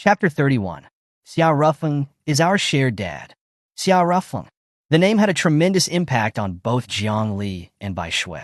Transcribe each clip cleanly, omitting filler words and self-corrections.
Chapter 31. Xiao Rufeng is our shared dad. Xiao Rufeng. The name had a tremendous impact on both Jiang Li and Bai Shui.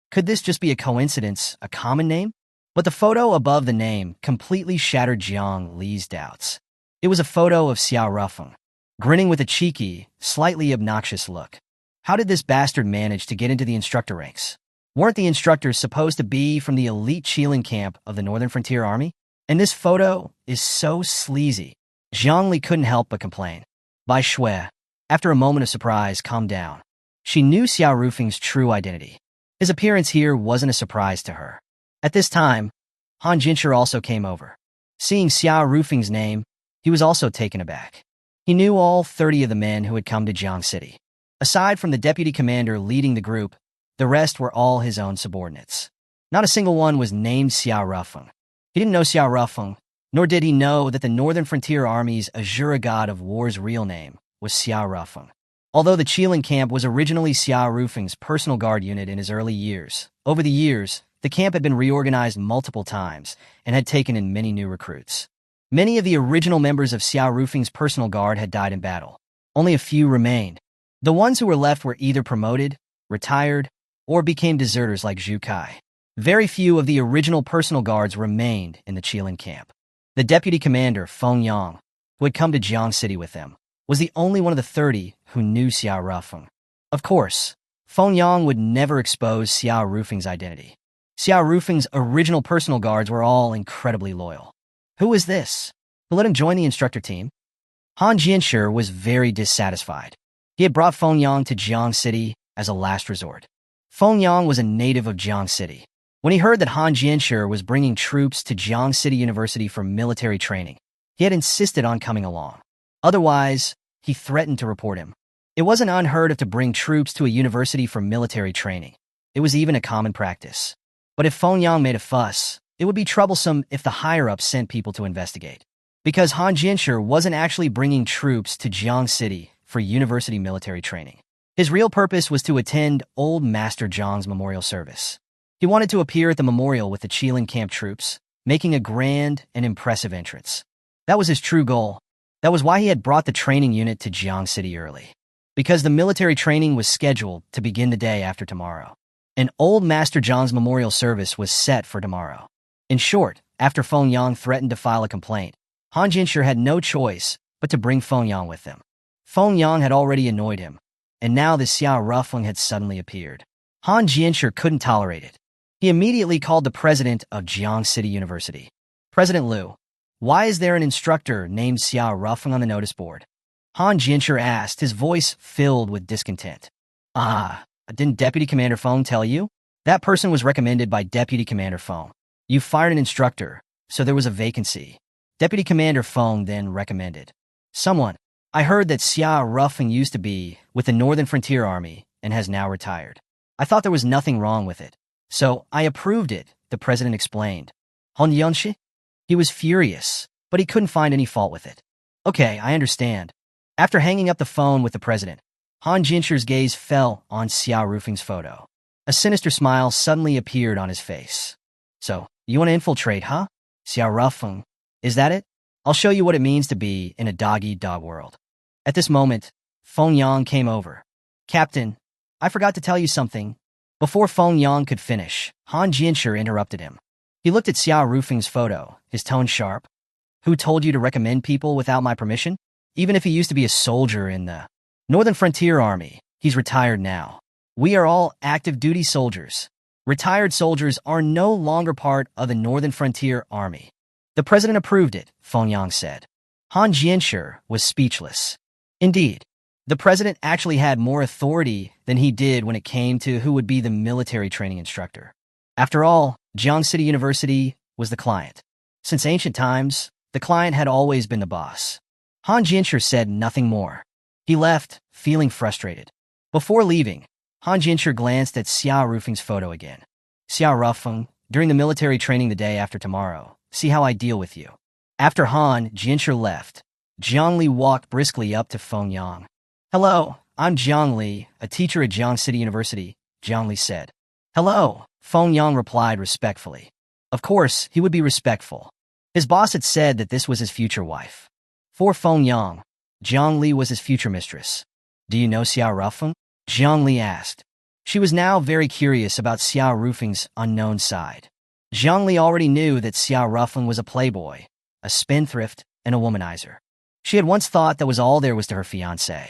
Could this just be a coincidence, a common name? But the photo above the name completely shattered Jiang Li's doubts. It was a photo of Xiao Rufeng, grinning with a cheeky, slightly obnoxious look. How did this bastard manage to get into the instructor ranks? Weren't the instructors supposed to be from the elite Qilin camp of the Northern Frontier Army? And this photo is so sleazy. Jiang Li couldn't help but complain. Bai Shui, after a moment of surprise, calmed down. She knew Xiao Rufeng's true identity. His appearance here wasn't a surprise to her. At this time, Han Jinsher also came over. Seeing Xiao Rufeng's name, he was also taken aback. He knew all 30 of the men who had come to Jiang City. Aside from the deputy commander leading the group, the rest were all his own subordinates. Not a single one was named Xiao Rufeng. He didn't know Xiao Rufeng, nor did he know that the Northern Frontier Army's Azura God of War's real name was Xiao Rufeng. Although the Qilin camp was originally Xiao Rufeng's personal guard unit in his early years, over the years, the camp had been reorganized multiple times and had taken in many new recruits. Many of the original members of Xiao Rufeng's personal guard had died in battle. Only a few remained. The ones who were left were either promoted, retired, or became deserters like Zhu Kai. Very few of the original personal guards remained in the Qilin camp. The deputy commander, Feng Yang, who had come to Jiang City with them, was the only one of the 30 who knew Xiao Rufeng. Of course, Feng Yang would never expose Xiao Rufeng's identity. Xiao Rufeng's original personal guards were all incredibly loyal. Who was this? Who let him join the instructor team? Han Jinsher was very dissatisfied. He had brought Feng Yang to Jiang City as a last resort. Feng Yang was a native of Jiang City. When he heard that Han Jinsher was bringing troops to Jiang City University for military training, he had insisted on coming along. Otherwise, he threatened to report him. It wasn't unheard of to bring troops to a university for military training. It was even a common practice. But if Feng Yang made a fuss, it would be troublesome if the higher-ups sent people to investigate. Because Han Jinsher wasn't actually bringing troops to Jiang City for university military training. His real purpose was to attend Old Master Zhang's memorial service. He wanted to appear at the memorial with the Qilin camp troops, making a grand and impressive entrance. That was his true goal. That was why he had brought the training unit to Jiang City early. Because the military training was scheduled to begin the day after tomorrow. And Old Master Zhang's memorial service was set for tomorrow. In short, after Feng Yang threatened to file a complaint, Han Jinsher had no choice but to bring Feng Yang with him. Feng Yang had already annoyed him, and now this Xiao Rufeng had suddenly appeared. Han Jinsher couldn't tolerate it. He immediately called the president of Jiang City University. President Liu, why is there an instructor named Xiao Rufeng on the notice board? Han Jinsher asked, his voice filled with discontent. Didn't Deputy Commander Feng tell you? That person was recommended by Deputy Commander Feng. You fired an instructor, so there was a vacancy. Deputy Commander Feng then recommended someone. I heard that Xiao Rufeng used to be with the Northern Frontier Army and has now retired. I thought there was nothing wrong with it. So I approved it, the president explained. Han Yunshi? He was furious, but he couldn't find any fault with it. Okay, I understand. After hanging up the phone with the president, Han Jinsher's gaze fell on Xiao Rufeng's photo. A sinister smile suddenly appeared on his face. So, you want to infiltrate, huh? Xiao Rufeng, is that it? I'll show you what it means to be in a dog-eat-dog world. At this moment, Feng Yang came over. Captain, I forgot to tell you something. Before Feng Yang could finish, Han Jinsher interrupted him. He looked at Xiao Rufeng's photo, his tone sharp. Who told you to recommend people without my permission? Even if he used to be a soldier in the Northern Frontier Army, he's retired now. We are all active duty soldiers. Retired soldiers are no longer part of the Northern Frontier Army. The president approved it, Feng Yang said. Han Jinsher was speechless. Indeed, the president actually had more authority than he did when it came to who would be the military training instructor. After all, Jiang City University was the client. Since ancient times, the client had always been the boss. Han Jinsher said nothing more. He left, feeling frustrated. Before leaving, Han Jinsher glanced at Xiao Rufeng's photo again. Xiao Rufeng, during the military training the day after tomorrow, see how I deal with you. After Han Jinsher left, Jiang Li walked briskly up to Feng Yang. Hello, I'm Jiang Li, a teacher at Jiang City University, Jiang Li said. Hello, Feng Yang replied respectfully. Of course, he would be respectful. His boss had said that this was his future wife. For Feng Yang, Jiang Li was his future mistress. Do you know Xiao Rufeng? Jiang Li asked. She was now very curious about Xiao Rufeng's unknown side. Jiang Li already knew that Xiao Rufeng was a playboy, a spendthrift, and a womanizer. She had once thought that was all there was to her fiancé.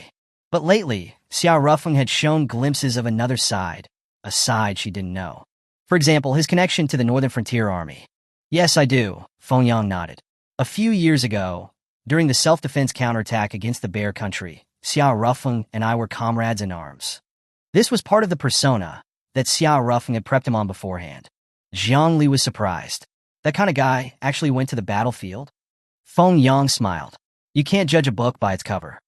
But lately, Xiao Rufeng had shown glimpses of another side, a side she didn't know. For example, his connection to the Northern Frontier Army. Yes, I do, Feng Yang nodded. A few years ago, during the self-defense counterattack against the Bear Country, Xiao Rufeng and I were comrades in arms. This was part of the persona that Xiao Rufeng had prepped him on beforehand. Jiang Li was surprised. That kind of guy actually went to the battlefield? Feng Yang smiled. You can't judge a book by its cover.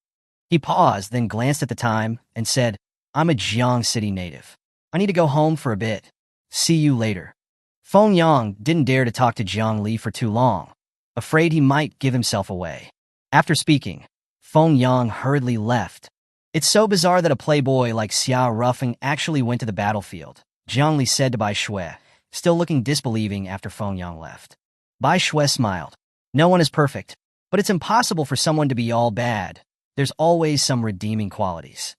He paused, then glanced at the time and said, I'm a Jiang City native. I need to go home for a bit. See you later. Feng Yang didn't dare to talk to Jiang Li for too long, afraid he might give himself away. After speaking, Feng Yang hurriedly left. It's so bizarre that a playboy like Xiao Rufeng actually went to the battlefield, Jiang Li said to Bai Shui, still looking disbelieving after Feng Yang left. Bai Shui smiled. No one is perfect, but it's impossible for someone to be all bad. There's always some redeeming qualities.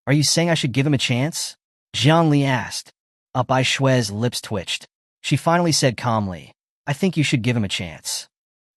Are you saying I should give him a chance? Jiang Li asked. Bai Shui's lips twitched. She finally said calmly, I think you should give him a chance.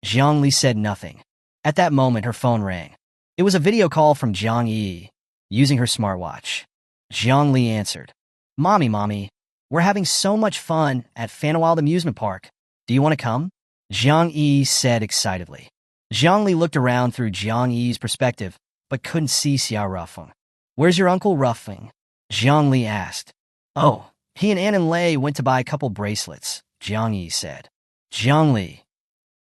Jiang Li said nothing. At that moment, her phone rang. It was a video call from Jiang Yi, using her smartwatch. Jiang Li answered. Mommy, we're having so much fun at Fanwild Amusement Park. Do you want to come? Jiang Yi said excitedly. Jiang Li looked around through Jiang Yi's perspective, but couldn't see Xiao Rufeng. Where's your Uncle Rufeng? Jiang Li asked. Oh, he and Ann and Lei went to buy a couple bracelets, Jiang Yi said. Jiang Li.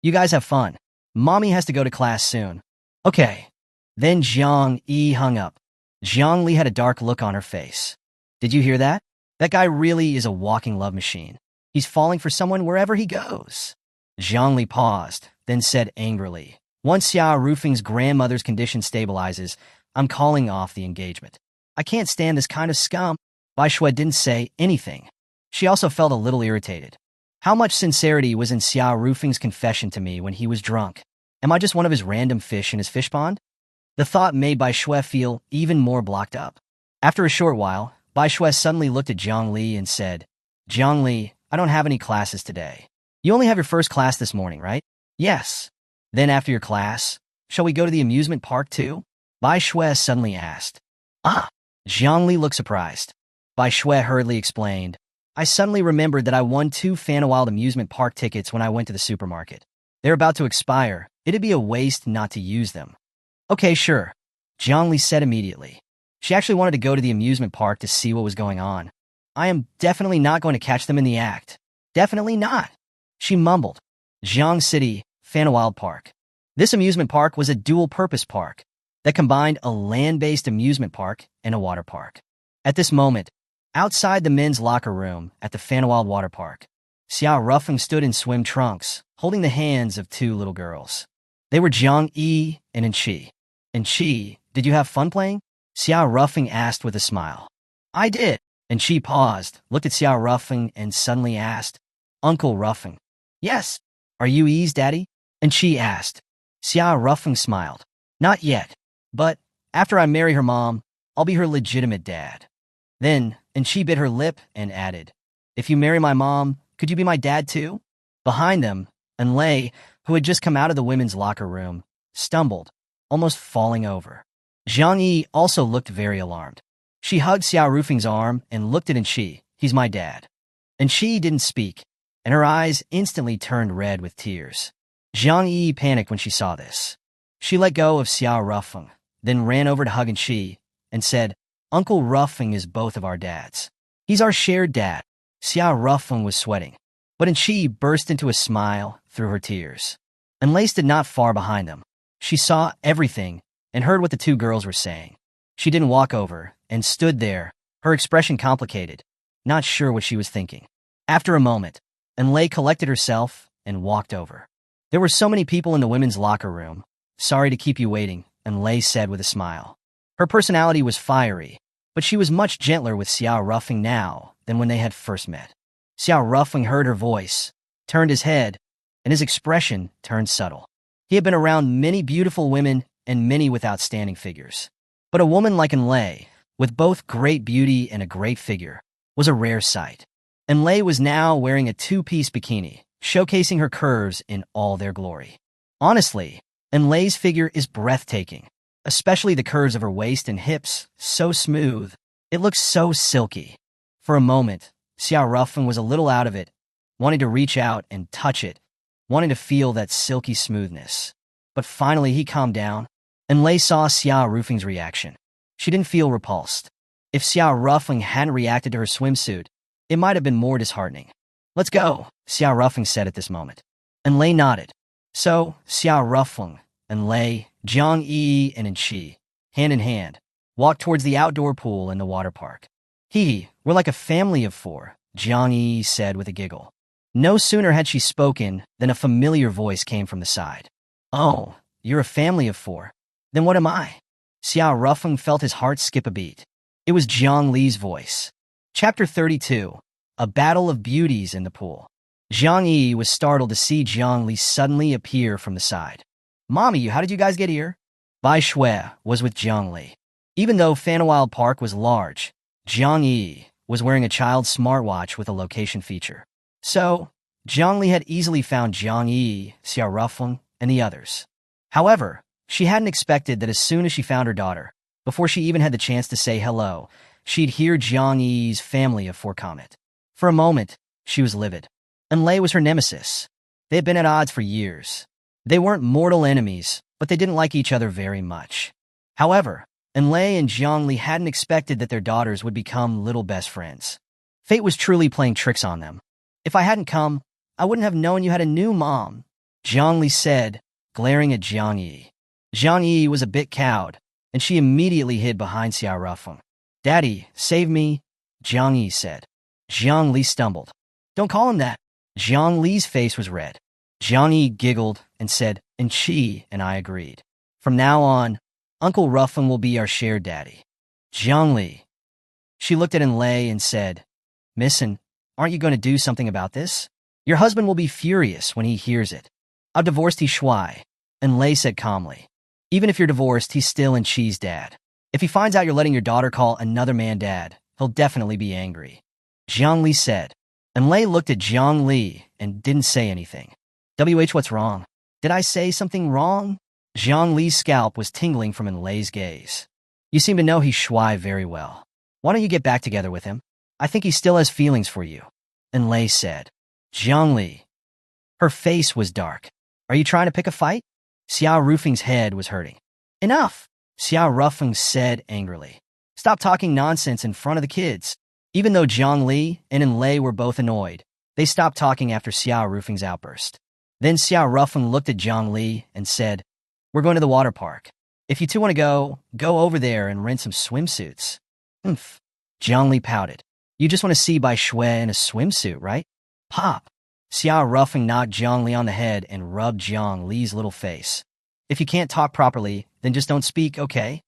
You guys have fun. Mommy has to go to class soon. Okay. Then Jiang Yi hung up. Jiang Li had a dark look on her face. Did you hear that? That guy really is a walking love machine. He's falling for someone wherever he goes. Jiang Li paused, then said angrily, Once Xiao Rufeng's grandmother's condition stabilizes, I'm calling off the engagement. I can't stand this kind of scum. Bai Shui didn't say anything. She also felt a little irritated. How much sincerity was in Xiao Rufeng's confession to me when he was drunk? Am I just one of his random fish in his fish pond? The thought made Bai Shui feel even more blocked up. After a short while, Bai Shui suddenly looked at Jiang Li and said, Jiang Li, I don't have any classes today. You only have your first class this morning, right? Yes. Then after your class, shall we go to the amusement park too? Bai Shui suddenly asked. Jiang Li looked surprised. Bai Shui hurriedly explained, I suddenly remembered that I won 2 Fanwild amusement park tickets when I went to the supermarket. They're about to expire. It'd be a waste not to use them. Okay, sure, Jiang Li said immediately. She actually wanted to go to the amusement park to see what was going on. I am definitely not going to catch them in the act. Definitely not. She mumbled. Jiang City, Fanwild Park. This amusement park was a dual-purpose park that combined a land-based amusement park and a water park. At this moment, outside the men's locker room at the Fanwild Water Park, Xiao Rufeng stood in swim trunks, holding the hands of 2 little girls. They were Jiang Yi and Enqi. Enqi, did you have fun playing? Xiao Rufeng asked with a smile. I did. Enqi paused, looked at Xiao Rufeng, and suddenly asked, Uncle Rufeng. Yes. Are you Yi's daddy? Enqi asked. Xiao Rufeng smiled. Not yet. But after I marry her mom, I'll be her legitimate dad. Then Enqi bit her lip and added, If you marry my mom, could you be my dad too? Behind them, Lei, who had just come out of the women's locker room, stumbled, almost falling over. Jiang Yi also looked very alarmed. She hugged Xiao Rufeng's arm and looked at Enqi. He's my dad. Enqi didn't speak, and her eyes instantly turned red with tears. Jiang Yi panicked when she saw this. She let go of Xiao Rufeng, then ran over to hug Enqi and said, Uncle Rufeng is both of our dads. He's our shared dad. Xiao Rufeng was sweating, but Enqi burst into a smile through her tears. Lei stood not far behind them. She saw everything and heard what the 2 girls were saying. She didn't walk over and stood there, her expression complicated, not sure what she was thinking. After a moment, Lei collected herself and walked over. There were so many people in the women's locker room. Sorry to keep you waiting, Lei said with a smile. Her personality was fiery, but she was much gentler with Xiao Rufeng now than when they had first met. Xiao Rufeng heard her voice, turned his head, and his expression turned subtle. He had been around many beautiful women and many with outstanding figures. But a woman like Enlay, with both great beauty and a great figure, was a rare sight. Enlay was now wearing a two-piece bikini, showcasing her curves in all their glory. Honestly, Enlay's figure is breathtaking, especially the curves of her waist and hips, so smooth. It looks so silky. For a moment, Xiao Rufeng was a little out of it, wanting to reach out and touch it, wanting to feel that silky smoothness. But finally he calmed down, and Lei saw Xiao Rufeng's reaction. She didn't feel repulsed. If Xiao Rufeng hadn't reacted to her swimsuit, it might have been more disheartening. "Let's go," Xiao Rufeng said at this moment. And Lei nodded. So, Xiao Rufeng, and Lei, Zhang Yi, and Enqi, hand in hand, walked towards the outdoor pool in the water park. We're like a family of four," Zhang Yi said with a giggle. No sooner had she spoken than a familiar voice came from the side. "Oh, you're a family of four. Then what am I?" Xiao Rufeng felt his heart skip a beat. It was Zhang Li's voice. Chapter 32. A Battle of Beauties in the Pool. Zhang Yi was startled to see Zhang Li suddenly appear from the side. "Mommy, how did you guys get here?" Bai Shui was with Zhang Li. Even though Fanwild Park was large, Zhang Yi was wearing a child's smartwatch with a location feature. So, Zhang Li had easily found Zhang Yi, Xiao Rufeng, and the others. However, she hadn't expected that as soon as she found her daughter, before she even had the chance to say hello, she'd hear Zhang Yi's family of four comment. For a moment, she was livid. And Lei was her nemesis. They had been at odds for years. They weren't mortal enemies, but they didn't like each other very much. However, Enlay and Zhang Li hadn't expected that their daughters would become little best friends. Fate was truly playing tricks on them. "If I hadn't come, I wouldn't have known you had a new mom," Zhang Li said, glaring at Zhang Yi. Zhang Yi was a bit cowed, and she immediately hid behind Xiao Rufeng. "Daddy, save me," Zhang Yi said. Zhang Li stumbled. "Don't call him that." Zhang Li's face was red. Zhang Yi giggled and said, "And she and I agreed. From now on, Uncle Rufeng will be our shared daddy." Zhang Li. She looked at Enlay and said, "Missin, aren't you going to do something about this? Your husband will be furious when he hears it." "I've divorced Shui," Enlay said calmly. "Even if you're divorced, he's still Enqi's dad. If he finds out you're letting your daughter call another man dad, he'll definitely be angry," Zhang Li said. Enlay looked at Zhang Li and didn't say anything. What's wrong? Did I say something wrong?" Zhang Li's scalp was tingling from Enlay's gaze. "You seem to know Shui very well. Why don't you get back together with him? I think he still has feelings for you," Enlay said. Zhang Li. Her face was dark. "Are you trying to pick a fight?" Xiao Rufeng's head was hurting. "Enough," Xiao Rufeng said angrily. "Stop talking nonsense in front of the kids." Even though Zhang Li and Enlay were both annoyed, they stopped talking after Xiao Rufeng's outburst. Then Xiao Rufeng looked at Zhang Li and said, "We're going to the water park. If you two want to go over there and rent some swimsuits." "Humph." Zhang Li pouted. "You just want to see Bai Shui in a swimsuit, right?" "Pop." Xiao Rufeng knocked Zhang Li on the head and rubbed Zhang Li's little face. "If you can't talk properly, then just don't speak, okay?"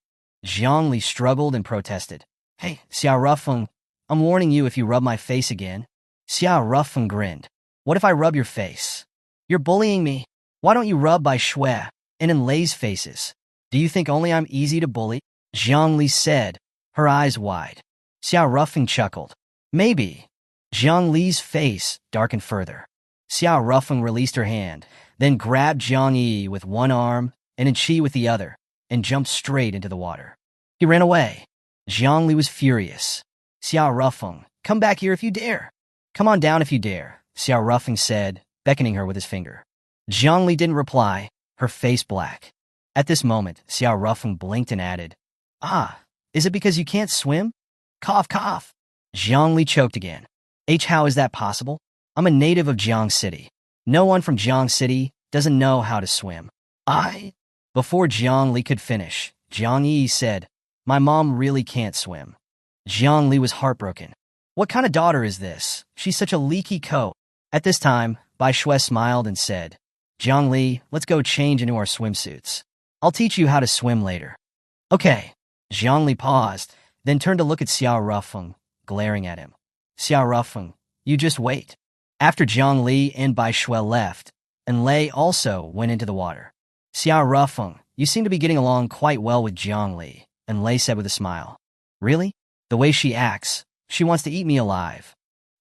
Zhang Li struggled and protested. "Hey, Xiao Rufeng, I'm warning you if you rub my face again." Xiao Rufeng grinned. "What if I rub your face?" "You're bullying me. Why don't you rub Bai Shui and Enlay's faces? Do you think only I'm easy to bully?" Zhang Li said, her eyes wide. Xiao Rufeng chuckled. "Maybe." Zhang Li's face darkened further. Xiao Rufeng released her hand, then grabbed Zhang Yi with one arm and Enqi with the other, and jumped straight into the water. He ran away. Zhang Li was furious. "Xiao Rufeng, come back here if you dare." "Come on down if you dare," Xiao Rufeng said, beckoning her with his finger. Zhang Li didn't reply, her face black. At this moment, Xiao Rufeng blinked and added, "Ah, is it because you can't swim?" "Cough, cough." Zhang Li choked again. "How is that possible? I'm a native of Jiang City. No one from Jiang City doesn't know how to swim." Before Zhang Li could finish, Zhang Yi said, "My mom really can't swim." Zhang Li was heartbroken. What kind of daughter is this? She's such a leaky coat. At this time, Bai Shui smiled and said, "Zhang Li, let's go change into our swimsuits. I'll teach you how to swim later." "Okay." Zhang Li paused, then turned to look at Xiao Rufeng, glaring at him. "Xiao Rufeng, you just wait." After Zhang Li and Bai Shui left, and Lei also went into the water. Xiao Rufeng, you seem to be getting along quite well with Jiang Li, and Lei said with a smile. Really? The way she acts, she wants to eat me alive.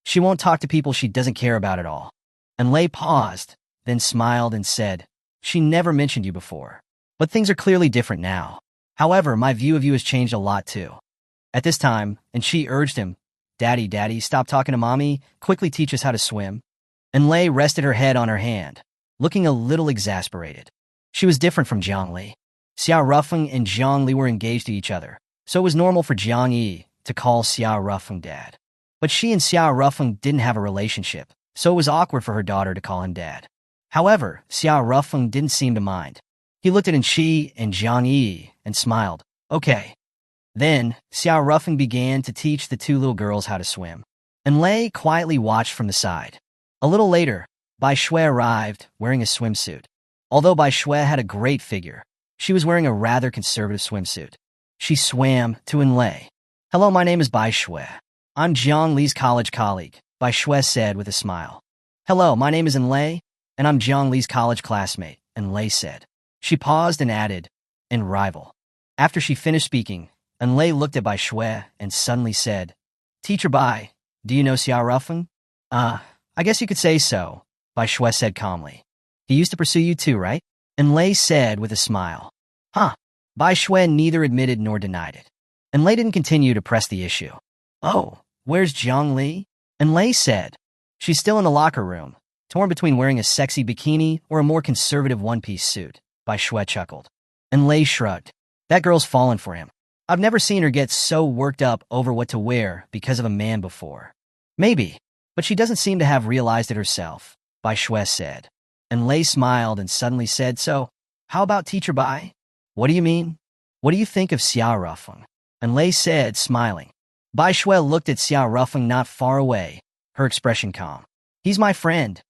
She won't talk to people she doesn't care about at all. And Lei paused, then smiled and said, she never mentioned you before. But things are clearly different now. However, my view of you has changed a lot too. At this time, and she urged him, Daddy, stop talking to Mommy, quickly teach us how to swim. And Lei rested her head on her hand, looking a little exasperated. She was different from Jiang Li. Xiao Rufeng and Jiang Li were engaged to each other, so it was normal for Jiang Yi to call Xiao Rufeng Dad. But she and Xiao Rufeng didn't have a relationship, so it was awkward for her daughter to call him Dad. However, Xiao Rufeng didn't seem to mind. He looked at Enchi and Jiang Yi and smiled. Okay. Then, Xiao Rufeng began to teach the two little girls how to swim, and Lei quietly watched from the side. A little later, Bai Shui arrived, wearing a swimsuit. Although Bai Shui had a great figure, she was wearing a rather conservative swimsuit. She swam to Lei. Hello, my name is Bai Shui. I'm Jiang Li's college colleague, Bai Shui said with a smile. Hello, my name is Lei, and I'm Jiang Li's college classmate, Lei said. She paused and added, and rival. After she finished speaking, Lei looked at Bai Shui and suddenly said, Teacher Bai, do you know Xiao Rufeng? I guess you could say so, Bai Shui said calmly. He used to pursue you too, right? Lei said with a smile. Huh. Bai Shui neither admitted nor denied it. Lei didn't continue to press the issue. Oh, where's Jiang Li? Lei said. She's still in the locker room, torn between wearing a sexy bikini or a more conservative one-piece suit, Bai Shui chuckled. Lei shrugged. That girl's fallen for him. I've never seen her get so worked up over what to wear because of a man before. Maybe, but she doesn't seem to have realized it herself, Bai Shui said. Lei smiled and suddenly said, so, how about Teacher Bai? What do you mean? What do you think of Xiao Rufeng? Lei said, smiling. Bai Shui looked at Xiao Rufeng not far away, her expression calm. He's my friend.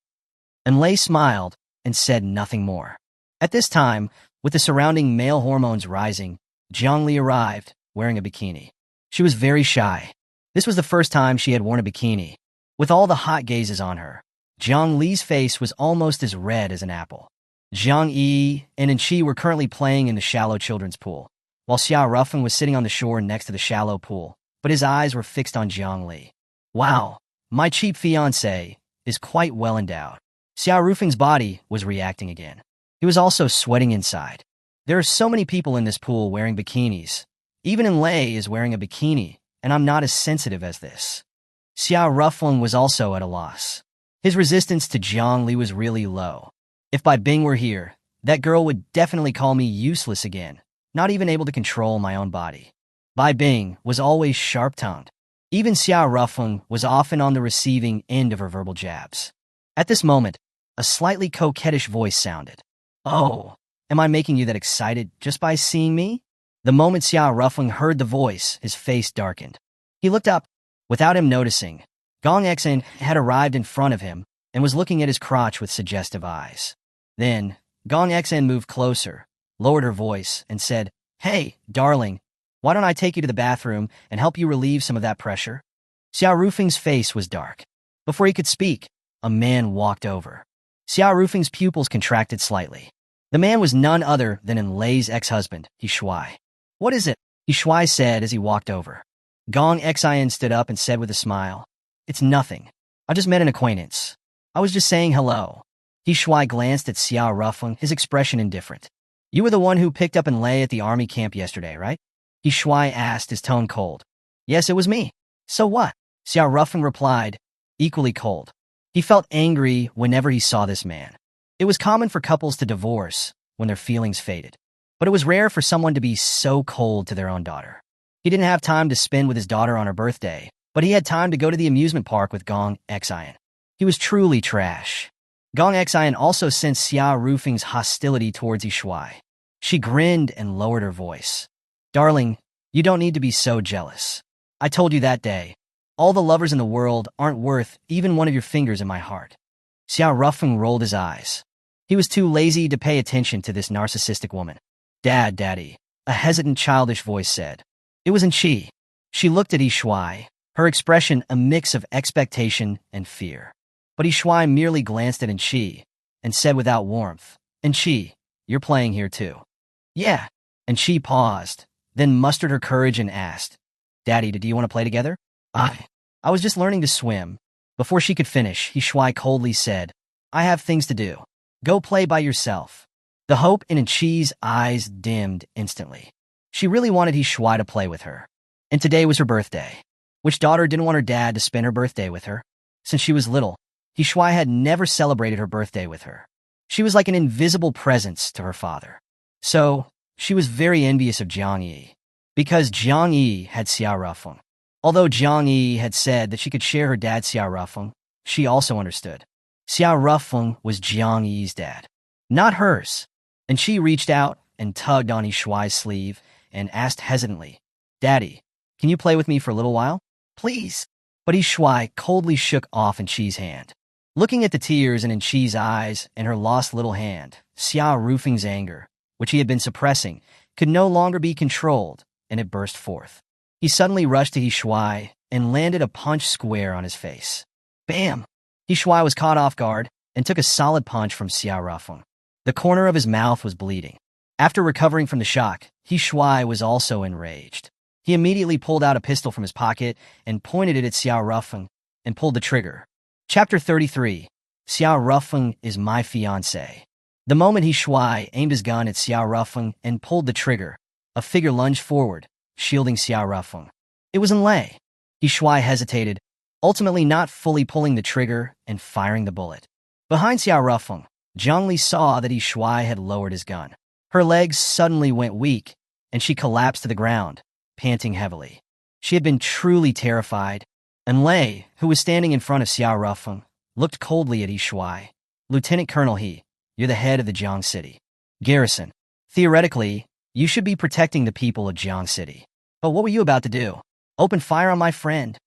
Lei smiled and said nothing more. At this time, with the surrounding male hormones rising, Jiang Li arrived, wearing a bikini. She was very shy. This was the first time she had worn a bikini. With all the hot gazes on her, Jiang Li's face was almost as red as an apple. Jiang Yi and Enchi were currently playing in the shallow children's pool, while Xiao Rufeng was sitting on the shore next to the shallow pool, but his eyes were fixed on Jiang Li. Wow, my cheap fiancé is quite well endowed. Xiao Rufeng's body was reacting again. He was also sweating inside. There are so many people in this pool wearing bikinis. Even Lei is wearing a bikini, and I'm not as sensitive as this. Xiao Rufeng was also at a loss. His resistance to Jiang Li was really low. If Bai Bing were here, that girl would definitely call me useless again, not even able to control my own body. Bai Bing was always sharp-tongued. Even Xiao Rufeng was often on the receiving end of her verbal jabs. At this moment, a slightly coquettish voice sounded. Oh, am I making you that excited just by seeing me? The moment Xiao Rufeng heard the voice, his face darkened. He looked up. Without him noticing, Gong Xen had arrived in front of him and was looking at his crotch with suggestive eyes. Then, Gong Xen moved closer, lowered her voice, and said, Hey, darling, why don't I take you to the bathroom and help you relieve some of that pressure? Xiao Rufeng's face was dark. Before he could speak, a man walked over. Xiao Rufeng's pupils contracted slightly. The man was none other than Lei's ex-husband, He Shui. What is it? He Shui said as he walked over. Gong Xian stood up and said with a smile, It's nothing. I just met an acquaintance. I was just saying hello. He Shui glanced at Xiao Rufeng, his expression indifferent. You were the one who picked up Lei at the army camp yesterday, right? He Shui asked, his tone cold. Yes, it was me. So what? Xiao Rufeng replied, equally cold. He felt angry whenever he saw this man. It was common for couples to divorce when their feelings faded, but it was rare for someone to be so cold to their own daughter. He didn't have time to spend with his daughter on her birthday, but he had time to go to the amusement park with Gong Xian. He was truly trash. Gong Xian also sensed Xiao Rufeng's hostility towards He Shui. She grinned and lowered her voice. Darling, you don't need to be so jealous. I told you that day. All the lovers in the world aren't worth even one of your fingers in my heart. Xiao Rufeng rolled his eyes. He was too lazy to pay attention to this narcissistic woman. Daddy, a hesitant childish voice said. It was Enchi. She looked at He Shui, her expression a mix of expectation and fear. But He Shui merely glanced at Enchi, and said without warmth, "And Chi, you're playing here too." "Yeah." And Chi paused, then mustered her courage and asked, "Daddy, do you want to play together?" I was just learning to swim." Before she could finish, he Shui coldly said, "I have things to do. Go play by yourself." The hope in Chi's eyes dimmed instantly. She really wanted he Shui to play with her. And today was her birthday. Which daughter didn't want her dad to spend her birthday with her? Since she was little, he Shui had never celebrated her birthday with her. She was like an invisible presence to her father. So, she was very envious of Jiang Yi. Because Jiang Yi had Xiao Rufeng. Although Jiang Yi had said that she could share her dad's Xiao Rufeng, she also understood. Xiao Rufeng was Jiang Yi's dad, not hers. And she reached out and tugged on Yi Shuai's sleeve and asked hesitantly, "Daddy, can you play with me for a little while? Please." But Yi Shuai coldly shook off in Chi's hand. Looking at the tears in Chi's eyes and her lost little hand, Xiao Rufeng's anger, which he had been suppressing, could no longer be controlled, and it burst forth. He suddenly rushed to Yi Shuai and landed a punch square on his face. Bam! Yi Shuai was caught off guard and took a solid punch from Xiao Rufeng. The corner of his mouth was bleeding. After recovering from the shock, Yi Shuai was also enraged. He immediately pulled out a pistol from his pocket and pointed it at Xiao Rufeng and pulled the trigger. Chapter 33. Xiao Rufeng is my fiancé. The moment Yi Shuai aimed his gun at Xiao Rufeng and pulled the trigger, a figure lunged forward, shielding Xiao Rufeng. It was Enlei. Yi Shuai hesitated, ultimately not fully pulling the trigger and firing the bullet. Behind Xiao Rufeng, Zhongli saw that Yi Shuai had lowered his gun. Her legs suddenly went weak, and she collapsed to the ground, panting heavily. She had been truly terrified. Enlei, who was standing in front of Xiao Rufeng, looked coldly at Yi Shuai. "Lieutenant Colonel He, you're the head of the Jiang City garrison. Theoretically, you should be protecting the people of Jiang City. But what were you about to do? Open fire on my friend?"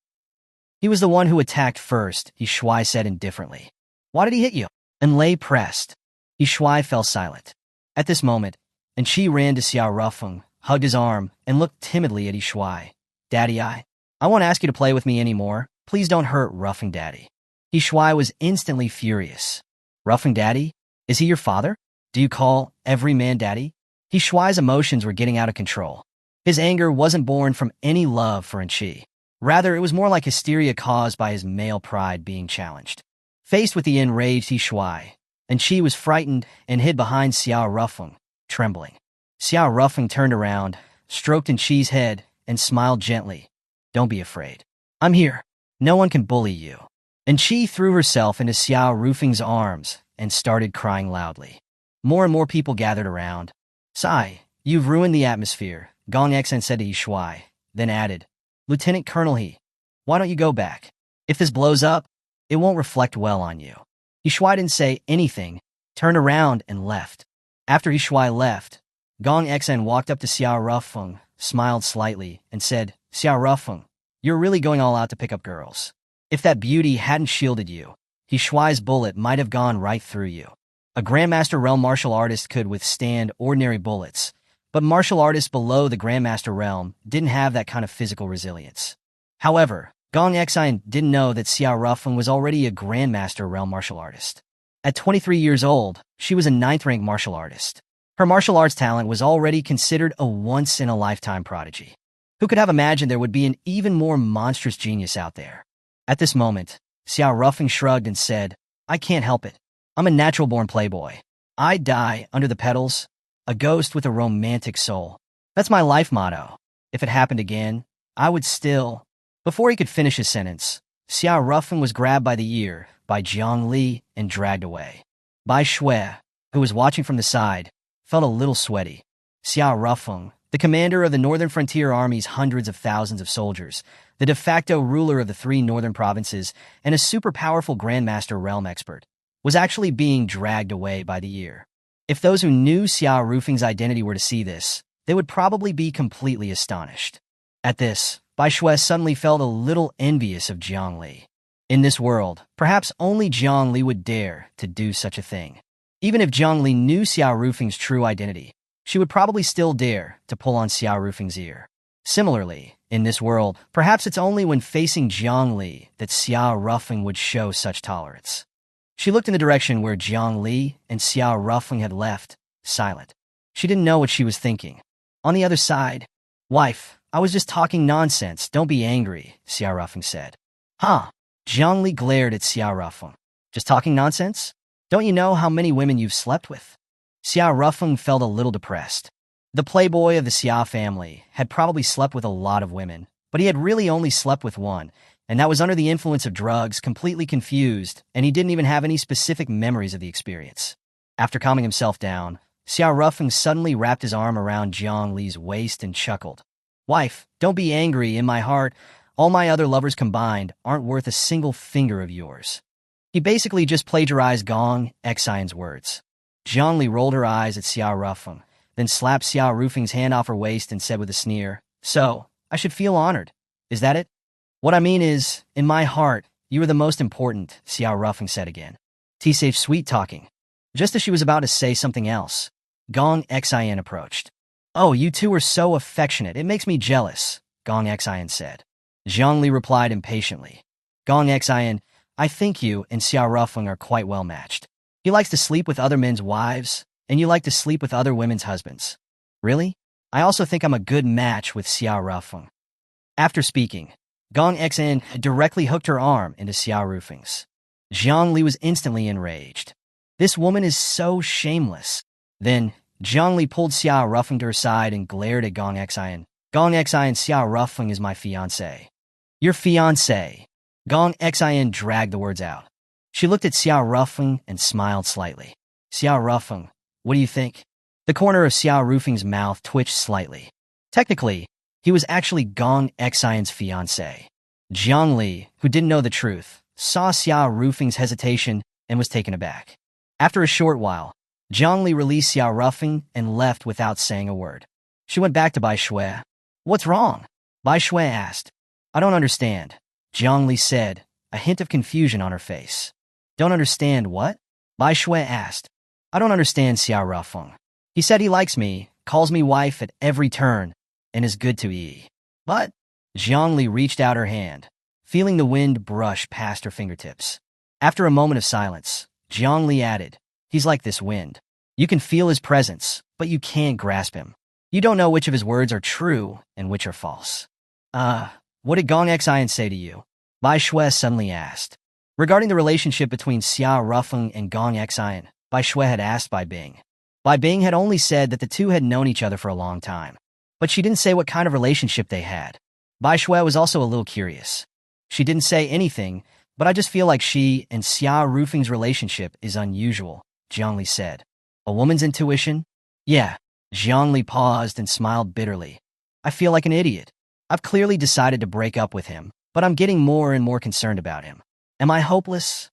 "He was the one who attacked first," Yi Shuai said indifferently. "Why did he hit you?" Enlei pressed. Yi Shuai fell silent. At this moment, Chi ran to Xiao Rufeng, hugged his arm, and looked timidly at Yi Shuai. "Daddy, I won't ask you to play with me anymore. Please don't hurt Rufeng Daddy." Yi Shuai was instantly furious. "Rufeng Daddy? Is he your father? Do you call every man daddy?" Yi Shuai's emotions were getting out of control. His anger wasn't born from any love for Chi. Rather, it was more like hysteria caused by his male pride being challenged. Faced with the enraged Yi Shuai, Chi was frightened and hid behind Xiao Rufeng, trembling. Xiao Rufeng turned around, stroked Chi's head, and smiled gently. "Don't be afraid. I'm here. No one can bully you." And Chi threw herself into Xiao Rufeng's arms and started crying loudly. More and more people gathered around. "Sai, you've ruined the atmosphere," Gong Xen said to Yi Shuai, then added, "Lieutenant Colonel He, why don't you go back? If this blows up, it won't reflect well on you." Yi Shuai didn't say anything, turned around and left. After Yi Shuai left, Gong Xen walked up to Xiao Rufeng, smiled slightly, and said, "Xiao Rufeng, you're really going all out to pick up girls. If that beauty hadn't shielded you, Yi Shuai's bullet might have gone right through you. A Grandmaster realm martial artist could withstand ordinary bullets, but martial artists below the Grandmaster realm didn't have that kind of physical resilience." However, Gong Xen didn't know that Xiao Rufeng was already a Grandmaster realm martial artist. At 23 years old, she was a 9th-rank martial artist. Her martial arts talent was already considered a once-in-a-lifetime prodigy. Who could have imagined there would be an even more monstrous genius out there? At this moment, Xiao Rufeng shrugged and said, "I can't help it. I'm a natural-born playboy. I die under the petals, a ghost with a romantic soul. That's my life motto. If it happened again, I would still..." Before he could finish his sentence, Xiao Rufeng was grabbed by the ear by Jiang Li and dragged away. Bai Shui, who was watching from the side, felt a little sweaty. Xiao Rufeng, the commander of the Northern Frontier Army's hundreds of thousands of soldiers, the de facto ruler of the 3 northern provinces, and a super powerful Grandmaster realm expert, was actually being dragged away by the ear. If those who knew Xiao Rufeng's identity were to see this, they would probably be completely astonished. At this, Bai Shui suddenly felt a little envious of Jiang Li. In this world, perhaps only Jiang Li would dare to do such a thing. Even if Jiang Li knew Xiao Rufeng's true identity, she would probably still dare to pull on Xiao Rufeng's ear. Similarly, in this world, perhaps it's only when facing Jiang Li that Xiao Rufeng would show such tolerance. She looked in the direction where Jiang Li and Xiao Ruffling had left, silent. She didn't know what she was thinking. On the other side, "Wife, I was just talking nonsense, don't be angry," Xiao Ruffling said. "Huh?" Jiang Li glared at Xiao Ruffling. "Just talking nonsense? Don't you know how many women you've slept with?" Xiao Ruffling felt a little depressed. The playboy of the Xia family had probably slept with a lot of women, but he had really only slept with one, and that was under the influence of drugs, completely confused, and he didn't even have any specific memories of the experience. After calming himself down, Xiao Ruffing suddenly wrapped his arm around Jiang Li's waist and chuckled. "Wife, don't be angry. In my heart, all my other lovers combined aren't worth a single finger of yours." He basically just plagiarized Gong Xian's words. Jiang Li rolled her eyes at Xiao Ruffing, then slapped Xiao Rufing's hand off her waist and said with a sneer, "So, I should feel honored. Is that it?" "What I mean is, in my heart, you are the most important," Xiao Ruffing said again. T-safe sweet talking. Just as she was about to say something else, Gong Xian approached. "Oh, you two are so affectionate, it makes me jealous," Gong Xian said. Jiang Li replied impatiently. "Gong Xian, I think you and Xiao Ruffling are quite well matched. He likes to sleep with other men's wives, and you like to sleep with other women's husbands." "Really? I also think I'm a good match with Xiao Ruffling." After speaking, Gong Xian directly hooked her arm into Xiao Rufing's. Jiang Li was instantly enraged. This woman is so shameless. Then, Jiang Li pulled Xiao Ruffing to her side and glared at Gong Xian. "Gong Xian, Xiao Ruffing is my fiancé." "Your fiancé." Gong Xian dragged the words out. She looked at Xiao Ruffing and smiled slightly. "Xiao Ruffing, what do you think?" The corner of Xiao Rufing's mouth twitched slightly. Technically, he was actually Gong Xian's fiancé. Jiang Li, who didn't know the truth, saw Xiao Rufing's hesitation and was taken aback. After a short while, Jiang Li released Xiao Ruffing and left without saying a word. She went back to Bai Shui. "What's wrong?" Bai Shui asked. "I don't understand," Jiang Li said, a hint of confusion on her face. "Don't understand what?" Bai Shui asked. "I don't understand Xiao Ruffing. He said he likes me, calls me wife at every turn, and is good to eat. But..." Jiang Li reached out her hand, feeling the wind brush past her fingertips. After a moment of silence, Jiang Li added, "He's like this wind. You can feel his presence, but you can't grasp him. You don't know which of his words are true and which are false." What did Gong Xian say to you?" Bai Shui suddenly asked. Regarding the relationship between Xiao Ruffing and Gong Xian, Bai Shui had asked Bai Bing. Bai Bing had only said that the two had known each other for a long time, but she didn't say what kind of relationship they had. Bai Shui was also a little curious. "She didn't say anything, but I just feel like she and Xiao Rufing's relationship is unusual," Jiang Li said. "A woman's intuition?" "Yeah." Jiang Li paused and smiled bitterly. "I feel like an idiot. I've clearly decided to break up with him, but I'm getting more and more concerned about him. Am I hopeless?"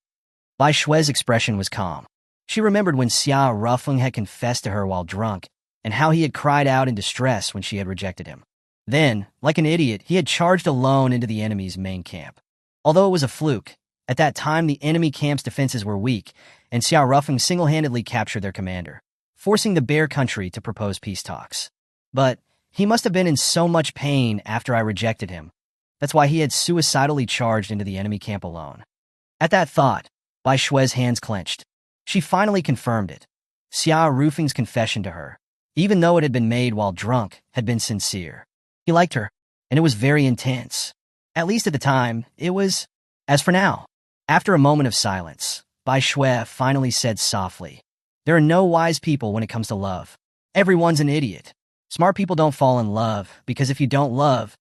Bai Shui's expression was calm. She remembered when Xiao Ruffling had confessed to her while drunk, and how he had cried out in distress when she had rejected him. Then, like an idiot, he had charged alone into the enemy's main camp. Although it was a fluke, at that time the enemy camp's defenses were weak, and Xiao Ruffing single-handedly captured their commander, forcing the Bear Country to propose peace talks. But he must have been in so much pain after I rejected him. That's why he had suicidally charged into the enemy camp alone. At that thought, Bai Shui's hands clenched. She finally confirmed it. Xiao Rufing's confession to her, even though it had been made while drunk, had been sincere. He liked her, and it was very intense. At least at the time, it was. As for now, after a moment of silence, Bai Shui finally said softly, "There are no wise people when it comes to love. Everyone's an idiot. Smart people don't fall in love, because if you don't love,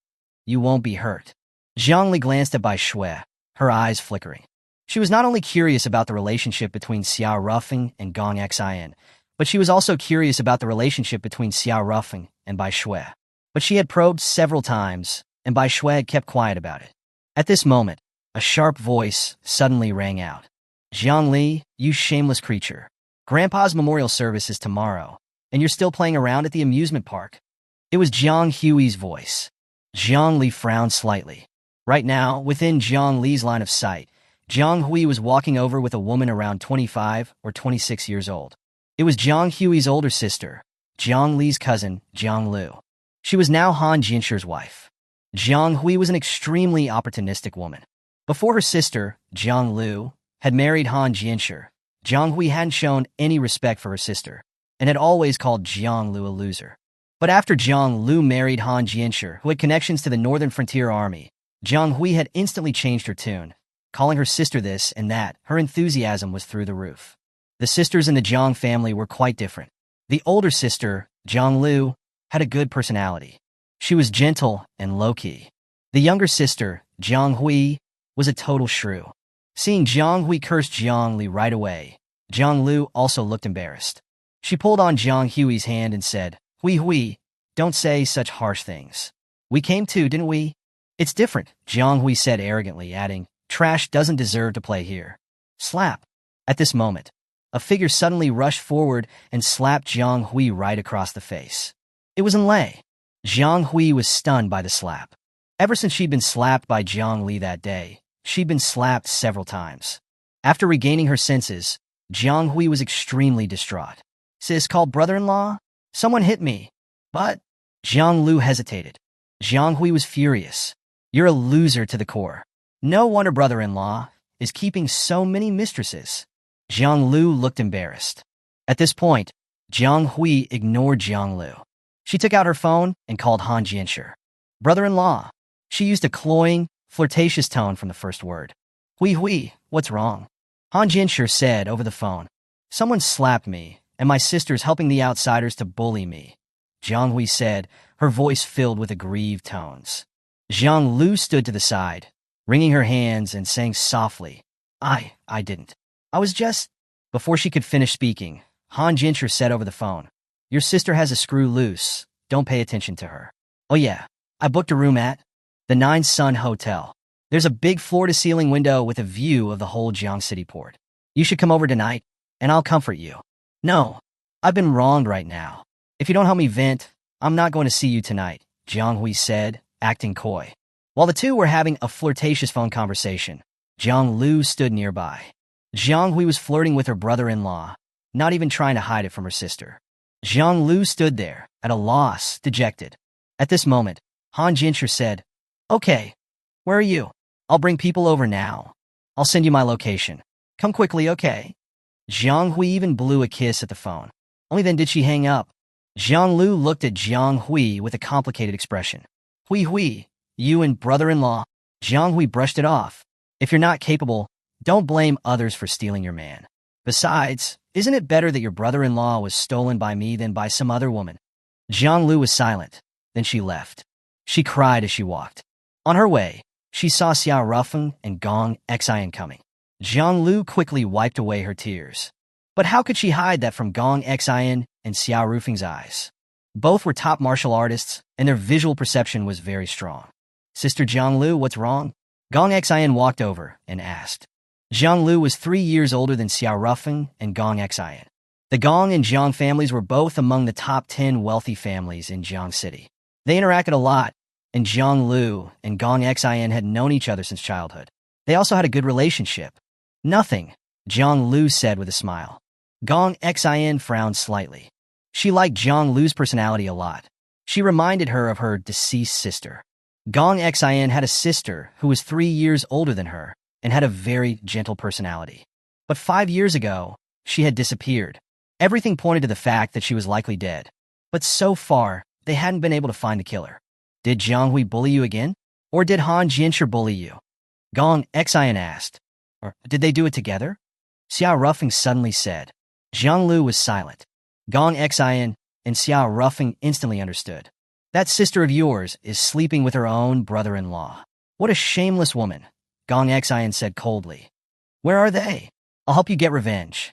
you won't be hurt." Jiang Li glanced at Bai Shui, her eyes flickering. She was not only curious about the relationship between Xiao Ruffing and Gong Xian, but she was also curious about the relationship between Xiao Ruffing and Bai Shui. But she had probed several times, and Bai Shui had kept quiet about it. At this moment, a sharp voice suddenly rang out. "Jiang Li, you shameless creature. Grandpa's memorial service is tomorrow, and you're still playing around at the amusement park." It was Jiang Hui's voice. Jiang Li frowned slightly. Right now, within Jiang Li's line of sight, Jiang Hui was walking over with a woman around 25 or 26 years old. It was Jiang Hui's older sister, Jiang Li's cousin, Jiang Lu. She was now Han Jinsher's wife. Jiang Hui was an extremely opportunistic woman. Before her sister, Jiang Lu, had married Han Jianshi, Jiang Hui hadn't shown any respect for her sister and had always called Jiang Lu a loser. But after Jiang Lu married Han Jianshi, who had connections to the Northern Frontier Army, Jiang Hui had instantly changed her tune, calling her sister this and that. Her enthusiasm was through the roof. The sisters in the Jiang family were quite different. The older sister, Jiang Lu, had a good personality. She was gentle and low-key. The younger sister, Jiang Hui, was a total shrew. Seeing Jiang Hui curse Jiang Li right away, Jiang Lu also looked embarrassed. She pulled on Jiang Hui's hand and said, Hui, don't say such harsh things. We came too, didn't we? It's different, Jiang Hui said arrogantly, adding, trash doesn't deserve to play here. Slap. At this moment, a figure suddenly rushed forward and slapped Jiang Hui right across the face. It was Lei. Jiang Hui was stunned by the slap. Ever since she'd been slapped by Jiang Li that day, she'd been slapped several times. After regaining her senses, Jiang Hui was extremely distraught. Sis called brother-in-law? Someone hit me. But Jiang Lu hesitated. Jiang Hui was furious. You're a loser to the core. No wonder brother-in-law is keeping so many mistresses. Jiang Lu looked embarrassed. At this point, Jiang Hui ignored Jiang Lu. She took out her phone and called Han Jianshi. Brother-in-law. She used a cloying, flirtatious tone from the first word. Hui, what's wrong? Han Jianshi said over the phone. Someone slapped me, and my sister's helping the outsiders to bully me. Jiang Hui said, her voice filled with aggrieved tones. Jiang Lu stood to the side, wringing her hands and saying softly, I didn't. I was just... Before she could finish speaking, Han Jianshi said over the phone, your sister has a screw loose. Don't pay attention to her. Oh yeah, I booked a room at the Nine Sun Hotel. There's a big floor-to-ceiling window with a view of the whole Jiang City port. You should come over tonight, and I'll comfort you. No, I've been wronged right now. If you don't help me vent, I'm not going to see you tonight, Jiang Hui said, acting coy. While the two were having a flirtatious phone conversation, Jiang Lu stood nearby. Jiang Hui was flirting with her brother-in-law, not even trying to hide it from her sister. Jiang Lu stood there, at a loss, dejected. At this moment, Han Jianshi said, Okay, where are you? I'll bring people over now. I'll send you my location. Come quickly, okay? Jiang Hui even blew a kiss at the phone. Only then did she hang up. Jiang Lu looked at Jiang Hui with a complicated expression. Hui, you and brother-in-law. Jiang Hui brushed it off. If you're not capable, don't blame others for stealing your man. Besides, isn't it better that your brother-in-law was stolen by me than by some other woman? Jiang Lu was silent. Then she left. She cried as she walked. On her way, she saw Xiao Rufeng and Gong Xian coming. Jiang Lu quickly wiped away her tears. But how could she hide that from Gong Xian and Xiao Rufeng's eyes? Both were top martial artists, and their visual perception was very strong. Sister Jiang Lu, what's wrong? Gong Xian walked over and asked. Jiang Lu was 3 years older than Xiao Rufeng and Gong Xian. The Gong and Jiang families were both among the top 10 wealthy families in Jiang City. They interacted a lot, and Jiang Lu and Gong Xian had known each other since childhood. They also had a good relationship. Nothing, Jiang Lu said with a smile. Gong Xian frowned slightly. She liked Jiang Lu's personality a lot. She reminded her of her deceased sister. Gong Xian had a sister who was 3 years older than her and had a very gentle personality. But 5 years ago, she had disappeared. Everything pointed to the fact that she was likely dead. But so far, they hadn't been able to find the killer. Did Jiang Hui bully you again? Or did Han Jianshi bully you? Gong Xian asked. Or did they do it together? Xiao Rufeng suddenly said. Jiang Lu was silent. Gong Xian and Xiao Rufeng instantly understood. That sister of yours is sleeping with her own brother-in-law. What a shameless woman, Gong Xian said coldly. Where are they? I'll help you get revenge.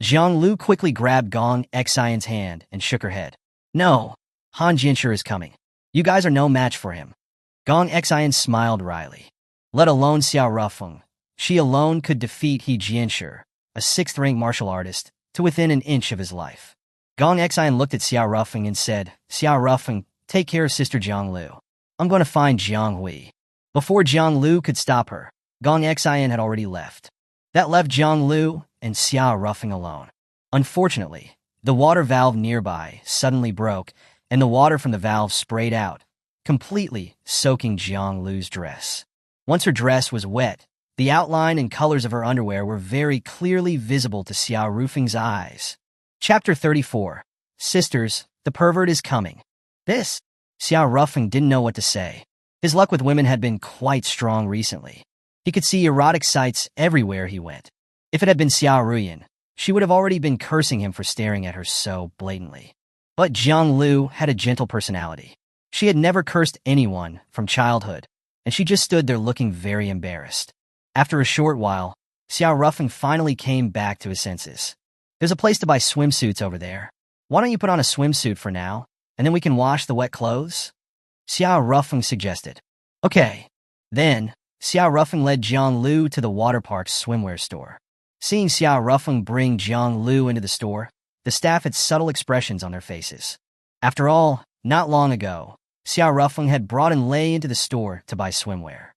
Jiang Lu quickly grabbed Gong Xian's hand and shook her head. No, Han Jianshi is coming. You guys are no match for him. Gong Xian smiled wryly. Let alone Xiao Rufeng. She alone could defeat He Jianshi, a 6th-rank martial artist, to within an inch of his life. Gong Xian looked at Xiao Rufeng and said, Xiao Rufeng, take care of Sister Jiang Lu. I'm going to find Jiang Hui. Before Jiang Lu could stop her, Gong Xian had already left. That left Jiang Lu and Xiao Rufeng alone. Unfortunately, the water valve nearby suddenly broke, and the water from the valve sprayed out, completely soaking Jiang Lu's dress. Once her dress was wet, The outline and colors of her underwear were very clearly visible to Xiao Rufeng's eyes. Chapter 34. Sisters, the pervert is coming. This? Xiao Rufeng didn't know what to say. His luck with women had been quite strong recently. He could see erotic sights everywhere he went. If it had been Xiao Ruyan, she would have already been cursing him for staring at her so blatantly. But Jiang Lu had a gentle personality. She had never cursed anyone from childhood, and she just stood there looking very embarrassed. After a short while, Xiao Rufeng finally came back to his senses. There's a place to buy swimsuits over there. Why don't you put on a swimsuit for now, and then we can wash the wet clothes? Xiao Rufeng suggested. Okay. Then, Xiao Rufeng led Jiang Lu to the water park's swimwear store. Seeing Xiao Rufeng bring Jiang Lu into the store, the staff had subtle expressions on their faces. After all, not long ago, Xiao Rufeng had brought in Lei into the store to buy swimwear.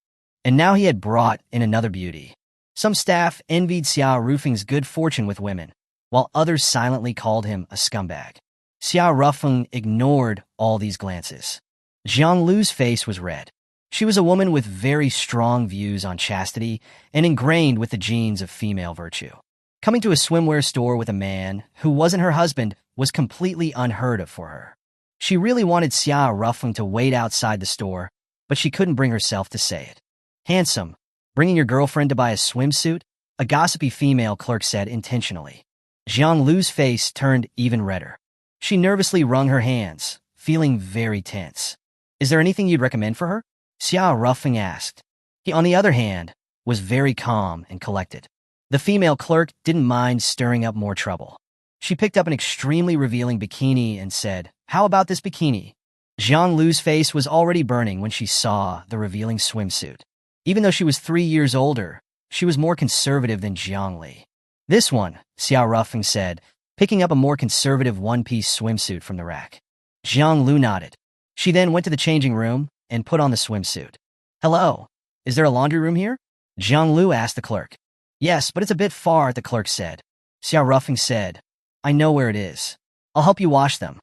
And now he had brought in another beauty. Some staff envied Xiao Rufeng's good fortune with women, while others silently called him a scumbag. Xiao Rufeng ignored all these glances. Jiang Lu's face was red. She was a woman with very strong views on chastity and ingrained with the genes of female virtue. Coming to a swimwear store with a man who wasn't her husband was completely unheard of for her. She really wanted Xiao Rufeng to wait outside the store, but she couldn't bring herself to say it. Handsome, bringing your girlfriend to buy a swimsuit? A gossipy female clerk said intentionally. Jiang Lu's face turned even redder. She nervously wrung her hands, feeling very tense. Is there anything you'd recommend for her? Xiao Rufeng asked. He, on the other hand, was very calm and collected. The female clerk didn't mind stirring up more trouble. She picked up an extremely revealing bikini and said, How about this bikini? Jiang Lu's face was already burning when she saw the revealing swimsuit. Even though she was 3 years older, she was more conservative than Jiang Li. This one, Xiao Rufeng said, picking up a more conservative one-piece swimsuit from the rack. Jiang Lu nodded. She then went to the changing room and put on the swimsuit. Hello, is there a laundry room here? Jiang Lu asked the clerk. Yes, but it's a bit far, the clerk said. Xiao Rufeng said, I know where it is. I'll help you wash them.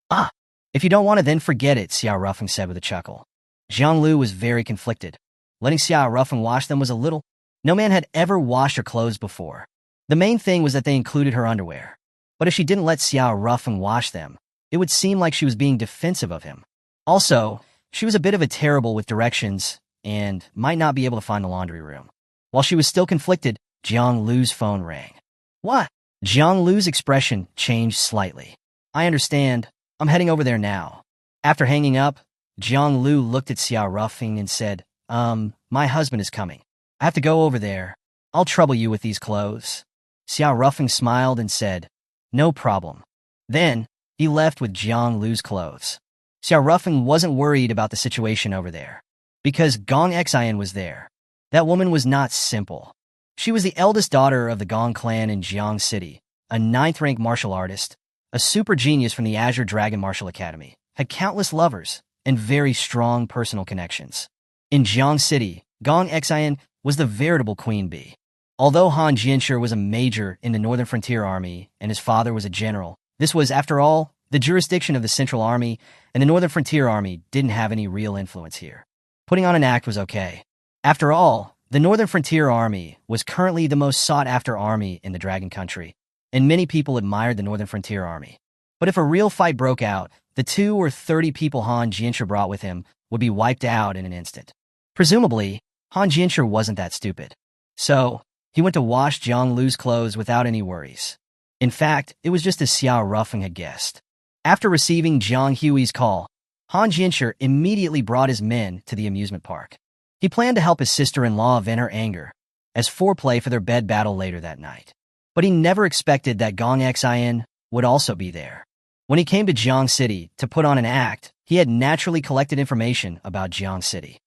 Ah, if you don't want to, then forget it, Xiao Rufeng said with a chuckle. Jiang Lu was very conflicted. Letting Xiao Rufeng wash them was a little. No man had ever washed her clothes before. The main thing was that they included her underwear. But if she didn't let Xiao Rufeng wash them, it would seem like she was being defensive of him. Also, she was a bit of a terrible with directions and might not be able to find the laundry room. While she was still conflicted, Jiang Lu's phone rang. What? Jiang Lu's expression changed slightly. I understand. I'm heading over there now. After hanging up, Jiang Lu looked at Xiao Rufeng and said, my husband is coming. I have to go over there. I'll trouble you with these clothes. Xiao Rufeng smiled and said, No problem. Then, he left with Jiang Lu's clothes. Xiao Rufeng wasn't worried about the situation over there, because Gong Xian was there. That woman was not simple. She was the eldest daughter of the Gong clan in Jiang City, a 9th-rank martial artist, a super genius from the Azure Dragon Martial Academy, had countless lovers, and very strong personal connections. In Jiang City, Gong Xian was the veritable queen bee. Although Han Jianshi was a major in the Northern Frontier Army and his father was a general, this was, after all, the jurisdiction of the Central Army, and the Northern Frontier Army didn't have any real influence here. Putting on an act was okay. After all, the Northern Frontier Army was currently the most sought-after army in the Dragon Country, and many people admired the Northern Frontier Army. But if a real fight broke out, the 20 or 30 people Han Jianshi brought with him would be wiped out in an instant. Presumably, Han Jianshi wasn't that stupid. So, he went to wash Jiang Lu's clothes without any worries. In fact, it was just as Xiao Rufeng had guessed. After receiving Jiang Hui's call, Han Jianshi immediately brought his men to the amusement park. He planned to help his sister-in-law vent her anger, as foreplay for their bed battle later that night. But he never expected that Gong Xian would also be there. When he came to Jiang City to put on an act, he had naturally collected information about Jiang City.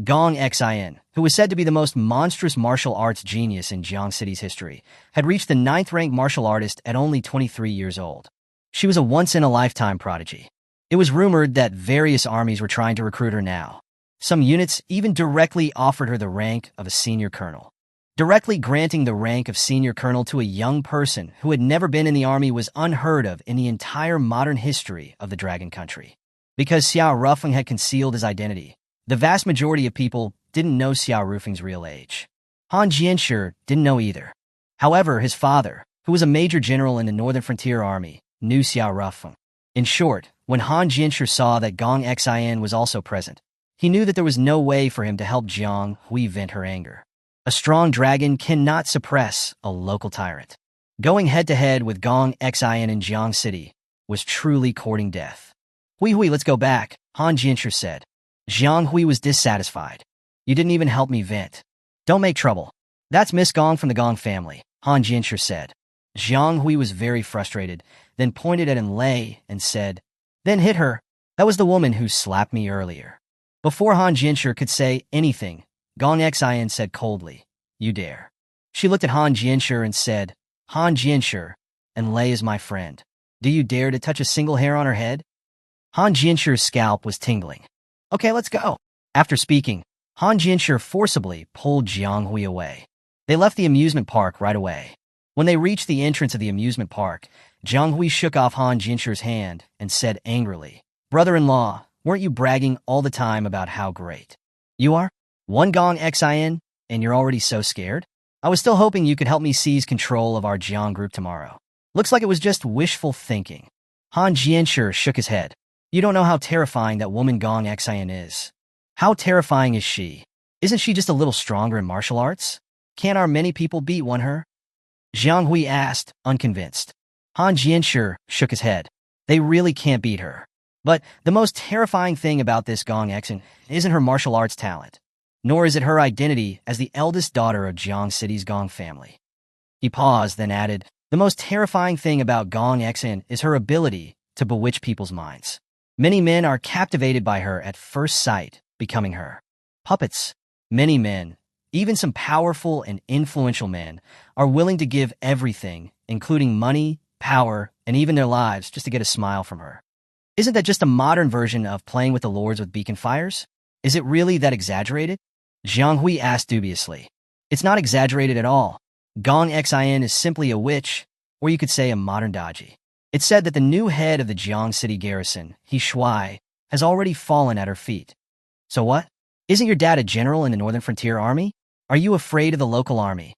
Gong Xian, who was said to be the most monstrous martial arts genius in Jiang City's history, had reached the 9th-rank martial artist at only 23 years old. She was a once-in-a-lifetime prodigy. It was rumored that various armies were trying to recruit her now. Some units even directly offered her the rank of a senior colonel. Directly granting the rank of senior colonel to a young person who had never been in the army was unheard of in the entire modern history of the Dragon Country. Because Xiao Rufeng had concealed his identity, the vast majority of people didn't know Xiao Rufeng's real age. Han Jianshi didn't know either. However, his father, who was a major general in the Northern Frontier Army, knew Xiao Rufeng. In short, when Han Jianshi saw that Gong Xin was also present, he knew that there was no way for him to help Jiang Hui vent her anger. A strong dragon cannot suppress a local tyrant. Going head-to-head with Gong Xin in Jiang City was truly courting death. Hui, let's go back, Han Jianshi said. Jiang Hui was dissatisfied. You didn't even help me vent. Don't make trouble. That's Miss Gong from the Gong family, Han Jianshi said. Jiang Hui was very frustrated, then pointed at Enlei and said, Then hit her. That was the woman who slapped me earlier. Before Han Jianshi could say anything, Gong Xin said coldly, You dare. She looked at Han Jianshi and said, Han Jianshi, Enlei is my friend. Do you dare to touch a single hair on her head? Han Jianshi's scalp was tingling. Okay, let's go. After speaking, Han Jianshi forcibly pulled Jiang Hui away. They left the amusement park right away. When they reached the entrance of the amusement park, Jiang Hui shook off Han Jianshi's hand and said angrily, Brother-in-law, weren't you bragging all the time about how great you are? One Gong Xin, and you're already so scared? I was still hoping you could help me seize control of our Jiang group tomorrow. Looks like it was just wishful thinking. Han Jianshi shook his head. You don't know how terrifying that woman Gong Xin is. How terrifying is she? Isn't she just a little stronger in martial arts? Can't our many people beat her? Jiang Hui asked, unconvinced. Han Jianshi shook his head. They really can't beat her. But the most terrifying thing about this Gong Xin isn't her martial arts talent, nor is it her identity as the eldest daughter of Jiang City's Gong family. He paused, then added, The most terrifying thing about Gong Xin is her ability to bewitch people's minds. Many men are captivated by her at first sight, becoming her puppets. Many men, even some powerful and influential men, are willing to give everything, including money, power, and even their lives, just to get a smile from her. Isn't that just a modern version of playing with the lords with beacon fires? Is it really that exaggerated? Jiang Hui asked dubiously. It's not exaggerated at all. Gong Xin is simply a witch, or you could say a modern Daji. It's said that the new head of the Jiang City garrison, He Shuai, has already fallen at her feet. So what? Isn't your dad a general in the Northern Frontier Army? Are you afraid of the local army?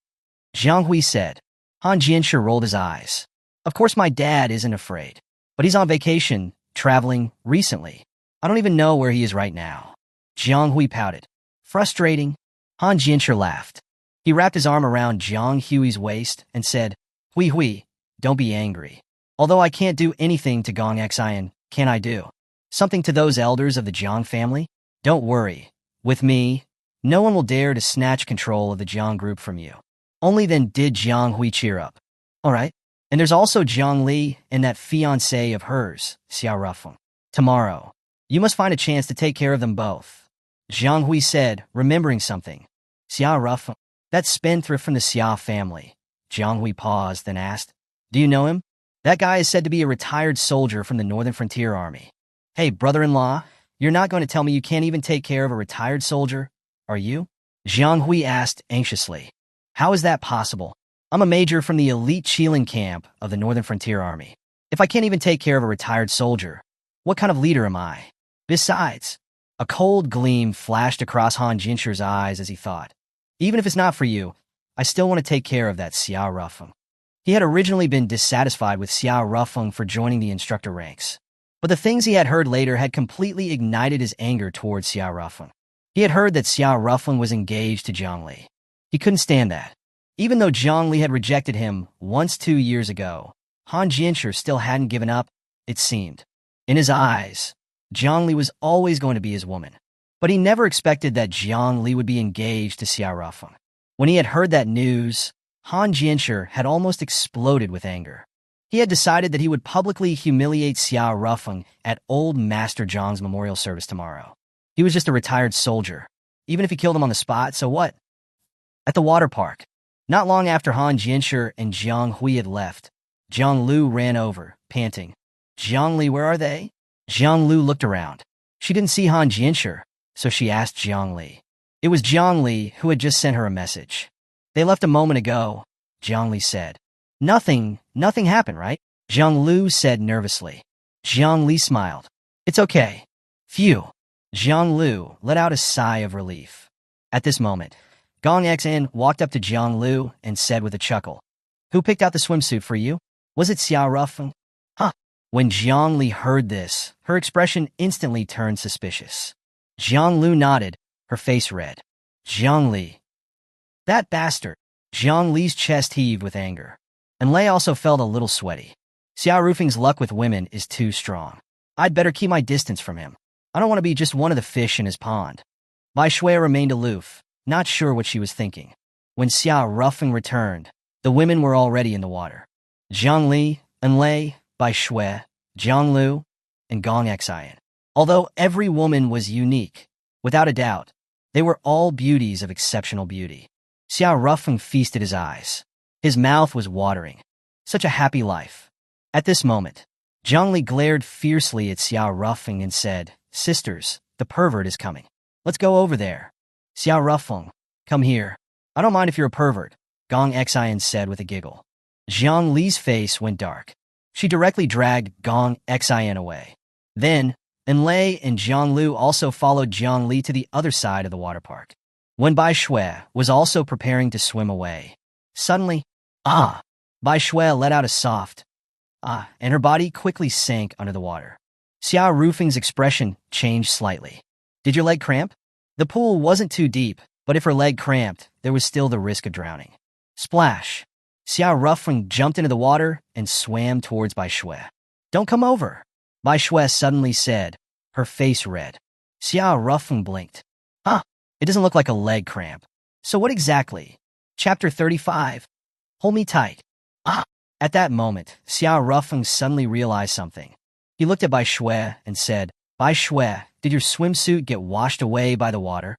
Jiang Hui said. Han Jianshi rolled his eyes. Of course my dad isn't afraid. But he's on vacation, traveling, recently. I don't even know where he is right now. Jiang Hui pouted. Frustrating. Han Jianshi laughed. He wrapped his arm around Jiang Hui's waist and said, Hui, don't be angry. Although I can't do anything to Gong Xin, can I do something to those elders of the Jiang family? Don't worry. With me, no one will dare to snatch control of the Jiang group from you. Only then did Jiang Hui cheer up. All right. And there's also Jiang Li and that fiancé of hers, Xiao Rufeng. Tomorrow, you must find a chance to take care of them both. Jiang Hui said, remembering something. Xiao Rufeng, that spendthrift from the Xiao family. Jiang Hui paused, then asked, Do you know him? That guy is said to be a retired soldier from the Northern Frontier Army. Hey, brother-in-law, you're not going to tell me you can't even take care of a retired soldier, are you? Jiang Hui asked anxiously. How is that possible? I'm a major from the elite Qilin camp of the Northern Frontier Army. If I can't even take care of a retired soldier, what kind of leader am I? Besides, a cold gleam flashed across Han Jinshi's eyes as he thought, even if it's not for you, I still want to take care of that Xiao Rufeng. He had originally been dissatisfied with Xiao Rufeng for joining the instructor ranks, but the things he had heard later had completely ignited his anger towards Xiao Rufeng. He had heard that Xiao Rufeng was engaged to Jiang Li. He couldn't stand that. Even though Jiang Li had rejected him once 2 years ago, Han Jianshi still hadn't given up, it seemed. In his eyes, Jiang Li was always going to be his woman. But he never expected that Jiang Li would be engaged to Xiao Rufeng. When he had heard that news, Han Jianshi had almost exploded with anger. He had decided that he would publicly humiliate Xiao Rufeng at old Master Zhang's memorial service tomorrow. He was just a retired soldier. Even if he killed him on the spot, so what? At the water park, not long after Han Jianshi and Jiang Hui had left, Jiang Lu ran over, panting. Jiang Li, where are they? Jiang Lu looked around. She didn't see Han Jianshi, so she asked Jiang Li. It was Jiang Li who had just sent her a message. They left a moment ago, Jiang Li said. Nothing happened, right? Jiang Lu said nervously. Jiang Li smiled. It's okay. Phew. Jiang Lu let out a sigh of relief. At this moment, Gong Xn walked up to Jiang Lu and said with a chuckle, "Who picked out the swimsuit for you? Was it Xiao Rufeng?" Huh. When Jiang Li heard this, her expression instantly turned suspicious. Jiang Lu nodded, her face red. Jiang Li. That bastard. Jiang Li's chest heaved with anger. And Lei also felt a little sweaty. Xiao Rufeng's luck with women is too strong. I'd better keep my distance from him. I don't want to be just one of the fish in his pond. Bai Shui remained aloof, not sure what she was thinking. When Xiao Rufeng returned, the women were already in the water. Jiang Li, and Lei, Bai Shui, Jiang Lu, and Gong Xian. Although every woman was unique, without a doubt, they were all beauties of exceptional beauty. Xiao Rufeng feasted his eyes. His mouth was watering. Such a happy life. At this moment, Jiang Li glared fiercely at Xiao Rufeng and said, "Sisters, the pervert is coming. Let's go over there." Xiao Rufeng, come here. I don't mind if you're a pervert, Gong Xian said with a giggle. Jiang Li's face went dark. She directly dragged Gong Xian away. Then, Lei and Jiang Lu also followed Jiang Li to the other side of the water park. When Bai Shui was also preparing to swim away, suddenly, Bai Shui let out a soft, and her body quickly sank under the water. Xiao Rufeng's expression changed slightly. Did your leg cramp? The pool wasn't too deep, but if her leg cramped, there was still the risk of drowning. Splash! Xiao Rufeng jumped into the water and swam towards Bai Shui. Don't come over, Bai Shui suddenly said, her face red. Xiao Rufeng blinked. It doesn't look like a leg cramp. So what exactly? Chapter 35. Hold me tight. At that moment, Xiao Rufeng suddenly realized something. He looked at Bai Shui and said, Bai Shui, did your swimsuit get washed away by the water?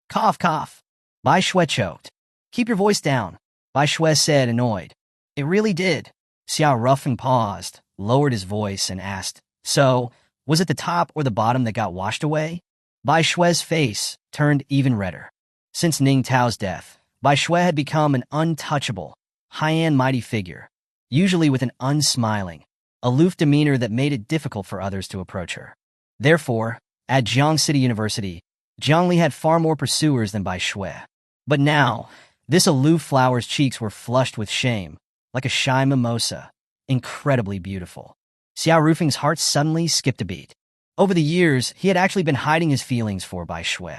Cough, cough. Bai Shui choked. Keep your voice down, Bai Shui said, annoyed. It really did. Xiao Rufeng paused, lowered his voice, and asked, So, was it the top or the bottom that got washed away? Bai Shui's face turned even redder. Since Ning Tao's death, Bai Shui had become an untouchable, high-end mighty figure, usually with an unsmiling, aloof demeanor that made it difficult for others to approach her. Therefore, at Jiang City University, Jiang Li had far more pursuers than Bai Shui. But now, this aloof flower's cheeks were flushed with shame, like a shy mimosa, incredibly beautiful. Xiao Rufeng's heart suddenly skipped a beat. Over the years, he had actually been hiding his feelings for Bai Shui.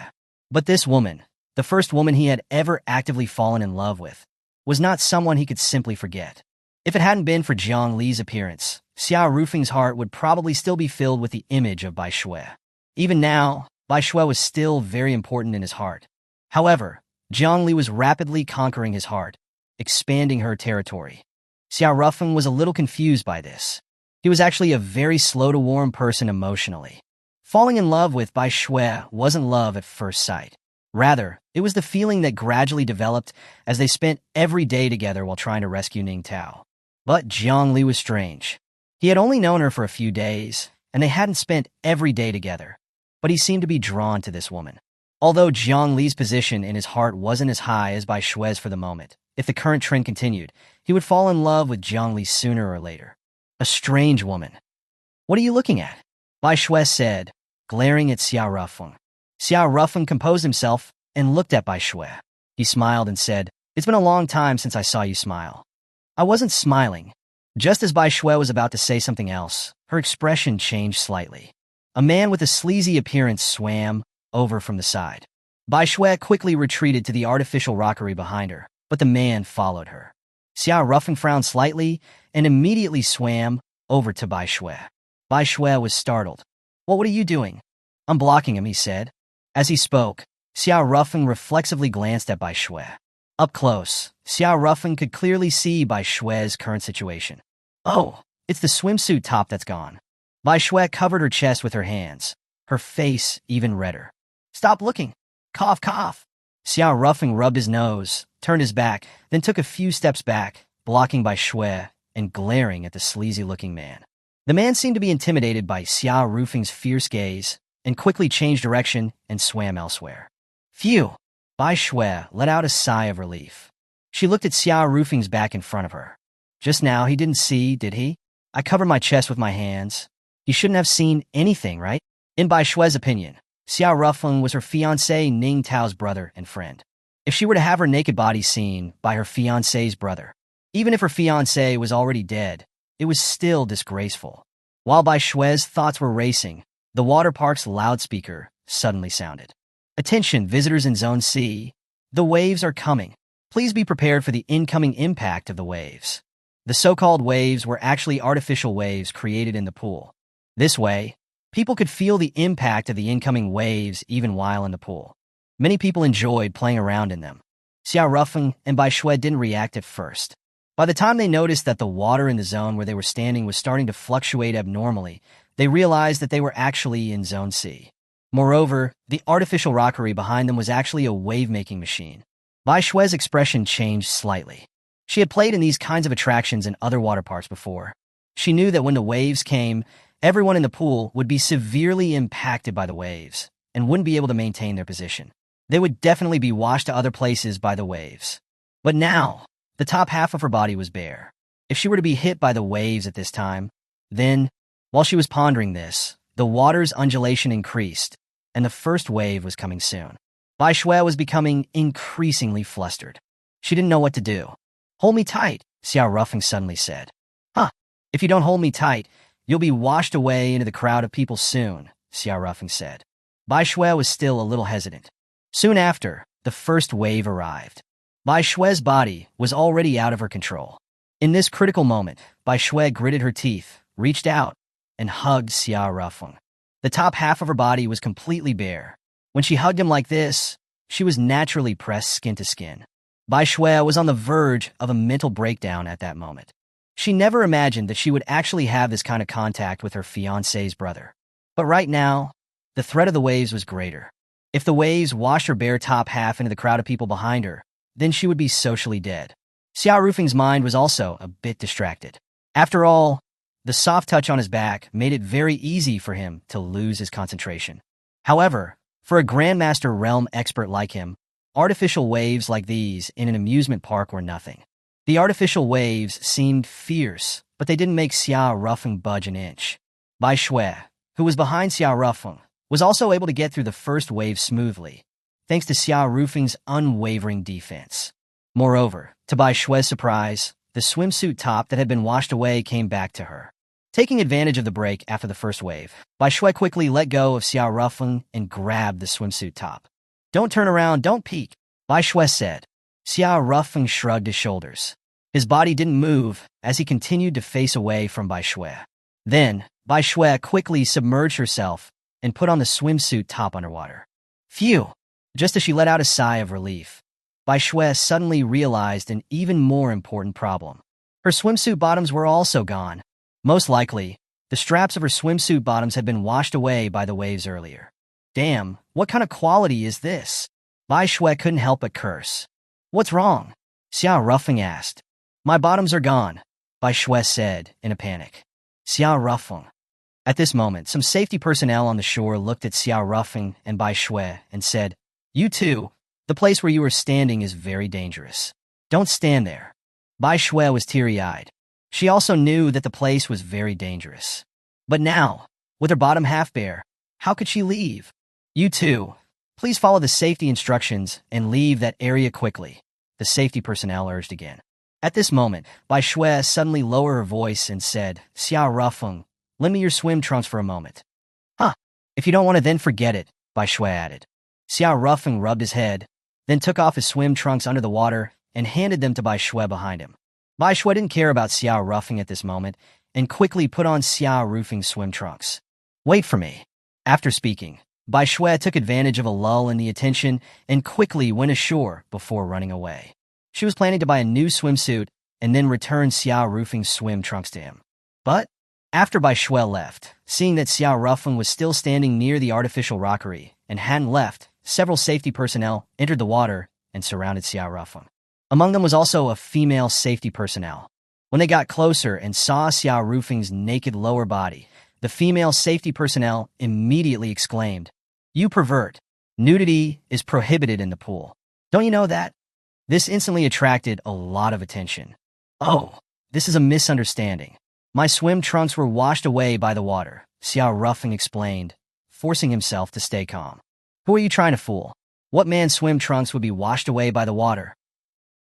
But this woman, the first woman he had ever actively fallen in love with, was not someone he could simply forget. If it hadn't been for Jiang Li's appearance, Xiao Rufeng's heart would probably still be filled with the image of Bai Shui. Even now, Bai Shui was still very important in his heart. However, Jiang Li was rapidly conquering his heart, expanding her territory. Xiao Rufeng was a little confused by this. He was actually a very slow-to-warm person emotionally. Falling in love with Bai Shui wasn't love at first sight. Rather, it was the feeling that gradually developed as they spent every day together while trying to rescue Ning Tao. But Jiang Li was strange. He had only known her for a few days, and they hadn't spent every day together. But he seemed to be drawn to this woman. Although Jiang Li's position in his heart wasn't as high as Bai Shui's for the moment, if the current trend continued, he would fall in love with Jiang Li sooner or later. A strange woman. What are you looking at? Bai Shui said, glaring at Xiao Rufeng. Xiao Rufeng composed himself and looked at Bai Shui. He smiled and said, It's been a long time since I saw you smile. I wasn't smiling. Just as Bai Shui was about to say something else, her expression changed slightly. A man with a sleazy appearance swam over from the side. Bai Shui quickly retreated to the artificial rockery behind her, but the man followed her. Xiao Rufeng frowned slightly and immediately swam over to Bai Shui. Bai Shui was startled. What are you doing? I'm blocking him, he said. As he spoke, Xiao Rufeng reflexively glanced at Bai Shui. Up close, Xiao Rufeng could clearly see Bai Shui's current situation. Oh, it's the swimsuit top that's gone. Bai Shui covered her chest with her hands, her face even redder. Stop looking. Cough, cough. Xiao Rufeng rubbed his nose, turned his back, then took a few steps back, blocking Bai Shui and glaring at the sleazy-looking man. The man seemed to be intimidated by Xiao Rufeng's fierce gaze and quickly changed direction and swam elsewhere. Phew! Bai Shui let out a sigh of relief. She looked at Xiao Rufeng's back in front of her. Just now he didn't see, did he? I covered my chest with my hands. He shouldn't have seen anything, right? In Bai Shui's opinion, Xiao Rufeng was her fiancé Ning Tao's brother and friend. if she were to have her naked body seen by her fiancé's brother. Even if her fiancé was already dead, it was still disgraceful. While Bai Shue's thoughts were racing, the water park's loudspeaker suddenly sounded. Attention, visitors in Zone C. The waves are coming. Please be prepared for the incoming impact of the waves. The so-called waves were actually artificial waves created in the pool. This way, people could feel the impact of the incoming waves even while in the pool. Many people enjoyed playing around in them. Xiao Rufeng and Bai Shui didn't react at first. By the time they noticed that the water in the zone where they were standing was starting to fluctuate abnormally, they realized that they were actually in Zone C. Moreover, the artificial rockery behind them was actually a wave-making machine. Bai Shue's expression changed slightly. She had played in these kinds of attractions in other water parks before. She knew that when the waves came, everyone in the pool would be severely impacted by the waves and wouldn't be able to maintain their position. They would definitely be washed to other places by the waves. But now, the top half of her body was bare. If she were to be hit by the waves at this time, then, while she was pondering this, the water's undulation increased, and the first wave was coming soon. Bai Shui was becoming increasingly flustered. She didn't know what to do. "Hold me tight," Xiao Rufeng suddenly said. "Huh, if you don't hold me tight, you'll be washed away into the crowd of people soon," Xiao Rufeng said. Bai Shui was still a little hesitant. Soon after, the first wave arrived. Bai Shue's body was already out of her control. In this critical moment, Bai Shui gritted her teeth, reached out, and hugged Xiao Rufeng. The top half of her body was completely bare. When she hugged him like this, she was naturally pressed skin to skin. Bai Shui was on the verge of a mental breakdown at that moment. She never imagined that she would actually have this kind of contact with her fiancé's brother. But right now, the threat of the waves was greater. If the waves washed her bare top half into the crowd of people behind her, then she would be socially dead. Xiao Rufeng's mind was also a bit distracted. After all, the soft touch on his back made it very easy for him to lose his concentration. However, for a Grandmaster Realm expert like him, artificial waves like these in an amusement park were nothing. The artificial waves seemed fierce, but they didn't make Xiao Rufeng budge an inch. Bai Shui, who was behind Xiao Rufeng, was also able to get through the first wave smoothly, thanks to Xiao Rufeng's unwavering defense. Moreover, to Bai Shue's surprise, the swimsuit top that had been washed away came back to her. Taking advantage of the break after the first wave, Bai Shui quickly let go of Xiao Rufeng and grabbed the swimsuit top. "Don't turn around, don't peek," Bai Shui said. Xiao Rufeng shrugged his shoulders. His body didn't move as he continued to face away from Bai Shui. Then, Bai Shui quickly submerged herself and put on the swimsuit top underwater. Phew! Just as she let out a sigh of relief, Bai Shui suddenly realized an even more important problem. Her swimsuit bottoms were also gone. Most likely, the straps of her swimsuit bottoms had been washed away by the waves earlier. Damn, what kind of quality is this? Bai Shui couldn't help but curse. "What's wrong?" Xiao Rufeng asked. "My bottoms are gone," Bai Shui said in a panic. Xiao Rufeng. At this moment, some safety personnel on the shore looked at Xiao Rufeng and Bai Shui and said, "You two, the place where you are standing is very dangerous. Don't stand there." Bai Shui was teary-eyed. She also knew that the place was very dangerous. But now, with her bottom half bare, how could she leave? "You two, please follow the safety instructions and leave that area quickly," the safety personnel urged again. At this moment, Bai Shui suddenly lowered her voice and said, "Xiao Rufeng, lend me your swim trunks for a moment." "Huh, if you don't want to then forget it," Bai Shui added. Xiao Rufeng rubbed his head, then took off his swim trunks under the water and handed them to Bai Shui behind him. Bai Shui didn't care about Xiao Rufeng at this moment and quickly put on Xiao Rufeng's swim trunks. "Wait for me." After speaking, Bai Shui took advantage of a lull in the attention and quickly went ashore before running away. She was planning to buy a new swimsuit and then return Xiao Rufeng's swim trunks to him. But after Bai Shui left, seeing that Xiao Rufeng was still standing near the artificial rockery and hadn't left, several safety personnel entered the water and surrounded Xiao Rufeng. Among them was also a female safety personnel. When they got closer and saw Xiao Rufeng's naked lower body, the female safety personnel immediately exclaimed, "You pervert! Nudity is prohibited in the pool. Don't you know that?" This instantly attracted a lot of attention. "Oh, this is a misunderstanding. My swim trunks were washed away by the water," Xiao Rufeng explained, forcing himself to stay calm. "Who are you trying to fool?" What man's swim trunks would be washed away by the water?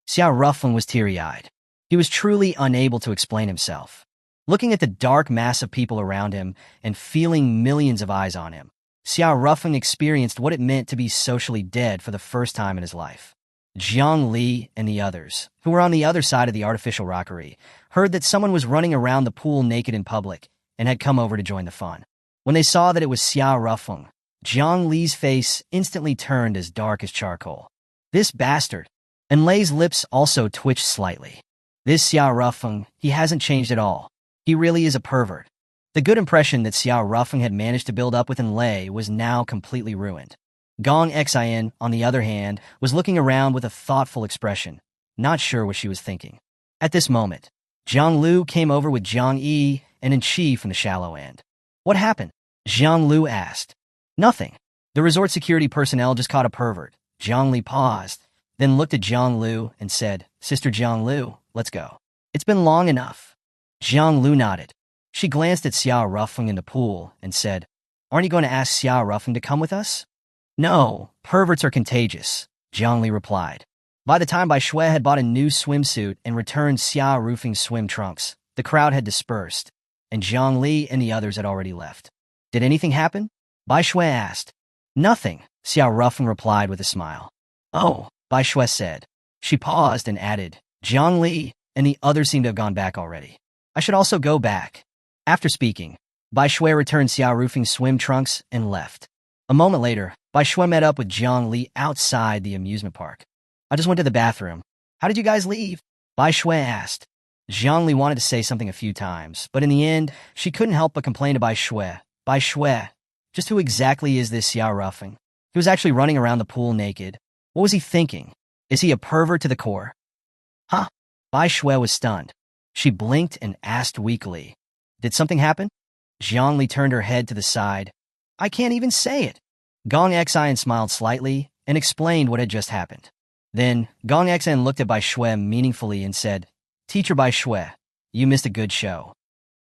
Xiao Rufeng was teary-eyed. He was truly unable to explain himself. Looking at the dark mass of people around him and feeling millions of eyes on him, Xiao Rufeng experienced what it meant to be socially dead for the first time in his life. Jiang Li and the others, who were on the other side of the artificial rockery, heard that someone was running around the pool naked in public and had come over to join the fun. When they saw that it was Xiao Rufeng, Jiang Li's face instantly turned as dark as charcoal. This bastard! And Lei's lips also twitched slightly. This Xiao Rufeng, he hasn't changed at all. He really is a pervert. The good impression that Xiao Rufeng had managed to build up within Lei was now completely ruined. Gong Xian, on the other hand, was looking around with a thoughtful expression, not sure what she was thinking. At this moment, Jiang Lu came over with Jiang Yi and Chi from the shallow end. What happened? Jiang Lu asked. Nothing. The resort security personnel just caught a pervert. Jiang Li paused, then looked at Jiang Lu and said, Sister Jiang Lu, let's go. It's been long enough. Jiang Lu nodded. She glanced at Xiao Rufeng in the pool and said, Aren't you going to ask Xiao Rufeng to come with us? No, perverts are contagious, Jiang Li replied. By the time Bai Shui had bought a new swimsuit and returned Xiao Rufeng's swim trunks, the crowd had dispersed, and Jiang Li and the others had already left. Did anything happen? Bai Shui asked. Nothing, Xiao Rufeng replied with a smile. Oh, Bai Shui said. She paused and added, Jiang Li and the others seem to have gone back already. I should also go back. After speaking, Bai Shui returned Xiao Rufeng's swim trunks and left. A moment later, Bai Shui met up with Jiang Li outside the amusement park. I just went to the bathroom. How did you guys leave? Bai Shui asked. Jiang Li wanted to say something a few times, but in the end, she couldn't help but complain to Bai Shui. Bai Shui, just who exactly is this Xiao Rufeng? He was actually running around the pool naked. What was he thinking? Is he a pervert to the core? Huh? Bai Shui was stunned. She blinked and asked weakly, Did something happen? Jiang Li turned her head to the side. I can't even say it. Gong Xian smiled slightly and explained what had just happened. Then, Gong Xian looked at Bai Shui meaningfully and said, Teacher Bai Shui, you missed a good show.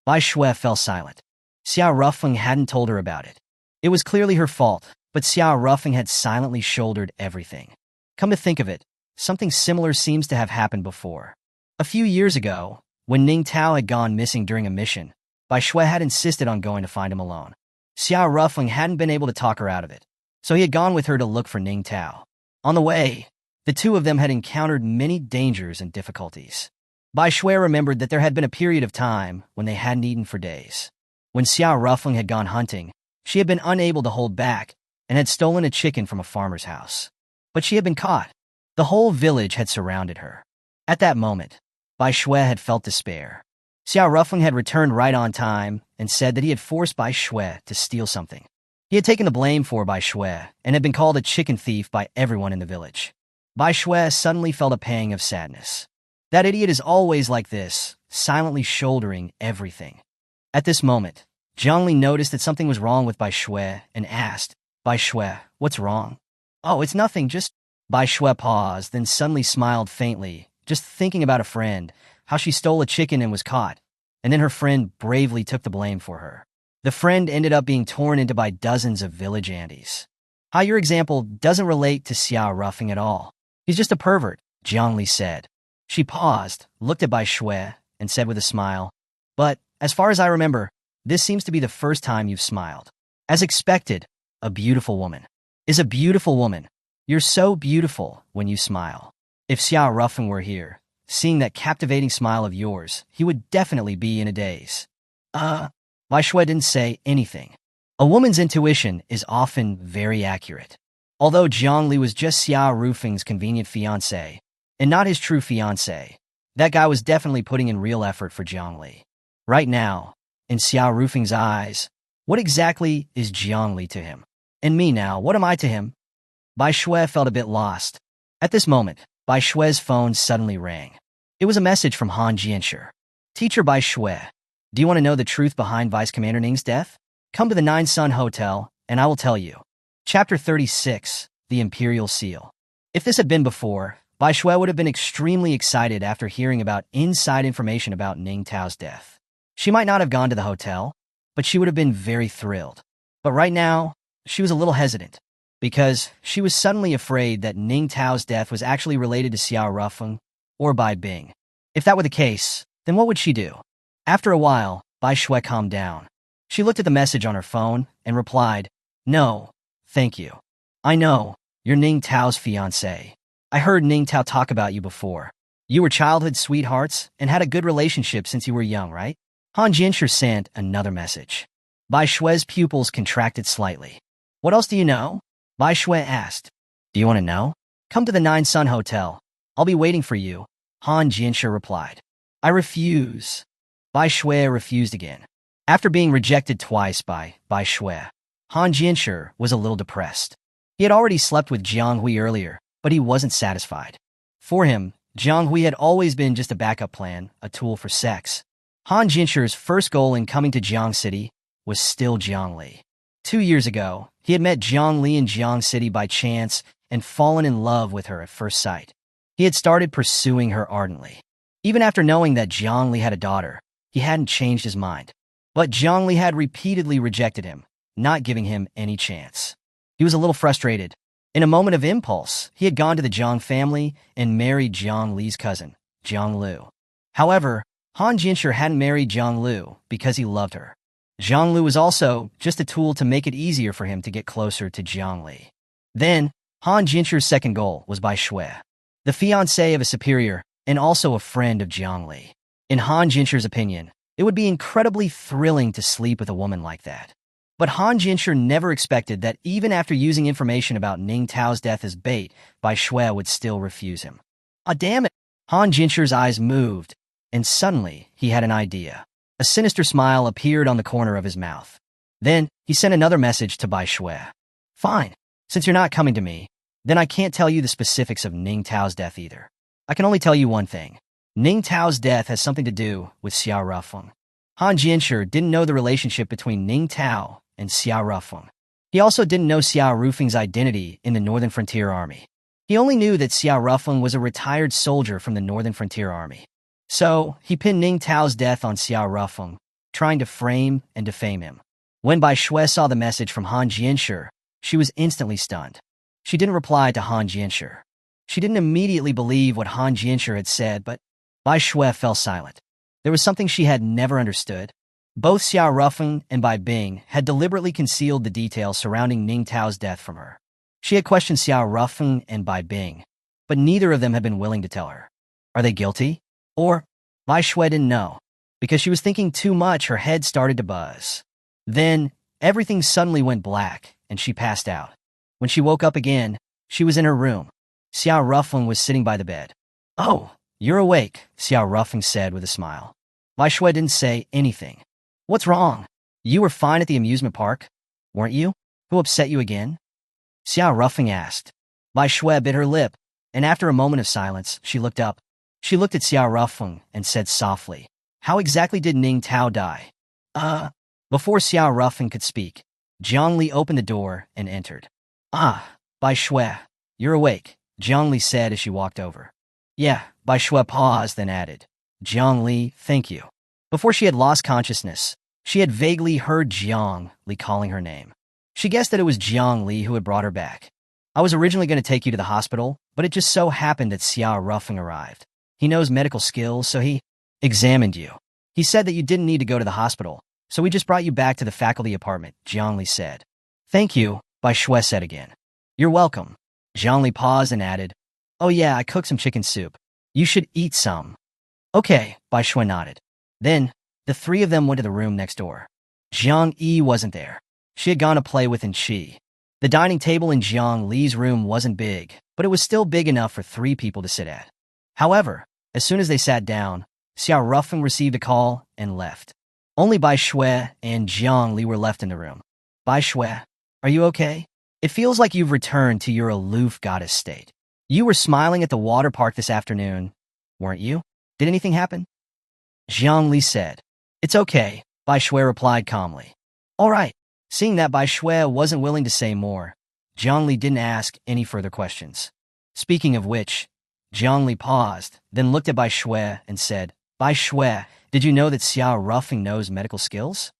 Bai Shui fell silent. Xiao Rufeng hadn't told her about it. It was clearly her fault, but Xiao Rufeng had silently shouldered everything. Come to think of it, something similar seems to have happened before. A few years ago, when Ning Tao had gone missing during a mission, Bai Shui had insisted on going to find him alone. Xiao Rufeng hadn't been able to talk her out of it, so he had gone with her to look for Ning Tao. On the way, the two of them had encountered many dangers and difficulties. Bai Shui remembered that there had been a period of time when they hadn't eaten for days. When Xiao Rufeng had gone hunting, she had been unable to hold back and had stolen a chicken from a farmer's house. But she had been caught. The whole village had surrounded her. At that moment, Bai Shui had felt despair. Xiao Rufeng had returned right on time and said that he had forced Bai Shui to steal something. He had taken the blame for Bai Shui and had been called a chicken thief by everyone in the village. Bai Shui suddenly felt a pang of sadness. That idiot is always like this, silently shouldering everything. At this moment, Jiang Li noticed that something was wrong with Bai Shui and asked, Bai Shui, what's wrong? Oh, it's nothing, just... Bai Shui paused, then suddenly smiled faintly, just thinking about a friend, how she stole a chicken and was caught, and then her friend bravely took the blame for her. The friend ended up being torn into by dozens of village Andes. How your example doesn't relate to Xiao Rufeng at all. He's just a pervert, Jiang Li said. She paused, looked at Bai Shui, and said with a smile, But, as far as I remember, this seems to be the first time you've smiled. As expected, a beautiful woman is a beautiful woman. You're so beautiful when you smile. If Xiao Rufeng were here, seeing that captivating smile of yours, he would definitely be in a daze. Bai Shui didn't say anything. A woman's intuition is often very accurate. Although Jiang Li was just Xiao Rufeng's convenient fiancé, and not his true fiancé, that guy was definitely putting in real effort for Jiang Li. Right now, in Xiao Rufeng's eyes, what exactly is Jiang Li to him? And me now, what am I to him? Bai Shui felt a bit lost. At this moment, Bai Shui's phone suddenly rang. It was a message from Han Jianshi. Teacher Bai Shui, do you want to know the truth behind Vice Commander Ning's death? Come to the Nine Sun Hotel, and I will tell you. Chapter 36, The Imperial Seal. If this had been before, Bai Shui would have been extremely excited after hearing about inside information about Ning Tao's death. She might not have gone to the hotel, but she would have been very thrilled. But right now, she was a little hesitant. because she was suddenly afraid that Ning Tao's death was actually related to Xiao Rufeng or Bai Bing. If that were the case, then what would she do? After a while, Bai Shui calmed down. She looked at the message on her phone and replied, "No, thank you. I know, you're Ning Tao's fiancé. I heard Ning Tao talk about you before. You were childhood sweethearts and had a good relationship since you were young, right?" Han Jianshi sent another message. Bai Shui's pupils contracted slightly. "What else do you know?" Bai Shui asked. "Do you want to know? Come to the Nine Sun Hotel. I'll be waiting for you," Han Jianshi replied. "I refuse." Bai Shui refused again. After being rejected twice by Bai Shui, Han Jianshi was a little depressed. He had already slept with Jiang Hui earlier, but he wasn't satisfied. For him, Jiang Hui had always been just a backup plan, a tool for sex. Han Jianshi's first goal in coming to Jiang City was still Jiang Li. 2 years ago, he had met Jiang Li in Jiang City by chance and fallen in love with her at first sight. He had started pursuing her ardently. Even after knowing that Jiang Li had a daughter, he hadn't changed his mind. But Jiang Li had repeatedly rejected him, not giving him any chance. He was a little frustrated. In a moment of impulse, he had gone to the Jiang family and married Jiang Li's cousin, Jiang Lu. However, Han Jianshi hadn't married Jiang Lu because he loved her. Jiang Lu was also just a tool to make it easier for him to get closer to Jiang Li. Then, Han Jianshi's second goal was Bai Shui, the fiancé of a superior and also a friend of Jiang Li. In Han Jianshi's opinion, it would be incredibly thrilling to sleep with a woman like that. But Han Jianshi never expected that even after using information about Ning Tao's death as bait, Bai Shui would still refuse him. Ah, damn it! Han Jianshi's eyes moved, and suddenly he had an idea. A sinister smile appeared on the corner of his mouth. Then, he sent another message to Bai Shui. "Fine. Since you're not coming to me, then I can't tell you the specifics of Ning Tao's death either. I can only tell you one thing. Ning Tao's death has something to do with Xiao Rufeng." Han Jianshi didn't know the relationship between Ning Tao and Xiao Rufeng. He also didn't know Xiao Rufeng's identity in the Northern Frontier Army. He only knew that Xiao Rufeng was a retired soldier from the Northern Frontier Army. So, he pinned Ning Tao's death on Xiao Rufeng, trying to frame and defame him. When Bai Shui saw the message from Han Jianshi, she was instantly stunned. She didn't reply to Han Jianshi. She didn't immediately believe what Han Jianshi had said, but Bai Shui fell silent. There was something she had never understood. Both Xiao Rufeng and Bai Bing had deliberately concealed the details surrounding Ning Tao's death from her. She had questioned Xiao Rufeng and Bai Bing, but neither of them had been willing to tell her. Are they guilty? Or, Bai Shui didn't know. Because she was thinking too much, her head started to buzz. Then, everything suddenly went black, and she passed out. When she woke up again, she was in her room. Xiao Rufeng was sitting by the bed. "Oh, you're awake," Xiao Rufeng said with a smile. Bai Shui didn't say anything. "What's wrong? You were fine at the amusement park, weren't you? Who upset you again?" Xiao Rufeng asked. Bai Shui bit her lip, and after a moment of silence, she looked up. She looked at Xiao Rufeng and said softly, "How exactly did Ning Tao die?" Before Xiao Rufeng could speak, Jiang Li opened the door and entered. "Ah, Bai Shui, you're awake," Jiang Li said as she walked over. "Yeah," Bai Shui paused, then added, "Jiang Li, thank you." Before she had lost consciousness, she had vaguely heard Jiang Li calling her name. She guessed that it was Jiang Li who had brought her back. "I was originally going to take you to the hospital, but it just so happened that Xiao Rufeng arrived. He knows medical skills, so he examined you. He said that you didn't need to go to the hospital, so we just brought you back to the faculty apartment," Jiang Li said. "Thank you," Bai Shui said again. "You're welcome." Jiang Li paused and added, "Oh yeah, I cooked some chicken soup. You should eat some." "Okay," Bai Shui nodded. Then, the three of them went to the room next door. Jiang Yi wasn't there. She had gone to play with Chi. The dining table in Jiang Li's room wasn't big, but it was still big enough for 3 people to sit at. However, as soon as they sat down, Xiao Rufeng received a call and left. Only Bai Shui and Jiang Li were left in the room. "Bai Shui, are you okay? It feels like you've returned to your aloof goddess state. You were smiling at the water park this afternoon, weren't you? Did anything happen?" Jiang Li said. "It's okay," Bai Shui replied calmly. "All right." Seeing that Bai Shui wasn't willing to say more, Jiang Li didn't ask any further questions. Speaking of which, Jiang Li paused, then looked at Bai Shui and said, "Bai Shui, did you know that Xiao Rufeng knows medical skills?"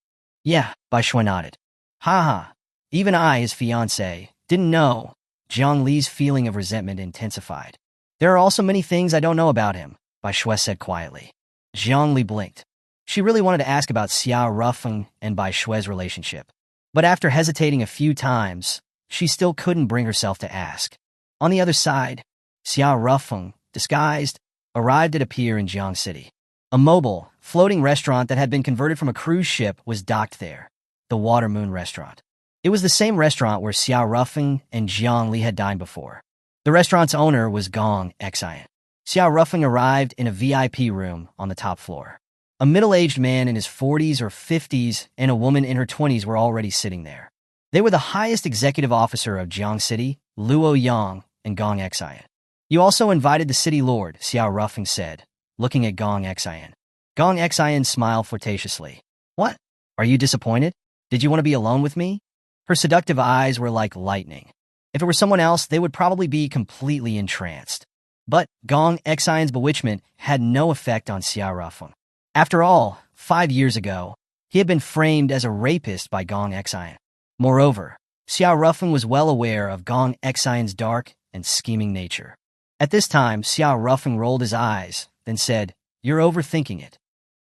"Yeah," Bai Shui nodded. "Ha ha. Even I, his fiancé, Didn't know. Jiang Li's feeling of resentment intensified. There are also many things I don't know about him, Bai Shui said quietly. Jiang Li blinked. She really wanted to ask about Xiao Rufeng and Bai Shui's relationship. But after hesitating a few times, she still couldn't bring herself to ask. On the other side, Xiao Rufeng, disguised, arrived at a pier in Jiang City. A mobile, floating restaurant that had been converted from a cruise ship was docked there, the Water Moon restaurant. It was the same restaurant where Xiao Rufeng and Jiang Li had dined before. The restaurant's owner was Gong Xian. Xiao Rufeng arrived in a VIP room on the top floor. A middle-aged man in his 40s or 50s and a woman in her 20s were already sitting there. They were the highest executive officer of Jiang City, Luo Yang, and Gong Xian. You also invited the city lord, Xiao Rufeng said, looking at Gong Xian. Gong Xian smiled flirtatiously. What? Are you disappointed? Did you want to be alone with me? Her seductive eyes were like lightning. If it were someone else, they would probably be completely entranced. But Gong Xian's bewitchment had no effect on Xiao Rufeng. After all, 5 years ago, he had been framed as a rapist by Gong Xian. Moreover, Xiao Rufeng was well aware of Gong Xian's dark and scheming nature. At this time, Xiao Rufeng rolled his eyes, then said, You're overthinking it.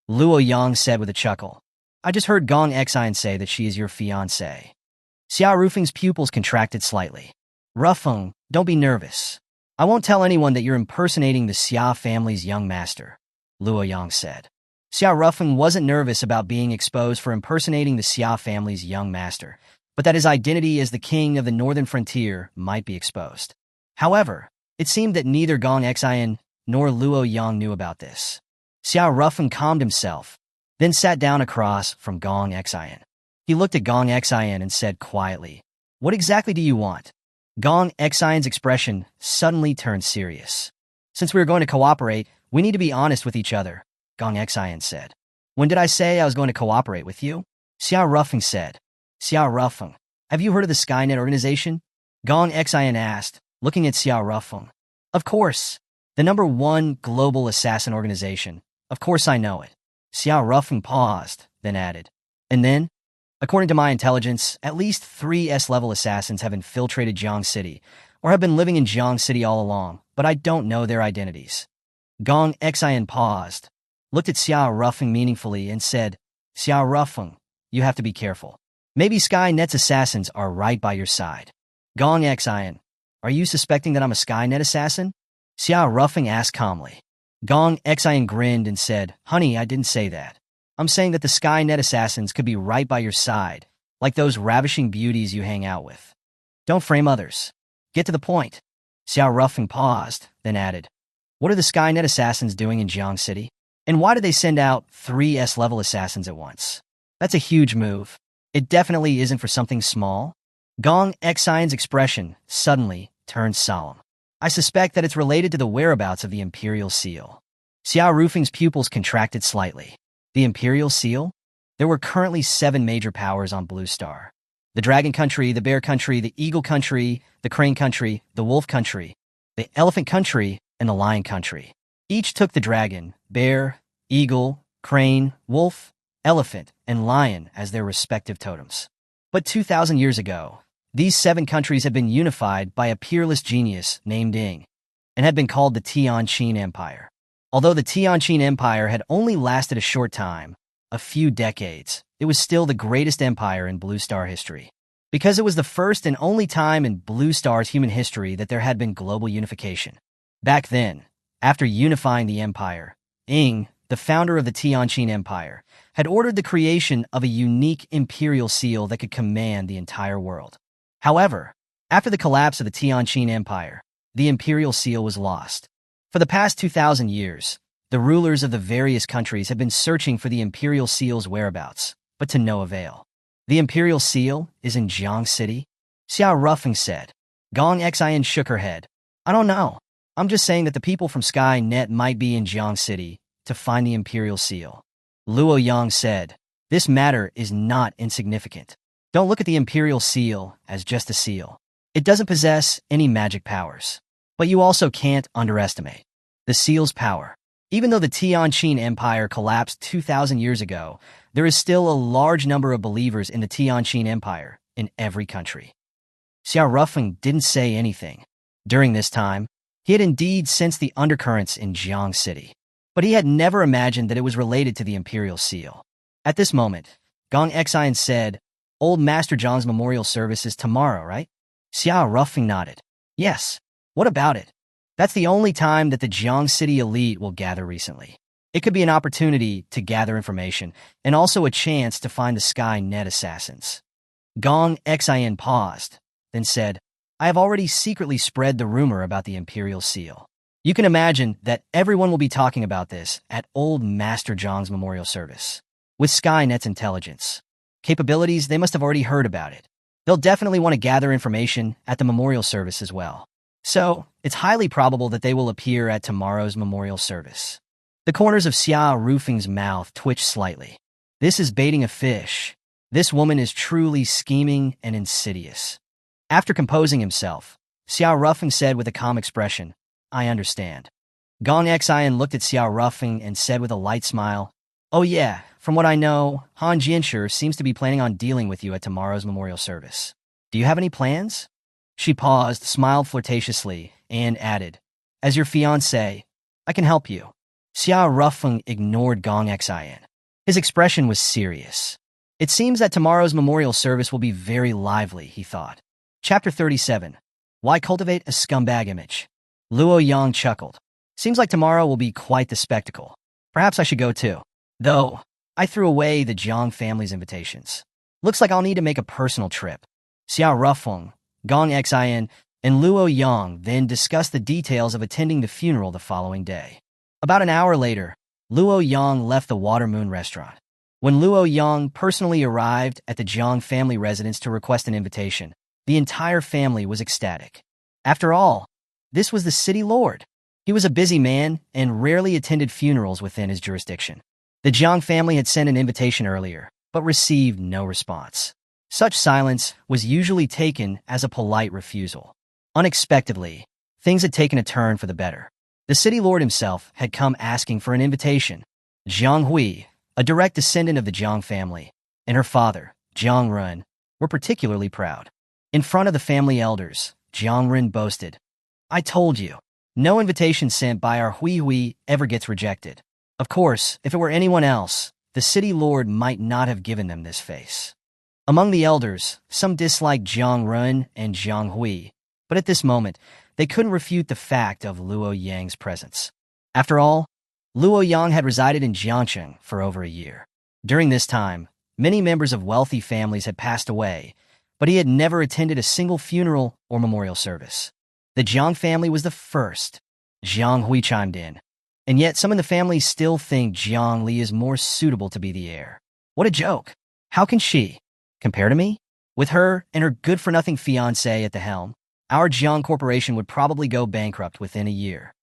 Luo Yang said with a chuckle. I just heard Gong Xian say that she is your fiancé. Xiao Rufeng's pupils contracted slightly. Rufeng, don't be nervous. I won't tell anyone that you're impersonating the Xia family's young master, Luo Yang said. Xiao Rufeng wasn't nervous about being exposed for impersonating the Xia family's young master, but that his identity as the king of the northern frontier might be exposed. However, it seemed that neither Gong Xian nor Luo Yang knew about this. Xiao Rufeng calmed himself, then sat down across from Gong Xian. He looked at Gong Xian and said quietly, What exactly do you want? Gong Xian's expression suddenly turned serious. Since we are going to cooperate, we need to be honest with each other, Gong Xian said. When did I say I was going to cooperate with you? Xiao Rufeng said. Xiao Rufeng, have you heard of the Skynet organization? Gong Xian asked, looking at Xiao Rufeng. Of course. The #1 global assassin organization. Of course I know it. Xiao Rufeng paused, then added. And then? According to my intelligence, at least 3 S-level assassins have infiltrated Jiang City, or have been living in Jiang City all along, but I don't know their identities. Gong Xian paused, looked at Xiao Rufeng meaningfully, and said, Xiao Rufeng, you have to be careful. Maybe Skynet's assassins are right by your side. Gong Xian, are you suspecting that I'm a Skynet assassin? Xiao Rufeng asked calmly. Gong Xian grinned and said, Honey, I didn't say that. I'm saying that the Skynet assassins could be right by your side, like those ravishing beauties you hang out with. Don't frame others. Get to the point. Xiao Rufeng paused, then added, What are the Skynet assassins doing in Jiang City? And why did they send out 3 S-level assassins at once? That's a huge move. It definitely isn't for something small. Gong Xian's expression suddenly turned solemn. I suspect that it's related to the whereabouts of the Imperial Seal. Xiao Rufeng's pupils contracted slightly. The Imperial Seal? There were currently 7 major powers on Blue Star. The Dragon Country, the Bear Country, the Eagle Country, the Crane Country, the Wolf Country, the Elephant Country, and the Lion Country. Each took the dragon, bear, eagle, crane, wolf, elephant, and lion as their respective totems. But 2,000 years ago, these 7 countries had been unified by a peerless genius named Ying, and had been called the Tianqin Empire. Although the Tianqin Empire had only lasted a short time, a few decades, it was still the greatest empire in Blue Star history. Because it was the first and only time in Blue Star's human history that there had been global unification. Back then, after unifying the empire, Ying, the founder of the Tianqin Empire, had ordered the creation of a unique imperial seal that could command the entire world. However, after the collapse of the Tianqin Empire, the imperial seal was lost. For the past 2,000 years, the rulers of the various countries have been searching for the imperial seal's whereabouts, but to no avail. The imperial seal is in Jiang City? Xiao Rufeng said. Gong Xian shook her head. I don't know. I'm just saying that the people from Skynet might be in Jiang City to find the imperial seal. Luo Yang said, This matter is not insignificant. Don't look at the imperial seal as just a seal. It doesn't possess any magic powers. But you also can't underestimate the seal's power. Even though the Tianqin Empire collapsed 2,000 years ago, there is still a large number of believers in the Tianqin Empire in every country. Xiao Rufeng didn't say anything. During this time, he had indeed sensed the undercurrents in Jiang City, but he had never imagined that it was related to the Imperial Seal. At this moment, Gong Xian said, "Old Master Zhang's memorial service is tomorrow, right?" Xiao Rufeng nodded. "Yes. What about it? That's the only time that the Jiang City elite will gather recently. It could be an opportunity to gather information, and also a chance to find the Sky Net assassins." Gong Xian paused, then said, "I have already secretly spread the rumor about the Imperial Seal. You can imagine that everyone will be talking about this at Old Master Zhang's memorial service. With Skynet's intelligence capabilities, they must have already heard about it. They'll definitely want to gather information at the memorial service as well. So, it's highly probable that they will appear at tomorrow's memorial service." The corners of Xiao Rufeng's mouth twitched slightly. This is baiting a fish. This woman is truly scheming and insidious. After composing himself, Xiao Rufeng said with a calm expression, "I understand." Gong Xian looked at Xiao Rufeng and said with a light smile, "Oh yeah, from what I know, Han Jianshi seems to be planning on dealing with you at tomorrow's memorial service. Do you have any plans?" She paused, smiled flirtatiously, and added, "As your fiancé, I can help you." Xiao Rufeng ignored Gong Xian. His expression was serious. It seems that tomorrow's memorial service will be very lively, he thought. Chapter 37. Why Cultivate a Scumbag Image? Luo Yang chuckled. "Seems like tomorrow will be quite the spectacle. Perhaps I should go too. Though, I threw away the Jiang family's invitations. Looks like I'll need to make a personal trip." Xiao Rufeng, Gong Xian, and Luo Yang then discussed the details of attending the funeral the following day. About an hour later, Luo Yang left the Water Moon restaurant. When Luo Yang personally arrived at the Jiang family residence to request an invitation, the entire family was ecstatic. After all, this was the city lord. He was a busy man and rarely attended funerals within his jurisdiction. The Jiang family had sent an invitation earlier, but received no response. Such silence was usually taken as a polite refusal. Unexpectedly, things had taken a turn for the better. The city lord himself had come asking for an invitation. Jiang Hui, a direct descendant of the Jiang family, and her father, Jiang Run, were particularly proud. In front of the family elders, Jiang Run boasted, "I told you, no invitation sent by our Hui ever gets rejected." Of course, if it were anyone else, the city lord might not have given them this face. Among the elders, some disliked Jiang Run and Jiang Hui, but at this moment, they couldn't refute the fact of Luo Yang's presence. After all, Luo Yang had resided in Jiangcheng for over a year. During this time, many members of wealthy families had passed away, but he had never attended a single funeral or memorial service. The Jiang family was the first. Jiang Hui chimed in. And yet some in the family still think Jiang Li is more suitable to be the heir. What a joke. How can she compare to me? With her and her good-for-nothing fiancé at the helm, our Jiang Corporation would probably go bankrupt within a year.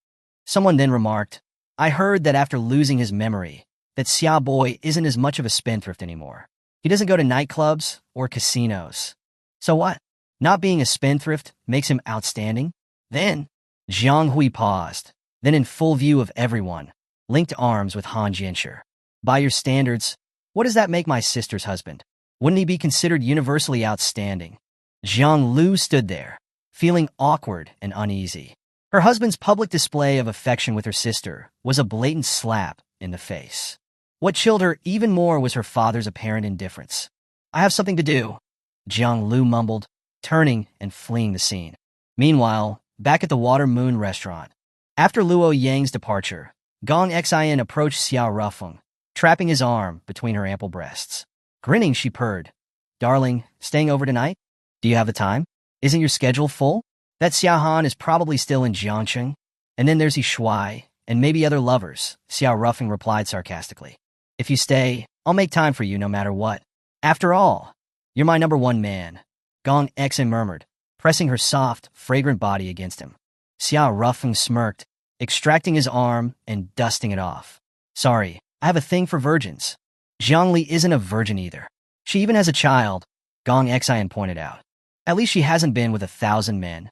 Someone then remarked, "I heard that after losing his memory, that Xiao Boy isn't as much of a spendthrift anymore. He doesn't go to nightclubs or casinos. So what? Not being a spendthrift makes him outstanding?" Then, Jiang Hui paused. Then in full view of everyone, linked arms with Han Jianshi. "By your standards, what does that make my sister's husband? Wouldn't he be considered universally outstanding?" Jiang Lu stood there, feeling awkward and uneasy. Her husband's public display of affection with her sister was a blatant slap in the face. What chilled her even more was her father's apparent indifference. "I have something to do," Jiang Lu mumbled, turning and fleeing the scene. Meanwhile, back at the Water Moon restaurant, after Luo Yang's departure, Gong Xian approached Xiao Rufeng, trapping his arm between her ample breasts. Grinning, she purred, "Darling, staying over tonight? Do you have the time? Isn't your schedule full? That Xiao Han is probably still in Jiangcheng. And then there's Yi Shuai, and maybe other lovers," Xiao Rufeng replied sarcastically. "If you stay, I'll make time for you no matter what. After all, you're my number one man," Gong Xian murmured, pressing her soft, fragrant body against him. Xiao Rufeng smirked, extracting his arm and dusting it off. "Sorry, I have a thing for virgins." "Jiang Li isn't a virgin either. She even has a child," Gong Xian pointed out. "At least she hasn't been with 1,000 men."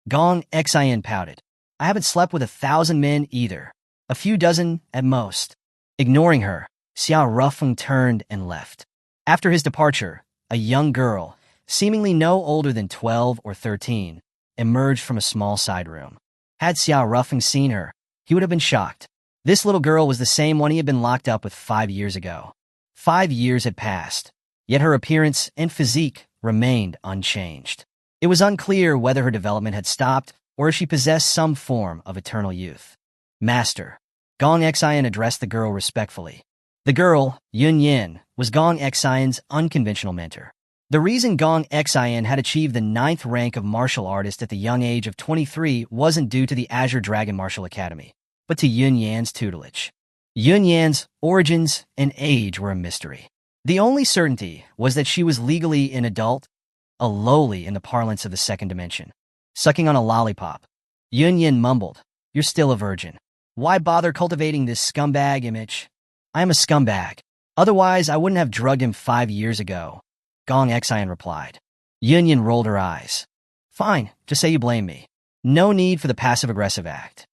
Gong Xian pouted. "I haven't slept with 1,000 men either. A few dozen at most." Ignoring her, Xiao Rufeng turned and left. After his departure, a young girl, seemingly no older than 12 or 13, emerged from a small side room. Had Xiao Ruffing seen her, he would have been shocked. This little girl was the same one he had been locked up with 5 years ago. 5 years had passed, yet her appearance and physique remained unchanged. It was unclear whether her development had stopped or if she possessed some form of eternal youth. Master. Gong Xian addressed the girl respectfully. The girl, Yun Yin, was Gong Xian's unconventional mentor. The reason Gong Xian had achieved the 9th rank of martial artist at the young age of 23 wasn't due to the Azure Dragon Martial Academy, but to Yun Yan's tutelage. Yun Yan's origins and age were a mystery. The only certainty was that she was legally an adult, a lowly in the parlance of the second dimension. Sucking on a lollipop, Yun Yin mumbled, "You're still a virgin. Why bother cultivating this scumbag image?" "I am a scumbag. Otherwise, I wouldn't have drugged him 5 years ago," Gong Xian replied. Yun Yin rolled her eyes. "Fine, just say you blame me. No need for the passive-aggressive act."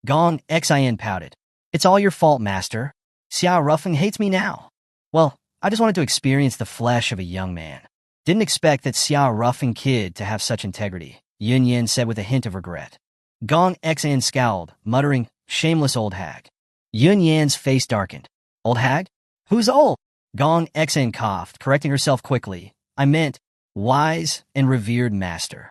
Gong Xian pouted. "It's all your fault, master. Xiao Ruffing hates me now." "Well, I just wanted to experience the flesh of a young man. Didn't expect that Xiao Ruffing kid to have such integrity," Yun Yin said with a hint of regret. Gong Xian scowled, muttering, "Shameless old hag." Yun Yan's face darkened. "Old hag? Who's old?" Gong Xian coughed, correcting herself quickly. "I meant wise and revered master."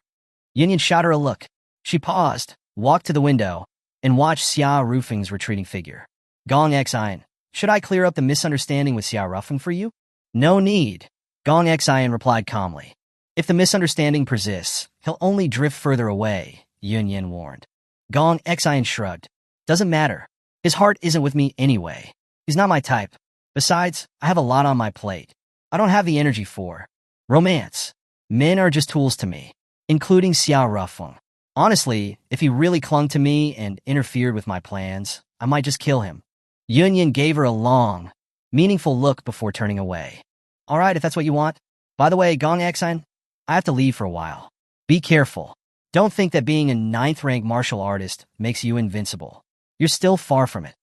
Yun Yan shot her a look. She paused, walked to the window, and watched Xiao Ruffing's retreating figure. Gong Xian, "Should I clear up the misunderstanding with Xiao Ruffing for you?" "No need," Gong Xian replied calmly. "If the misunderstanding persists, he'll only drift further away," Yun Yan warned. Gong Xian shrugged. "Doesn't matter. His heart isn't with me anyway. He's not my type. Besides, I have a lot on my plate. I don't have the energy for romance. Men are just tools to me, including Xiao Ruffeng. Honestly, if he really clung to me and interfered with my plans, I might just kill him." Yun Yan gave her a long, meaningful look before turning away. "All right, if that's what you want. By the way, Gong Xian, I have to leave for a while. Be careful. Don't think that being a 9th-rank martial artist makes you invincible. You're still far from it."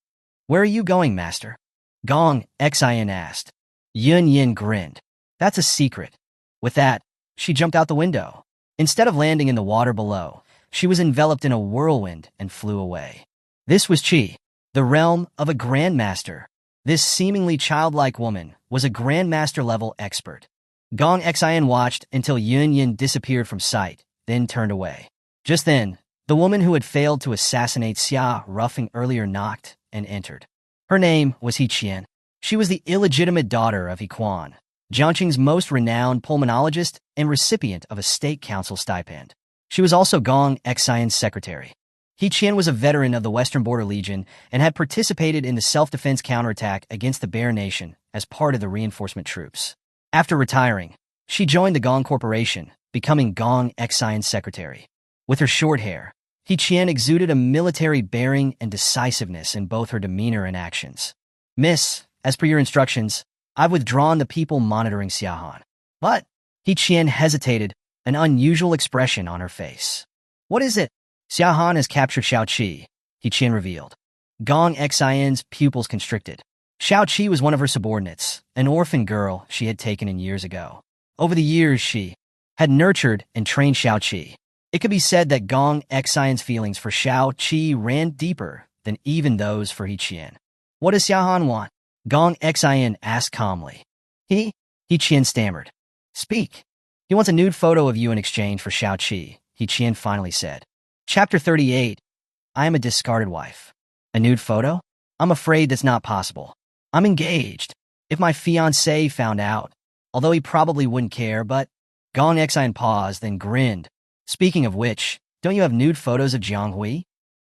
"Where are you going, master?" Gong Xian asked. Yun Yin grinned. "That's a secret." With that, she jumped out the window. Instead of landing in the water below, she was enveloped in a whirlwind and flew away. This was Qi, the realm of a grandmaster. This seemingly childlike woman was a grandmaster-level expert. Gong Xian watched until Yun Yin disappeared from sight, then turned away. Just then, the woman who had failed to assassinate Xia Ruffing earlier knocked and entered. Her name was He Qian. She was the illegitimate daughter of He Quan, Jiangqing's most renowned pulmonologist and recipient of a state council stipend. She was also Gong Xian's secretary. He Qian was a veteran of the Western Border Legion and had participated in the self-defense counterattack against the Bear Nation as part of the reinforcement troops. After retiring, she joined the Gong Corporation, becoming Gong Xian's secretary. With her short hair, He Qian exuded a military bearing and decisiveness in both her demeanor and actions. "Miss, as per your instructions, I've withdrawn the people monitoring Xiaohan." "But," He Qian hesitated, an unusual expression on her face. "What is it?" "Xiaohan has captured Xiao Qi," He Qian revealed. Gong Xian's pupils constricted. Xiao Qi was one of her subordinates, an orphan girl she had taken in years ago. Over the years, she had nurtured and trained Xiao Qi. It could be said that Gong Xian's feelings for Xiao Qi ran deeper than even those for He Qian. "What does Xiaohan want?" Gong Xian asked calmly. He Qian stammered. "Speak." "He wants a nude photo of you in exchange for Xiao Qi," He Qian finally said. Chapter 38. I am a discarded wife. A nude photo? I'm afraid that's not possible. I'm engaged. If my fiancé found out, although he probably wouldn't care, but Gong Xian paused, then grinned. "Speaking of which, don't you have nude photos of Jiang Hui?"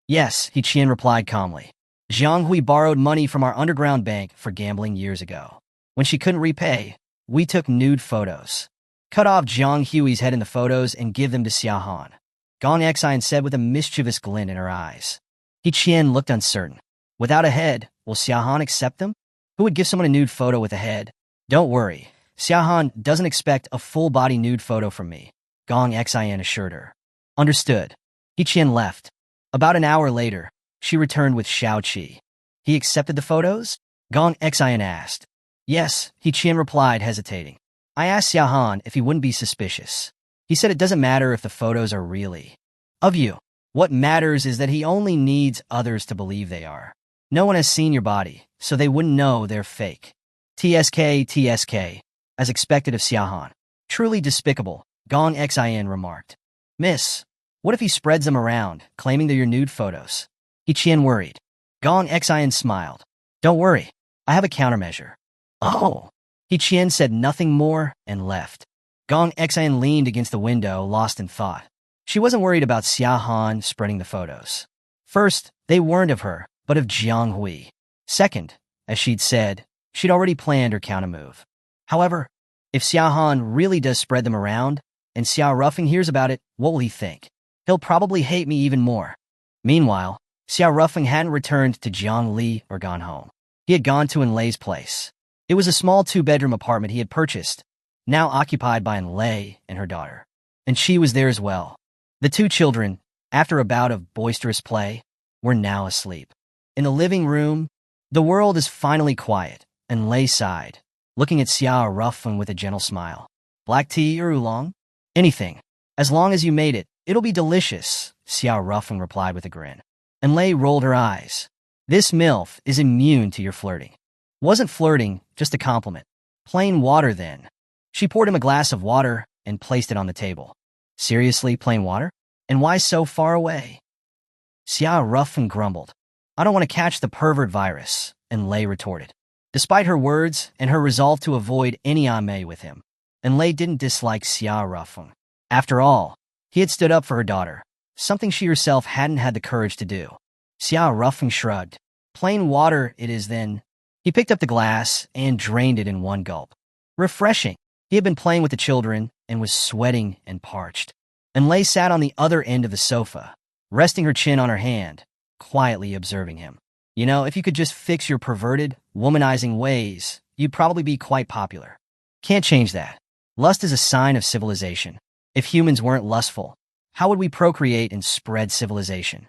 "Yes," He Qian replied calmly. "Jiang Hui borrowed money from our underground bank for gambling years ago. When she couldn't repay, we took nude photos. Cut off Jiang Hui's head in the photos and give them to Xiaohan," Gong Xian said with a mischievous glint in her eyes. He Qian looked uncertain. "Without a head, will Xiaohan accept them? Who would give someone a nude photo with a head?" "Don't worry. Xiaohan doesn't expect a full-body nude photo from me," Gong Xian assured her. "Understood." He Qian left. About an hour later, she returned with Xiao Qi. "He accepted the photos?" Gong Xian asked. "Yes," He Qian replied, hesitating. I asked Xiaohan if he wouldn't be suspicious. He said it doesn't matter if the photos are really of you. What matters is that he only needs others to believe they are. No one has seen your body, so they wouldn't know they're fake. TSK, as expected of Xiaohan. Truly despicable, Gong Xin remarked. Miss, what if he spreads them around, claiming they're your nude photos? He Qian worried. Gong Xin smiled. Don't worry, I have a countermeasure. Oh. He Qian said nothing more and left. Gong Xin leaned against the window, lost in thought. She wasn't worried about Xiaohan spreading the photos. First, they weren't of her, but of Jiang Hui. Second, as she'd said, she'd already planned her countermove. However, if Xiaohan really does spread them around, and Xiao Ruffing hears about it, what will he think? He'll probably hate me even more. Meanwhile, Xiao Ruffing hadn't returned to Jiangli or gone home. He had gone to Enlei's place. It was a small 2-bedroom apartment he had purchased, now occupied by Enlei and her daughter. And she was there as well. The 2 children, after a bout of boisterous play, were now asleep. In the living room, the world is finally quiet, and Lei sighed, looking at Xiao Ruffing with a gentle smile. Black tea or oolong? Anything. As long as you made it, it'll be delicious, Xiao Ruffing replied with a grin. And Lei rolled her eyes. This MILF is immune to your flirting. Wasn't flirting, just a compliment. Plain water then. She poured him a glass of water and placed it on the table. Seriously, plain water? And why so far away? Xiao Ruffing grumbled. I don't want to catch the pervert virus, and Lei retorted. Despite her words and her resolve to avoid any ame with him, and Lei didn't dislike Xiao Ruffing. After all, he had stood up for her daughter, something she herself hadn't had the courage to do. Xiao Ruffing shrugged. Plain water it is then. He picked up the glass and drained it in one gulp. Refreshing. He had been playing with the children and was sweating and parched. And Lei sat on the other end of the sofa, resting her chin on her hand, quietly observing him. You know, if you could just fix your perverted, womanizing ways, you'd probably be quite popular. Can't change that. Lust is a sign of civilization. If humans weren't lustful, how would we procreate and spread civilization?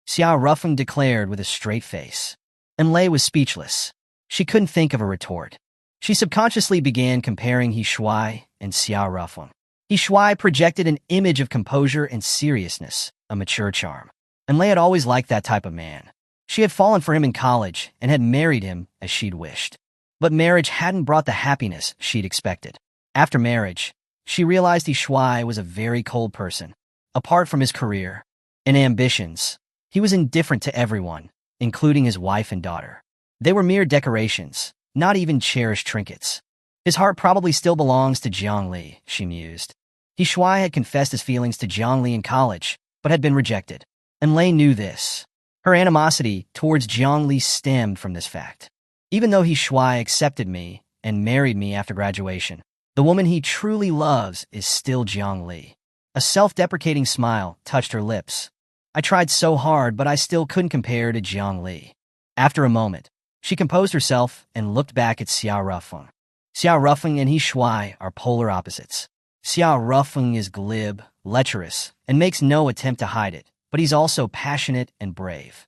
Xiao Ruffing declared with a straight face. And Lei was speechless. She couldn't think of a retort. She subconsciously began comparing He Shuai and Xiao Ruffing. He Shuai projected an image of composure and seriousness, a mature charm. And Lei had always liked that type of man. She had fallen for him in college and had married him as she'd wished. But marriage hadn't brought the happiness she'd expected. After marriage, she realized He Shuai was a very cold person. Apart from his career and ambitions, he was indifferent to everyone, including his wife and daughter. They were mere decorations, not even cherished trinkets. His heart probably still belongs to Jiangli, she mused. He Shuai had confessed his feelings to Jiangli in college, but had been rejected. And Lei knew this. Her animosity towards Jiangli stemmed from this fact. Even though He Shuai accepted me and married me after graduation, the woman he truly loves is still Jiangli. A self-deprecating smile touched her lips. I tried so hard, but I still couldn't compare to Jiangli. After a moment, she composed herself and looked back at Xiao Ruffing. Xiao Ruffing and He Shuai are polar opposites. Xiao Ruffing is glib, lecherous, and makes no attempt to hide it, but he's also passionate and brave.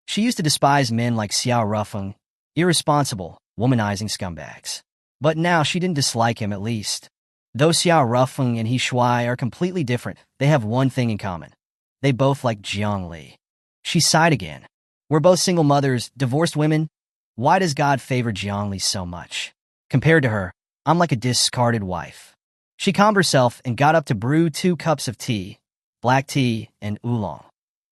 She used to despise men like Xiao Ruffing, irresponsible, womanizing scumbags. But now she didn't dislike him at least. Though Xiao Ruffing and He Shuai are completely different, they have one thing in common. They both like Jiangli. She sighed again. We're both single mothers, divorced women. Why does God favor Jiangli so much? Compared to her, I'm like a discarded wife. She calmed herself and got up to brew 2 cups of tea, black tea and oolong,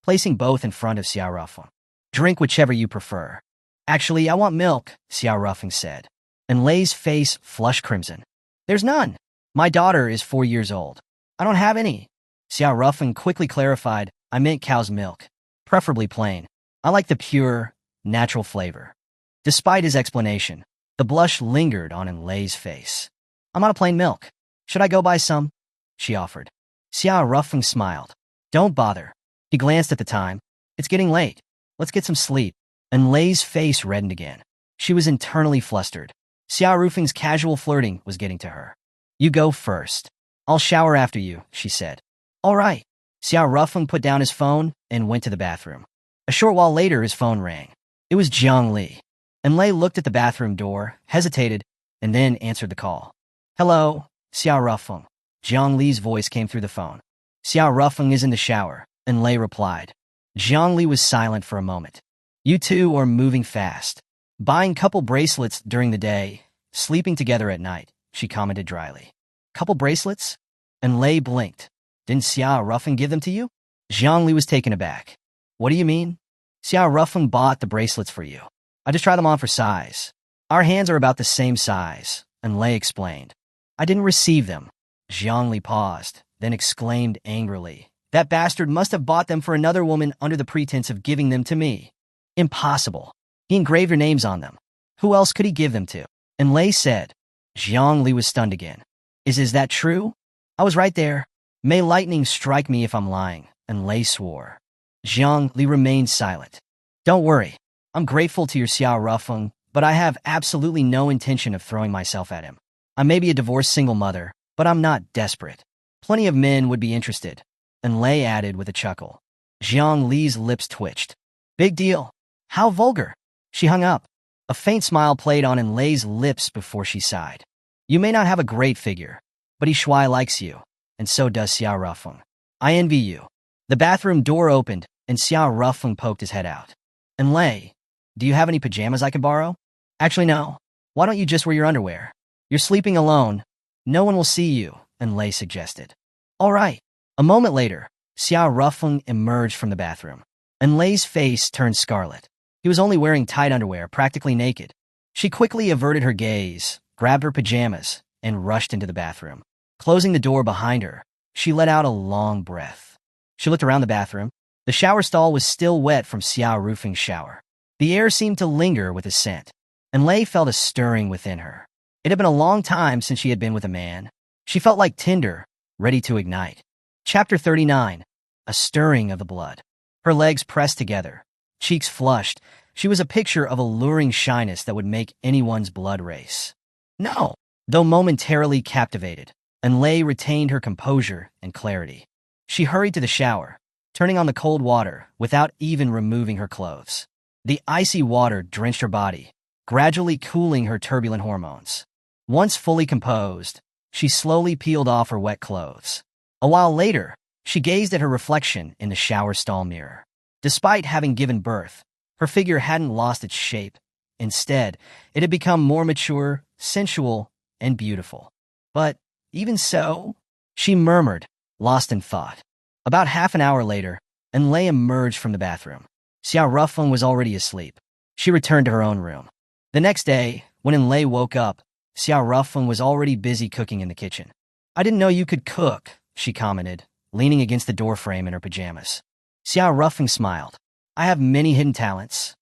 placing both in front of Xiao Ruffing. Drink whichever you prefer. Actually, I want milk, Xiao Ruffing said. And Lei's face flushed crimson. There's none. My daughter is 4 years old. I don't have any. Xiao Ruffing quickly clarified, I meant cow's milk, preferably plain. I like the pure, natural flavor. Despite his explanation, the blush lingered on Lei's face. I'm out of plain milk. Should I go buy some? She offered. Xiao Ruffing smiled. Don't bother. He glanced at the time. It's getting late. Let's get some sleep. And Lei's face reddened again. She was internally flustered. Xiao Ruffing's casual flirting was getting to her. You go first. I'll shower after you, she said. All right. Xiao Ruffing put down his phone and went to the bathroom. A short while later, his phone rang. It was Jiangli. And Lei looked at the bathroom door, hesitated, and then answered the call. Hello, Xiao Rufeng. Jiang Li's voice came through the phone. Xiao Rufeng is in the shower, and Lei replied. Jiang Li was silent for a moment. You two are moving fast. Buying couple bracelets during the day, sleeping together at night, she commented dryly. Couple bracelets? And Lei blinked. Didn't Xiao Rufeng give them to you? Jiang Li was taken aback. What do you mean? Xiao Rufeng bought the bracelets for you. I just tried them on for size. Our hands are about the same size, and Lei explained. I didn't receive them. Jiang Li paused, then exclaimed angrily. That bastard must have bought them for another woman under the pretense of giving them to me. Impossible. He engraved your names on them. Who else could he give them to? And Lei said. Jiang Li was stunned again. Is that true? I was right there. May lightning strike me if I'm lying, and Lei swore. Jiang Li remained silent. Don't worry. I'm grateful to your Xiao Rufeng, but I have absolutely no intention of throwing myself at him. I may be a divorced single mother, but I'm not desperate. Plenty of men would be interested. And Lei added with a chuckle. Jiang Li's lips twitched. Big deal. How vulgar. She hung up. A faint smile played on Lei's lips before she sighed. You may not have a great figure, but Yi Shuai likes you, and so does Xiao Rufeng. I envy you. The bathroom door opened, and Xiao Rufeng poked his head out. And Lei, do you have any pajamas I can borrow? Actually, no. Why don't you just wear your underwear? You're sleeping alone. No one will see you, and Lei suggested. All right. A moment later, Xiao Rufeng emerged from the bathroom, and Lei's face turned scarlet. He was only wearing tight underwear, practically naked. She quickly averted her gaze, grabbed her pajamas, and rushed into the bathroom. Closing the door behind her, she let out a long breath. She looked around the bathroom. The shower stall was still wet from Xiao Rufeng's shower. The air seemed to linger with his scent, and Lei felt a stirring within her. It had been a long time since she had been with a man. She felt like tinder, ready to ignite. Chapter 39. A stirring of the blood. Her legs pressed together, cheeks flushed. She was a picture of alluring shyness that would make anyone's blood race. No, though momentarily captivated, and Lei retained her composure and clarity. She hurried to the shower, turning on the cold water without even removing her clothes. The icy water drenched her body, gradually cooling her turbulent hormones. Once fully composed, she slowly peeled off her wet clothes. A while later, she gazed at her reflection in the shower stall mirror. Despite having given birth, her figure hadn't lost its shape. Instead, it had become more mature, sensual, and beautiful. But even so, she murmured, lost in thought. About half an hour later, Lei emerged from the bathroom. Xiao Rufeng was already asleep. She returned to her own room. The next day, when Lei woke up, Xiao Rufeng was already busy cooking in the kitchen. I didn't know you could cook, she commented, leaning against the doorframe in her pajamas. Xiao Rufeng smiled. I have many hidden talents.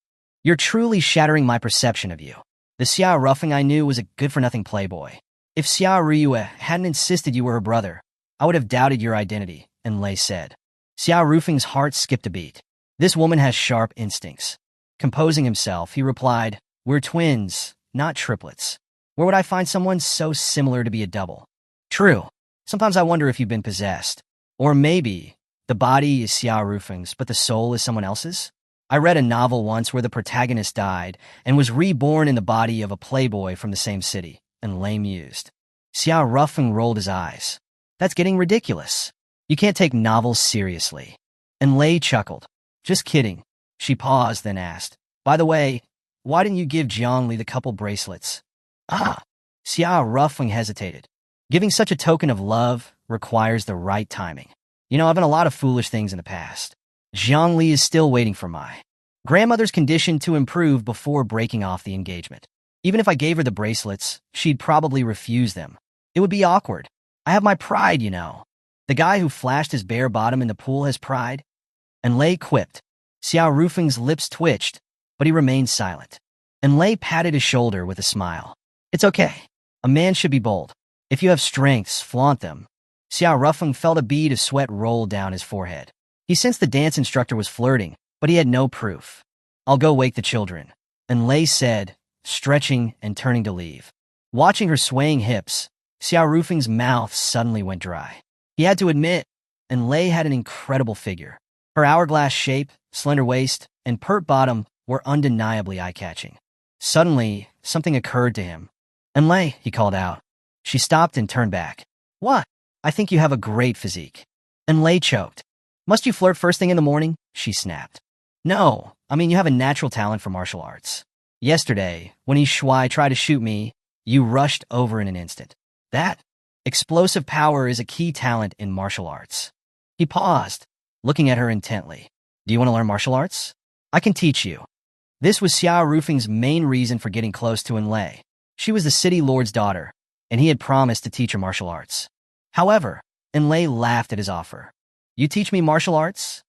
You're truly shattering my perception of you. The Xiao Rufeng I knew was a good-for-nothing playboy. If Xiao Ryue hadn't insisted you were her brother, I would have doubted your identity, Lei said. Xiao Rufeng's heart skipped a beat. This woman has sharp instincts. Composing himself, he replied, We're twins, not triplets. Where would I find someone so similar to be a double? True. Sometimes I wonder if you've been possessed. Or maybe the body is Xiao Rufeng's, but the soul is someone else's? I read a novel once where the protagonist died and was reborn in the body of a playboy from the same city, Lei mused. Xiao Rufeng rolled his eyes. That's getting ridiculous. You can't take novels seriously. Lei chuckled. Just kidding. She paused, then asked, By the way, why didn't you give Jiang Li the couple bracelets? Ah, Xiao Rufeng hesitated. Giving such a token of love requires the right timing. You know, I've done a lot of foolish things in the past. Jiang Li is still waiting for my grandmother's condition to improve before breaking off the engagement. Even if I gave her the bracelets, she'd probably refuse them. It would be awkward. I have my pride, you know. The guy who flashed his bare bottom in the pool has pride. Lei quipped. Xiao Rufeng's lips twitched, but he remained silent. Lei patted his shoulder with a smile. It's okay. A man should be bold. If you have strengths, flaunt them. Xiao Rufeng felt a bead of sweat roll down his forehead. He sensed the dance instructor was flirting, but he had no proof. I'll go wake the children, Lei said, stretching and turning to leave. Watching her swaying hips, Xiao Rufeng's mouth suddenly went dry. He had to admit, Lei had an incredible figure. Her hourglass shape, slender waist, and pert bottom were undeniably eye-catching. Suddenly, something occurred to him. Lei, he called out. She stopped and turned back. What? I think you have a great physique. And Lei choked. Must you flirt first thing in the morning? She snapped. No, I mean you have a natural talent for martial arts. Yesterday, when Yi Shuai tried to shoot me, you rushed over in an instant. That explosive power is a key talent in martial arts. He paused, looking at her intently. Do you want to learn martial arts? I can teach you. This was Xiao Rufeng's main reason for getting close to Enlei. She was the city lord's daughter, and he had promised to teach her martial arts. However, Enlei laughed at his offer. You teach me martial arts?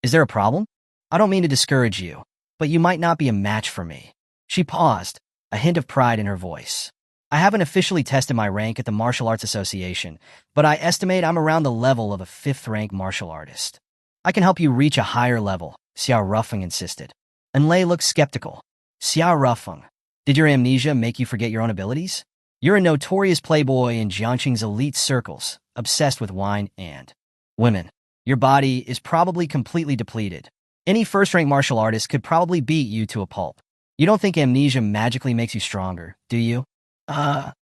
Is there a problem? I don't mean to discourage you, but you might not be a match for me. She paused, a hint of pride in her voice. I haven't officially tested my rank at the Martial Arts Association, but I estimate I'm around the level of a 5th-rank martial artist. I can help you reach a higher level, Xiao Rufeng insisted. Enlei looked skeptical. Xiao Rufeng, did your amnesia make you forget your own abilities? You're a notorious playboy in Jiangqing's elite circles, obsessed with wine and women. Your body is probably completely depleted. Any first-rank martial artist could probably beat you to a pulp. You don't think amnesia magically makes you stronger, do you?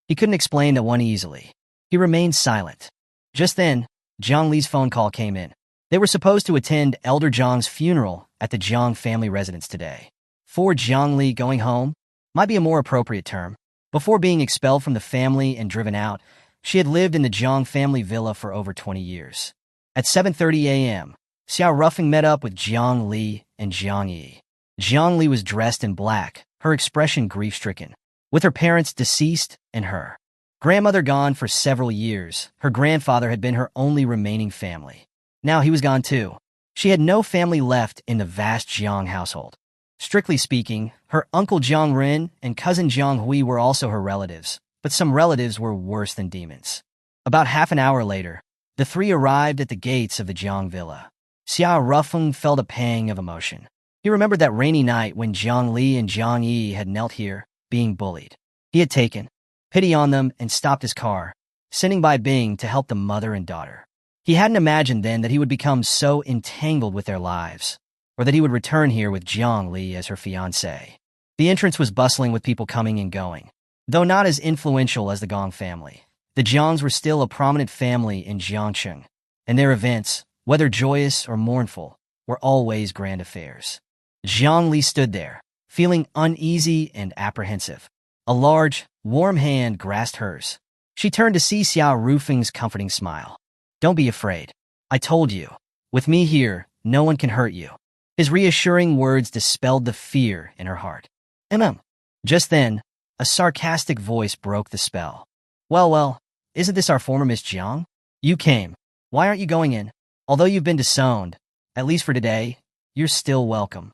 He couldn't explain that one easily. He remained silent. Just then, Zhang Li's phone call came in. They were supposed to attend Elder Zhang's funeral at the Zhang family residence today. For Zhang Li, going home might be a more appropriate term. Before being expelled from the family and driven out, she had lived in the Zhang family villa for over 20 years. At 7:30 a.m., Xiao Rufeng met up with Zhang Li and Zhang Yi. Zhang Li was dressed in black, her expression grief-stricken. With her parents deceased and her grandmother gone for several years, her grandfather had been her only remaining family. Now he was gone too. She had no family left in the vast Jiang household. Strictly speaking, her uncle Jiang Ren and cousin Jiang Hui were also her relatives, but some relatives were worse than demons. About half an hour later, the three arrived at the gates of the Jiang villa. Xiao Rufeng felt a pang of emotion. He remembered that rainy night when Zhang Li and Zhang Yi had knelt here, being bullied. He had taken pity on them and stopped his car, sending by Bing to help the mother and daughter. He hadn't imagined then that he would become so entangled with their lives, or that he would return here with Zhang Li as her fiancé. The entrance was bustling with people coming and going. Though not as influential as the Gong family, the Jiangs were still a prominent family in Jiangcheng, and their events, whether joyous or mournful, were always grand affairs. Zhang Li stood there, feeling uneasy and apprehensive. A large, warm hand grasped hers. She turned to see Xiao Rufeng's comforting smile. Don't be afraid. I told you. With me here, no one can hurt you. His reassuring words dispelled the fear in her heart. Just then, a sarcastic voice broke the spell. Well, isn't this our former Miss Jiang? You came. Why aren't you going in? Although you've been disowned, at least for today, you're still welcome.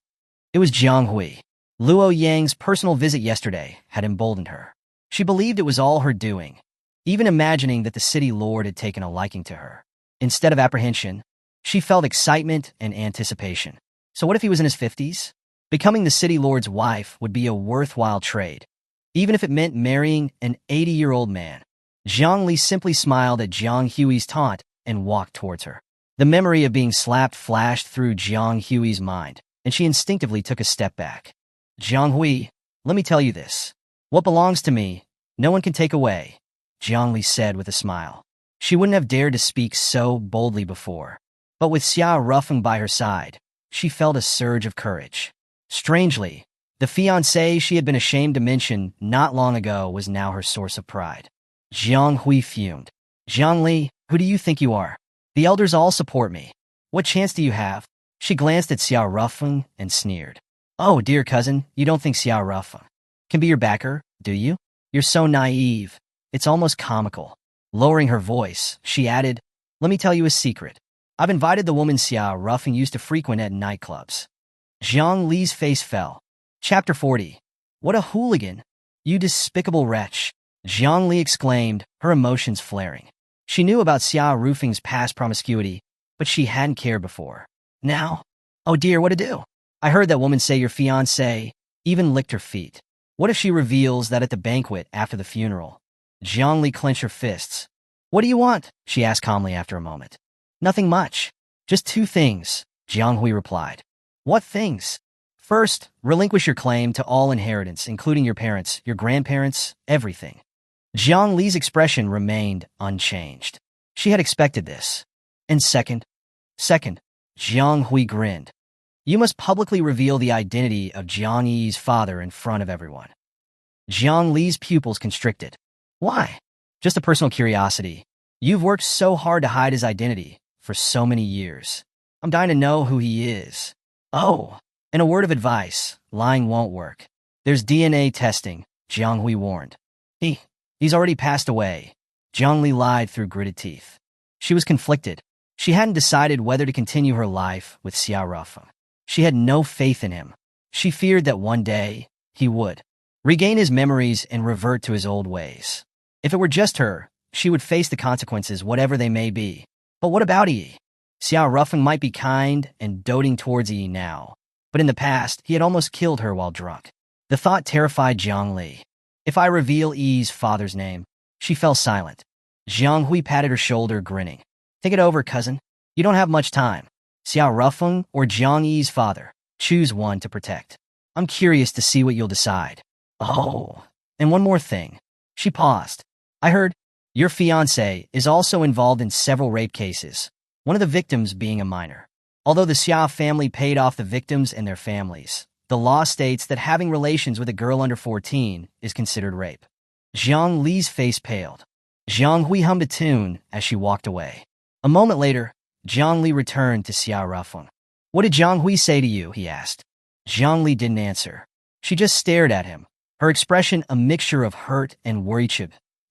It was Jiang Hui. Luo Yang's personal visit yesterday had emboldened her. She believed it was all her doing, even imagining that the city lord had taken a liking to her. Instead of apprehension, she felt excitement and anticipation. So what if he was in his 50s? Becoming the city lord's wife would be a worthwhile trade, even if it meant marrying an 80-year-old man. Zhang Li simply smiled at Jiang Hui's taunt and walked towards her. The memory of being slapped flashed through Jiang Hui's mind, and she instinctively took a step back. Jiang Hui, let me tell you this. What belongs to me, no one can take away, Jiang Li said with a smile. She wouldn't have dared to speak so boldly before, but with Xiao Rufeng by her side, she felt a surge of courage. Strangely, the fiancé she had been ashamed to mention not long ago was now her source of pride. Jiang Hui fumed. Zhang Li, who do you think you are? The elders all support me. What chance do you have? She glanced at Xiao Rufeng and sneered. Oh, dear cousin, you don't think Xiao Rufeng can be your backer, do you? You're so naive. It's almost comical. Lowering her voice, she added, let me tell you a secret. I've invited the woman Xiao Rufeng used to frequent at nightclubs. Zhang Li's face fell. Chapter 40. What a hooligan! You despicable wretch! Zhang Li exclaimed, her emotions flaring. She knew about Xiao Rufeng's past promiscuity, but she hadn't cared before. Now? Oh dear, what to do? I heard that woman say your fiancé even licked her feet. What if she reveals that at the banquet after the funeral? Zhang Li clenched her fists. What do you want? She asked calmly after a moment. Nothing much. Just 2 things, Jiang Hui replied. What things? First, relinquish your claim to all inheritance, including your parents, your grandparents, everything. Jiang Li's expression remained unchanged. She had expected this. And second, Jiang Hui grinned. You must publicly reveal the identity of Jiang Yi's father in front of everyone. Jiang Li's pupils constricted. Why? Just a personal curiosity. You've worked so hard to hide his identity for so many years. I'm dying to know who he is. Oh, and a word of advice, lying won't work. There's DNA testing, Jiang Hui warned. He's already passed away. Jiang Li lied through gritted teeth. She was conflicted. She hadn't decided whether to continue her life with Xiao Rufeng. She had no faith in him. She feared that one day, he would regain his memories and revert to his old ways. If it were just her, she would face the consequences, whatever they may be. But what about Yi? Xiao Rufeng might be kind and doting towards Yi now, but in the past, he had almost killed her while drunk. The thought terrified Jiang Li. If I reveal Yi's father's name, she fell silent. Jiang Hui patted her shoulder, grinning. Think it over, cousin. You don't have much time. Xiao Rufeng or Jiang Yi's father. Choose one to protect. I'm curious to see what you'll decide. Oh, and one more thing. She paused. I heard your fiancé is also involved in several rape cases, one of the victims being a minor. Although the Xiao family paid off the victims and their families, the law states that having relations with a girl under 14 is considered rape. Jiang Li's face paled. Jiang Hui hummed a tune as she walked away. A moment later, Jiang Li returned to Xiao Rufeng. What did Jiang Hui say to you? He asked. Jiang Li didn't answer. She just stared at him, her expression a mixture of hurt and worry,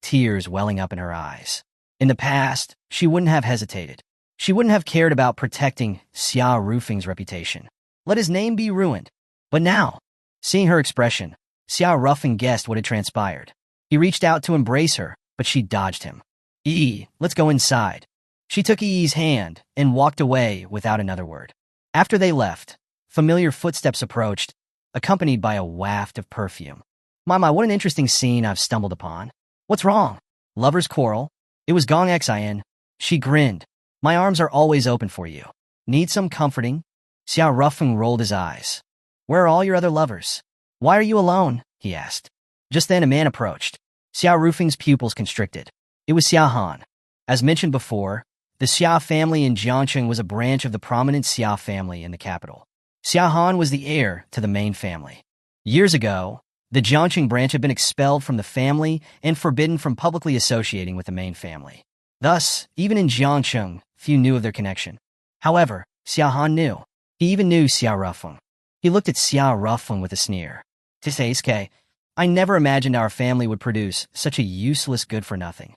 tears welling up in her eyes. In the past, she wouldn't have hesitated. She wouldn't have cared about protecting Xiao Rufeng's reputation. Let his name be ruined. But now, seeing her expression, Xiao Rufeng guessed what had transpired. He reached out to embrace her, but she dodged him. Let's go inside. She took Yi's hand and walked away without another word. After they left, familiar footsteps approached, accompanied by a waft of perfume. My, what an interesting scene I've stumbled upon. What's wrong? Lovers quarrel? It was Gong Xin. She grinned. My arms are always open for you. Need some comforting? Xiao Rufeng rolled his eyes. Where are all your other lovers? Why are you alone? He asked. Just then a man approached. Xiao Rufeng's pupils constricted. It was Xiao Han. As mentioned before, the Xiao family in Jiangcheng was a branch of the prominent Xiao family in the capital. Xiao Han was the heir to the main family. Years ago, the Jiangcheng branch had been expelled from the family and forbidden from publicly associating with the main family. Thus, even in Jiangcheng, few knew of their connection. However, Xiao Han knew. He even knew Xiao Rufeng. He looked at Xiao Rufeng with a sneer. Tisaiske, I never imagined our family would produce such a useless good-for-nothing.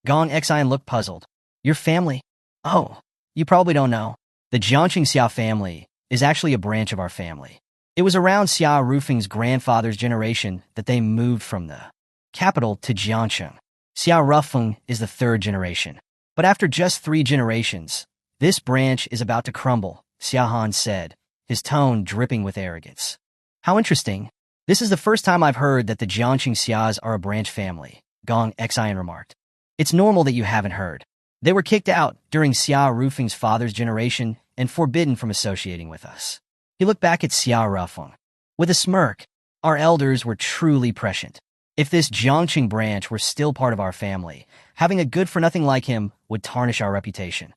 Gong Xin looked puzzled. Your family? Oh, you probably don't know. The Jiangcheng Xiao family is actually a branch of our family. It was around Xiao Rufeng's grandfather's generation that they moved from the capital to Jiangcheng. Xiao Rufeng is the third generation. But after just 3 generations, this branch is about to crumble, Xiao Han said, his tone dripping with arrogance. How interesting. This is the first time I've heard that the Jiangcheng Xiaos are a branch family, Gong Xin remarked. It's normal that you haven't heard. They were kicked out during Xiao Rufeng's father's generation and forbidden from associating with us. He looked back at Xiao Rufeng. With a smirk, our elders were truly prescient. If this Jiangcheng branch were still part of our family, having a good-for-nothing like him would tarnish our reputation.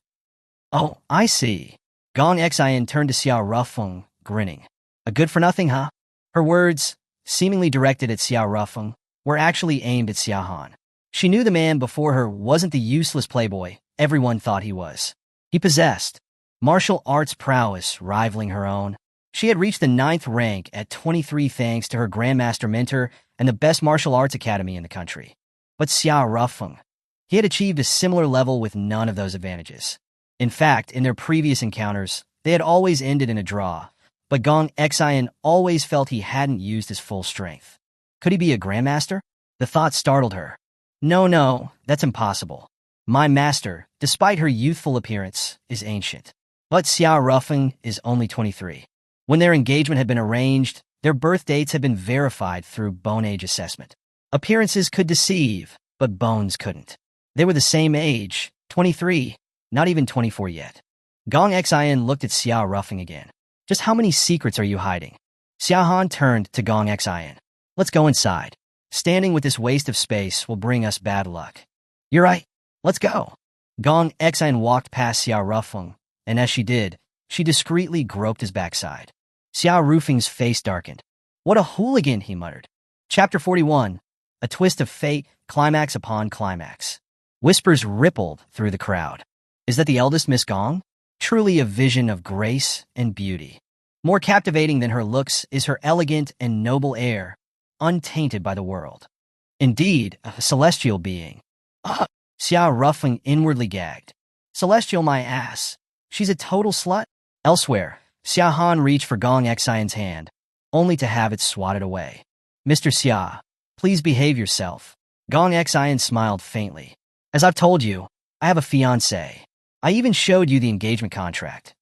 Oh, I see. Gong Xin turned to Xiao Rufeng, grinning. A good-for-nothing, huh? Her words, seemingly directed at Xiao Rufeng, were actually aimed at Xiao Han. She knew the man before her wasn't the useless playboy everyone thought he was. He possessed martial arts prowess rivaling her own. She had reached the 9th rank at 23 thanks to her grandmaster mentor and the best martial arts academy in the country. But Xiao Rufeng, he had achieved a similar level with none of those advantages. In fact, in their previous encounters, they had always ended in a draw, but Gong Xin always felt he hadn't used his full strength. Could he be a grandmaster? The thought startled her. No, that's impossible. My master, despite her youthful appearance, is ancient. But Xiao Rufeng is only 23. When their engagement had been arranged, their birth dates had been verified through bone age assessment. Appearances could deceive, but bones couldn't. They were the same age, 23, not even 24 yet. Gong Xin looked at Xiao Rufeng again. Just how many secrets are you hiding? Xiao Han turned to Gong Xin. Let's go inside. Standing with this waste of space will bring us bad luck. You're right. Let's go. Gong Xian walked past Xiao Rufeng, and as she did, she discreetly groped his backside. Xiao Rufeng's face darkened. What a hooligan, he muttered. Chapter 41. A twist of fate, climax upon climax. Whispers rippled through the crowd. Is that the eldest Miss Gong? Truly a vision of grace and beauty. More captivating than her looks is her elegant and noble air, untainted by the world. Indeed, a celestial being. Xiao Rufeng inwardly gagged. Celestial my ass. She's a total slut. Elsewhere, Xia Han reached for Gong Xian's hand, only to have it swatted away. Mr. Xia, please behave yourself. Gong Xian smiled faintly. As I've told you, I have a fiancé. I even showed you the engagement contract.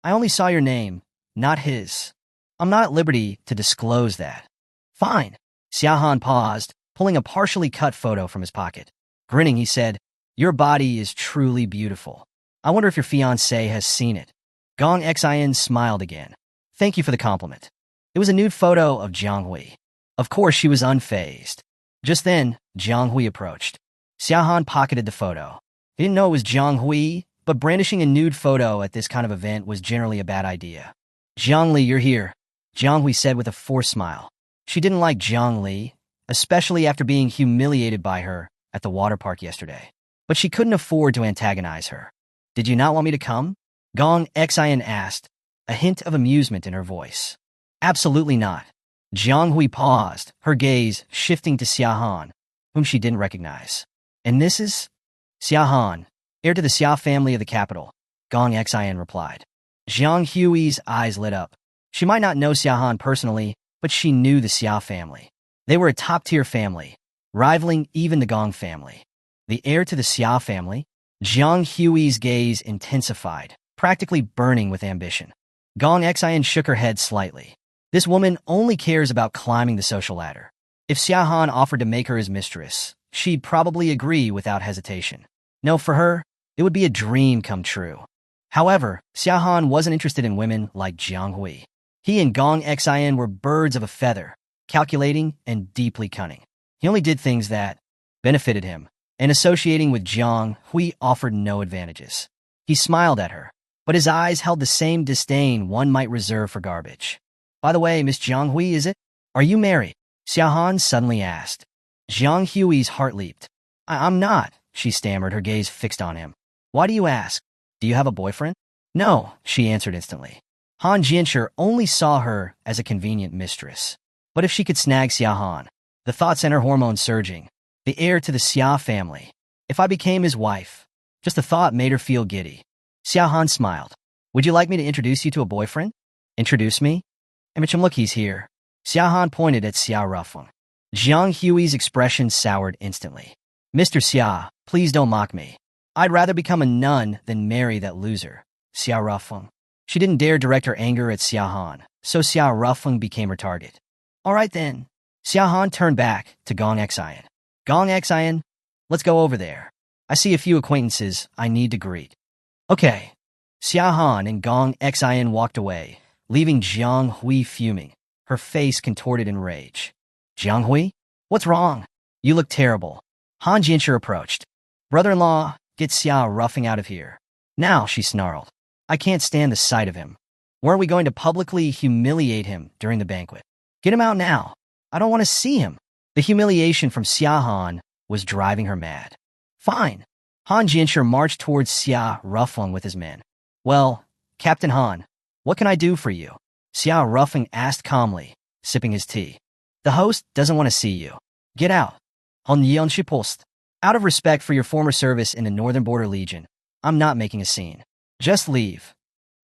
I only saw your name, not his. I'm not at liberty to disclose that. Fine. Xia Han paused, pulling a partially cut photo from his pocket. Grinning, he said, Your body is truly beautiful. I wonder if your fiancé has seen it. Gong Xian smiled again. Thank you for the compliment. It was a nude photo of Jiang Hui. Of course, she was unfazed. Just then, Jiang Hui approached. Xia Han pocketed the photo. He didn't know it was Jiang Hui, but brandishing a nude photo at this kind of event was generally a bad idea. Jiang Li, you're here, Jiang Hui said with a forced smile. She didn't like Jiang Li, especially after being humiliated by her at the water park yesterday. But she couldn't afford to antagonize her. Did you not want me to come? Gong Xian asked, a hint of amusement in her voice. Absolutely not. Jiang Hui paused, her gaze shifting to Xia Han, whom she didn't recognize. And this is? Xia Han, heir to the Xia family of the capital, Gong Xian replied. Jiang Hui's eyes lit up. She might not know Xia Han personally, but she knew the Xia family. They were a top-tier family, rivaling even the Gong family. The heir to the Xia family? Jiang Hui's gaze intensified, practically burning with ambition. Gong Xian shook her head slightly. This woman only cares about climbing the social ladder. If Xia Han offered to make her his mistress, she'd probably agree without hesitation. No, for her, it would be a dream come true. However, Xia Han wasn't interested in women like Jiang Hui. He and Gong Xian were birds of a feather, calculating and deeply cunning. He only did things that benefited him, and associating with Jiang Hui offered no advantages. He smiled at her, but his eyes held the same disdain one might reserve for garbage. By the way, Miss Jiang Hui, is it? Are you married? Xia Han suddenly asked. Jiang Hui's heart leaped. I'm not, she stammered, her gaze fixed on him. Why do you ask? Do you have a boyfriend? No, she answered instantly. Han Jianshi only saw her as a convenient mistress. But if she could snag Xia Han, the thought sent her hormones surging. The heir to the Xia family. If I became his wife, just the thought made her feel giddy. Xia Han smiled. Would you like me to introduce you to a boyfriend? Introduce me? Emicham, look, he's here. Xia Han pointed at Xiao Rufeng. Jiang Hui's expression soured instantly. Mr. Xia, please don't mock me. I'd rather become a nun than marry that loser, Xiao Rufeng. She didn't dare direct her anger at Xia Han, so Xiao Rufeng became her target. All right then. Xia Han turned back to Gong Xian. Gong Xian, let's go over there. I see a few acquaintances I need to greet. Okay. Xia Han and Gong Xian walked away, leaving Jiang Hui fuming, her face contorted in rage. Jiang Hui? What's wrong? You look terrible. Han Jianshi approached. Brother-in-law, get Xiao Rufeng out of here. Now, she snarled. I can't stand the sight of him. Weren't we going to publicly humiliate him during the banquet? Get him out now. I don't want to see him. The humiliation from Xia Han was driving her mad. Fine. Han Jianshi marched towards Xia Rufeng with his men. Well, Captain Han, what can I do for you? Xia Rufeng asked calmly, sipping his tea. The host doesn't want to see you. Get out. Han Jianshi post. Out of respect for your former service in the Northern Border Legion, I'm not making a scene. Just leave.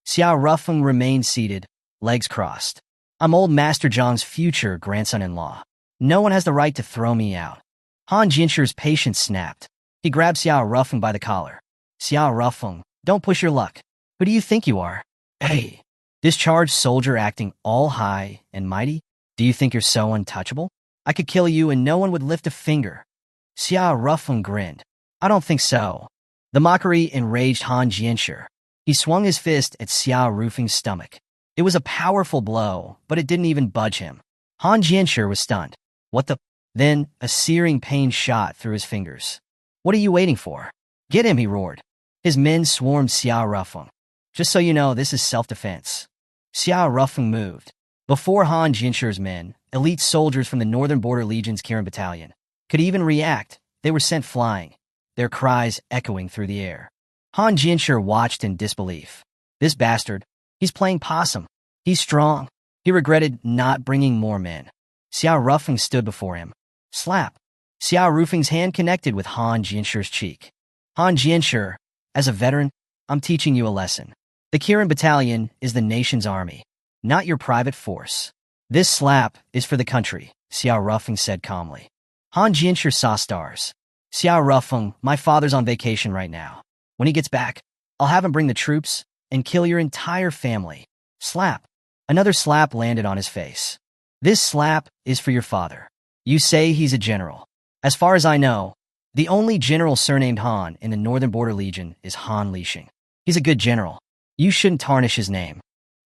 Xia Rufeng remained seated, legs crossed. I'm old Master Zhang's future grandson-in-law. No one has the right to throw me out. Han Jianshi's patience snapped. He grabbed Xiao Rufeng by the collar. Xiao Rufeng, don't push your luck. Who do you think you are? Hey, discharged soldier acting all high and mighty? Do you think you're so untouchable? I could kill you and no one would lift a finger. Xiao Rufeng grinned. I don't think so. The mockery enraged Han Jianshi. He swung his fist at Xiao Rufeng's stomach. It was a powerful blow, but it didn't even budge him. Han Jianshi was stunned. What the? Then, a searing pain shot through his fingers. "What are you waiting for? Get him," he roared. His men swarmed Xiao Rufeng. "Just so you know, this is self-defense." Xiao Rufeng moved. Before Han Jinsher's men, elite soldiers from the Northern Border Legion's Kirin Battalion, could even react, they were sent flying, their cries echoing through the air. Han Jinsher watched in disbelief. This bastard, he's playing possum. He's strong. He regretted not bringing more men. Xiao Rufeng stood before him. Slap. Xiao Rufeng's hand connected with Han Jinsher's cheek. "Han Jinsher, as a veteran, I'm teaching you a lesson. The Kirin Battalion is the nation's army, not your private force. This slap is for the country," Xiao Rufeng said calmly. Han Jinsher saw stars. "Xiao Rufeng, my father's on vacation right now. When he gets back, I'll have him bring the troops and kill your entire family." Slap. Another slap landed on his face. "This slap is for your father. You say he's a general. As far as I know, the only general surnamed Han in the Northern Border Legion is Han Lixing. He's a good general. You shouldn't tarnish his name."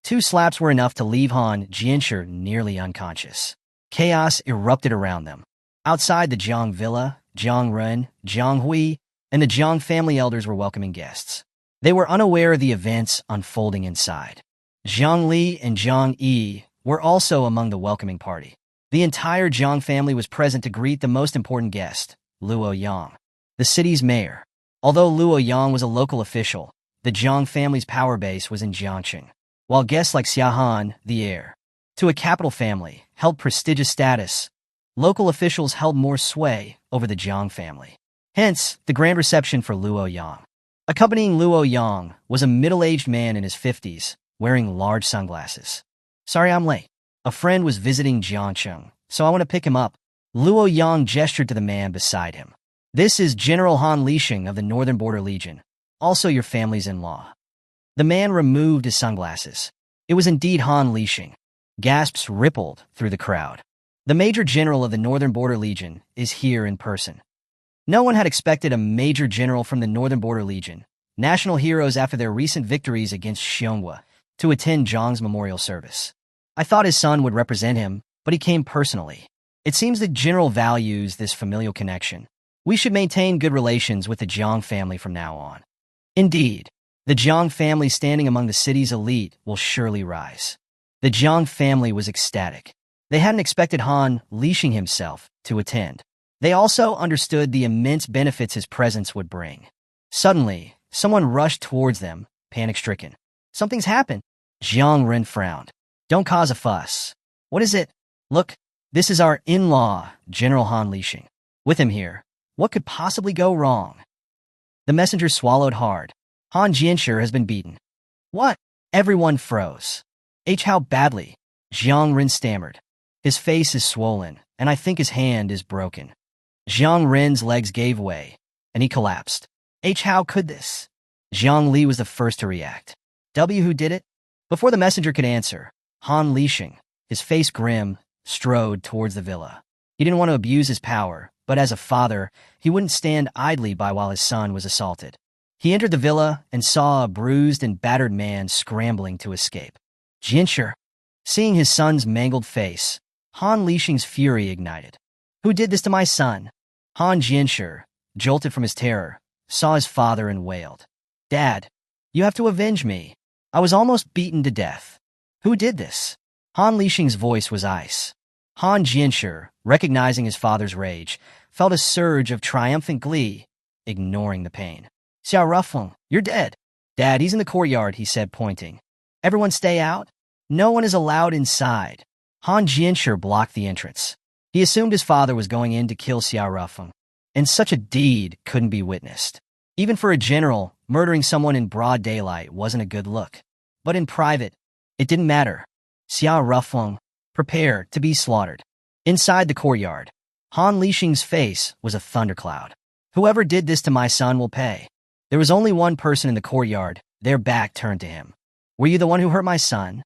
2 slaps were enough to leave Han Jinsher nearly unconscious. Chaos erupted around them. Outside the Jiang Villa, Jiang Ren, Jiang Hui, and the Jiang family elders were welcoming guests. They were unaware of the events unfolding inside. Jiang Li and Jiang Yi were also among the welcoming party. The entire Jiang family was present to greet the most important guest, Luo Yang, the city's mayor. Although Luo Yang was a local official, the Jiang family's power base was in Jiangqing, while guests like Xia Han, the heir to a capital family, held prestigious status. Local officials held more sway over the Jiang family. Hence, the grand reception for Luo Yang. Accompanying Luo Yang was a middle-aged man in his 50s, wearing large sunglasses. "Sorry I'm late. A friend was visiting Jiangcheng, so I want to pick him up." Luo Yang gestured to the man beside him. "This is General Han Lixing of the Northern Border Legion, also your family's in-law." The man removed his sunglasses. It was indeed Han Lixing. Gasps rippled through the crowd. The Major General of the Northern Border Legion is here in person. No one had expected a Major General from the Northern Border Legion, national heroes after their recent victories against Xiongwa, to attend Zhang's memorial service. I thought his son would represent him, but he came personally. It seems the general values this familial connection. We should maintain good relations with the Jiang family from now on. Indeed, the Jiang family standing among the city's elite will surely rise. The Jiang family was ecstatic. They hadn't expected Han Lixing himself to attend. They also understood the immense benefits his presence would bring. Suddenly, someone rushed towards them, panic-stricken. "Something's happened." Jiang Ren frowned. "Don't cause a fuss." "What is it?" "Look, this is our in-law, General Han Lixing. With him here, what could possibly go wrong?" The messenger swallowed hard. Han Jinsher has been beaten. "What?" Everyone froze. How badly?" Jiang Ren stammered. "His face is swollen, and I think his hand is broken." Jiang Ren's legs gave way, and he collapsed. How could this?" Jiang Li was the first to react. Who did it?" Before the messenger could answer, Han Lixing, his face grim, strode towards the villa. He didn't want to abuse his power, but as a father, he wouldn't stand idly by while his son was assaulted. He entered the villa and saw a bruised and battered man scrambling to escape. Jinsher. Seeing his son's mangled face, Han Lixing's fury ignited. "Who did this to my son?" Han Jinsher, jolted from his terror, saw his father and wailed. "Dad, you have to avenge me. I was almost beaten to death." "Who did this?" Han Lixing's voice was ice. Han Jinsher, recognizing his father's rage, felt a surge of triumphant glee, ignoring the pain. "Xiao Rufeng, you're dead." "Dad, he's in the courtyard," he said, pointing. "Everyone stay out. No one is allowed inside." Han Jinsher blocked the entrance. He assumed his father was going in to kill Xiao Rufeng, and such a deed couldn't be witnessed. Even for a general, murdering someone in broad daylight wasn't a good look. But in private, it didn't matter. Xiao Rufeng, prepare to be slaughtered. Inside the courtyard, Han Lixing's face was a thundercloud. "Whoever did this to my son will pay." There was only one person in the courtyard, their back turned to him. "Were you the one who hurt my son?"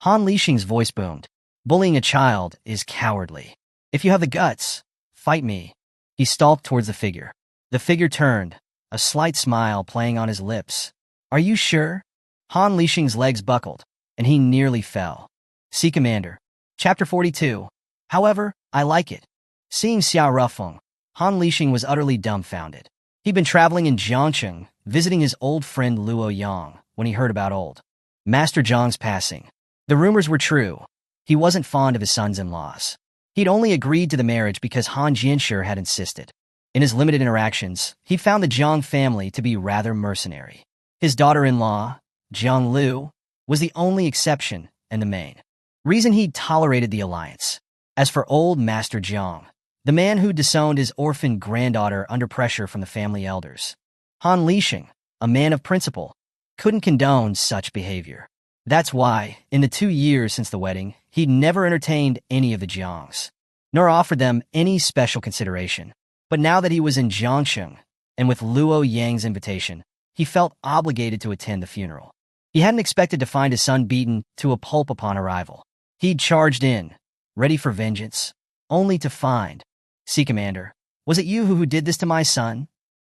Han Lixing's voice boomed. "Bullying a child is cowardly. If you have the guts, fight me." He stalked towards the figure. The figure turned, a slight smile playing on his lips. "Are you sure?" Han Lixing's legs buckled, and he nearly fell. See Commander. Chapter 42. However, I like it. Seeing Xiao Rufeng, Han Lixing was utterly dumbfounded. He'd been traveling in Jiangcheng, visiting his old friend Luo Yang, when he heard about old Master Zhang's passing. The rumors were true. He wasn't fond of his sons-in-laws. He'd only agreed to the marriage because Han Jianshi had insisted. In his limited interactions, he found the Zhang family to be rather mercenary. His daughter-in-law, Jiang Lu, was the only exception and the main reason he'd tolerated the alliance. As for old Master Zhang, the man who disowned his orphaned granddaughter under pressure from the family elders, Han Lixing, a man of principle, couldn't condone such behavior. That's why, in the 2 years since the wedding, he'd never entertained any of the Jiangs, nor offered them any special consideration. But now that he was in Jiangcheng, and with Luo Yang's invitation, he felt obligated to attend the funeral. He hadn't expected to find his son beaten to a pulp upon arrival. He'd charged in, ready for vengeance, only to find, "See, Commander, was it you who did this to my son?"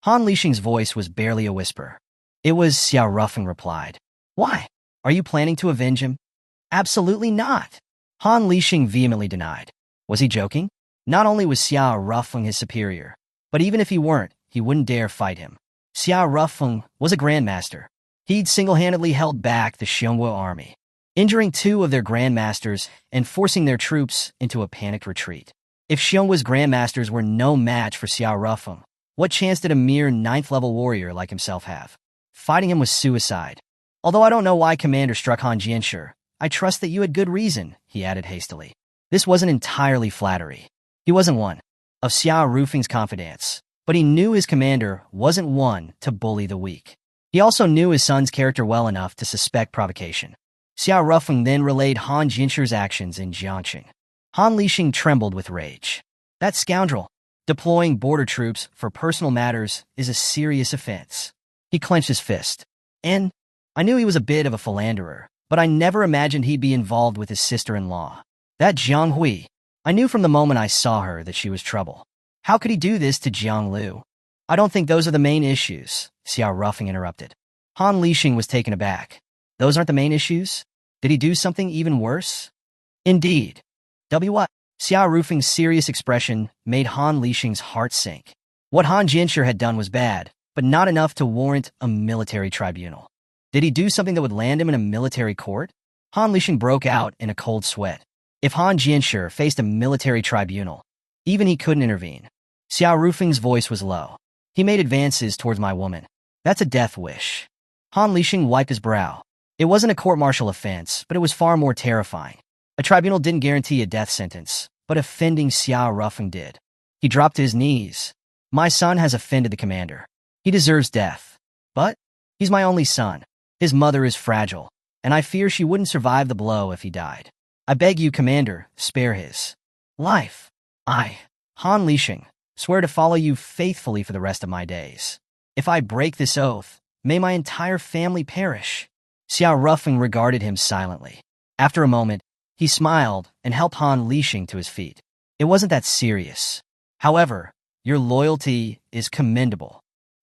Han Lixing's voice was barely a whisper. "It was," Xiao Rufeng replied. "Why? Are you planning to avenge him?" "Absolutely not," Han Lixing vehemently denied. Was he joking? Not only was Xiao Rufeng his superior, but even if he weren't, he wouldn't dare fight him. Xiao Rufeng was a grandmaster. He'd single-handedly held back the Xiongwu army, injuring 2 of their grandmasters and forcing their troops into a panicked retreat. If Xiongwu's grandmasters were no match for Xiao Rufeng, what chance did a mere 9th-level warrior like himself have? Fighting him was suicide. "Although I don't know why Commander struck Han Jianshi, I trust that you had good reason," he added hastily. This wasn't entirely flattery. He wasn't one of Xiao Rufeng's confidants, but he knew his commander wasn't one to bully the weak. He also knew his son's character well enough to suspect provocation. Xiao Rufeng then relayed Han Jianshi's actions in Jiangcheng. Han Lixing trembled with rage. That scoundrel, deploying border troops for personal matters, is a serious offense. He clenched his fist. And I knew he was a bit of a philanderer, but I never imagined he'd be involved with his sister-in-law. That Jiang Hui, I knew from the moment I saw her that she was trouble. How could he do this to Jiang Lu? "I don't think those are the main issues," Xiao Rufeng interrupted. Han Lixing was taken aback. "Those aren't the main issues? Did he do something even worse?" "Indeed." What? Xiao Rufeng's serious expression made Han Lixing's heart sink. What Han Jianshi had done was bad, but not enough to warrant a military tribunal. Did he do something that would land him in a military court? Han Lixing broke out in a cold sweat. If Han Jianshi faced a military tribunal, even he couldn't intervene. Xiao Rufeng's voice was low. "He made advances towards my woman. That's a death wish." Han Lixing wiped his brow. It wasn't a court-martial offense, but it was far more terrifying. A tribunal didn't guarantee a death sentence, but offending Xiao Rufeng did. He dropped to his knees. "My son has offended the commander. He deserves death. But he's my only son. His mother is fragile, and I fear she wouldn't survive the blow if he died. I beg you, Commander, spare his life. I, Han Lixing, swear to follow you faithfully for the rest of my days. If I break this oath, may my entire family perish." Xiao Rufeng regarded him silently. After a moment, he smiled and helped Han Lixing to his feet. "It wasn't that serious. However, your loyalty is commendable."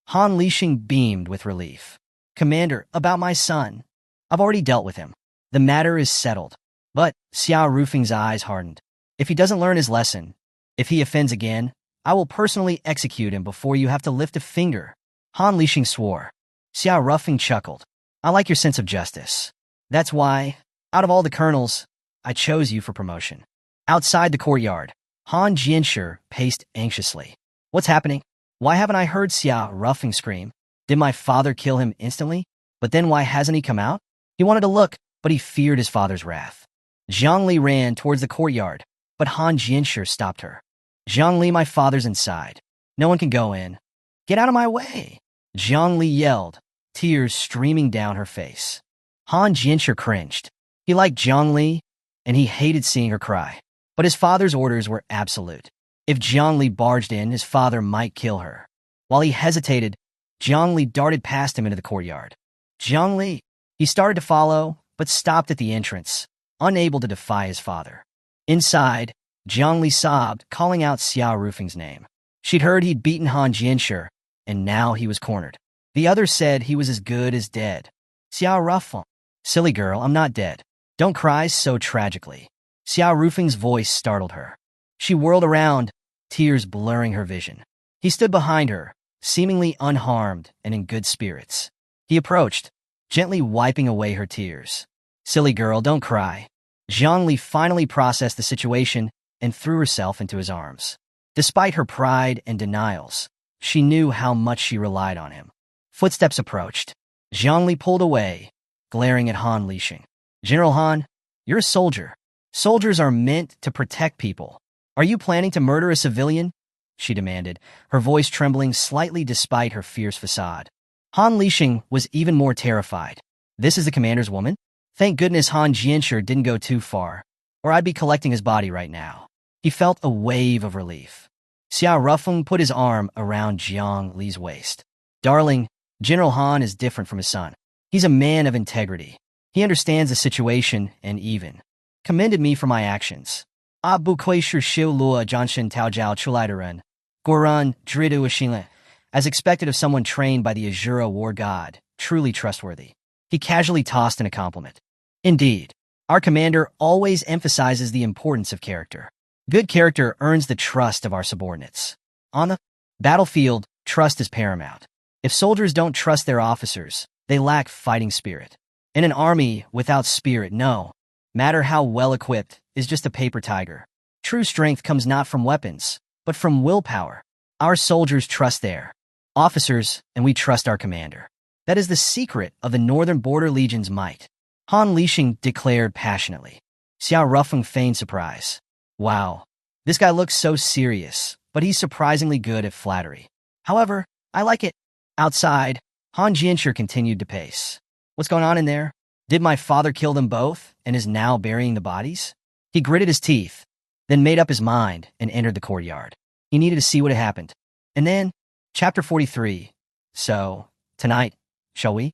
Han Lixing beamed with relief. "Commander, about my son. I've already dealt with him. The matter is settled." But Xiao Rufeng's eyes hardened. "If he doesn't learn his lesson, if he offends again, I will personally execute him before you have to lift a finger." Han Lixing swore. Xiao Rufeng chuckled. "I like your sense of justice. That's why, out of all the colonels, I chose you for promotion." Outside the courtyard, Han Jianshi paced anxiously. "What's happening? Why haven't I heard Xiao Rufeng scream? Did my father kill him instantly? But then why hasn't he come out?" He wanted to look, but he feared his father's wrath. Zhang Li ran towards the courtyard, but Han Jianshi stopped her. "Zhang Li, my father's inside. No one can go in. Get out of my way!" Zhang Li yelled, tears streaming down her face. Han Jianshi cringed. He liked Zhang Li, and he hated seeing her cry. But his father's orders were absolute. If Zhang Li barged in, his father might kill her. While he hesitated, Zhang Li darted past him into the courtyard. "Zhang Li!" He started to follow, but stopped at the entrance, unable to defy his father. Inside, Zhang Li sobbed, calling out Xiao Rufeng's name. She'd heard he'd beaten Han Jianshi, and now he was cornered. The others said he was as good as dead. "Xiao Rufeng." "Silly girl, I'm not dead. Don't cry so tragically." Xiao Rufeng's voice startled her. She whirled around, tears blurring her vision. He stood behind her, seemingly unharmed and in good spirits. He approached, gently wiping away her tears. "Silly girl, don't cry." Zhongli finally processed the situation and threw herself into his arms. Despite her pride and denials, she knew how much she relied on him. Footsteps approached. Zhongli pulled away, glaring at Han Lixing. "General Han, you're a soldier. Soldiers are meant to protect people. Are you planning to murder a civilian?" she demanded, her voice trembling slightly despite her fierce facade. Han Lixing was even more terrified. This is the commander's woman? Thank goodness Han Jianshi didn't go too far, or I'd be collecting his body right now. He felt a wave of relief. Xiao Rufeng put his arm around Jiang Li's waist. "Darling, General Han is different from his son. He's a man of integrity. He understands the situation and even commended me for my actions. Bu kui shi xiu lua jianshin tao jiao chulaidaren, guoran dridu xinle." As expected of someone trained by the Azura war god, truly trustworthy. He casually tossed in a compliment. "Indeed, our commander always emphasizes the importance of character. Good character earns the trust of our subordinates. On the battlefield, trust is paramount. If soldiers don't trust their officers, they lack fighting spirit. In an army without spirit, no matter how well equipped, is just a paper tiger. True strength comes not from weapons, but from willpower. Our soldiers trust their officers, and we trust our commander. That is the secret of the Northern Border Legion's might," Han Lixing declared passionately. Xiao Rufeng feigned surprise. "Wow, this guy looks so serious, but he's surprisingly good at flattery. However, I like it." Outside, Han Jianshi continued to pace. "What's going on in there? Did my father kill them both and is now burying the bodies?" He gritted his teeth, then made up his mind and entered the courtyard. He needed to see what had happened. And then, Chapter 43. "So, tonight, shall we?"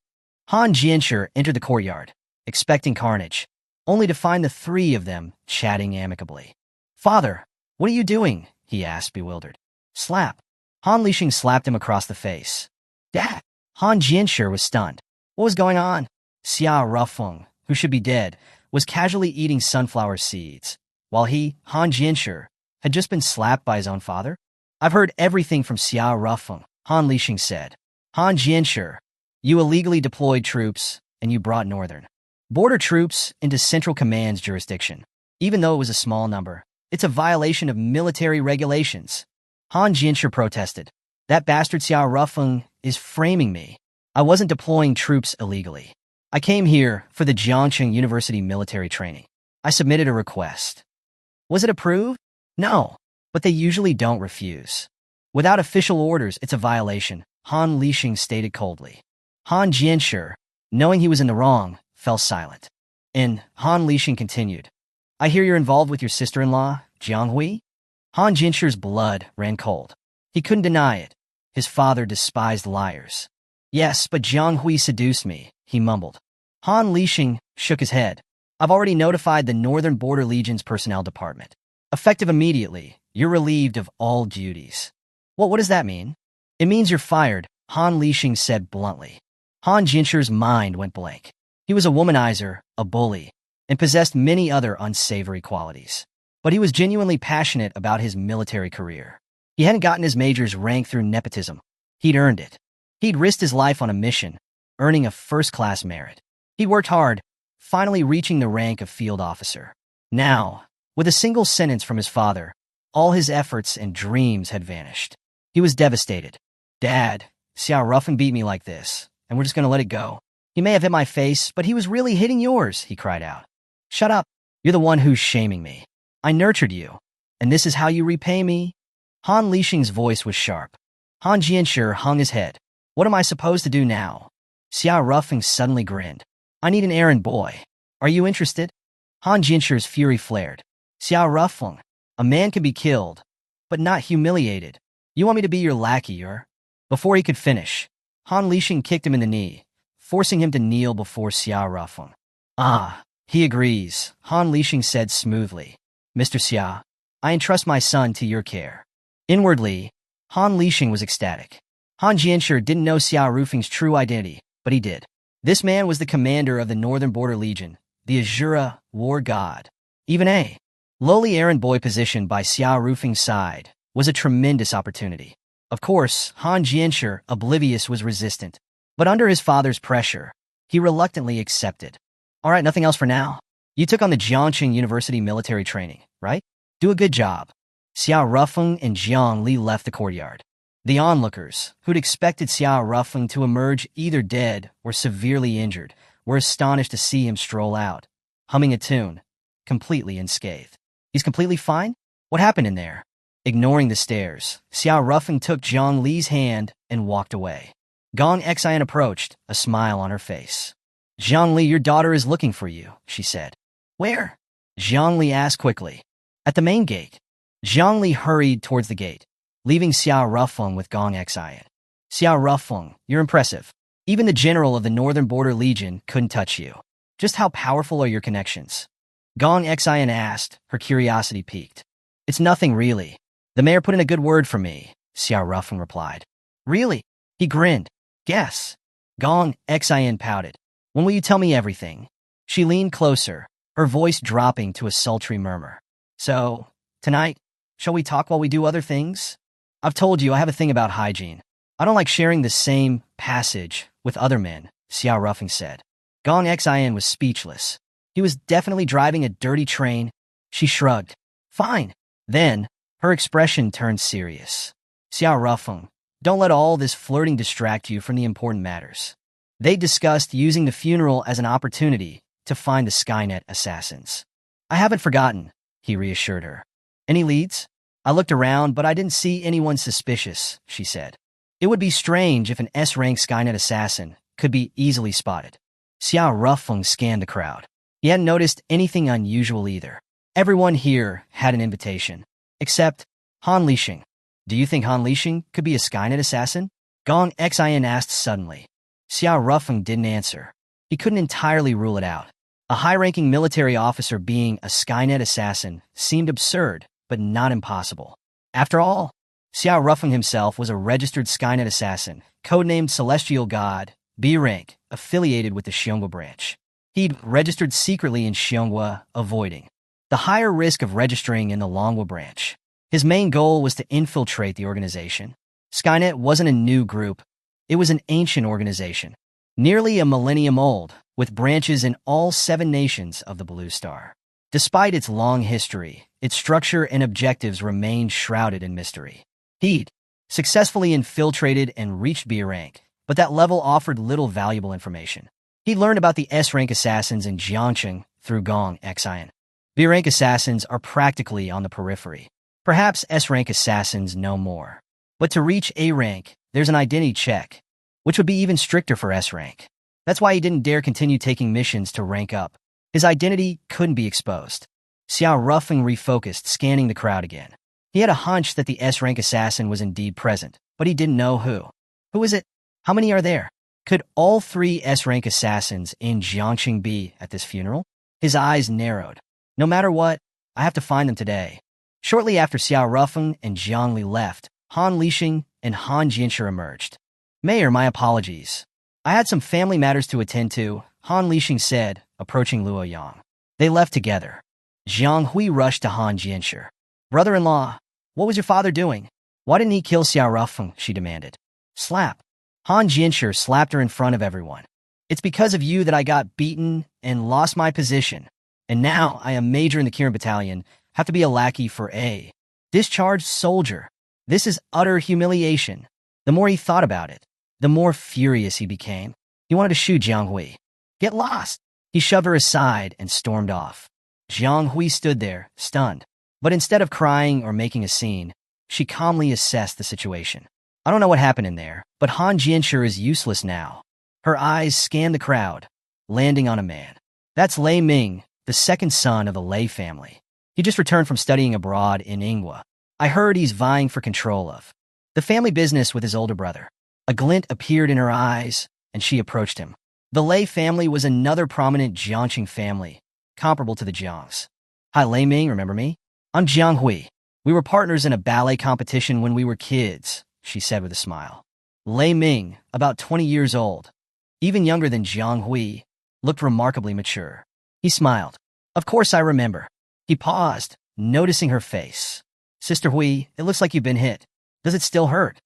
Han Jianshi entered the courtyard, expecting carnage, only to find the three of them chatting amicably. "Father, what are you doing?" he asked, bewildered. "Slap." Han Lixing slapped him across the face. "Dad!" Han Jianshi was stunned. What was going on? Xiao Rufeng, who should be dead, was casually eating sunflower seeds, while he, Han Jianshi, had just been slapped by his own father? "I've heard everything from Xiao Rufeng," Han Lixing said. "Han Jianshi, you illegally deployed troops, and you brought Northern Border troops into Central Command's jurisdiction. Even though it was a small number, it's a violation of military regulations." Han Jianshi protested. "That bastard Xiao Rufeng is framing me. I wasn't deploying troops illegally. I came here for the Jiangxing University military training. I submitted a request. Was it approved? No, but they usually don't refuse. Without official orders, it's a violation," Han Lixing stated coldly. Han Jianshi, knowing he was in the wrong, fell silent. And Han Lixing continued. "I hear you're involved with your sister-in-law, Jiang Hui?" Han Jianshi's blood ran cold. He couldn't deny it. His father despised liars. "Yes, but Jiang Hui seduced me," he mumbled. Han Lixing shook his head. "I've already notified the Northern Border Legion's personnel department. Effective immediately, you're relieved of all duties." What does that mean?" "It means you're fired," Han Lixing said bluntly. Han Jianshi's mind went blank. He was a womanizer, a bully, and possessed many other unsavory qualities. But he was genuinely passionate about his military career. He hadn't gotten his major's rank through nepotism. He'd earned it. He'd risked his life on a mission, earning a first-class merit. He worked hard, finally reaching the rank of field officer. Now, with a single sentence from his father, all his efforts and dreams had vanished. He was devastated. "Dad, Xiao Rufeng beat me like this, and we're just going to let it go. He may have hit my face, but he was really hitting yours," he cried out. "Shut up. You're the one who's shaming me. I nurtured you, and this is how you repay me?" Han Lixing's voice was sharp. Han Jianshi hung his head. "What am I supposed to do now?" Xiao Rufeng suddenly grinned. "I need an errand boy. Are you interested?" Han Jianshi's fury flared. "Xiao Rufeng, a man can be killed, but not humiliated. You want me to be your lackey, or?" Before he could finish, Han Lixing kicked him in the knee, forcing him to kneel before Xiao Rufeng. "Ah, he agrees," Han Lixing said smoothly. "Mr. Xia, I entrust my son to your care." Inwardly, Han Lixing was ecstatic. Han Jianshi didn't know Xiao Rufeng's true identity, but he did. This man was the commander of the Northern Border Legion, the Azura war god. Even a lowly errand boy position by Xiao Rufeng's side was a tremendous opportunity. Of course, Han Jianshi, oblivious, was resistant. But under his father's pressure, he reluctantly accepted. All right, nothing else for now. You took on the Jiangxing University military training, right? Do a good job. Xiao Rufeng and Jiang Li left the courtyard. The onlookers, who'd expected Xiao Rufeng to emerge either dead or severely injured, were astonished to see him stroll out, humming a tune, completely unscathed. He's completely fine? What happened in there? Ignoring the stares, Xiao Rufeng took Jiang Li's hand and walked away. Gong Xian approached, a smile on her face. Jiang Li, your daughter is looking for you, she said. Where? Jiang Li asked quickly. At the main gate. Jiang Li hurried towards the gate, leaving Xiao Rufeng with Gong Xian. Xiao Rufeng, you're impressive. Even the general of the Northern Border Legion couldn't touch you. Just how powerful are your connections? Gong Xian asked, her curiosity piqued. It's nothing really. The mayor put in a good word for me, Xiao Rufeng replied. Really? He grinned. Guess. Gong Xian pouted. When will you tell me everything? She leaned closer, her voice dropping to a sultry murmur. So, tonight, shall we talk while we do other things? I've told you I have a thing about hygiene. I don't like sharing the same passage with other men, Xiao Rufeng said. Gong Xian was speechless. He was definitely driving a dirty train. She shrugged. Fine. Then, her expression turned serious. Xiao Rufeng, don't let all this flirting distract you from the important matters. They discussed using the funeral as an opportunity to find the Skynet assassins. I haven't forgotten, he reassured her. Any leads? I looked around, but I didn't see anyone suspicious, she said. It would be strange if an S-rank Skynet assassin could be easily spotted. Xiao Rufeng scanned the crowd. He hadn't noticed anything unusual either. Everyone here had an invitation, except Han Lixing. Do you think Han Lixing could be a Skynet assassin? Gong Xian asked suddenly. Xiao Rufeng didn't answer. He couldn't entirely rule it out. A high-ranking military officer being a Skynet assassin seemed absurd, but not impossible. After all, Xiao Rufeng himself was a registered Skynet assassin, codenamed Celestial God, B rank, affiliated with the Xiongwa branch. He'd registered secretly in Xiongwa, avoiding the higher risk of registering in the Longhua branch. His main goal was to infiltrate the organization. Skynet wasn't a new group. It was an ancient organization, nearly a millennium old, with branches in all 7 nations of the Blue Star. Despite its long history, its structure and objectives remained shrouded in mystery. He'd successfully infiltrated and reached B rank, but that level offered little valuable information. He learned about the S-rank assassins in Jiangxing through Gong Xian. B-rank assassins are practically on the periphery. Perhaps S-rank assassins know more. But to reach A-rank, there's an identity check, which would be even stricter for S-rank. That's why he didn't dare continue taking missions to rank up. His identity couldn't be exposed. Xiao Rufeng refocused, scanning the crowd again. He had a hunch that the S-rank assassin was indeed present, but he didn't know who. Who is it? How many are there? Could all 3 S-rank assassins in Jiangxing be at this funeral? His eyes narrowed. No matter what, I have to find them today. Shortly after Xiao Rufeng and Jiang Li left, Han Lixing and Han Jianshi emerged. Mayor, my apologies. I had some family matters to attend to, Han Lixing said, approaching Luo Yang. They left together. Jiang Hui rushed to Han Jianshi. Brother-in-law, what was your father doing? Why didn't he kill Xiao Rufeng? She demanded. Slap. Han Jianshi slapped her in front of everyone. It's because of you that I got beaten and lost my position. And now I am major in the Kirin Battalion, have to be a lackey for a discharged soldier. This is utter humiliation. The more he thought about it, the more furious he became. He wanted to shoot Jiang Hui. Get lost! He shoved her aside and stormed off. Jiang Hui stood there, stunned. But instead of crying or making a scene, she calmly assessed the situation. I don't know what happened in there, but Han Jianshi is useless now. Her eyes scanned the crowd, landing on a man. That's Lei Ming, the second son of the Lei family. He just returned from studying abroad in Ingwa. I heard he's vying for control of the family business with his older brother. A glint appeared in her eyes, and she approached him. The Lei family was another prominent Jiangxing family, comparable to the Jiangs. Hi, Lei Ming, remember me? I'm Jiang Hui. We were partners in a ballet competition when we were kids, she said with a smile. Lei Ming, about 20 years old, even younger than Jiang Hui, looked remarkably mature. He smiled. Of course I remember. He paused, noticing her face. Sister Hui, it looks like you've been hit. Does it still hurt?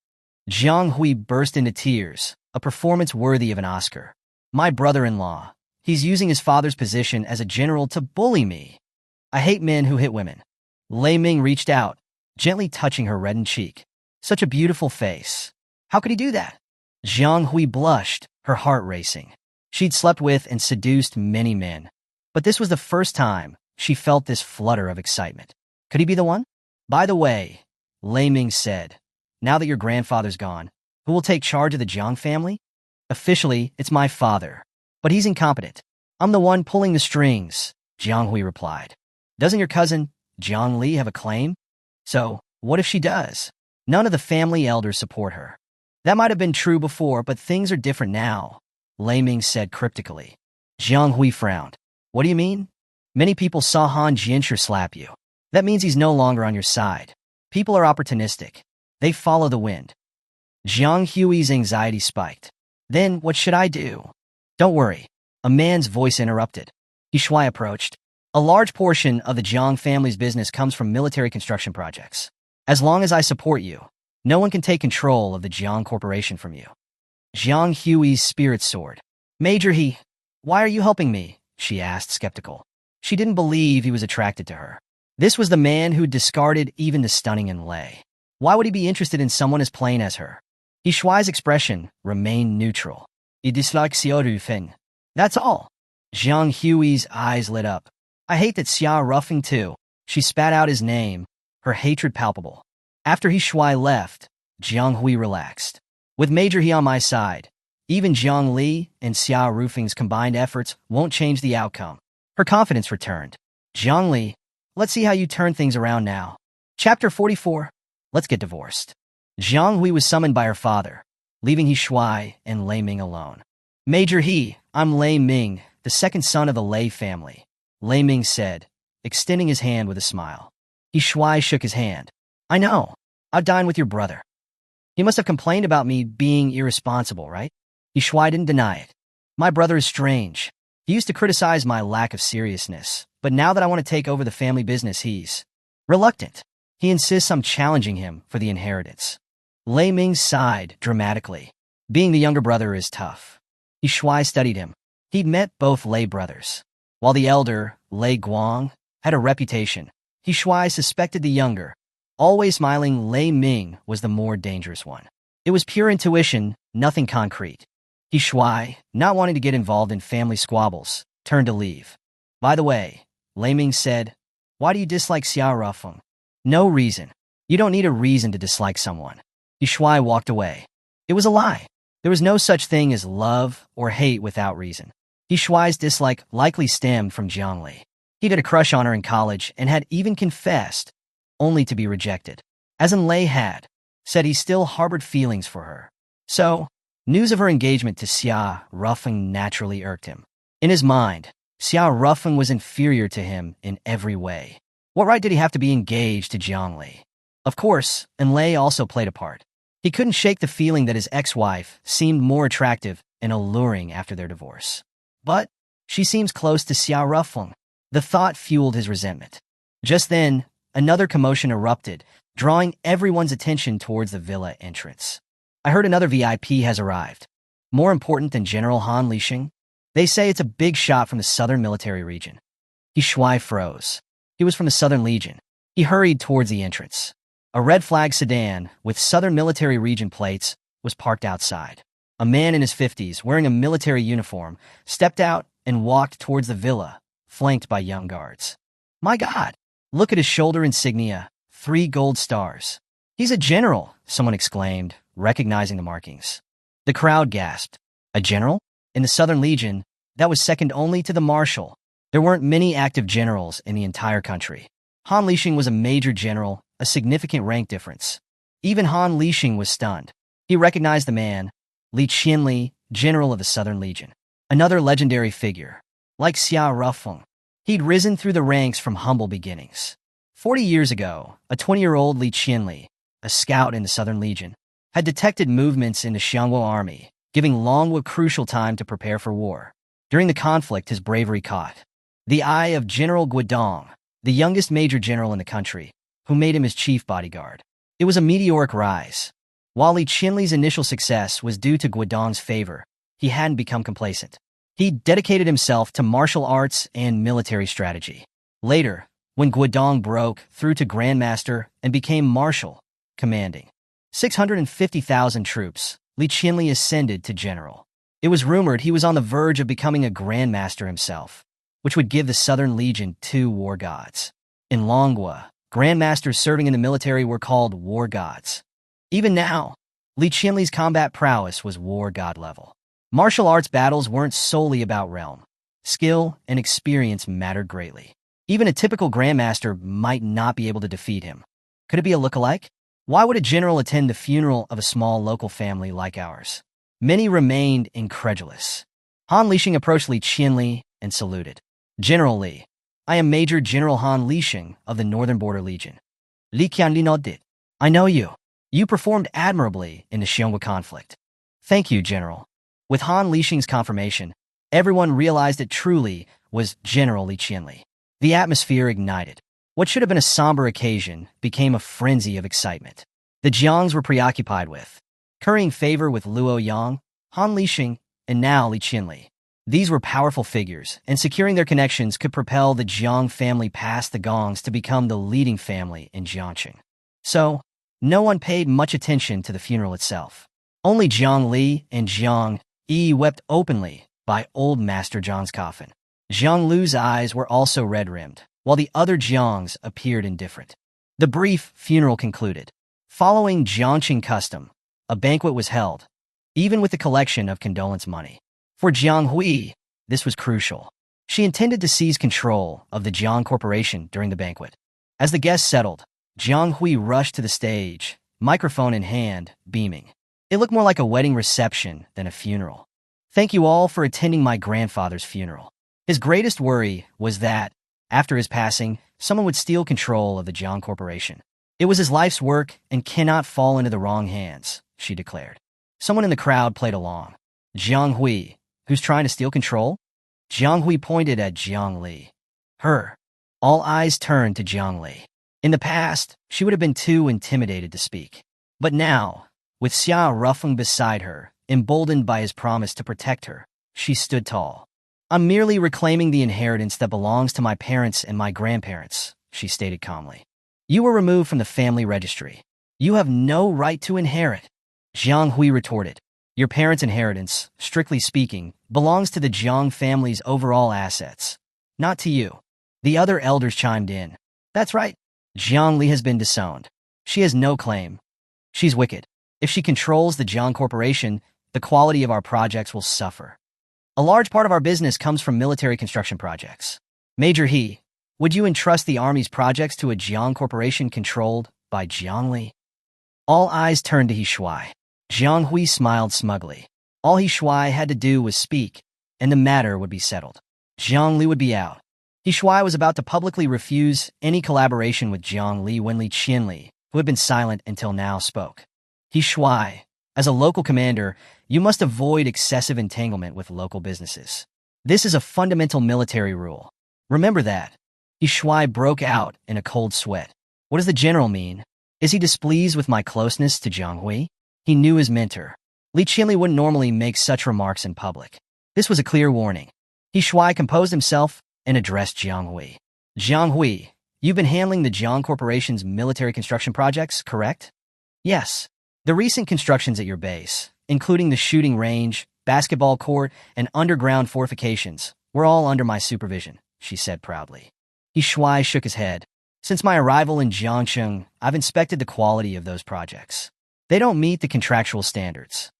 Jiang Hui burst into tears, a performance worthy of an Oscar. My brother-in-law. He's using his father's position as a general to bully me. I hate men who hit women. Lei Ming reached out, gently touching her reddened cheek. Such a beautiful face. How could he do that? Jiang Hui blushed, her heart racing. She'd slept with and seduced many men, but this was the first time she felt this flutter of excitement. Could he be the one? By the way, Lei Ming said, now that your grandfather's gone, who will take charge of the Jiang family? Officially, it's my father, but he's incompetent. I'm the one pulling the strings, Jiang Hui replied. Doesn't your cousin, Jiang Li, have a claim? So, what if she does? None of the family elders support her. That might have been true before, but things are different now, Lei Ming said cryptically. Jiang Hui frowned. What do you mean? Many people saw Han Jianshi slap you. That means he's no longer on your side. People are opportunistic. They follow the wind. Jiang Hui's anxiety spiked. Then, what should I do? Don't worry, a man's voice interrupted. Shuai approached. A large portion of the Jiang family's business comes from military construction projects. As long as I support you, no one can take control of the Jiang Corporation from you. Jiang Hui's spirit soared. Major He, why are you helping me? She asked, skeptical. She didn't believe he was attracted to her. This was the man who discarded even the stunning in Lei. Why would he be interested in someone as plain as her? Shuai's expression remained neutral. He dislikes Xiao Rufeng. That's all. Jiang Hui's eyes lit up. I hate that Xia Rufeng too. She spat out his name, her hatred palpable. After Shuai left, Jiang Hui relaxed. With Major He on my side, even Jiang Li and Xia Rufeng's combined efforts won't change the outcome. Her confidence returned. Jiang Li, let's see how you turn things around now. Chapter 44. Let's get divorced. Jiang Hui was summoned by her father, leaving Shuai and Lei Ming alone. Major He, I'm Lei Ming, the second son of the Lei family, Lei Ming said, extending his hand with a smile. Shuai shook his hand. I know. I'll dine with your brother. He must have complained about me being irresponsible, right? Shuai didn't deny it. My brother is strange. He used to criticize my lack of seriousness, but now that I want to take over the family business, he's reluctant. He insists I'm challenging him for the inheritance. Lei Ming sighed dramatically. Being the younger brother is tough. Shuai studied him. He'd met both Lei brothers. While the elder, Lei Guang, had a reputation, Shuai suspected the younger, always smiling Lei Ming was the more dangerous one. It was pure intuition, nothing concrete. Shuai, not wanting to get involved in family squabbles, turned to leave. By the way, Lei Ming said, why do you dislike Xia Rufeng? No reason. You don't need a reason to dislike someone. Shuai walked away. It was a lie. There was no such thing as love or hate without reason. Shuai's dislike likely stemmed from Jiang Li. He'd had a crush on her in college and had even confessed, only to be rejected. As in Lei had said, he still harbored feelings for her. So, news of her engagement to Xia Rufeng naturally irked him. In his mind, Xia Rufeng was inferior to him in every way. What right did he have to be engaged to Jiang Li? Of course, and Lei also played a part. He couldn't shake the feeling that his ex-wife seemed more attractive and alluring after their divorce. But she seems close to Xia Rufeng. The thought fueled his resentment. Just then, another commotion erupted, drawing everyone's attention towards the villa entrance. I heard another VIP has arrived. More important than General Han Lixing? They say it's a big shot from the Southern Military Region. Shuai froze. He was from the Southern Legion. He hurried towards the entrance. A red flag sedan with Southern Military Region plates was parked outside. A man in his 50s, wearing a military uniform, stepped out and walked towards the villa, flanked by young guards. My God! Look at his shoulder insignia, 3 gold stars. He's a general, someone exclaimed, recognizing the markings. The crowd gasped. A general? In the Southern Legion, that was second only to the marshal. There weren't many active generals in the entire country. Han Lixing was a major general, a significant rank difference. Even Han Lixing was stunned. He recognized the man, Li Qianli, general of the Southern Legion. Another legendary figure. Like Xia Rufeng, he'd risen through the ranks from humble beginnings. 40 years ago, a 20-year-old Li Qianli, a scout in the Southern Legion, had detected movements in the Xiongwu army, giving Longwu crucial time to prepare for war. During the conflict, his bravery caught the eye of General Guodong, the youngest major general in the country. who made him his chief bodyguard. It was a meteoric rise. While Li Qinli's initial success was due to Guodong's favor, he hadn't become complacent. He dedicated himself to martial arts and military strategy. Later, when Guodong broke through to Grandmaster and became Marshal, commanding 650,000 troops, Li Qinli ascended to general. It was rumored he was on the verge of becoming a Grandmaster himself, which would give the Southern Legion 2 war gods. In Longwa, Grandmasters serving in the military were called war gods. Even now, Li Qinli's combat prowess was war god level. Martial arts battles weren't solely about realm. Skill and experience mattered greatly. Even a typical Grandmaster might not be able to defeat him. Could it be a lookalike? Why would a general attend the funeral of a small local family like ours? Many remained incredulous. Han Lixing approached Li Qinli and saluted. General Li, I am Major General Han Lixing of the Northern Border Legion. Li Qianli nodded. I know you. You performed admirably in the Xiongwa conflict. Thank you, General. With Han Lixing's confirmation, everyone realized it truly was General Li Qinli. The atmosphere ignited. What should have been a somber occasion became a frenzy of excitement. The Jiangs were preoccupied with currying favor with Luo Yang, Han Lixing, and now Li Qinli. These were powerful figures, and securing their connections could propel the Jiang family past the Gongs to become the leading family in Jiangxing. So, no one paid much attention to the funeral itself. Only Jiang Li and Jiang Yi wept openly by old Master Zhang's coffin. Jiang Lu's eyes were also red-rimmed, while the other Jiangs appeared indifferent. The brief funeral concluded. Following Jiangxing custom, a banquet was held, even with the collection of condolence money. For Jiang Hui, this was crucial. She intended to seize control of the Jiang Corporation during the banquet. As the guests settled, Jiang Hui rushed to the stage, microphone in hand, beaming. It looked more like a wedding reception than a funeral. Thank you all for attending my grandfather's funeral. His greatest worry was that, after his passing, someone would steal control of the Jiang Corporation. It was his life's work and cannot fall into the wrong hands, she declared. Someone in the crowd played along. Jiang Hui, who's trying to steal control? Jiang Hui pointed at Jiang Li. Her. All eyes turned to Jiang Li. In the past, she would have been too intimidated to speak. But now, with Xia Rufeng beside her, emboldened by his promise to protect her, she stood tall. I'm merely reclaiming the inheritance that belongs to my parents and my grandparents, she stated calmly. You were removed from the family registry. You have no right to inherit. Jiang Hui retorted. Your parents' inheritance, strictly speaking, belongs to the Jiang family's overall assets, not to you. The other elders chimed in. That's right. Jiang Li has been disowned. She has no claim. She's wicked. If she controls the Jiang Corporation, the quality of our projects will suffer. A large part of our business comes from military construction projects. Major He, would you entrust the Army's projects to a Jiang Corporation controlled by Jiang Li? All eyes turned to He Shuai. Jiang Hui smiled smugly. All He Shuai had to do was speak, and the matter would be settled. Jiang Li would be out. He Shuai was about to publicly refuse any collaboration with Jiang Li when Li Qinli, who had been silent until now, spoke. He Shuai, as a local commander, you must avoid excessive entanglement with local businesses. This is a fundamental military rule. Remember that. He Shuai broke out in a cold sweat. What does the general mean? Is he displeased with my closeness to Jiang Hui? He knew his mentor. Li Qinli wouldn't normally make such remarks in public. This was a clear warning. He Shuai composed himself and addressed Jiang Hui. Jiang Hui, you've been handling the Jiang Corporation's military construction projects, correct? Yes. The recent constructions at your base, including the shooting range, basketball court, and underground fortifications, were all under my supervision, she said proudly. He Shuai shook his head. Since my arrival in Jiangxing, I've inspected the quality of those projects. They don't meet the contractual standards.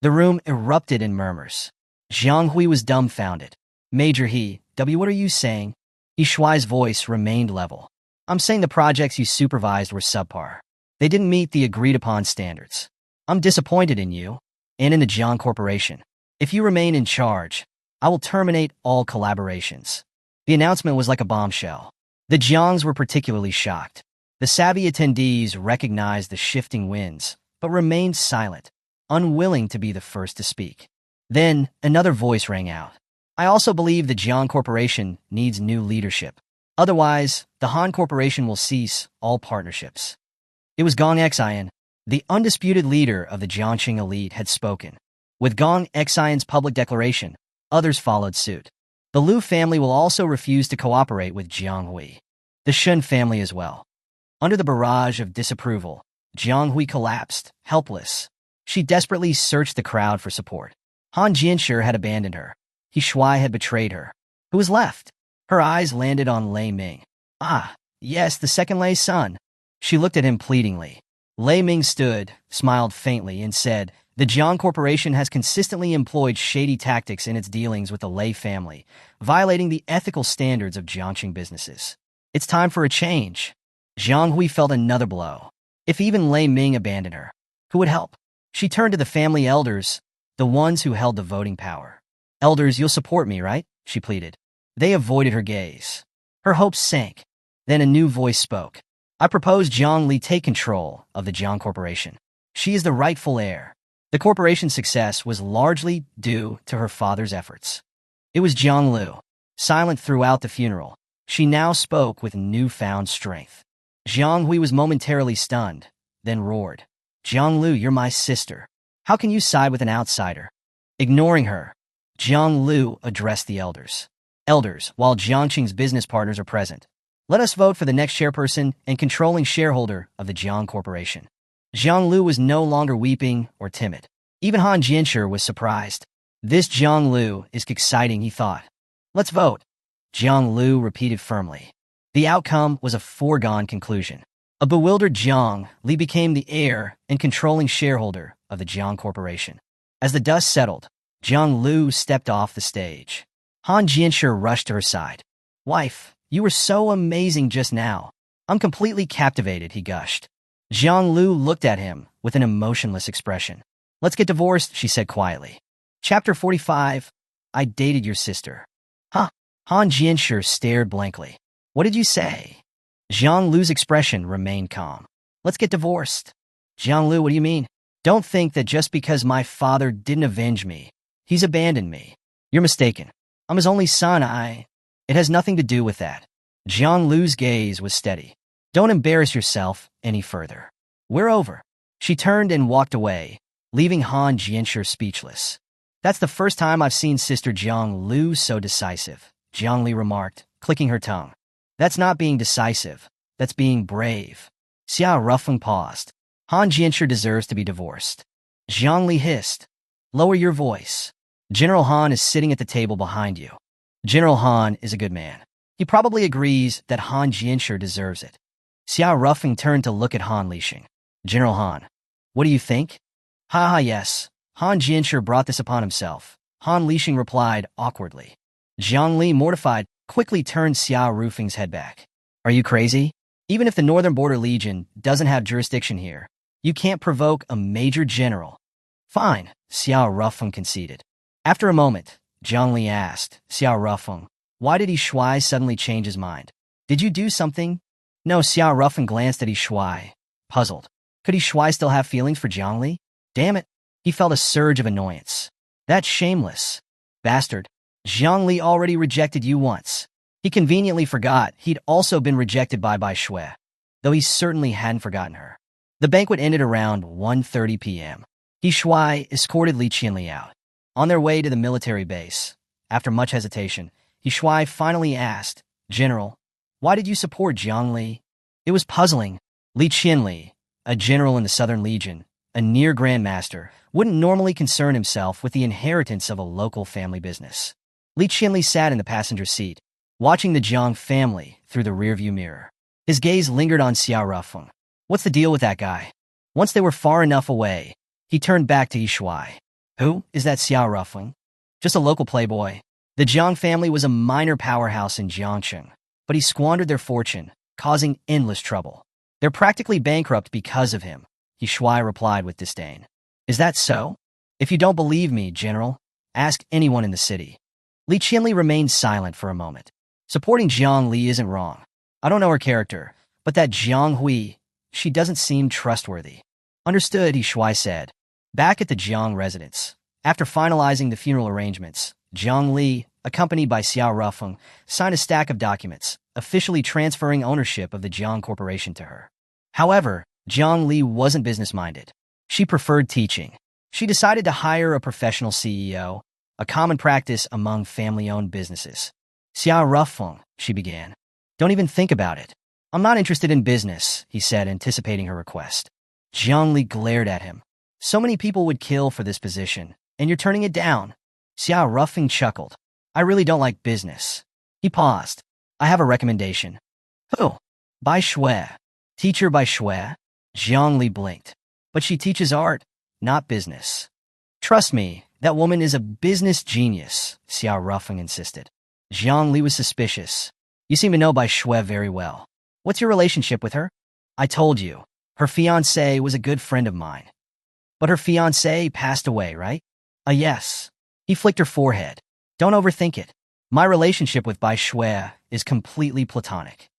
The room erupted in murmurs. Jiang Hui was dumbfounded. Major He, what are you saying? He Shuai's voice remained level. I'm saying the projects you supervised were subpar. They didn't meet the agreed-upon standards. I'm disappointed in you, and in the Jiang Corporation. If you remain in charge, I will terminate all collaborations. The announcement was like a bombshell. The Jiangs were particularly shocked. The savvy attendees recognized the shifting winds, but remained silent, unwilling to be the first to speak. Then, another voice rang out. I also believe the Jiang Corporation needs new leadership. Otherwise, the Han Corporation will cease all partnerships. It was Gong Xian, the undisputed leader of the Jiangxing elite, had spoken. With Gong Xian's public declaration, others followed suit. The Liu family will also refuse to cooperate with Jiang Hui. The Shun family as well. Under the barrage of disapproval, Jiang Hui collapsed, helpless. She desperately searched the crowd for support. Han Jianshi had abandoned her. He Shuai had betrayed her. Who was left? Her eyes landed on Lei Ming. Ah, yes, the second Lei's son. She looked at him pleadingly. Lei Ming stood, smiled faintly, and said, "The Jiang Corporation has consistently employed shady tactics in its dealings with the Lei family, violating the ethical standards of Jiangxing businesses. It's time for a change." Jiang Hui felt another blow. If even Lei Ming abandoned her, who would help? She turned to the family elders, the ones who held the voting power. "Elders, you'll support me, right?" she pleaded. They avoided her gaze. Her hopes sank. Then a new voice spoke. "I propose Jiang Li take control of the Jiang Corporation. She is the rightful heir." The corporation's success was largely due to her father's efforts. It was Jiang Lu. Silent throughout the funeral, she now spoke with newfound strength. Jiang Hui was momentarily stunned, then roared, "Jiang Lu, you're my sister. How can you side with an outsider?" Ignoring her, Jiang Lu addressed the elders. "Elders, while Jiangxing's business partners are present, let us vote for the next chairperson and controlling shareholder of the Jiang Corporation." Jiang Lu was no longer weeping or timid. Even Han Jianshi was surprised. "This Jiang Lu is exciting," he thought. "Let's vote." Jiang Lu repeated firmly. The outcome was a foregone conclusion. A bewildered Jiang Li became the heir and controlling shareholder of the Jiang Corporation. As the dust settled, Jiang Lu stepped off the stage. Han Jianshi rushed to her side. "Wife, you were so amazing just now. I'm completely captivated," he gushed. Jiang Lu looked at him with an emotionless expression. "Let's get divorced," she said quietly. Chapter 45. I dated your sister. Huh? Han Jianshi stared blankly. "What did you say?" Jiang Lu's expression remained calm. "Let's get divorced." "Jiang Lu, what do you mean? Don't think that just because my father didn't avenge me, he's abandoned me. You're mistaken. I'm his only son. It has nothing to do with that." Jiang Lu's gaze was steady. "Don't embarrass yourself any further. We're over." She turned and walked away, leaving Han Jianshi speechless. "That's the first time I've seen Sister Jiang Lu so decisive," Jiang Li remarked, clicking her tongue. "That's not being decisive. That's being brave." Xia Rufeng paused. "Han Jianshi deserves to be divorced." Jiang Li hissed. "Lower your voice. General Han is sitting at the table behind you. General Han is a good man. He probably agrees that Han Jianshi deserves it." Xia Rufeng turned to look at Han Lixing. "General Han, what do you think?" "Ha, yes. Han Jianshi brought this upon himself," Han Lixing replied awkwardly. Jiang Li, mortified, quickly turned Xia Rufeng's head back. "Are you crazy? Even if the Northern Border Legion doesn't have jurisdiction here, you can't provoke a major general." "Fine," Xia Rufeng conceded. After a moment, Jiang Li asked, "Xia Rufeng, why did Yi Shuai suddenly change his mind? Did you do something?" "No." Xia Rufeng glanced at Yi Shuai, puzzled. Could Yi Shuai still have feelings for Jiang Li? Damn it. He felt a surge of annoyance. That shameless bastard. Jiang Li already rejected you once. He conveniently forgot he'd also been rejected by Bai Shui, though he certainly hadn't forgotten her. The banquet ended around 1:30 p.m. Yi Shuai escorted Li Qianli out. On their way to the military base, after much hesitation, Yi Shuai finally asked, "General, why did you support Jiang Li?" It was puzzling. Li Qianli, a general in the Southern Legion, a near grandmaster, wouldn't normally concern himself with the inheritance of a local family business. Li Qianli sat in the passenger seat, watching the Jiang family through the rearview mirror. His gaze lingered on Xia Rufeng. What's the deal with that guy? Once they were far enough away, he turned back to Yi Shuai. Who is that Xia Rufeng? Just a local playboy. The Jiang family was a minor powerhouse in Jiangxing, but he squandered their fortune, causing endless trouble. They're practically bankrupt because of him, Yi Shuai replied with disdain. Is that so? If you don't believe me, General, ask anyone in the city. Li Qianli remained silent for a moment. Supporting Jiang Li isn't wrong. I don't know her character, but that Jiang Hui, she doesn't seem trustworthy. Understood, Yi Shuai said. Back at the Jiang residence, after finalizing the funeral arrangements, Jiang Li, accompanied by Xiao Rufeng, signed a stack of documents, officially transferring ownership of the Jiang Corporation to her. However, Jiang Li wasn't business-minded. She preferred teaching. She decided to hire a professional CEO, a common practice among family-owned businesses. Xia Rufeng, she began. Don't even think about it. I'm not interested in business, he said, anticipating her request. Jiang Li glared at him. So many people would kill for this position, and you're turning it down. Xia Rufeng chuckled. I really don't like business. He paused. I have a recommendation. Who? Bai Shui. Teacher Bai Shui? Jiang Li blinked. But she teaches art, not business. Trust me, that woman is a business genius, Xia Rufeng insisted. Jiang Li was suspicious. You seem to know Bai Shui very well. What's your relationship with her? I told you. Her fiancé was a good friend of mine. But her fiancé passed away, right? Yes. He flicked her forehead. Don't overthink it. My relationship with Bai Shui is completely platonic.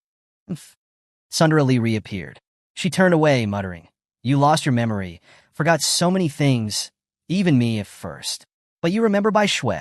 Sundara Li reappeared. She turned away, muttering, You lost your memory, forgot so many things, even me at first. But you remember Bai Shui?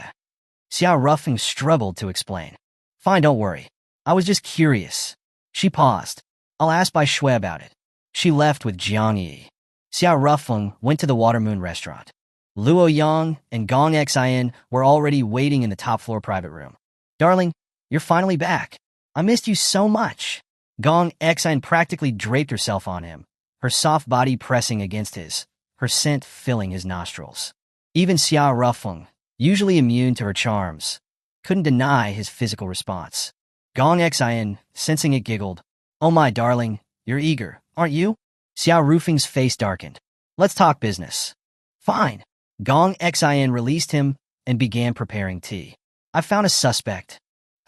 Xia Rufeng struggled to explain. Fine, don't worry. I was just curious. She paused. I'll ask Bai Shui about it. She left with Jiang Yi. Xia Rufeng went to the Water Moon restaurant. Luo Yang and Gong Xian were already waiting in the top-floor private room. Darling, you're finally back. I missed you so much. Gong Xian practically draped herself on him, her soft body pressing against his, her scent filling his nostrils. Even Xia Rufeng, usually immune to her charms, couldn't deny his physical response. Gong Xian, sensing it, giggled. Oh my darling, you're eager, aren't you? Xia Rufeng's face darkened. Let's talk business. Fine. Gong Xian released him and began preparing tea. I found a suspect.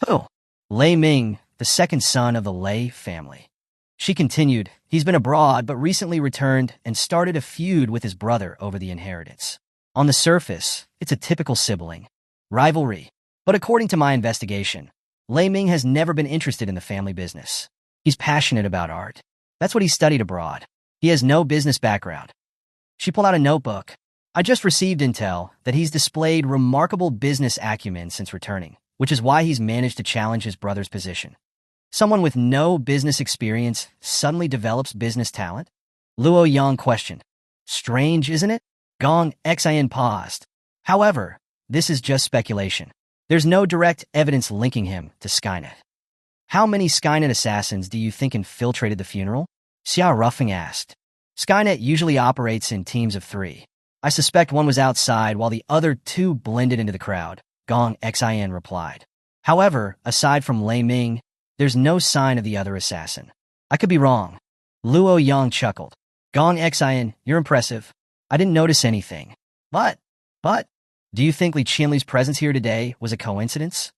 Who? Lei Ming, the second son of the Lei family. She continued, he's been abroad but recently returned and started a feud with his brother over the inheritance. On the surface, it's a typical sibling rivalry. But according to my investigation, Lei Ming has never been interested in the family business. He's passionate about art. That's what he studied abroad. He has no business background. She pulled out a notebook. I just received intel that he's displayed remarkable business acumen since returning, which is why he's managed to challenge his brother's position. Someone with no business experience suddenly develops business talent? Luo Yang questioned. Strange, isn't it? Gong Xian paused. However, this is just speculation. There's no direct evidence linking him to Skynet. How many Skynet assassins do you think infiltrated the funeral? Xia Rufeng asked. Skynet usually operates in teams of 3. I suspect one was outside while the other 2 blended into the crowd, Gong Xian replied. However, aside from Lei Ming, there's no sign of the other assassin. I could be wrong. Luo Yang chuckled. Gong Xian, you're impressive. I didn't notice anything. But, do you think Li Qianli's presence here today was a coincidence?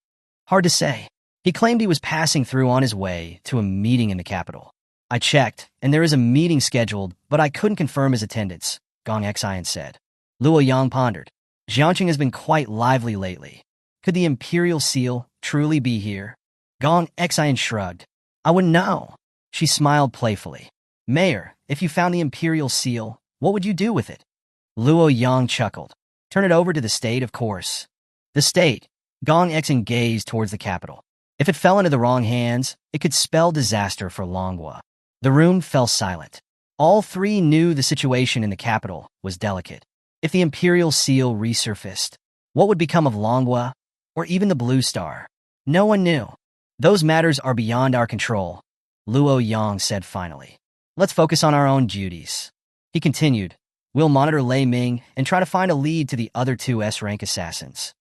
Hard to say. He claimed he was passing through on his way to a meeting in the capital. I checked, and there is a meeting scheduled, but I couldn't confirm his attendance, Gong Xian said. Luo Yang pondered. Jiangqing has been quite lively lately. Could the Imperial Seal truly be here? Gong Xian shrugged. I wouldn't know. She smiled playfully. Mayor, if you found the Imperial Seal, what would you do with it? Luo Yang chuckled. Turn it over to the state, of course. The state. Gong Xian gazed towards the capital. If it fell into the wrong hands, it could spell disaster for Longhua. The room fell silent. All 3 knew the situation in the capital was delicate. If the Imperial Seal resurfaced, what would become of Longhua, or even the Blue Star? No one knew. Those matters are beyond our control, Luo Yang said finally. Let's focus on our own duties. He continued, we'll monitor Lei Ming and try to find a lead to the other 2 S-rank assassins.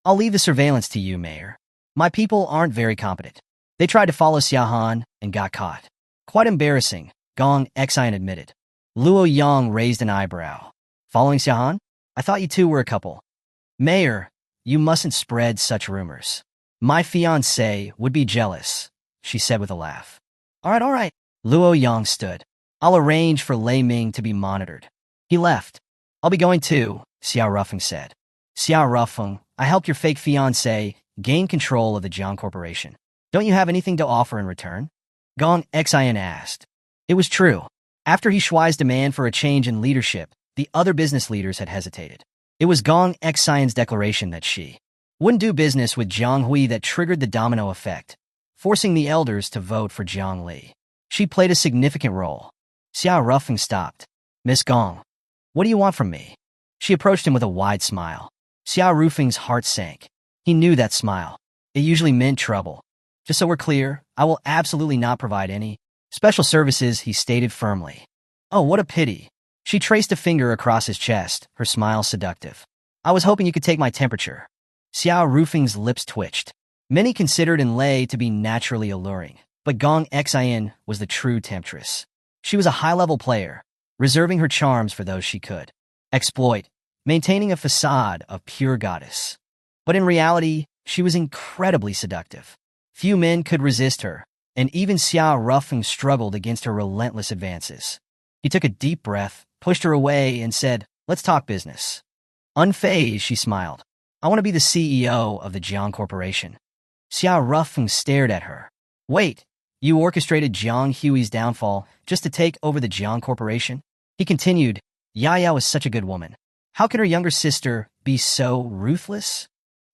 I'll leave the surveillance to you, Mayor. My people aren't very competent. They tried to follow Xia Han and got caught. Quite embarrassing, Gong Xian admitted. Luo Yang raised an eyebrow. Following Xia Han? I thought you 2 were a couple. Mayor, you mustn't spread such rumors. My fiancé would be jealous, she said with a laugh. All right. Luo Yang stood. I'll arrange for Lei Ming to be monitored. He left. I'll be going too, Xia Rufeng said. Xia Rufeng, I helped your fake fiancé gain control of the Jiang Corporation. Don't you have anything to offer in return? Gong Xian asked. It was true. After He Shuai's demand for a change in leadership, the other business leaders had hesitated. It was Gong Xian's declaration that she wouldn't do business with Jiang Hui that triggered the domino effect. forcing the elders to vote for Jiang Li. She played a significant role. Xiao Rufeng stopped. Miss Gong, what do you want from me? She approached him with a wide smile. Xiao Rufeng's heart sank. He knew that smile. It usually meant trouble. Just so we're clear, I will absolutely not provide any special services, he stated firmly. Oh, what a pity. She traced a finger across his chest, her smile seductive. I was hoping you could take my temperature. Xiao Rufeng's lips twitched. Many considered Lei to be naturally alluring, but Gong Xian was the true temptress. She was a high-level player, reserving her charms for those she could exploit, maintaining a facade of pure goddess. But in reality, she was incredibly seductive. Few men could resist her, and even Xiao Rufeng struggled against her relentless advances. He took a deep breath, pushed her away, and said, let's talk business. Unfazed, she smiled. I want to be the CEO of the Jiang Corporation. Xiao Rufeng stared at her. Wait, you orchestrated Jiang Hui's downfall just to take over the Jiang Corporation? He continued, Yaya was such a good woman. How could her younger sister be so ruthless?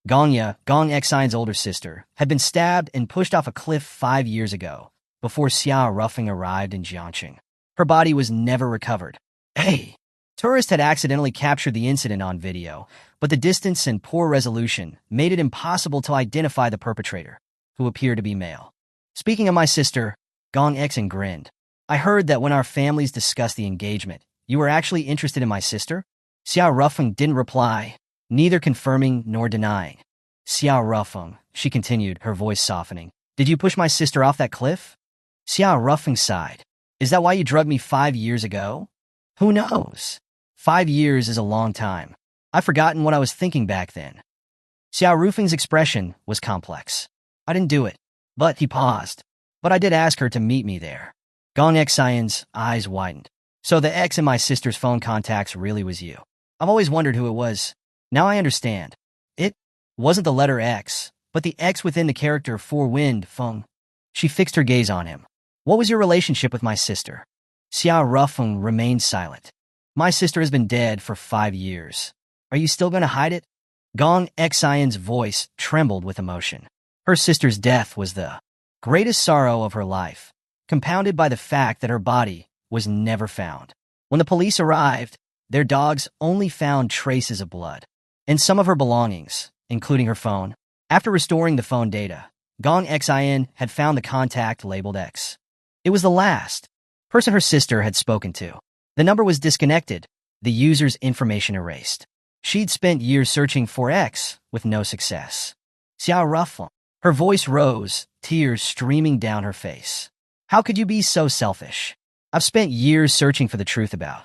Gongya, Gong Xian's older sister, had been stabbed and pushed off a cliff 5 years ago, before Xiao Rufeng arrived in Jiangqing. Her body was never recovered. Hey! Tourists had accidentally captured the incident on video, but the distance and poor resolution made it impossible to identify the perpetrator, who appeared to be male. Speaking of my sister, Gong Xian grinned. I heard that when our families discussed the engagement, you were actually interested in my sister? Xiao Rufeng didn't reply, neither confirming nor denying. Xiao Rufeng, she continued, her voice softening. Did you push my sister off that cliff? Xiao Rufeng sighed. Is that why you drugged me 5 years ago? Who knows? 5 years is a long time. I've forgotten what I was thinking back then. Xiao Rufeng's expression was complex. I didn't do it. But he paused. But I did ask her to meet me there. Gong Xian's eyes widened. So the X in my sister's phone contacts really was you. I've always wondered who it was. Now I understand. It wasn't the letter X, but the X within the character for wind, Feng. She fixed her gaze on him. What was your relationship with my sister? Xiao Rufeng remained silent. My sister has been dead for 5 years. Are you still going to hide it? Gong Xian's voice trembled with emotion. Her sister's death was the greatest sorrow of her life, compounded by the fact that her body was never found. When the police arrived, their dogs only found traces of blood and some of her belongings, including her phone. After restoring the phone data, Gong Xian had found the contact labeled X. It was the last person her sister had spoken to. The number was disconnected, the user's information erased. She'd spent years searching for X with no success. Xiao Rufeng. Her voice rose, tears streaming down her face. How could you be so selfish? I've spent years searching for the truth about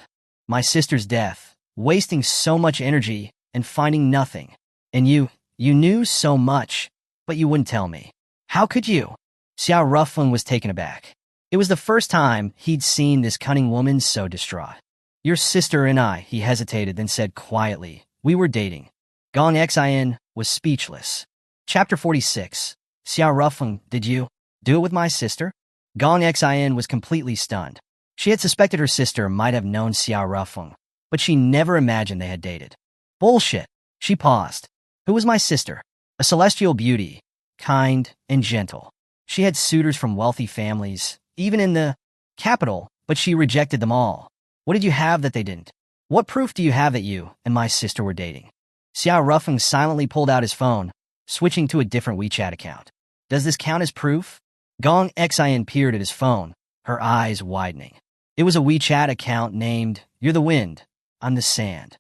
my sister's death, wasting so much energy and finding nothing. And you knew so much, but you wouldn't tell me. How could you? Xiao Rufeng was taken aback. It was the first time he'd seen this cunning woman so distraught. Your sister and I, he hesitated, then said quietly, we were dating. Gong Xian was speechless. Chapter 46. Xiao Rufeng, did you do it with my sister? Gong Xian was completely stunned. She had suspected her sister might have known Xiao Rufeng, but she never imagined they had dated. Bullshit. She paused. Who was my sister? A celestial beauty, kind and gentle. She had suitors from wealthy families, even in the capital, but she rejected them all. What did you have that they didn't? What proof do you have that you and my sister were dating? Xiao Rufeng silently pulled out his phone, switching to a different WeChat account. Does this count as proof? Gong Xian peered at his phone, her eyes widening. It was a WeChat account named, You're the Wind, I'm the Sand.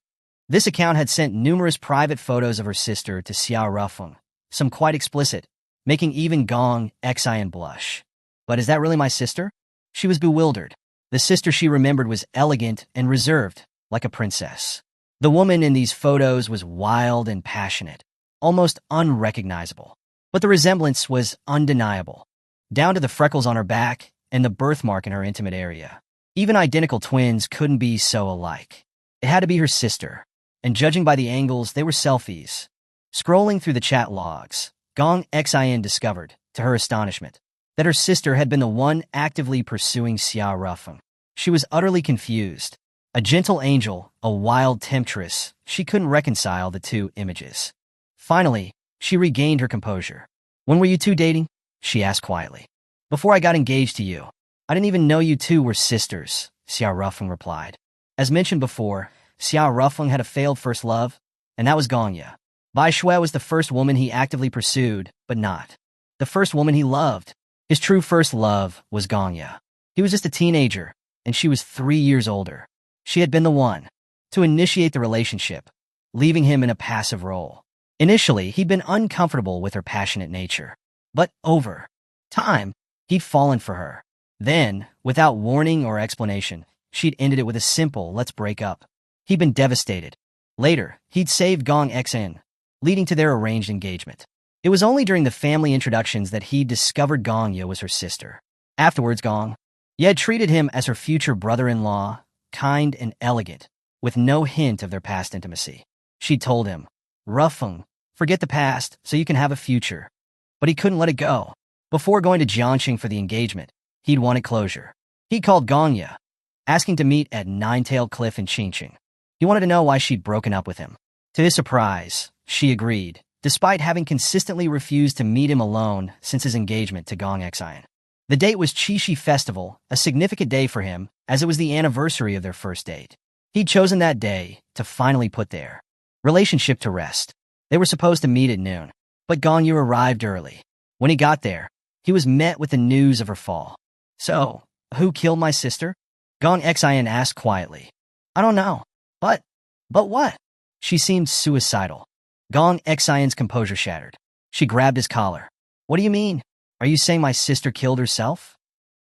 This account had sent numerous private photos of her sister to Xiao Rufeng, some quite explicit, making even Gong Xian blush. But is that really my sister? She was bewildered. The sister she remembered was elegant and reserved, like a princess. The woman in these photos was wild and passionate, almost unrecognizable. But the resemblance was undeniable, down to the freckles on her back and the birthmark in her intimate area. Even identical twins couldn't be so alike. It had to be her sister, and judging by the angles, they were selfies. Scrolling through the chat logs, Gong Xian discovered, to her astonishment, that her sister had been the one actively pursuing Xiao Rufeng. She was utterly confused. A gentle angel, a wild temptress, she couldn't reconcile the two images. Finally, she regained her composure. When were you two dating? she asked quietly. Before I got engaged to you, I didn't even know you two were sisters, Xiao Rufeng replied. As mentioned before, Xiao Rufeng had a failed first love, and that was Gongya. Bai Shui was the first woman he actively pursued, but not the first woman he loved. His true first love was Gongya. He was just a teenager, and she was 3 years older. She had been the one to initiate the relationship, leaving him in a passive role. Initially, he'd been uncomfortable with her passionate nature, but over time, he'd fallen for her. Then, without warning or explanation, she'd ended it with a simple, let's break up. He'd been devastated. Later, he'd saved Gong Xn, leading to their arranged engagement. It was only during the family introductions that he discovered Gongya was her sister. Afterwards, Gong Ye had treated him as her future brother-in-law, kind and elegant, with no hint of their past intimacy. She'd told him, Rufeng, forget the past so you can have a future. But he couldn't let it go. Before going to Jiangxing for the engagement, he'd wanted closure. He called Gongya, asking to meet at Nine-Tailed Cliff in Qingqing. He wanted to know why she'd broken up with him. To his surprise, she agreed, despite having consistently refused to meet him alone since his engagement to Gong Xian. The date was Qixi Festival, a significant day for him, as it was the anniversary of their first date. He'd chosen that day to finally put their relationship to rest. They were supposed to meet at noon, but Gongyu arrived early. When he got there, he was met with the news of her fall. So, who killed my sister? Gong Xian asked quietly. I don't know. But what? She seemed suicidal. Gong Xian's composure shattered. She grabbed his collar. What do you mean? Are you saying my sister killed herself?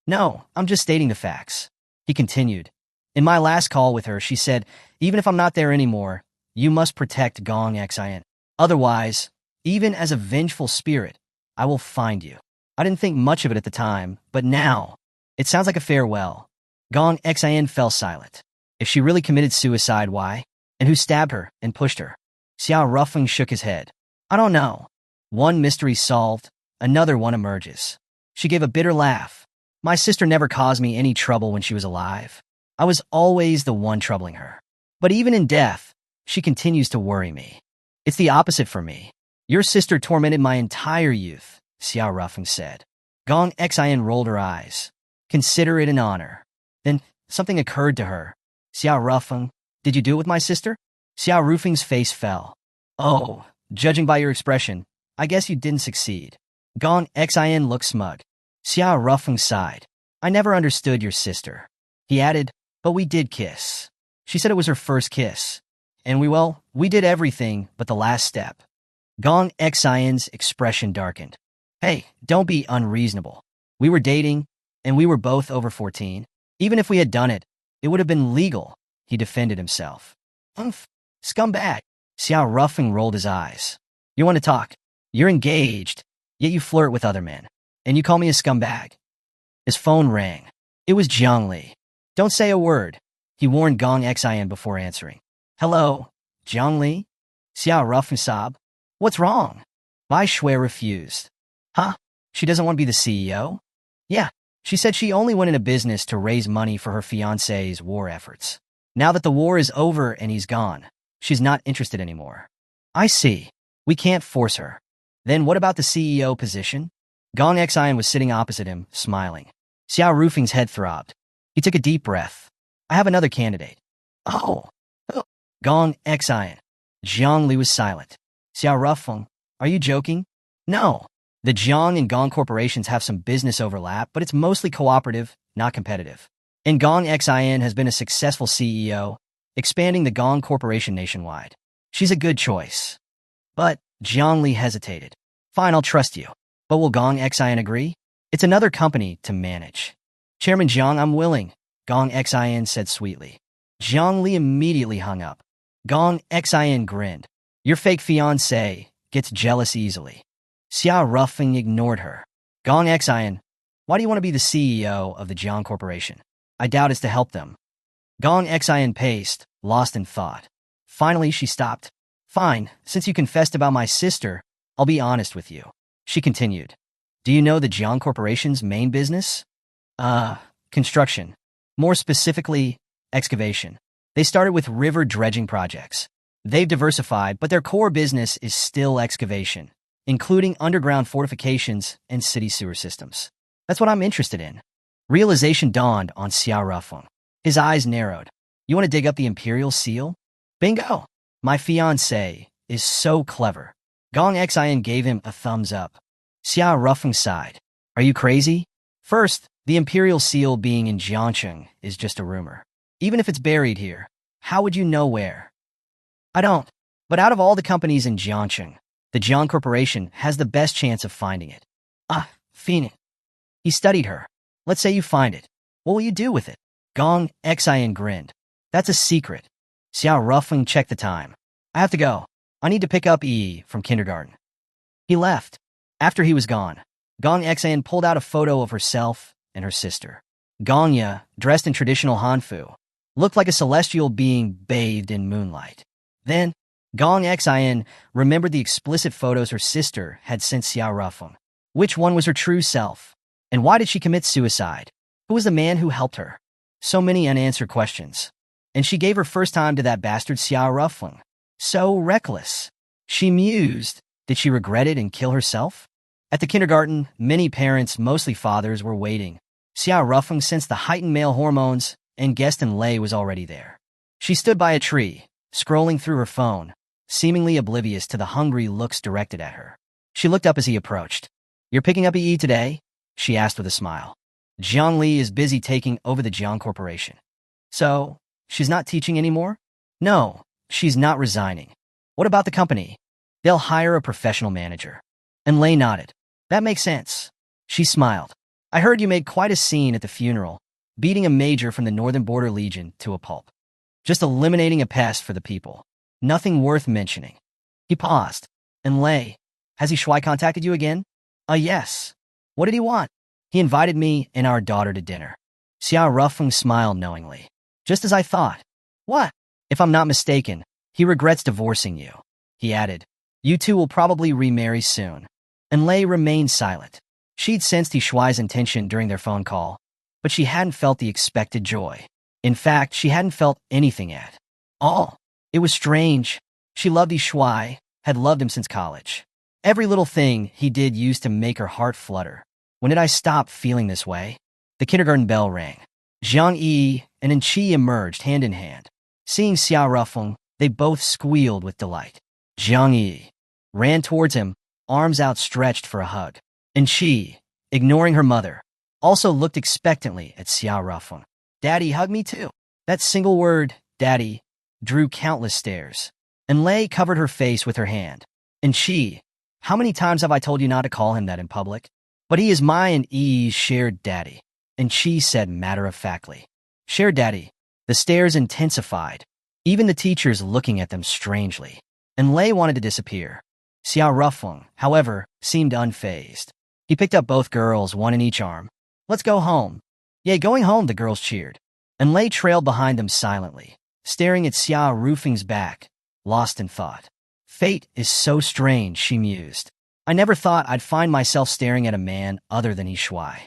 No, I'm just stating the facts. He continued. In my last call with her, she said, even if I'm not there anymore, you must protect Gong Xian. Otherwise, even as a vengeful spirit, I will find you. I didn't think much of it at the time, but now, it sounds like a farewell. Gong Xian fell silent. If she really committed suicide, why? And who stabbed her and pushed her? Xiao Rufeng shook his head. I don't know. One mystery solved, another one emerges. She gave a bitter laugh. My sister never caused me any trouble when she was alive. I was always the one troubling her. But even in death, she continues to worry me. It's the opposite for me. Your sister tormented my entire youth, Xiao Rufeng said. Gong Xian rolled her eyes. Consider it an honor. Then something occurred to her. Xiao Rufeng, did you do it with my sister? Xiao Rufeng's face fell. Oh, judging by your expression, I guess you didn't succeed. Gong Xian looked smug. Xiao Rufeng sighed. I never understood your sister. He added, but we did kiss. She said it was her first kiss. And we did everything but the last step. Gong Xian's expression darkened. Hey, don't be unreasonable. We were dating, and we were both over 14. Even if we had done it, it would have been legal, he defended himself. Scumbag. Xiao Rufeng rolled his eyes. You want to talk? You're engaged, yet you flirt with other men, and you call me a scumbag. His phone rang. It was Jiang Li. Don't say a word, he warned Gong Xian before answering. Hello, Jiang Li? Xiao Rufeng sobbed. What's wrong? Bai Shui refused. Huh? She doesn't want to be the CEO? Yeah, she said she only went into business to raise money for her fiancé's war efforts. Now that the war is over and he's gone, she's not interested anymore. I see. We can't force her. Then what about the CEO position? Gong Xian was sitting opposite him, smiling. Xiao Rufeng's head throbbed. He took a deep breath. I have another candidate. Oh. Gong Xian. Jiang Li was silent. Xiao Rufeng, are you joking? No. The Jiang and Gong corporations have some business overlap, but it's mostly cooperative, not competitive. And Gong Xian has been a successful CEO, expanding the Gong corporation nationwide. She's a good choice. But Jiang Li hesitated. Fine, I'll trust you. But will Gong Xian agree? It's another company to manage. Chairman Jiang, I'm willing, Gong Xian said sweetly. Jiang Li immediately hung up. Gong Xian grinned. Your fake fiancé gets jealous easily. Xiao Rufeng ignored her. Gong Xian, why do you want to be the CEO of the Jiang Corporation? I doubt it's to help them. Gong Xian paced, lost in thought. Finally, she stopped. Fine, since you confessed about my sister, I'll be honest with you. She continued. Do you know the Jiang Corporation's main business? Construction. More specifically, excavation. They started with river dredging projects. They've diversified, but their core business is still excavation. including underground fortifications and city sewer systems. That's what I'm interested in. Realization dawned on Xiao Rufeng. His eyes narrowed. You want to dig up the Imperial Seal? Bingo! My fiancé is so clever. Gong Xian gave him a thumbs up. Xiao Rufeng sighed. Are you crazy? First, the Imperial Seal being in Jiangcheng is just a rumor. Even if it's buried here, how would you know where? I don't. But out of all the companies in Jiangcheng, the Jiang Corporation has the best chance of finding it. Ah, Phoenix. He studied her. Let's say you find it. What will you do with it? Gong Xian grinned. That's a secret. Xiao Rufeng checked the time. I have to go. I need to pick up Yi from kindergarten. He left. After he was gone, Gong Xian pulled out a photo of herself and her sister. Gongya, dressed in traditional Hanfu, looked like a celestial being bathed in moonlight. Then, Gong Xian remembered the explicit photos her sister had sent Xiao Rufeng. Which one was her true self? And why did she commit suicide? Who was the man who helped her? So many unanswered questions. And she gave her first time to that bastard Xiao Rufeng. So reckless. She mused. Did she regret it and kill herself? At the kindergarten, many parents, mostly fathers, were waiting. Xiao Rufeng sensed the heightened male hormones and guessed Lei was already there. She stood by a tree, scrolling through her phone, seemingly oblivious to the hungry looks directed at her. She looked up as he approached. You're picking up EE today? She asked with a smile. Jiang Li is busy taking over the Jiang Corporation. So, she's not teaching anymore? No, she's not resigning. What about the company? They'll hire a professional manager. And Lei nodded. That makes sense. She smiled. I heard you made quite a scene at the funeral, beating a major from the Northern Border Legion to a pulp. Just eliminating a pest for the people. Nothing worth mentioning. He paused. And Lei, has he Shuai contacted you again? Yes. What did he want? He invited me and our daughter to dinner. Xiao Rufeng smiled knowingly. Just as I thought. What? If I'm not mistaken, he regrets divorcing you. He added, you two will probably remarry soon. And Lei remained silent. She'd sensed Shuai's intention during their phone call, but she hadn't felt the expected joy. In fact, she hadn't felt anything yet. All. It was strange. She loved Shuai, had loved him since college. Every little thing he did used to make her heart flutter. When did I stop feeling this way? The kindergarten bell rang. Zhang Yi and Enqi emerged hand in hand. Seeing Xiao Rufeng, they both squealed with delight. Zhang Yi ran towards him, arms outstretched for a hug. Enqi, ignoring her mother, also looked expectantly at Xiao Rufeng. Daddy, hug me too. That single word, Daddy, drew countless stares. And Lei covered her face with her hand. Enqi, how many times have I told you not to call him that in public? But he is my and Yi's shared daddy. Enqi said matter-of-factly. Shared daddy. The stares intensified, even the teachers looking at them strangely. And Lei wanted to disappear. Xiao Rufeng, however, seemed unfazed. He picked up both girls, one in each arm. Let's go home. Yay, going home, the girls cheered. And Lei trailed behind them silently, staring at Xiao Rufeng's back, lost in thought. Fate is so strange, she mused. I never thought I'd find myself staring at a man other than Shuai.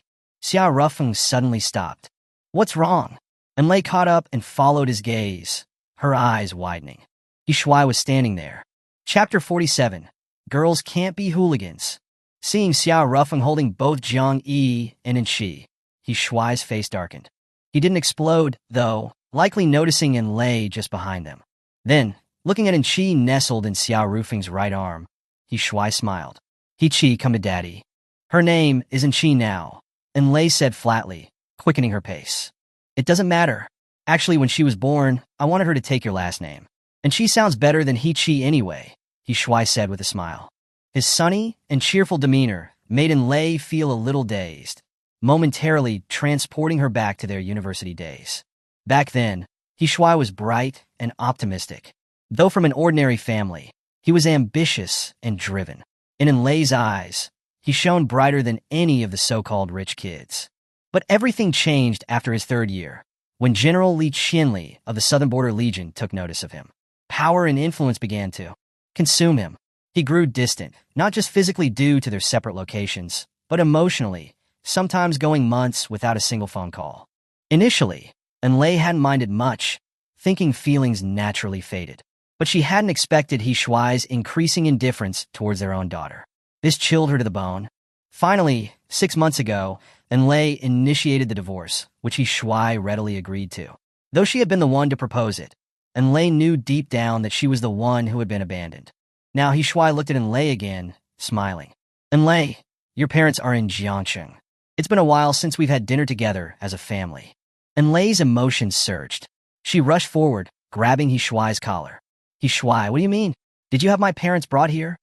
Xiao Rufeng suddenly stopped. What's wrong? And Lei caught up and followed his gaze, her eyes widening. Shuai was standing there. Chapter 47. Girls Can't Be Hooligans. Seeing Xiao Rufeng holding both Zhang Yi and Enqi, Shuai's face darkened. He didn't explode, though, likely noticing Lei just behind them. Then, looking at Enqi nestled in Xiao Rufeng's right arm, Shuai smiled. Chi, come to daddy. Her name is Enqi now, and Lei said flatly, quickening her pace. It doesn't matter. Actually, when she was born, I wanted her to take your last name. And she sounds better than Chi anyway, Shuai said with a smile. His sunny and cheerful demeanor made Lei feel a little dazed, momentarily transporting her back to their university days. Back then, Shuai was bright and optimistic. Though from an ordinary family, he was ambitious and driven. And in Lei's eyes, he shone brighter than any of the so-called rich kids. But everything changed after his third year, when General Li Qianli of the Southern Border Legion took notice of him. Power and influence began to consume him. He grew distant, not just physically due to their separate locations, but emotionally, sometimes going months without a single phone call. Initially, Lei hadn't minded much, thinking feelings naturally faded. But she hadn't expected Shuai's increasing indifference towards their own daughter. This chilled her to the bone. Finally, 6 months ago, Enlei initiated the divorce, which he Shui readily agreed to. Though she had been the one to propose it, Enlei knew deep down that she was the one who had been abandoned. Now he Shui looked at Enlei again, smiling. Enlei, your parents are in Jiangcheng. It's been a while since we've had dinner together as a family. Enlei's emotions surged. She rushed forward, grabbing he Shui's collar. He Shui, what do you mean? Did you have my parents brought here?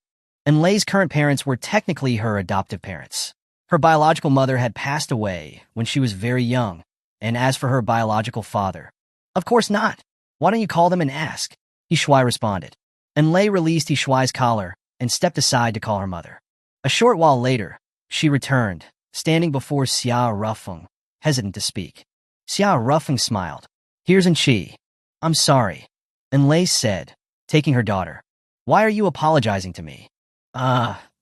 Enlei's current parents were technically her adoptive parents. Her biological mother had passed away when she was very young, and as for her biological father, of course not. Why don't you call them and ask? He Shui responded. Enlei released he Shui's collar and stepped aside to call her mother. A short while later, she returned, standing before Xia Rufeng, hesitant to speak. Xia Rufeng smiled. Here's Enchi. I'm sorry. Enlei said, taking her daughter. Why are you apologizing to me?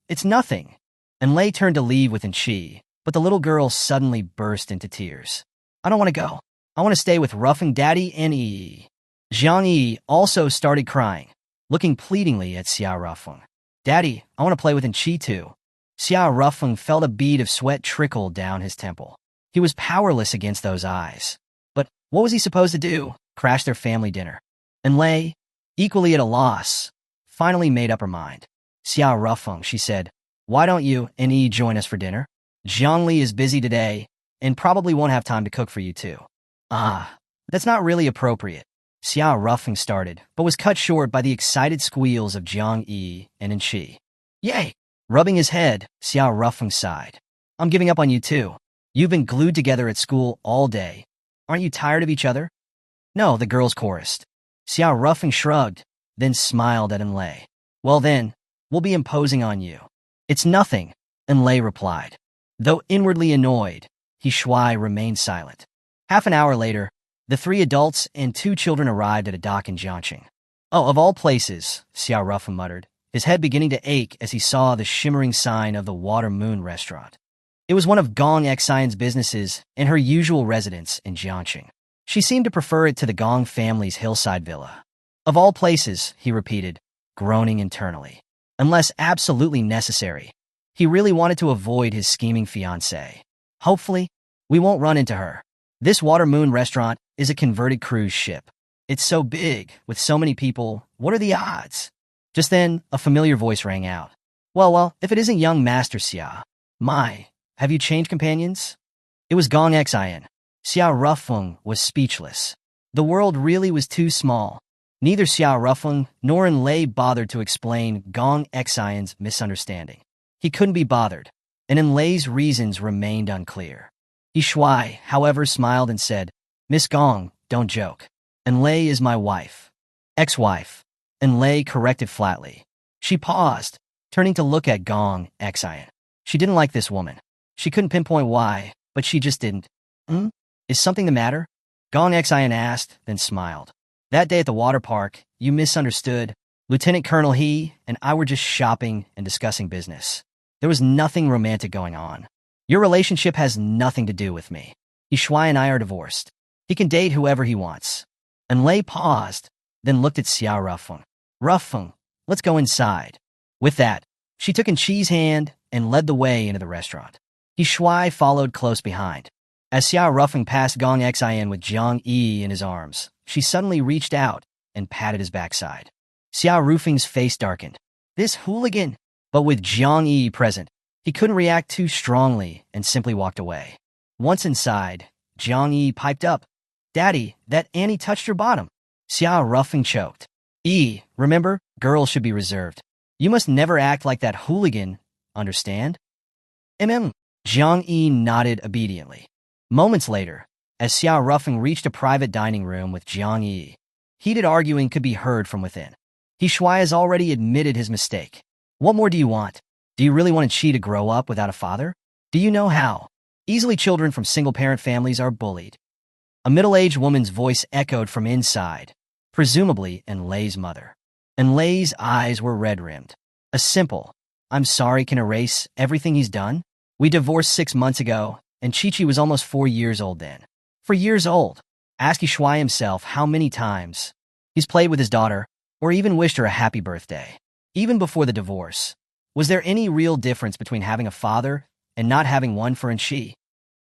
It's nothing. Enlei turned to leave with Enchi, but the little girl suddenly burst into tears. I don't want to go. I want to stay with Rufeng Daddy and Yi. Zhang Yi also started crying, looking pleadingly at Xia Rufeng. Daddy, I want to play with Enchi too. Xia Rufeng felt a bead of sweat trickle down his temple. He was powerless against those eyes. But what was he supposed to do? Crash their family dinner. Enlei, equally at a loss, finally made up her mind. Xia Rufeng, she said, why don't you and Yi join us for dinner? Zhangli is busy today and probably won't have time to cook for you too. That's not really appropriate. Xia Rufeng started, but was cut short by the excited squeals of Jiang Yi and Enchi. Yay! Rubbing his head, Xia Rufeng sighed. I'm giving up on you too. You've been glued together at school all day. Aren't you tired of each other? No, the girls chorused. Xia Rufeng shrugged, then smiled at Enlei. Well then, we'll be imposing on you. It's nothing, Enlei replied. Though inwardly annoyed, he Shui remained silent. Half an hour later, the 3 adults and 2 children arrived at a dock in Jiangcheng. Oh, of all places, Xia Rufeng muttered, his head beginning to ache as he saw the shimmering sign of the Water Moon restaurant. It was one of Gong Xian's businesses and her usual residence in Jiangcheng. She seemed to prefer it to the Gong family's hillside villa. Of all places, he repeated, groaning internally. Unless absolutely necessary. He really wanted to avoid his scheming fiancé. Hopefully, we won't run into her. This Water Moon restaurant is a converted cruise ship. It's so big, with so many people, what are the odds? Just then, a familiar voice rang out. Well, if it isn't young Master Xia. My, have you changed companions? It was Gong Xian. Xia Rufeng was speechless. The world really was too small. Neither Xia Rufeng nor Enlei bothered to explain Gong Xian's misunderstanding. He couldn't be bothered, and Enlei's reasons remained unclear. He Shui, however, smiled and said, Miss Gong, don't joke. Enlei is my wife. Ex-wife. Enlei corrected flatly. She paused, turning to look at Gong Xian. She didn't like this woman. She couldn't pinpoint why, but she just didn't. Is something the matter? Gong Xian asked, then smiled. That day at the water park, you misunderstood. Lieutenant Colonel He and I were just shopping and discussing business. There was nothing romantic going on. Your relationship has nothing to do with me. He Shui and I are divorced. He can date whoever he wants. Enlei paused, then looked at Xia Rufeng. Rufeng, let's go inside. With that, she took Enchi's hand and led the way into the restaurant. He Shui followed close behind. As Xia Rufeng passed Gong Xian with Jiang Yi in his arms, she suddenly reached out and patted his backside. Xia Rufeng's face darkened. This hooligan! But with Jiang Yi present, he couldn't react too strongly and simply walked away. Once inside, Jiang Yi piped up. Daddy, that Annie touched your bottom. Xia Rufeng choked. Yi, remember, girls should be reserved. You must never act like that hooligan, understand? Jiang Yi nodded obediently. Moments later, as Xia Rufeng reached a private dining room with Jiang Yi, heated arguing could be heard from within. He Shui has already admitted his mistake. What more do you want? Do you really want Qi to grow up without a father? Do you know how easily children from single-parent families are bullied? A middle-aged woman's voice echoed from inside, presumably Enlei's mother. Enlei's eyes were red-rimmed. A simple, I'm sorry, can erase everything he's done? We divorced 6 months ago, and Chi-Chi was almost 4 years old then. 4 years old. Ask Shui himself how many times he's played with his daughter, or even wished her a happy birthday. Even before the divorce, Was there any real difference between having a father and not having one for Shi?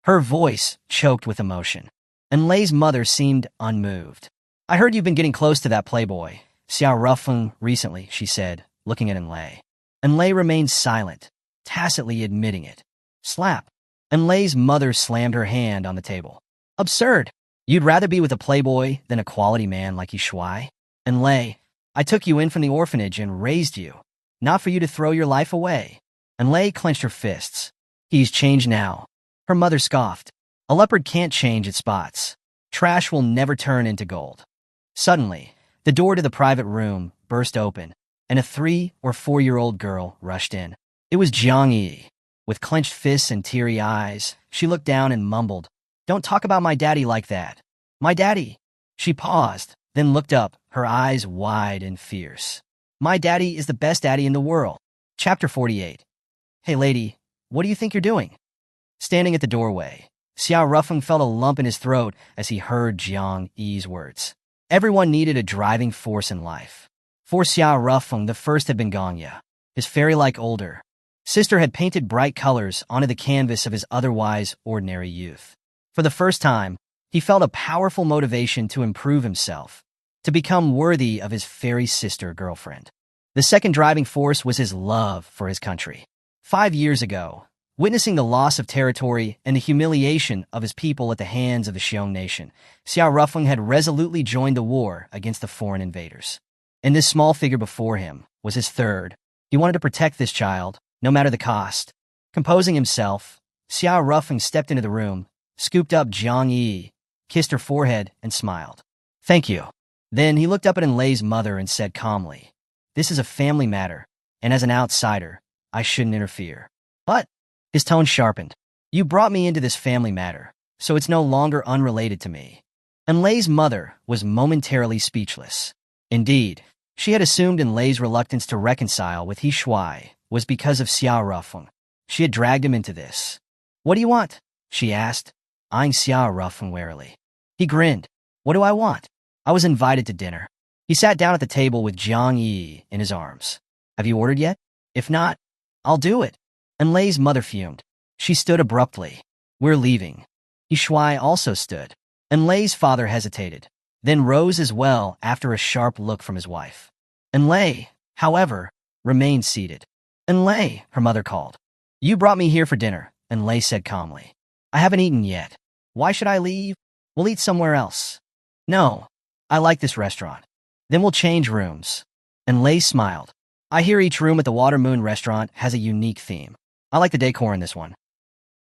Her voice choked with emotion, and Lei's mother seemed unmoved. I heard you've been getting close to that playboy, Xiao Rufeng, recently, she said, looking at Lei. And Lei remained silent, tacitly admitting it. Slap. And Lei's mother slammed her hand on the table. Absurd. You'd rather be with a playboy than a quality man like Shuai? And Lei, I took you in from the orphanage and raised you, not for you to throw your life away. And Lei clenched her fists. He's changed now. Her mother scoffed. A leopard can't change its spots. Trash will never turn into gold. Suddenly, the door to the private room burst open, and a 3- or 4-year-old girl rushed in. It was Jiang Yi. With clenched fists and teary eyes, she looked down and mumbled, "Don't talk about my daddy like that. My daddy." She paused, then looked up, her eyes wide and fierce. "My daddy is the best daddy in the world." Chapter 48. Hey lady, what do you think you're doing? Standing at the doorway, Xiao Rufeng felt a lump in his throat as he heard Jiang Yi's words. Everyone needed a driving force in life. For Xiao Rufeng, the first had been Gongya. His fairy-like older sister had painted bright colors onto the canvas of his otherwise ordinary youth. For the first time, he felt a powerful motivation to improve himself, to become worthy of his fairy sister girlfriend. The second driving force was his love for his country. 5 years ago, witnessing the loss of territory and the humiliation of his people at the hands of the Xiong nation, Xiao Rufeng had resolutely joined the war against the foreign invaders. And this small figure before him was his third. He wanted to protect this child, no matter the cost. Composing himself, Xiao Rufeng stepped into the room, scooped up Jiang Yi, kissed her forehead, and smiled. Thank you. Then he looked up at Lei's mother and said calmly, "This is a family matter, and as an outsider, I shouldn't interfere." But his tone sharpened. "You brought me into this family matter, so it's no longer unrelated to me." And Lei's mother was momentarily speechless. Indeed, she had assumed Lei's reluctance to reconcile with He Shuai was because of Xiao Rufeng. She had dragged him into this. "What do you want?" she asked, eyeing Xiao Rufeng warily. He grinned. "What do I want? I was invited to dinner." He sat down at the table with Jiang Yi in his arms. "Have you ordered yet? If not, I'll do it." And Lei's mother fumed. She stood abruptly. "We're leaving." He Shuai also stood. And Lei's father hesitated, then rose as well after a sharp look from his wife. And Lei, however, remained seated. "And Lei," her mother called. "You brought me here for dinner," and Lei said calmly. "I haven't eaten yet. Why should I leave? We'll eat somewhere else." "No, I like this restaurant." "Then we'll change rooms." And Lei smiled. "I hear each room at the Water Moon restaurant has a unique theme. I like the decor in this one."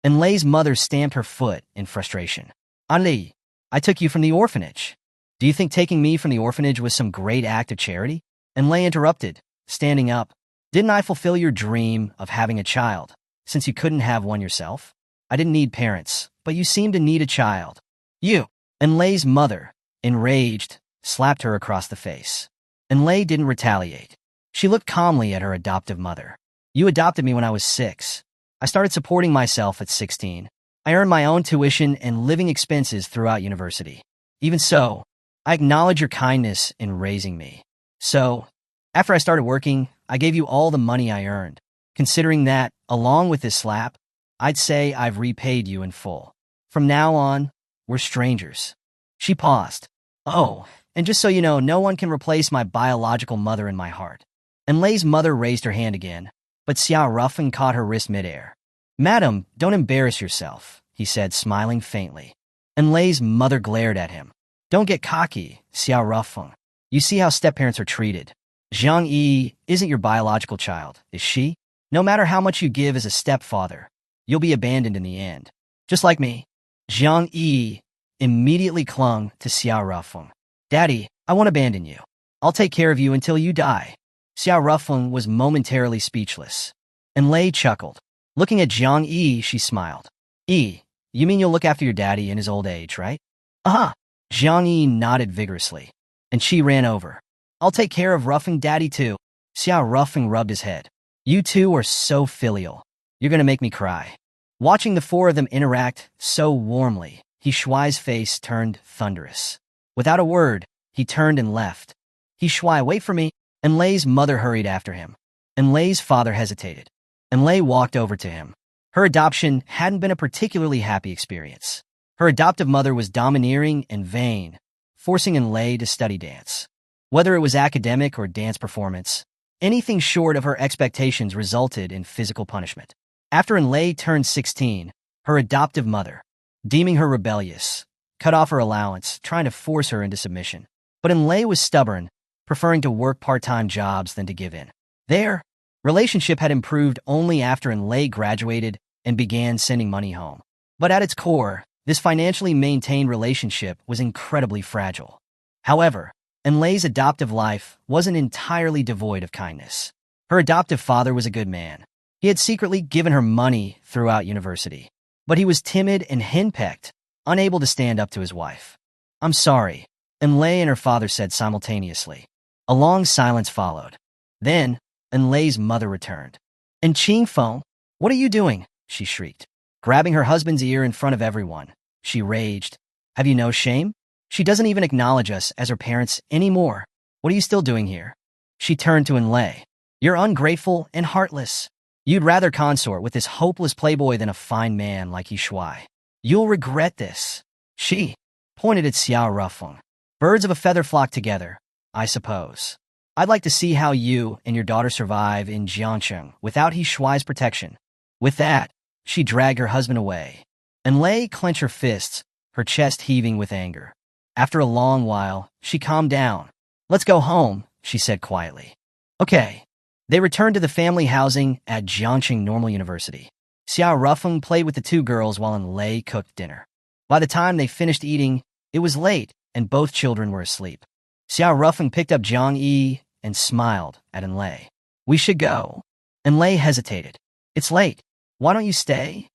And Lei's mother stamped her foot in frustration. "Ali, I took you from the orphanage. Do you think taking me from the orphanage was some great act of charity?" And Lei interrupted, standing up. "Didn't I fulfill your dream of having a child, since you couldn't have one yourself? I didn't need parents, but you seem to need a child. You." And Lei's mother, enraged, slapped her across the face. And Lei didn't retaliate. She looked calmly at her adoptive mother. "You adopted me when I was 6. I started supporting myself at 16. I earned my own tuition and living expenses throughout university. Even so, I acknowledge your kindness in raising me. So, after I started working, I gave you all the money I earned. Considering that, along with this slap, I'd say I've repaid you in full. From now on, we're strangers." She paused. "Oh, and just so you know, no one can replace my biological mother in my heart." And Lei's mother raised her hand again, but Xiao Rufeng caught her wrist midair. "Madam, don't embarrass yourself," he said, smiling faintly. And Lei's mother glared at him. "Don't get cocky, Xiao Rufeng. You see how step-parents are treated. Jiang Yi isn't your biological child, is she? No matter how much you give as a stepfather, you'll be abandoned in the end. Just like me." Jiang Yi immediately clung to Xiao Rufeng. "Daddy, I won't abandon you. I'll take care of you until you die." Xiao Rufeng was momentarily speechless. And Lei chuckled. Looking at Jiang Yi, she smiled. "Yi, you mean you'll look after your daddy in his old age, right?" "Uh-huh." Jiang Yi nodded vigorously. And she ran over. "I'll take care of Rufeng daddy too." Xiao Rufeng rubbed his head. "You two are so filial. You're gonna make me cry." Watching the four of them interact so warmly, He Shuai's face turned thunderous. Without a word, he turned and left. "He Shuai, wait for me." And Lei's mother hurried after him. and Lei's father hesitated. And Lei walked over to him. Her adoption hadn't been a particularly happy experience. Her adoptive mother was domineering and vain, forcing Lei to study dance. Whether it was academic or dance performance, anything short of her expectations resulted in physical punishment. After Lei turned 16, her adoptive mother, deeming her rebellious, cut off her allowance, trying to force her into submission. But Lei was stubborn, preferring to work part-time jobs than to give in. Their relationship had improved only after Lei graduated and began sending money home. But at its core, this financially maintained relationship was incredibly fragile. However, Lei's adoptive life wasn't entirely devoid of kindness. Her adoptive father was a good man. He had secretly given her money throughout university. But he was timid and henpecked, unable to stand up to his wife. "I'm sorry," Lei and her father said simultaneously. A long silence followed. Then, Lei's mother returned. "And Qingfeng, what are you doing?" she shrieked. Grabbing her husband's ear in front of everyone, she raged. "Have you no shame? She doesn't even acknowledge us as her parents anymore. What are you still doing here?" She turned to Lei. "You're ungrateful and heartless. You'd rather consort with this hopeless playboy than a fine man like Shuai. You'll regret this." She pointed at Xiao Rufeng. "Birds of a feather flock together, I suppose. I'd like to see how you and your daughter survive in Jiangcheng without Shuai's protection." With that, she dragged her husband away. Lei clenched her fists, her chest heaving with anger. After a long while, she calmed down. "Let's go home," she said quietly. "Okay." They returned to the family housing at Jiangcheng Normal University. Xiao Rufeng played with the two girls while Lei cooked dinner. By the time they finished eating, it was late and both children were asleep. Xiao Rufeng picked up Jiang Yi and smiled at Lei. "We should go." Lei hesitated. "It's late. Why don't you stay?"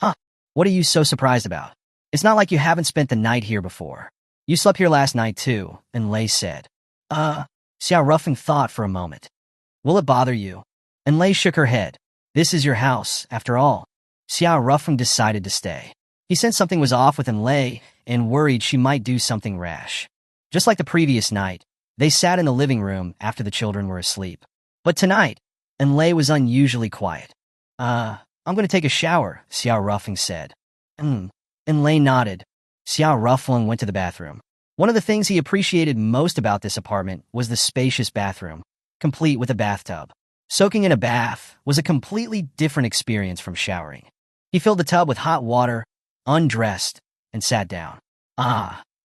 "Huh? What are you so surprised about? It's not like you haven't spent the night here before." "You slept here last night too," Lei said. Xiao Rufeng thought for a moment. "Will it bother you?" Lei shook her head. "This is your house, after all." Xiao Rufeng decided to stay. He sensed something was off with Lei and worried she might do something rash. Just like the previous night, they sat in the living room after the children were asleep. But tonight, Lei was unusually quiet. I'm going to take a shower," Xiao Rufeng said. Lei nodded. Xiao Rufeng went to the bathroom. One of the things he appreciated most about this apartment was the spacious bathroom, complete with a bathtub. Soaking in a bath was a completely different experience from showering. He filled the tub with hot water, undressed, and sat down.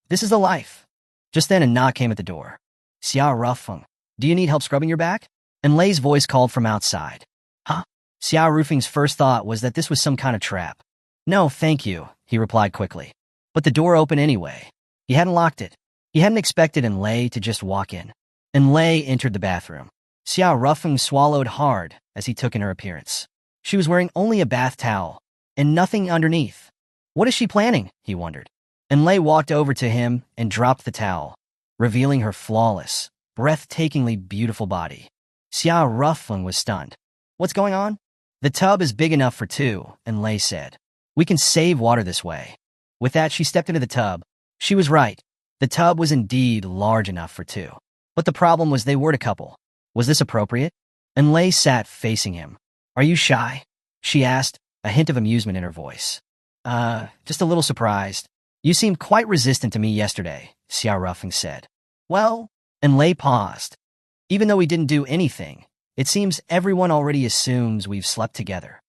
This is the life. Just then a knock came at the door. "Xiao Rufeng, do you need help scrubbing your back?" Lei's voice called from outside. "Huh?" Xiao Rufeng's first thought was that this was some kind of trap. "No, thank you," he replied quickly. But the door opened anyway. He hadn't locked it. He hadn't expected Lei to just walk in. Lei entered the bathroom. Xiao Rufeng swallowed hard as he took in her appearance. She was wearing only a bath towel, and nothing underneath. What is she planning? He wondered. Lei walked over to him and dropped the towel, revealing her flawless, breathtakingly beautiful body. Xiao Rufeng was stunned. "What's going on?" "The tub is big enough for two," Lei said. "We can save water this way." With that, she stepped into the tub. She was right. The tub was indeed large enough for two. But the problem was they weren't a couple. Was this appropriate? Lei sat facing him. "Are you shy?" she asked, a hint of amusement in her voice. Just a little surprised. "You seemed quite resistant to me yesterday," Xiao Rufeng said. "Well," Lei paused. "Even though we didn't do anything, it seems everyone already assumes we've slept together."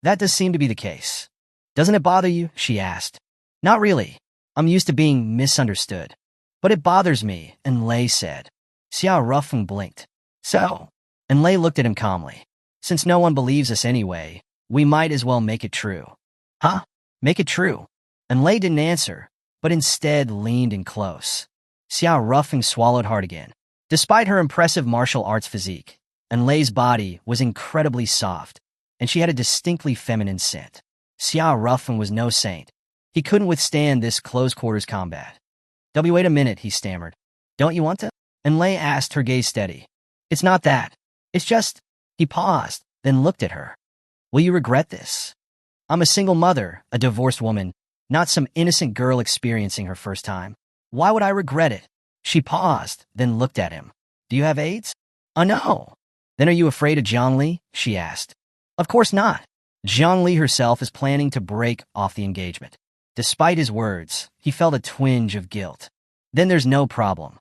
"That does seem to be the case." "Doesn't it bother you?" she asked. "Not really. I'm used to being misunderstood." "But it bothers me," Lei said. Xiao Rufeng blinked. "So?" Lei looked at him calmly. "Since no one believes us anyway, we might as well make it true." "Huh? Make it true?" Lei didn't answer, but instead leaned in close. Xiao Rufeng swallowed hard again. Despite her impressive martial arts physique, Lei's body was incredibly soft, and she had a distinctly feminine scent. Xiao Rufeng was no saint. He couldn't withstand this close-quarters combat. "Wait a minute," he stammered. "Don't you want to?" Lei asked, her gaze steady. "It's not that. It's just—" He paused, then looked at her. "Will you regret this?" "I'm a single mother, a divorced woman, not some innocent girl experiencing her first time. Why would I regret it?" She paused, then looked at him. "Do you have AIDS?" "Oh, no." Then are you afraid of Zhongli? She asked. Of course not. Zhongli herself is planning to break off the engagement. Despite his words, he felt a twinge of guilt. Then there's no problem.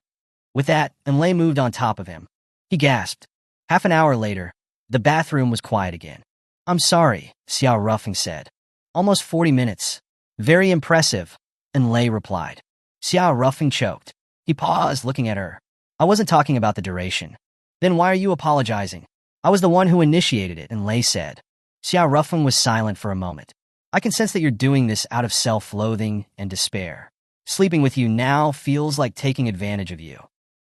With that, Enlei moved on top of him. He gasped. Half an hour later, the bathroom was quiet again. I'm sorry, Xiao Ruffing said. Almost 40 minutes. Very impressive, Enlei replied. Xiao Ruffing choked. He paused, looking at her. I wasn't talking about the duration. Then why are you apologizing? I was the one who initiated it, Enlei said. Xiao Ruffing was silent for a moment. I can sense that you're doing this out of self-loathing and despair. Sleeping with you now feels like taking advantage of you.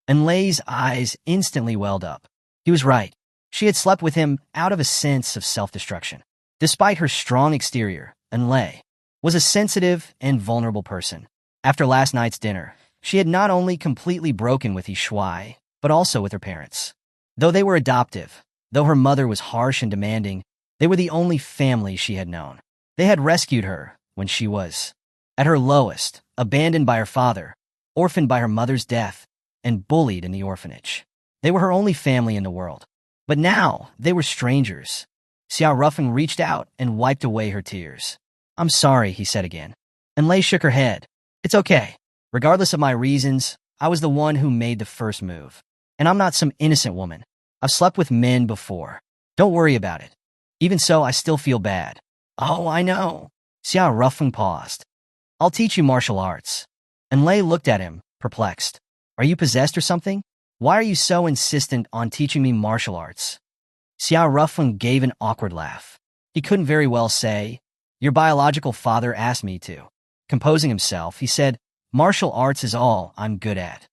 Enlei's eyes instantly welled up. He was right. She had slept with him out of a sense of self-destruction. Despite her strong exterior, Enlei was a sensitive and vulnerable person. After last night's dinner, she had not only completely broken with Shuai, but also with her parents. Though they were adoptive, though her mother was harsh and demanding, they were the only family she had known. They had rescued her when she was at her lowest, abandoned by her father, orphaned by her mother's death, and bullied in the orphanage. They were her only family in the world. But now, they were strangers. Xiao Ruffing reached out and wiped away her tears. I'm sorry, he said again. Enlei shook her head. It's okay. Regardless of my reasons, I was the one who made the first move. And I'm not some innocent woman. I've slept with men before. Don't worry about it. Even so, I still feel bad. Oh, I know. Xiao Ruffing paused. I'll teach you martial arts. Enlei looked at him, perplexed. Are you possessed or something? Why are you so insistent on teaching me martial arts? Xiao Ruffing gave an awkward laugh. He couldn't very well say, Your biological father asked me to. Composing himself, he said, Martial arts is all I'm good at.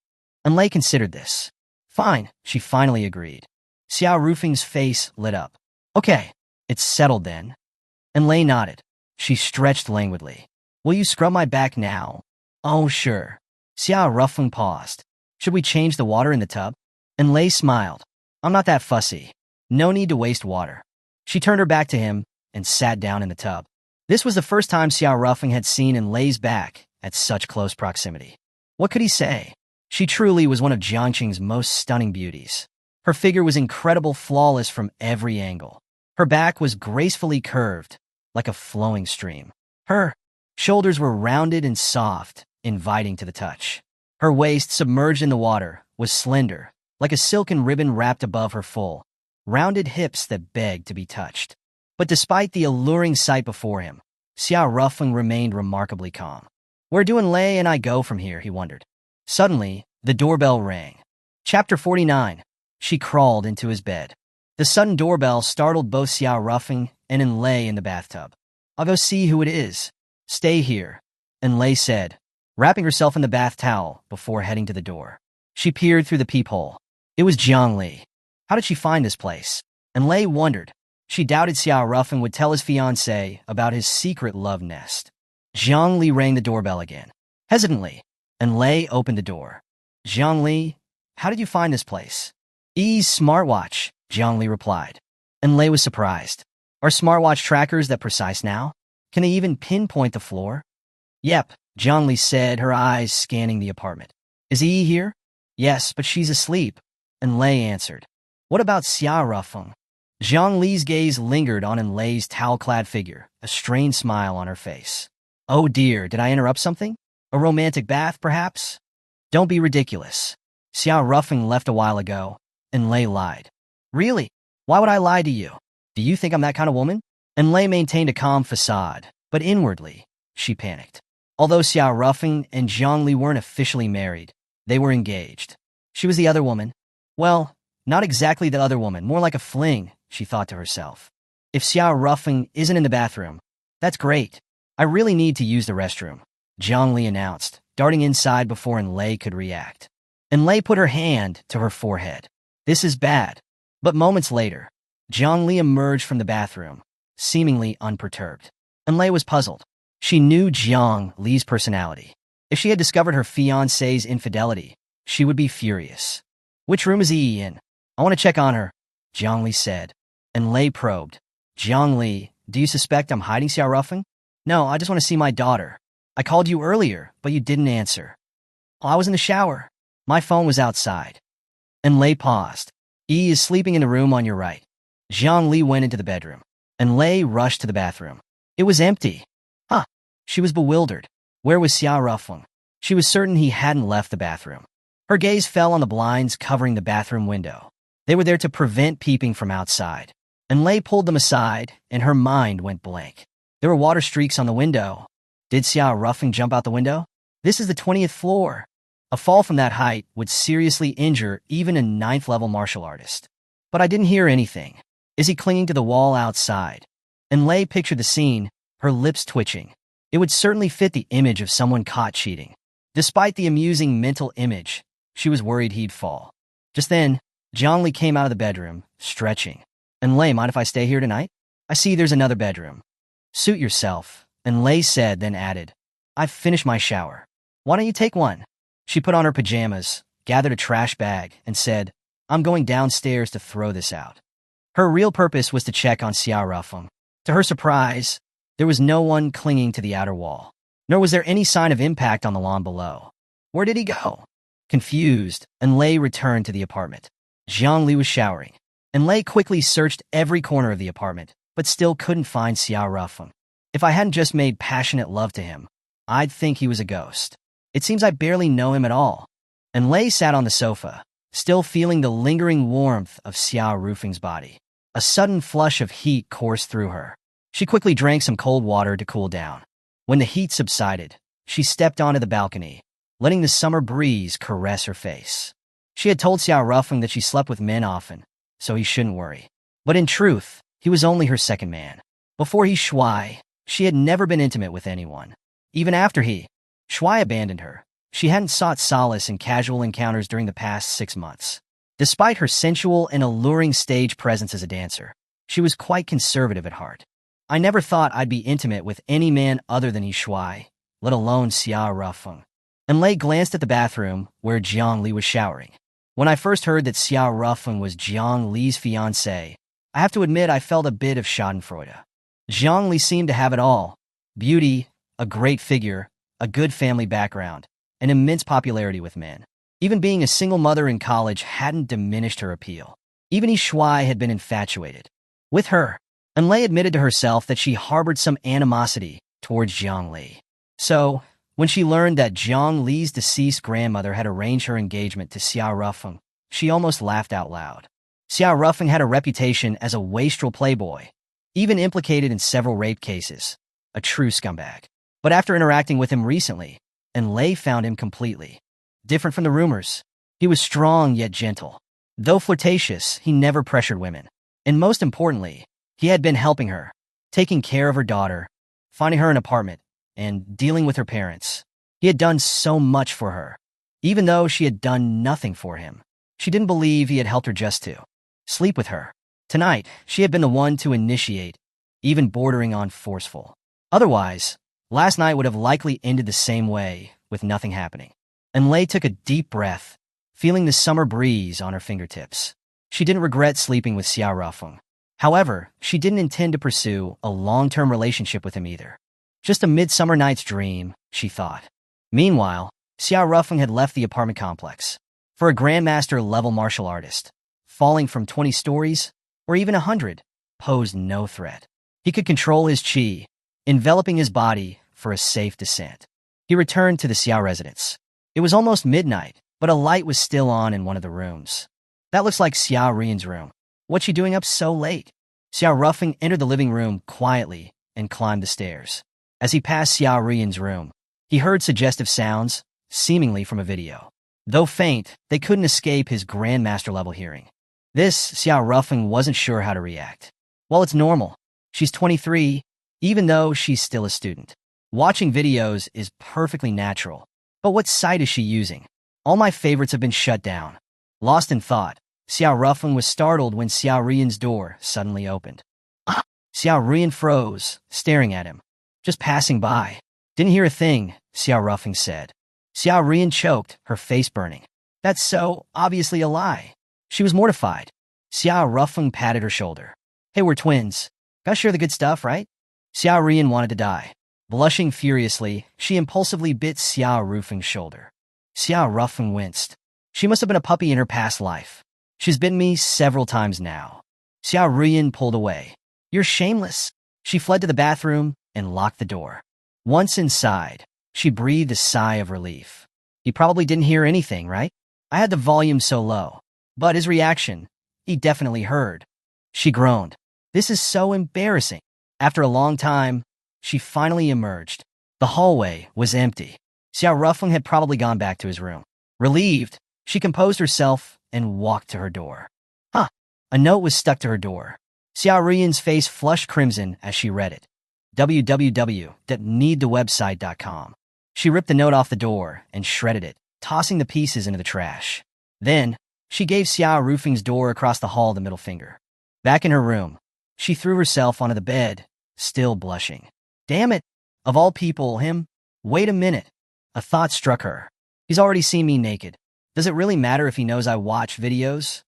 Enlei considered this. Fine, she finally agreed. Xiao Ruffing's face lit up. Okay, it's settled then. Enlei nodded. She stretched languidly. Will you scrub my back now? Oh, sure. Xiao Ruffing paused. Should we change the water in the tub? Enlei smiled. I'm not that fussy. No need to waste water. She turned her back to him and sat down in the tub. This was the first time Xiao Ruffing had seen Enlei's back at such close proximity. What could he say? She truly was one of Jiangqing's most stunning beauties. Her figure was incredible, flawless from every angle. Her back was gracefully curved, like a flowing stream. Her shoulders were rounded and soft, inviting to the touch. Her waist, submerged in the water, was slender, like a silken ribbon wrapped above her full, rounded hips that begged to be touched. But despite the alluring sight before him, Xiao Ruffing remained remarkably calm. Where do Enlei and I go from here, he wondered. Suddenly, the doorbell rang. Chapter 49. She crawled into his bed. The sudden doorbell startled both Xiao Ruffing and Enlei in the bathtub. I'll go see who it is. Stay here, Enlei said, wrapping herself in the bath towel before heading to the door. She peered through the peephole. It was Zhongli. How did she find this place? Enlei wondered. She doubted Xiao Ruffing would tell his fiancé about his secret love nest. Zhongli rang the doorbell again. Hesitantly, Enlei opened the door. Zhongli, how did you find this place? E's smartwatch, Zhongli replied. Enlei was surprised. Are smartwatch trackers that precise now? Can they even pinpoint the floor? Yep, Zhongli said, her eyes scanning the apartment. Is E here? Yes, but she's asleep, Enlei answered. What about Xiao Ruffing? Zhongli's gaze lingered on Enlei's towel-clad figure, a strained smile on her face. Oh dear, did I interrupt something? A romantic bath, perhaps? Don't be ridiculous. Xiao Ruffing left a while ago. Enlei lied. Really? Why would I lie to you? Do you think I'm that kind of woman? Enlei maintained a calm facade, but inwardly, she panicked. Although Xiao Ruffing and Zhongli weren't officially married, they were engaged. She was the other woman. Well, not exactly the other woman, more like a fling, she thought to herself. If Xiao Ruffing isn't in the bathroom, that's great. I really need to use the restroom, Zhongli announced, darting inside before Enlei could react. Enlei put her hand to her forehead. This is bad. But moments later, Zhongli emerged from the bathroom, seemingly unperturbed. Enlei was puzzled. She knew Jiang Li's personality. If she had discovered her fiancé's infidelity, she would be furious. Which room is E in? I want to check on her, Jiang Li said. Enlei probed. Jiang Li, do you suspect I'm hiding Xiao Ruffing? No, I just want to see my daughter. I called you earlier, but you didn't answer. Oh, I was in the shower. My phone was outside. Enlei paused. E is sleeping in the room on your right. Jiang Li went into the bedroom, and Lei rushed to the bathroom. It was empty. Huh. She was bewildered. Where was Xiao Rufeng? She was certain he hadn't left the bathroom. Her gaze fell on the blinds covering the bathroom window. They were there to prevent peeping from outside. And Lei pulled them aside, and her mind went blank. There were water streaks on the window. Did Xiao Rufeng jump out the window? This is the 20th floor. A fall from that height would seriously injure even a 9th-level martial artist. But I didn't hear anything. Is he clinging to the wall outside? And Lei pictured the scene, her lips twitching. It would certainly fit the image of someone caught cheating. Despite the amusing mental image, she was worried he'd fall. Just then, Zhongli came out of the bedroom, stretching. And Lei, mind if I stay here tonight? I see there's another bedroom. Suit yourself. And Lei said, then added, I've finished my shower. Why don't you take one? She put on her pajamas, gathered a trash bag, and said, I'm going downstairs to throw this out. Her real purpose was to check on Xiao Rufeng. To her surprise, there was no one clinging to the outer wall, nor was there any sign of impact on the lawn below. Where did he go? Confused, and Lei returned to the apartment. Jiang Li was showering, and Lei quickly searched every corner of the apartment, but still couldn't find Xiao Rufeng. If I hadn't just made passionate love to him, I'd think he was a ghost. It seems I barely know him at all. And Lei sat on the sofa, still feeling the lingering warmth of Xiao Rufeng's body. A sudden flush of heat coursed through her. She quickly drank some cold water to cool down. When the heat subsided, she stepped onto the balcony, letting the summer breeze caress her face. She had told Xiao Rufeng that she slept with men often, so he shouldn't worry. But in truth, he was only her second man. Before he Shuai, she had never been intimate with anyone. Even after Shuai abandoned her, she hadn't sought solace in casual encounters during the past 6 months. Despite her sensual and alluring stage presence as a dancer, she was quite conservative at heart. I never thought I'd be intimate with any man other than Shuai, let alone Xiao Rufeng. And Lei glanced at the bathroom where Jiang Li was showering. When I first heard that Xiao Rufeng was Jiang Li's fiancé, I have to admit I felt a bit of schadenfreude. Jiang Li seemed to have it all: beauty, a great figure, a good family background, and immense popularity with men. Even being a single mother in college hadn't diminished her appeal. Even Shuai had been infatuated with her, and Lei admitted to herself that she harbored some animosity towards Jiang Li. So, when she learned that Jiang Li's deceased grandmother had arranged her engagement to Xiao Rufeng, she almost laughed out loud. Xiao Rufeng had a reputation as a wastrel playboy, even implicated in several rape cases. A true scumbag. But after interacting with him recently, and Lei found him completely different from the rumors. He was strong yet gentle. Though flirtatious, he never pressured women. And most importantly, he had been helping her, taking care of her daughter, finding her an apartment, and dealing with her parents. He had done so much for her. Even though she had done nothing for him, she didn't believe he had helped her just to sleep with her. Tonight, she had been the one to initiate, even bordering on forceful. Otherwise, last night would have likely ended the same way, with nothing happening. And Lei took a deep breath, feeling the summer breeze on her fingertips. She didn't regret sleeping with Xiao Rufeng. However, she didn't intend to pursue a long-term relationship with him either. Just a midsummer night's dream, she thought. Meanwhile, Xiao Rufeng had left the apartment complex. For a grandmaster-level martial artist, falling from 20 stories, or even 100, posed no threat. He could control his chi, enveloping his body for a safe descent. He returned to the Xiao residence. It was almost midnight, but a light was still on in one of the rooms. That looks like Xiao Rian's room. What's she doing up so late? Xiao Rufeng entered the living room quietly and climbed the stairs. As he passed Xiao Rian's room, he heard suggestive sounds, seemingly from a video. Though faint, they couldn't escape his grandmaster-level hearing. This, Xiao Rufeng wasn't sure how to react. Well, it's normal. She's 23, even though she's still a student. Watching videos is perfectly natural. But what site is she using? All my favorites have been shut down. Lost in thought, Xiao Rufeng was startled when Xiao Rian's door suddenly opened. Xiao Rian froze, staring at him. Just passing by. Didn't hear a thing, Xiao Rufeng said. Xiao Rian choked, her face burning. That's so obviously a lie. She was mortified. Xiao Rufeng patted her shoulder. Hey, we're twins. Gotta share the good stuff, right? Xiao Rian wanted to die. Blushing furiously, she impulsively bit Xiao Rufeng's shoulder. Xiao Rufeng winced. She must have been a puppy in her past life. She's bitten me several times now. Xiao Ruyan pulled away. You're shameless. She fled to the bathroom and locked the door. Once inside, she breathed a sigh of relief. He probably didn't hear anything, right? I had the volume so low. But his reaction, he definitely heard. She groaned. This is so embarrassing. After a long time, she finally emerged. The hallway was empty. Xiao Ruffeng had probably gone back to his room. Relieved, she composed herself and walked to her door. Huh. A note was stuck to her door. Xiao Ruyan's face flushed crimson as she read it. www.needthewebsite.com. She ripped the note off the door and shredded it, tossing the pieces into the trash. Then, she gave Xiao Ruffeng's door across the hall the middle finger. Back in her room, she threw herself onto the bed, still blushing. Damn it! Of all people, him? Wait a minute. A thought struck her. He's already seen me naked. Does it really matter if he knows I watch videos?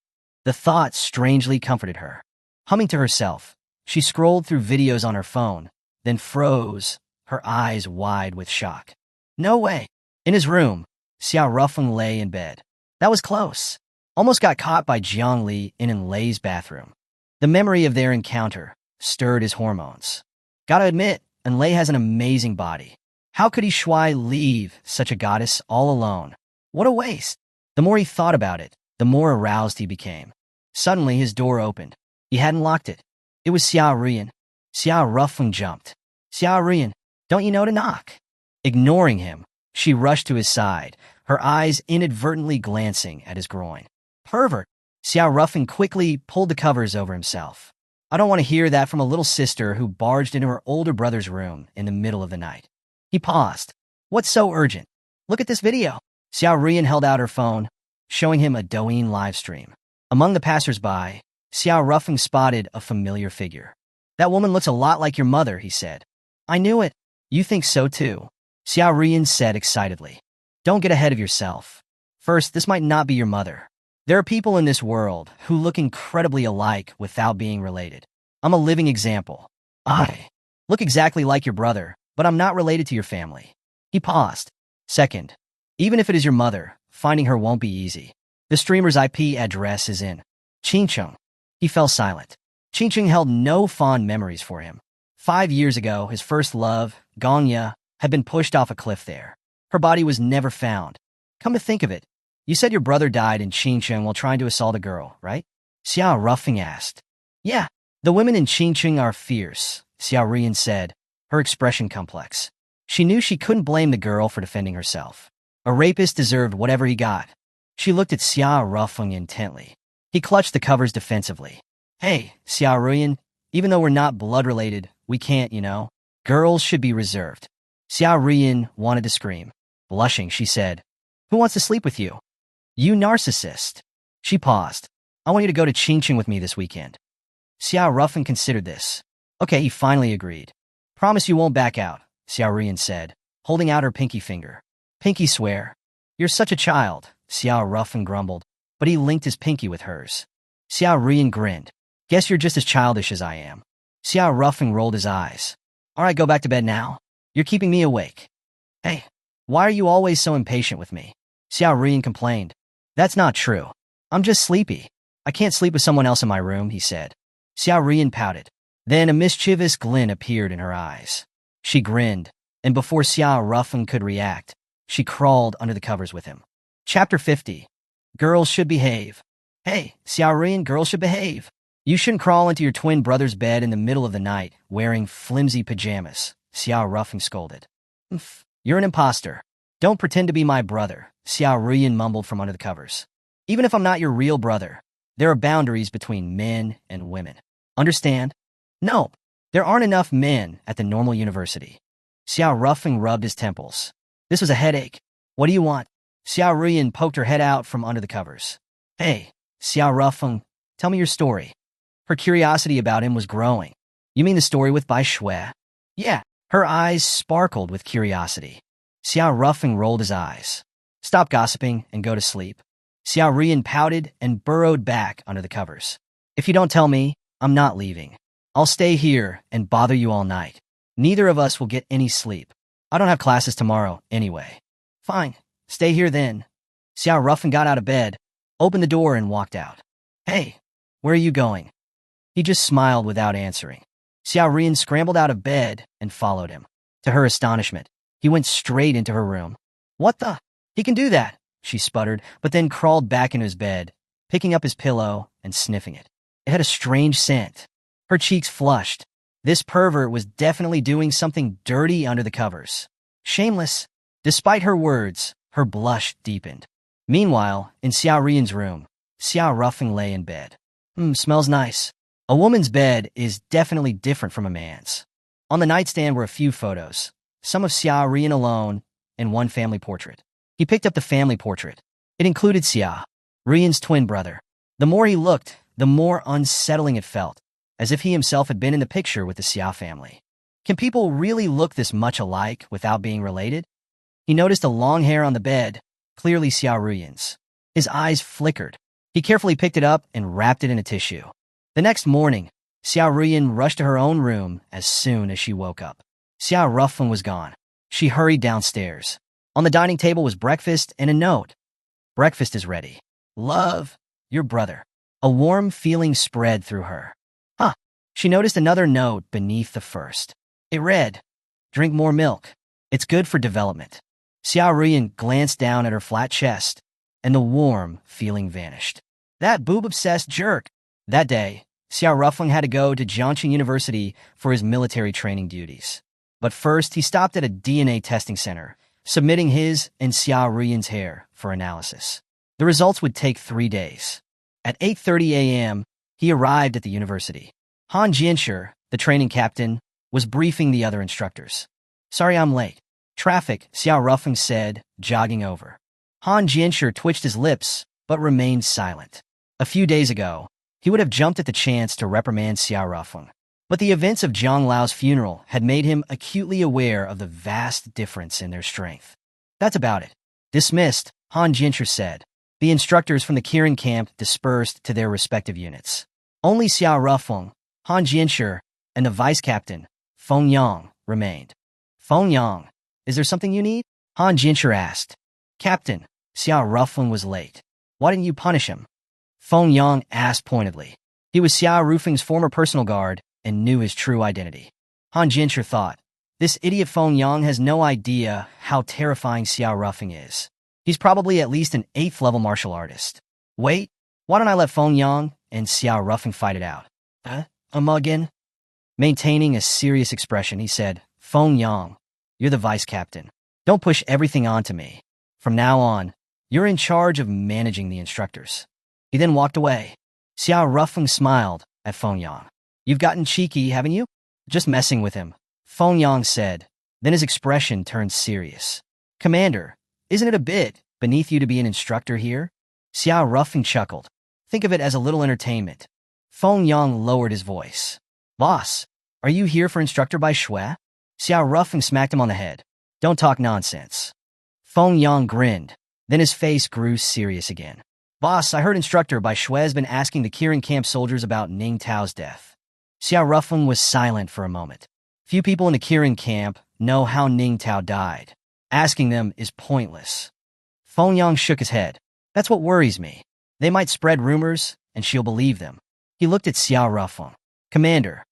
The thought strangely comforted her. Humming to herself, she scrolled through videos on her phone, then froze, her eyes wide with shock. No way. In his room, Xiao Ruffeng lay in bed. That was close. Almost got caught by Jiang Li in Lei's bathroom. The memory of their encounter stirred his hormones. Gotta admit, Lei has an amazing body. How could he Shui leave such a goddess all alone? What a waste. The more he thought about it, the more aroused he became. Suddenly, his door opened. He hadn't locked it. It was Xiao Ruyan. Xiao Ruffeng jumped. Xiao Ruyan, don't you know to knock? Ignoring him, she rushed to his side, her eyes inadvertently glancing at his groin. Pervert! Xiao Ruffeng quickly pulled the covers over himself. I don't want to hear that from a little sister who barged into her older brother's room in the middle of the night. He paused. What's so urgent? Look at this video. Xiao Ruyan held out her phone, showing him a Douyin live stream. Among the passers-by, Xiao Ruffeng spotted a familiar figure. That woman looks a lot like your mother, he said. I knew it. You think so too, Xiao Ruyan said excitedly. Don't get ahead of yourself. First, this might not be your mother. There are people in this world who look incredibly alike without being related. I'm a living example. I look exactly like your brother, but I'm not related to your family. He paused. Second, even if it is your mother, finding her won't be easy. The streamer's IP address is in Qingcheng. He fell silent. Qingcheng held no fond memories for him. 5 years ago, his first love, Gongya, had been pushed off a cliff there. Her body was never found. Come to think of it, you said your brother died in Qingcheng while trying to assault a girl, right? Xiao Ruffeng asked. Yeah, the women in Qingcheng are fierce, Xiao Ruyan said, her expression complex. She knew she couldn't blame the girl for defending herself. A rapist deserved whatever he got. She looked at Xiao Ruffeng intently. He clutched the covers defensively. Hey, Xiao Ruyan, even though we're not blood-related, we can't, you know. Girls should be reserved. Xiao Ruyan wanted to scream. Blushing, she said, Who wants to sleep with you? You narcissist. She paused. I want you to go to Qingcheng with me this weekend. Xiao Ruffeng considered this. Okay, he finally agreed. Promise you won't back out, Xiao Ruyan said, holding out her pinky finger. Pinky swear. You're such a child, Xiao Ruffeng grumbled, but he linked his pinky with hers. Xiao Ruyan grinned. Guess you're just as childish as I am. Xiao Ruffeng rolled his eyes. All right, go back to bed now. You're keeping me awake. Hey, why are you always so impatient with me? Xiao Ruyan complained. That's not true. I'm just sleepy. I can't sleep with someone else in my room, he said. Xiao Ruyan pouted. Then a mischievous glint appeared in her eyes. She grinned, and before Xiao Ruffeng could react, she crawled under the covers with him. Chapter 50. Girls should behave. Hey, Xiao Ruyan, girls should behave. You shouldn't crawl into your twin brother's bed in the middle of the night wearing flimsy pajamas, Xiao Ruffeng scolded. You're an imposter. Don't pretend to be my brother, Xiao Ruyan mumbled from under the covers. Even if I'm not your real brother, there are boundaries between men and women. Understand? No, there aren't enough men at the normal university. Xiao Ruffeng rubbed his temples. This was a headache. What do you want? Xiao Ruyan poked her head out from under the covers. Hey, Xiao Ruffeng, tell me your story. Her curiosity about him was growing. You mean the story with Bai Shui? Yeah. Her eyes sparkled with curiosity. Xiao Ruffeng rolled his eyes. Stop gossiping and go to sleep. Xiao Ruyan pouted and burrowed back under the covers. If you don't tell me, I'm not leaving. I'll stay here and bother you all night. Neither of us will get any sleep. I don't have classes tomorrow anyway. Fine, stay here then. Xiao Ruffeng got out of bed, opened the door and walked out. Hey, where are you going? He just smiled without answering. Xiao Rian scrambled out of bed and followed him. To her astonishment, he went straight into her room. What the? He can do that, she sputtered, but then crawled back into his bed, picking up his pillow and sniffing it. It had a strange scent. Her cheeks flushed. This pervert was definitely doing something dirty under the covers. Shameless. Despite her words, her blush deepened. Meanwhile, in Xiao Rian's room, Xiao Ruffing lay in bed. Smells nice. A woman's bed is definitely different from a man's. On the nightstand were a few photos, some of Xiao Rian alone, and one family portrait. He picked up the family portrait. It included Xiao Rian's twin brother. The more he looked, the more unsettling it felt, as if he himself had been in the picture with the Xiao family. Can people really look this much alike without being related? He noticed a long hair on the bed, clearly Xiao Rian's. His eyes flickered. He carefully picked it up and wrapped it in a tissue. The next morning, Xiao Rian rushed to her own room as soon as she woke up. Xiao Ruffin was gone. She hurried downstairs. On the dining table was breakfast and a note. Breakfast is ready. Love, your brother. A warm feeling spread through her. She noticed another note beneath the first. It read, drink more milk. It's good for development. Xiao Rian glanced down at her flat chest, and the warm feeling vanished. That boob-obsessed jerk. That day, Xiao Ruffing had to go to Jiangxing University for his military training duties. But first, he stopped at a DNA testing center, submitting his and Xiao Rian's hair for analysis. The results would take 3 days. At 8:30 a.m., he arrived at the university. Han Jianshi, the training captain, was briefing the other instructors. Sorry I'm late. Traffic, Xiao Ruffing said, jogging over. Han Jianshi twitched his lips, but remained silent. A few days ago, he would have jumped at the chance to reprimand Xiao Ruffing. But the events of Zhang Lao's funeral had made him acutely aware of the vast difference in their strength. That's about it. Dismissed, Han Jianshi said. The instructors from the Kirin camp dispersed to their respective units. Only Xiao Ruffing, Han Jianshi, and the vice captain, Feng Yang, remained. Feng Yang, is there something you need? Han Jianshi asked. Captain, Xiao Ruffing was late. Why didn't you punish him? Feng Yang asked pointedly. He was Xiao Ruffing's former personal guard and knew his true identity. Han Jianshi thought, this idiot Feng Yang has no idea how terrifying Xiao Ruffing is. He's probably at least an 8th level martial artist. Wait, why don't I let Feng Yang and Xiao Ruffing fight it out? Again? Maintaining a serious expression, he said, Feng Yang, you're the vice captain. Don't push everything onto me. From now on, you're in charge of managing the instructors. He then walked away. Xiao Ruffing smiled at Feng Yang. You've gotten cheeky, haven't you? Just messing with him, Feng Yang said. Then his expression turned serious. Commander, isn't it a bit beneath you to be an instructor here? Xiao Ruffing chuckled. Think of it as a little entertainment. Feng Yang lowered his voice. Boss, are you here for instructor by Shui? Xiao Ruffing smacked him on the head. Don't talk nonsense. Feng Yang grinned. Then his face grew serious again. Boss, I heard instructor by Shui has been asking the Kirin camp soldiers about Ning Tao's death. Xiao Ruffing was silent for a moment. Few people in the Kirin camp know how Ning Tao died. Asking them is pointless. Feng Yang shook his head. That's what worries me. They might spread rumors, and she'll believe them. He looked at Xiao Ruffing. Commander,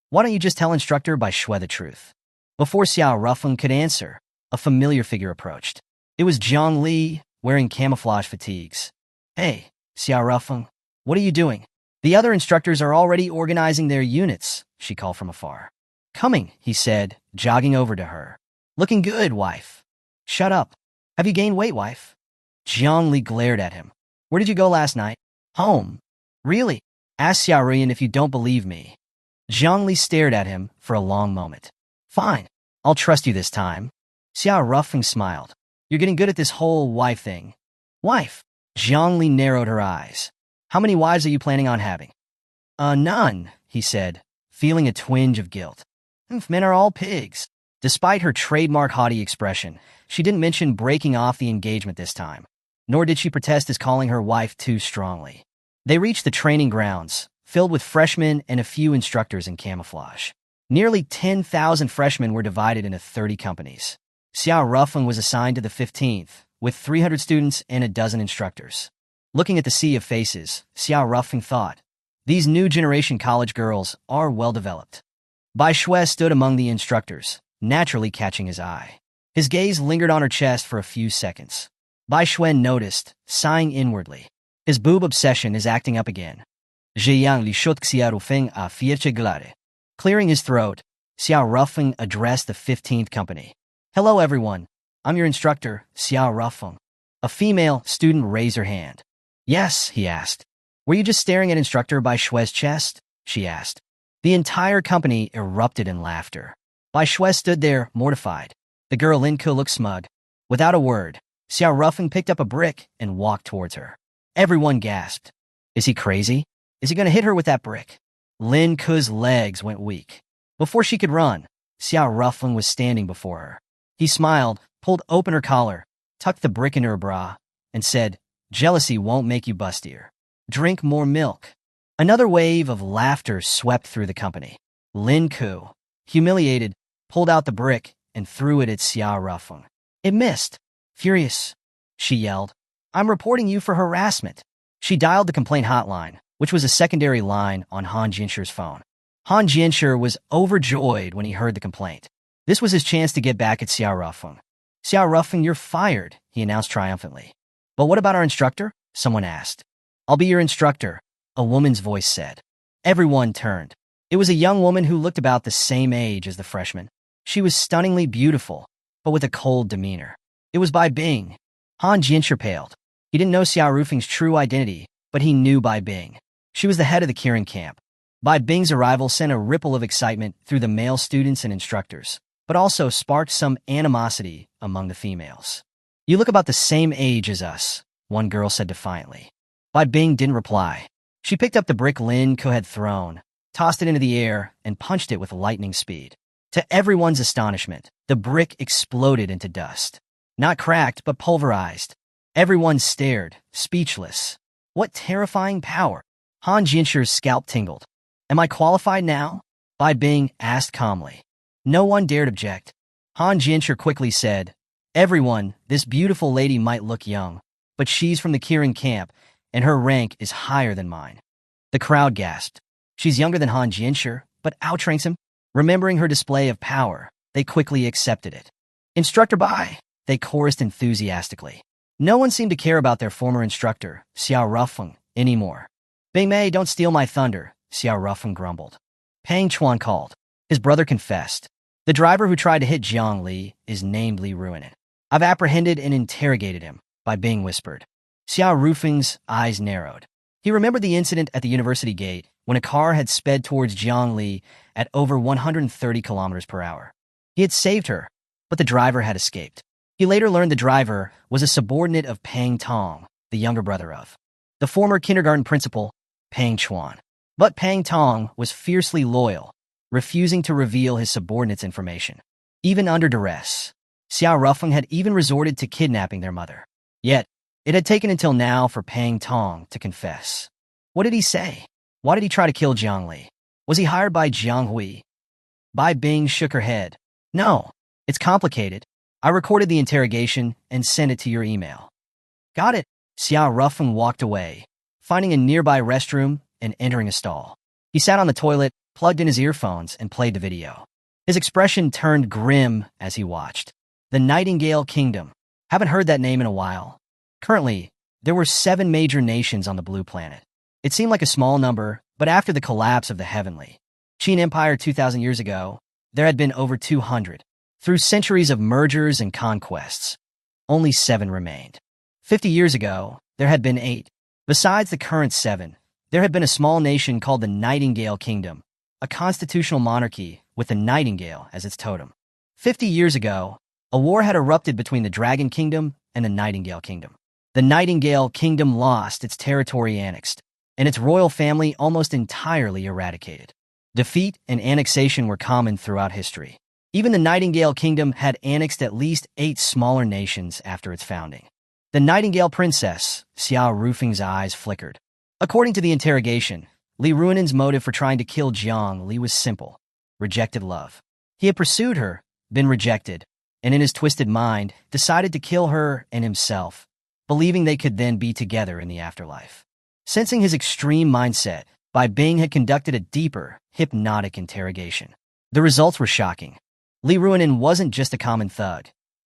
why don't you just tell instructor by Shui the truth? Before Xiao Ruffing could answer, a familiar figure approached. It was Zhang Li, wearing camouflage fatigues. Hey, Xiao Ruffing, what are you doing? The other instructors are already organizing their units, she called from afar. Coming, he said, jogging over to her. Looking good, wife. Shut up. Have you gained weight, wife? Zhang Li glared at him. Where did you go last night? Home. Really? Ask Xiao Rian if you don't believe me. Zhang Li stared at him for a long moment. Fine. I'll trust you this time. Xiao Ruffing smiled. You're getting good at this whole wife thing. Wife? Zhang Li narrowed her eyes. How many wives are you planning on having? None, he said, feeling a twinge of guilt. Men are all pigs. Despite her trademark haughty expression, she didn't mention breaking off the engagement this time, nor did she protest his calling her wife too strongly. They reached the training grounds, filled with freshmen and a few instructors in camouflage. Nearly 10,000 freshmen were divided into 30 companies. Xiao Ruffing was assigned to the 15th, with 300 students and a dozen instructors. Looking at the sea of faces, Xiao Rufeng thought, these new generation college girls are well-developed. Bai Shui stood among the instructors, naturally catching his eye. His gaze lingered on her chest for a few seconds. Bai Shui noticed, sighing inwardly. His boob obsession is acting up again. Zhiyang li shut Xiao Rufeng a fierce glare. Clearing his throat, Xiao Rufeng addressed the 15th company. Hello everyone, I'm your instructor, Xiao Rufeng. A female student raised her hand. Yes, he asked. Were you just staring at instructor Bai Shui's chest? She asked. The entire company erupted in laughter. Bai Shui stood there, mortified. The girl Lin Ke looked smug. Without a word, Xiao Rufeng picked up a brick and walked towards her. Everyone gasped. Is he crazy? Is he going to hit her with that brick? Lin Ke's legs went weak. Before she could run, Xiao Rufeng was standing before her. He smiled, pulled open her collar, tucked the brick into her bra, and said, jealousy won't make you bustier. Drink more milk. Another wave of laughter swept through the company. Lin Ke, humiliated, pulled out the brick and threw it at Xiao Rufeng. It missed. Furious, she yelled, I'm reporting you for harassment. She dialed the complaint hotline, which was a secondary line on Han Jinsher's phone. Han Jinsher was overjoyed when he heard the complaint. This was his chance to get back at Xiao Rufeng. Xiao Rufeng, you're fired, he announced triumphantly. But what about our instructor? Someone asked. I'll be your instructor, a woman's voice said. Everyone turned. It was a young woman who looked about the same age as the freshman. She was stunningly beautiful, but with a cold demeanor. It was Bai Bing. Han Jinsher paled. He didn't know Xiao Rufeng's true identity, but he knew Bai Bing. She was the head of the Kirin camp. Bai Bing's arrival sent a ripple of excitement through the male students and instructors, but also sparked some animosity among the females. You look about the same age as us, one girl said defiantly. Bai Bing didn't reply. She picked up the brick Lin Ke had thrown, tossed it into the air, and punched it with lightning speed. To everyone's astonishment, the brick exploded into dust. Not cracked, but pulverized. Everyone stared, speechless. What terrifying power! Han Jinsher's scalp tingled. Am I qualified now? Bai Bing asked calmly. No one dared object. Han Jinsher quickly said, everyone, this beautiful lady might look young, but she's from the Kirin camp, and her rank is higher than mine. The crowd gasped. She's younger than Han Jinsher, but outranks him. Remembering her display of power, they quickly accepted it. Instructor Bai, they chorused enthusiastically. No one seemed to care about their former instructor, Xiao Rufeng, anymore. Bing Mei, don't steal my thunder, Xiao Rufeng grumbled. Pang Chuan called. His brother confessed. The driver who tried to hit Jiang Li is named Li Ruinen. I've apprehended and interrogated him, Bai Bing whispered. Xiao Rufeng's eyes narrowed. He remembered the incident at the university gate when a car had sped towards Jiang Li at over 130 kilometers per hour. He had saved her, but the driver had escaped. He later learned the driver was a subordinate of Pang Tong, the younger brother of the former kindergarten principal, Pang Chuan. But Pang Tong was fiercely loyal, refusing to reveal his subordinate's information. Even under duress, Xiao Rufeng had even resorted to kidnapping their mother. Yet, it had taken until now for Pang Tong to confess. What did he say? Why did he try to kill Jiang Li? Was he hired by Jiang Hui? Bai Bing shook her head. No, it's complicated. I recorded the interrogation and sent it to your email. Got it. Xiao Rufeng walked away, finding a nearby restroom and entering a stall. He sat on the toilet, plugged in his earphones, and played the video. His expression turned grim as he watched. The Nightingale Kingdom. Haven't heard that name in a while. Currently, there were 7 major nations on the Blue Planet. It seemed like a small number, but after the collapse of the Heavenly Qin Empire 2,000 years ago, there had been over 200. Through centuries of mergers and conquests, only 7 remained. 50 years ago, there had been 8. Besides the current 7, there had been a small nation called the Nightingale Kingdom, a constitutional monarchy with the nightingale as its totem. 50 years ago, a war had erupted between the Dragon Kingdom and the Nightingale Kingdom. The Nightingale Kingdom lost its territory annexed, and its royal family almost entirely eradicated. Defeat and annexation were common throughout history. Even the Nightingale Kingdom had annexed at least 8 smaller nations after its founding. The Nightingale Princess, Xiao Rufeng's eyes flickered. According to the interrogation, Li Ruinen's motive for trying to kill Jiang Li was simple: rejected love. He had pursued her, been rejected, and in his twisted mind, decided to kill her and himself. believing they could then be together in the afterlife. Sensing his extreme mindset, Bai Bing had conducted a deeper, hypnotic interrogation. The results were shocking. Li Ruanin wasn't just a common thug.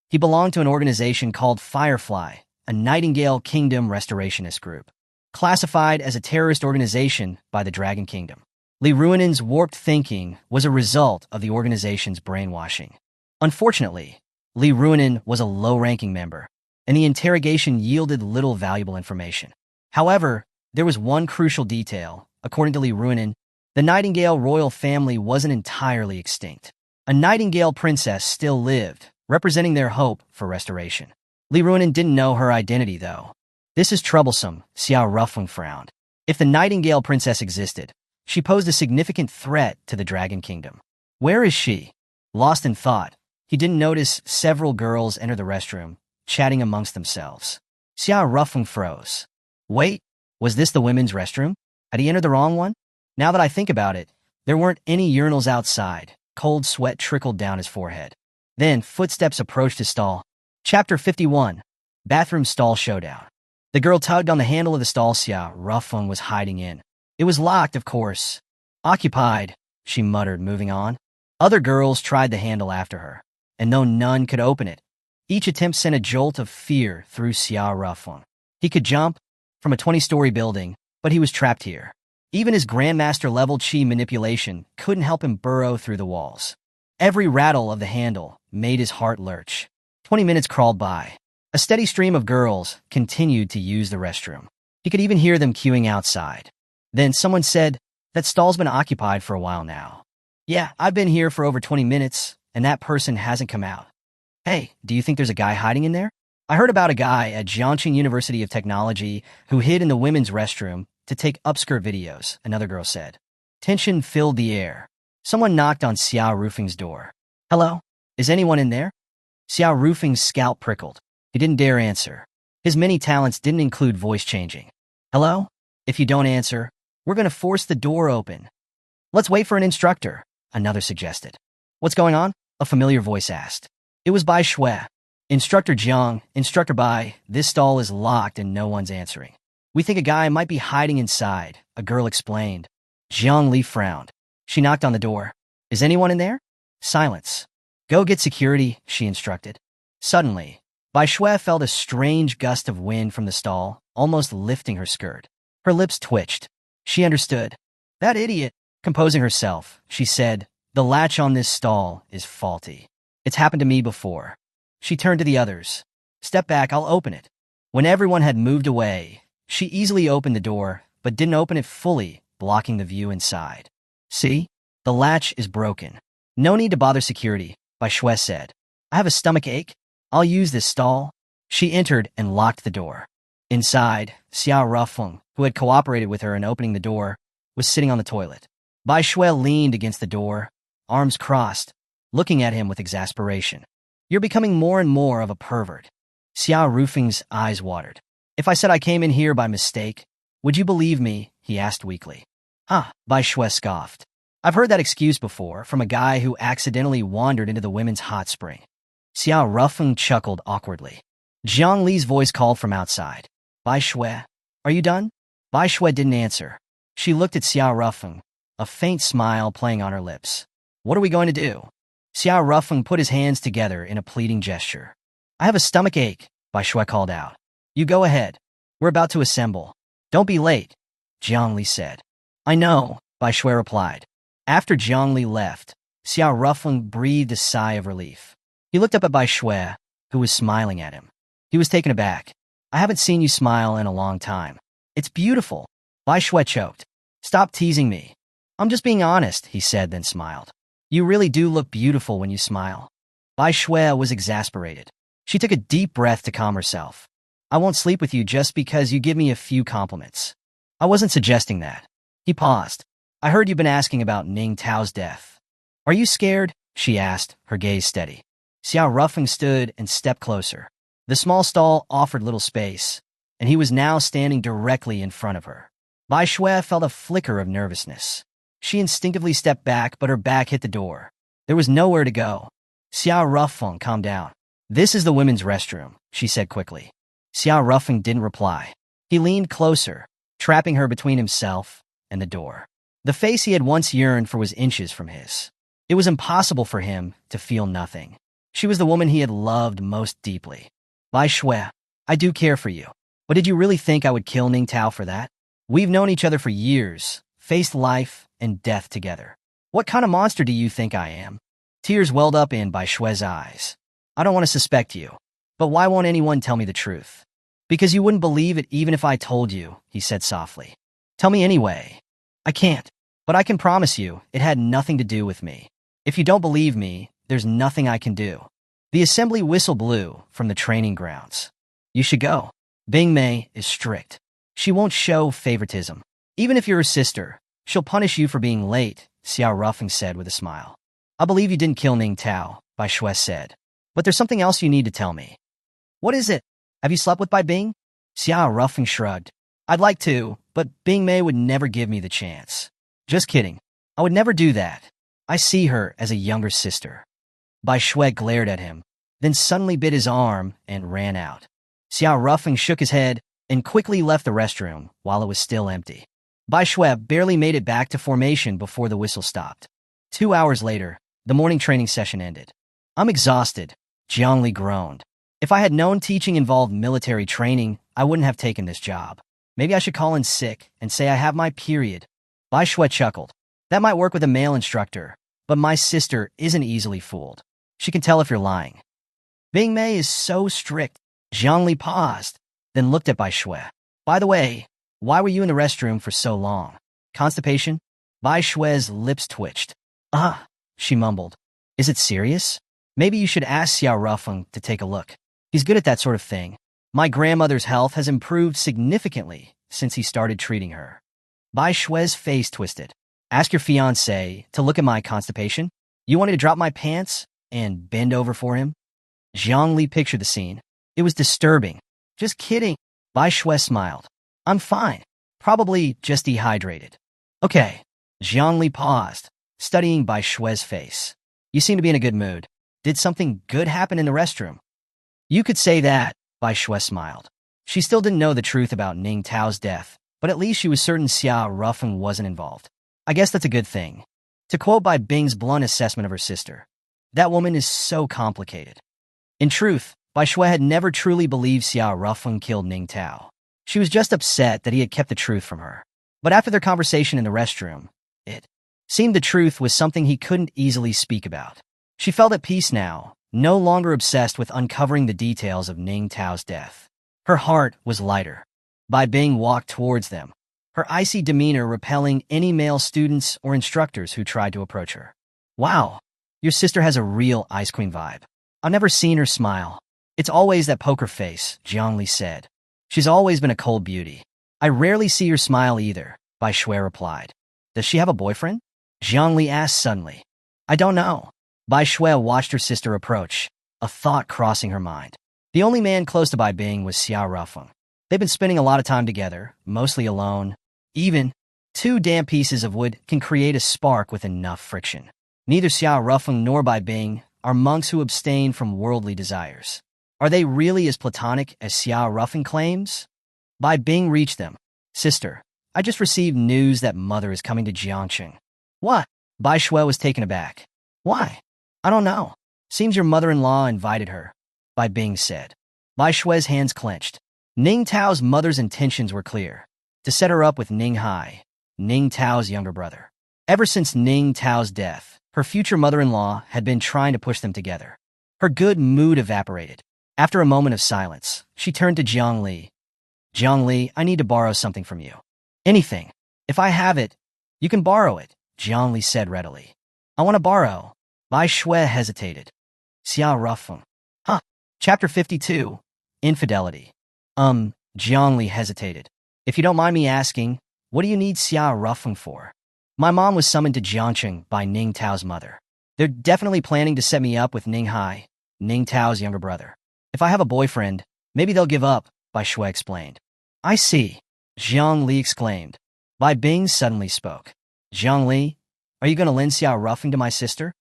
He belonged to an organization called Firefly, a Nightingale Kingdom restorationist group. Classified as a terrorist organization by the Dragon Kingdom. Li Ruanin's warped thinking was a result of the organization's brainwashing. Unfortunately, Li Ruanin was a low-ranking member, and the interrogation yielded little valuable information. However, there was one crucial detail. According to Li Ruanin, the Nightingale royal family wasn't entirely extinct. A Nightingale princess still lived, representing their hope for restoration. Li Ruanin didn't know her identity, though. This is troublesome, Xiao Rufeng frowned. If the Nightingale princess existed, she posed a significant threat to the Dragon Kingdom. Where is she? Lost in thought, he didn't notice several girls enter the restroom, chatting amongst themselves. Xiao Rufeng froze. Wait, was this the women's restroom? Had he entered the wrong one? Now that I think about it, there weren't any urinals outside. Cold sweat trickled down his forehead. Then, footsteps approached his stall. Chapter 51. Bathroom Stall Showdown. The girl tugged on the handle of the stall Xiao Rufeng was hiding in. It was locked, of course. Occupied, she muttered, moving on. Other girls tried the handle after her, and though none could open it, each attempt sent a jolt of fear through Xiao Rufeng. He could jump from a 20-story building, but he was trapped here. Even his Grandmaster-level chi manipulation couldn't help him burrow through the walls. Every rattle of the handle made his heart lurch. 20 minutes crawled by. A steady stream of girls continued to use the restroom. He could even hear them queuing outside. Then someone said, "That stall's been occupied for a while now." "Yeah, I've been here for over 20 minutes, and that person hasn't come out." "Hey, do you think there's a guy hiding in there?" "I heard about a guy at Jiangxing University of Technology who hid in the women's restroom to take upskirt videos," another girl said. Tension filled the air. Someone knocked on Xiao Rufeng's door. "Hello? Is anyone in there?" Xiao Rufeng's scalp prickled. He didn't dare answer. His many talents didn't include voice changing. "Hello? If you don't answer, we're going to force the door open." "Let's wait for an instructor," another suggested. "What's going on?" a familiar voice asked. It was Bai Shui. "Instructor Jiang, Instructor Bai, this stall is locked and no one's answering. We think a guy might be hiding inside," a girl explained. Jiang Li frowned. She knocked on the door. "Is anyone in there?" Silence. "Go get security," she instructed. Suddenly, Bai Shui felt a strange gust of wind from the stall, almost lifting her skirt. Her lips twitched. She understood. "That idiot." Composing herself, she said, "The latch on this stall is faulty. It's happened to me before." She turned to the others. "Step back, I'll open it." When everyone had moved away, she easily opened the door, but didn't open it fully, blocking the view inside. "See? The latch is broken. No need to bother security," Bai Shui said. "I have a stomach ache. I'll use this stall." She entered and locked the door. Inside, Xiao Rufeng, who had cooperated with her in opening the door, was sitting on the toilet. Bai Shui leaned against the door, arms crossed, looking at him with exasperation. "You're becoming more and more of a pervert." Xiao Rufeng's eyes watered. "If I said I came in here by mistake, would you believe me?" he asked weakly. "Huh," Bai Shui scoffed. "I've heard that excuse before from a guy who accidentally wandered into the women's hot spring." Xiao Rufeng chuckled awkwardly. Jiang Li's voice called from outside. "Bai Shui, are you done?" Bai Shui didn't answer. She looked at Xiao Rufeng, a faint smile playing on her lips. "What are we going to do?" Xiao Rufeng put his hands together in a pleading gesture. "I have a stomach ache," Bai Shui called out. "You go ahead. We're about to assemble. Don't be late," Jiang Li said. "I know," Bai Shui replied. After Jiang Li left, Xiao Rufeng breathed a sigh of relief. He looked up at Bai Shui, who was smiling at him. He was taken aback. "I haven't seen you smile in a long time. It's beautiful." Bai Shui choked. "Stop teasing me." "I'm just being honest," he said, then smiled. "You really do look beautiful when you smile." Bai Shui was exasperated. She took a deep breath to calm herself. "I won't sleep with you just because you give me a few compliments." "I wasn't suggesting that." He paused. "I heard you've been asking about Ning Tao's death." "Are you scared?" she asked, her gaze steady. Xiao Rufeng stood and stepped closer. The small stall offered little space, and he was now standing directly in front of her. Bai Shui felt a flicker of nervousness. She instinctively stepped back, but her back hit the door. There was nowhere to go. Xiao Rufeng calmed down. "This is the women's restroom," she said quickly. Xiao Ruffing didn't reply. He leaned closer, trapping her between himself and the door. The face he had once yearned for was inches from his. It was impossible for him to feel nothing. She was the woman he had loved most deeply. Bai Shui, I do care for you. But did you really think I would kill Ning Tao for that? We've known each other for years, faced life and death together. What kind of monster do you think I am? Tears welled up in Bai Shui's eyes. I don't want to suspect you. But why won't anyone tell me the truth? Because you wouldn't believe it even if I told you, he said softly. Tell me anyway. I can't. But I can promise you, it had nothing to do with me. If you don't believe me, there's nothing I can do. The assembly whistle blew from the training grounds. You should go. Bing Mei is strict. She won't show favoritism. Even if you're her sister, she'll punish you for being late, Xiao Ruffing said with a smile. I believe you didn't kill Ning Tao, Bai Shui said. But there's something else you need to tell me. What is it? Have you slept with Bai Bing? Xiao Ruffing shrugged. I'd like to, but Bing Mei would never give me the chance. Just kidding. I would never do that. I see her as a younger sister. Bai Shui glared at him, then suddenly bit his arm and ran out. Xiao Ruffing shook his head and quickly left the restroom while it was still empty. Bai Shui barely made it back to formation before the whistle stopped. 2 hours later, the morning training session ended. I'm exhausted, Jiangli groaned. If I had known teaching involved military training, I wouldn't have taken this job. Maybe I should call in sick and say I have my period. Bai Shui chuckled. That might work with a male instructor, but my sister isn't easily fooled. She can tell if you're lying. Bing Mei is so strict. Jiangli paused, then looked at Bai Shui. By the way, why were you in the restroom for so long? Constipation? Bai Shui's lips twitched. She mumbled. Is it serious? Maybe you should ask Xiao Ruffeng to take a look. He's good at that sort of thing. My grandmother's health has improved significantly since he started treating her. Bai Shui's face twisted. Ask your fiancé to look at my constipation? You wanted to drop my pants and bend over for him? Jiangli pictured the scene. It was disturbing. Just kidding. Bai Shui smiled. I'm fine. Probably just dehydrated. Okay. Jiangli paused, studying Bai Shui's face. You seem to be in a good mood. Did something good happen in the restroom? You could say that, Bai Shui smiled. She still didn't know the truth about Ning Tao's death, but at least she was certain Xiao Ruffeng wasn't involved. I guess that's a good thing. To quote Bai Bing's blunt assessment of her sister, that woman is so complicated. In truth, Bai Shui had never truly believed Xiao Ruffeng killed Ning Tao. She was just upset that he had kept the truth from her. But after their conversation in the restroom, it seemed the truth was something he couldn't easily speak about. She felt at peace now, no longer obsessed with uncovering the details of Ning Tao's death. Her heart was lighter. Bai Bing walked towards them, her icy demeanor repelling any male students or instructors who tried to approach her. Wow, your sister has a real Ice Queen vibe. I've never seen her smile. It's always that poker face, Jiangli said. She's always been a cold beauty. I rarely see her smile either, Bai Shui replied. Does she have a boyfriend? Jiangli asked suddenly. I don't know. Bai Shui watched her sister approach, a thought crossing her mind. The only man close to Bai Bing was Xiao Ruffeng. They've been spending a lot of time together, mostly alone. Even 2 damp pieces of wood can create a spark with enough friction. Neither Xiao Ruffeng nor Bai Bing are monks who abstain from worldly desires. Are they really as platonic as Xiao Ruffeng claims? Bai Bing reached them. Sister, I just received news that mother is coming to Jiangcheng. What? Bai Shui was taken aback. Why? I don't know. Seems your mother-in-law invited her, Bai Bing said. Bai Shui's hands clenched. Ning Tao's mother's intentions were clear. To set her up with Ning Hai, Ning Tao's younger brother. Ever since Ning Tao's death, her future mother-in-law had been trying to push them together. Her good mood evaporated. After a moment of silence, she turned to Jiangli. Jiangli, I need to borrow something from you. Anything. If I have it, you can borrow it, Jiangli said readily. I want to borrow. Bai Shui hesitated. Xiao Ruffeng. Chapter 52. Infidelity. Jiangli hesitated. If you don't mind me asking, what do you need Xiao Ruffeng for? My mom was summoned to Jiangcheng by Ning Tao's mother. They're definitely planning to set me up with Ning Hai, Ning Tao's younger brother. If I have a boyfriend, maybe they'll give up, Bai Shui explained. I see, Jiang Li exclaimed. Bai Bing suddenly spoke. Jiang Li, are you going to lend Xiao Ruffeng to my sister?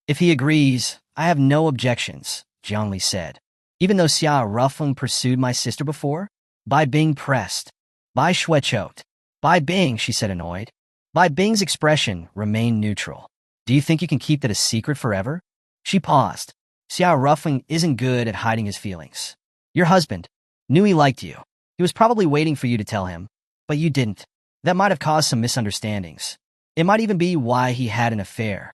If he agrees, I have no objections, Jiang Li said. Even though Xia Rufeng pursued my sister before? Bai Bing pressed. Bai Shui choked. Bai Bing, she said annoyed. Bai Bing's expression remained neutral. Do you think you can keep that a secret forever? She paused. Xia Rufeng isn't good at hiding his feelings. Your husband knew he liked you. He was probably waiting for you to tell him, but you didn't. That might have caused some misunderstandings. It might even be why he had an affair.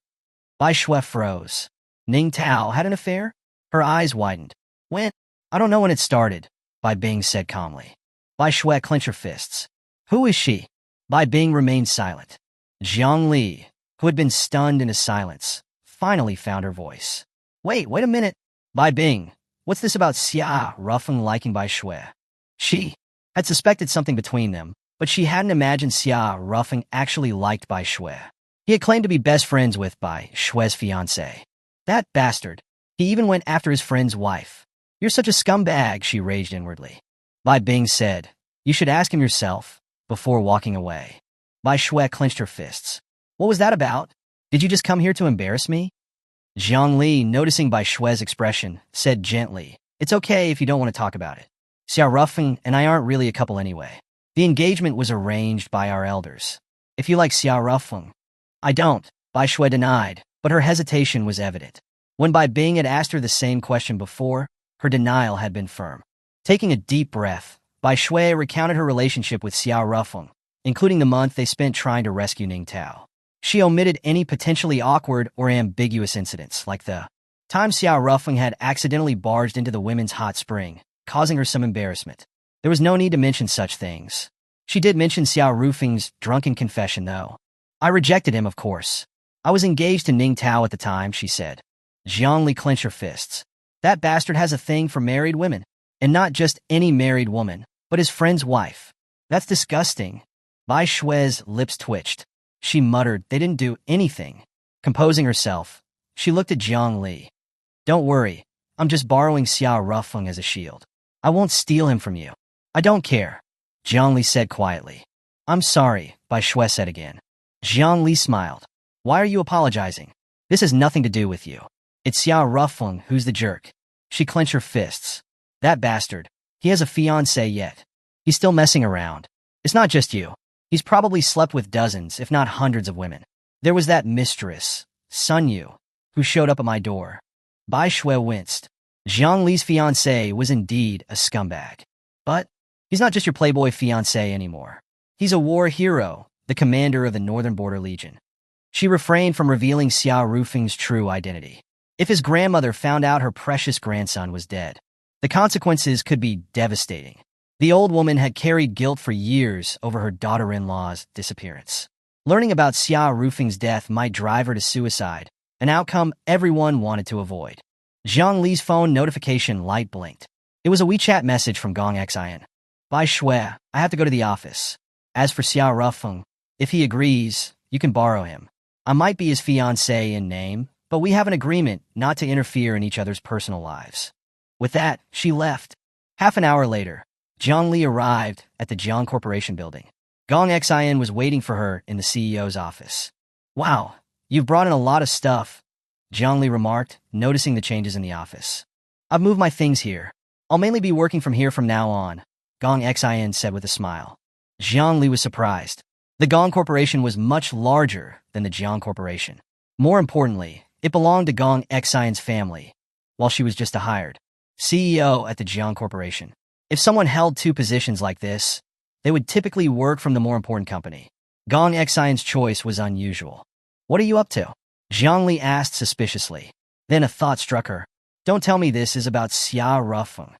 Bai Shui froze. Ning Tao had an affair? Her eyes widened. When? I don't know when it started, Bai Bing said calmly. Bai Shui clenched her fists. Who is she? Bai Bing remained silent. Jiang Li, who had been stunned into silence, finally found her voice. Wait a minute. Bai Bing, what's this about Xia Rufeng liking Bai Shui? She had suspected something between them, but she hadn't imagined Xia Rufeng actually liked Bai Shui. He had claimed to be best friends with Bai Shui's fiancé. That bastard. He even went after his friend's wife. You're such a scumbag, she raged inwardly. Bai Bing said, you should ask him yourself, before walking away. Bai Shui clenched her fists. What was that about? Did you just come here to embarrass me? Jiang Li, noticing Bai Shui's expression, said gently, it's okay if you don't want to talk about it. Xia Rufeng and I aren't really a couple anyway. The engagement was arranged by our elders. If you like Xia Rufeng, I don't, Bai Shui denied, but her hesitation was evident. When Bai Bing had asked her the same question before, her denial had been firm. Taking a deep breath, Bai Shui recounted her relationship with Xia Rufeng, including the month they spent trying to rescue Ning Tao. She omitted any potentially awkward or ambiguous incidents, like the time Xia Rufeng had accidentally barged into the women's hot spring, causing her some embarrassment. There was no need to mention such things. She did mention Xia Rufeng's drunken confession, though. I rejected him, of course. I was engaged to Ning Tao at the time, she said. Jiang Li clenched her fists. That bastard has a thing for married women. And not just any married woman, but his friend's wife. That's disgusting. Bai Shui's lips twitched. She muttered they didn't do anything. Composing herself, she looked at Jiang Li. Don't worry, I'm just borrowing Xia Rufeng as a shield. I won't steal him from you. I don't care, Jiang Li said quietly. I'm sorry, Bai Shui said again. Jiang Li smiled. Why are you apologizing? This has nothing to do with you. It's Xia Rufeng who's the jerk. She clenched her fists. That bastard. He has a fiancé yet. He's still messing around. It's not just you. He's probably slept with dozens, if not hundreds of women. There was that mistress, Sun Yu, who showed up at my door. Bai Shui winced. Jiang Li's fiancé was indeed a scumbag. But he's not just your playboy fiancé anymore. He's a war hero, the commander of the Northern Border Legion. She refrained from revealing Xia Rufeng's true identity. If his grandmother found out her precious grandson was dead, the consequences could be devastating. The old woman had carried guilt for years over her daughter-in-law's disappearance. Learning about Xia Rufeng's death might drive her to suicide, an outcome everyone wanted to avoid. Jiang Li's phone notification light blinked. It was a WeChat message from Gong Xin. Bai Shui, I have to go to the office. As for Xia Rufeng, if he agrees, you can borrow him. I might be his fiancé in name, but we have an agreement not to interfere in each other's personal lives. With that, she left. Half an hour later, Jiang Li arrived at the Jiang Corporation building. Gong Xin was waiting for her in the CEO's office. Wow, you've brought in a lot of stuff, Jiang Li remarked, noticing the changes in the office. I've moved my things here. I'll mainly be working from here from now on, Gong Xin said with a smile. Jiang Li was surprised. The Gong Corporation was much larger than the Jiang Corporation. More importantly, it belonged to Gong Xion's family, while she was just a hired CEO at the Jiang Corporation. If someone held two positions like this, they would typically work from the more important company. Gong Xion's choice was unusual. What are you up to? Jiang Li asked suspiciously. Then a thought struck her. Don't tell me this is about Xia Rufeng.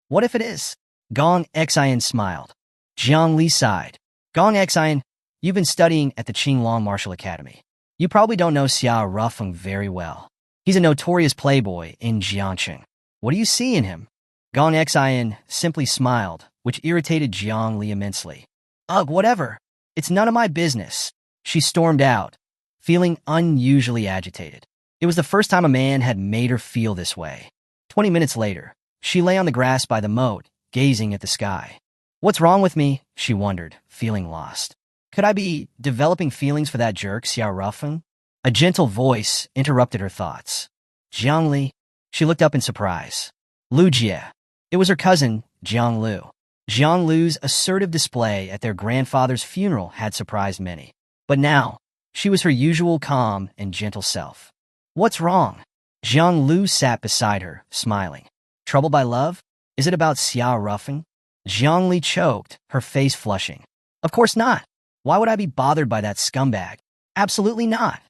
What if it is? Gong Xion smiled. Jiang Li sighed. Gong Xion, you've been studying at the Qinglong Martial Academy. You probably don't know Xia Rufeng very well. He's a notorious playboy in Jiangcheng. What do you see in him? Gong Xion simply smiled, which irritated Jiang Li immensely. Ugh, whatever. It's none of my business. She stormed out, feeling unusually agitated. It was the first time a man had made her feel this way. 20 minutes later, she lay on the grass by the moat, gazing at the sky. What's wrong with me? She wondered, feeling lost. Could I be developing feelings for that jerk, Xia Rufeng? A gentle voice interrupted her thoughts. Jiang Li. She looked up in surprise. Lu Jie. It was her cousin, Jiang Lu. Jiang Lu's assertive display at their grandfather's funeral had surprised many. But now, she was her usual calm and gentle self. What's wrong? Jiang Lu sat beside her, smiling. Troubled by love? Is it about Xiao Ruffin? Jiang Li choked, her face flushing. Of course not. Why would I be bothered by that scumbag? Absolutely not.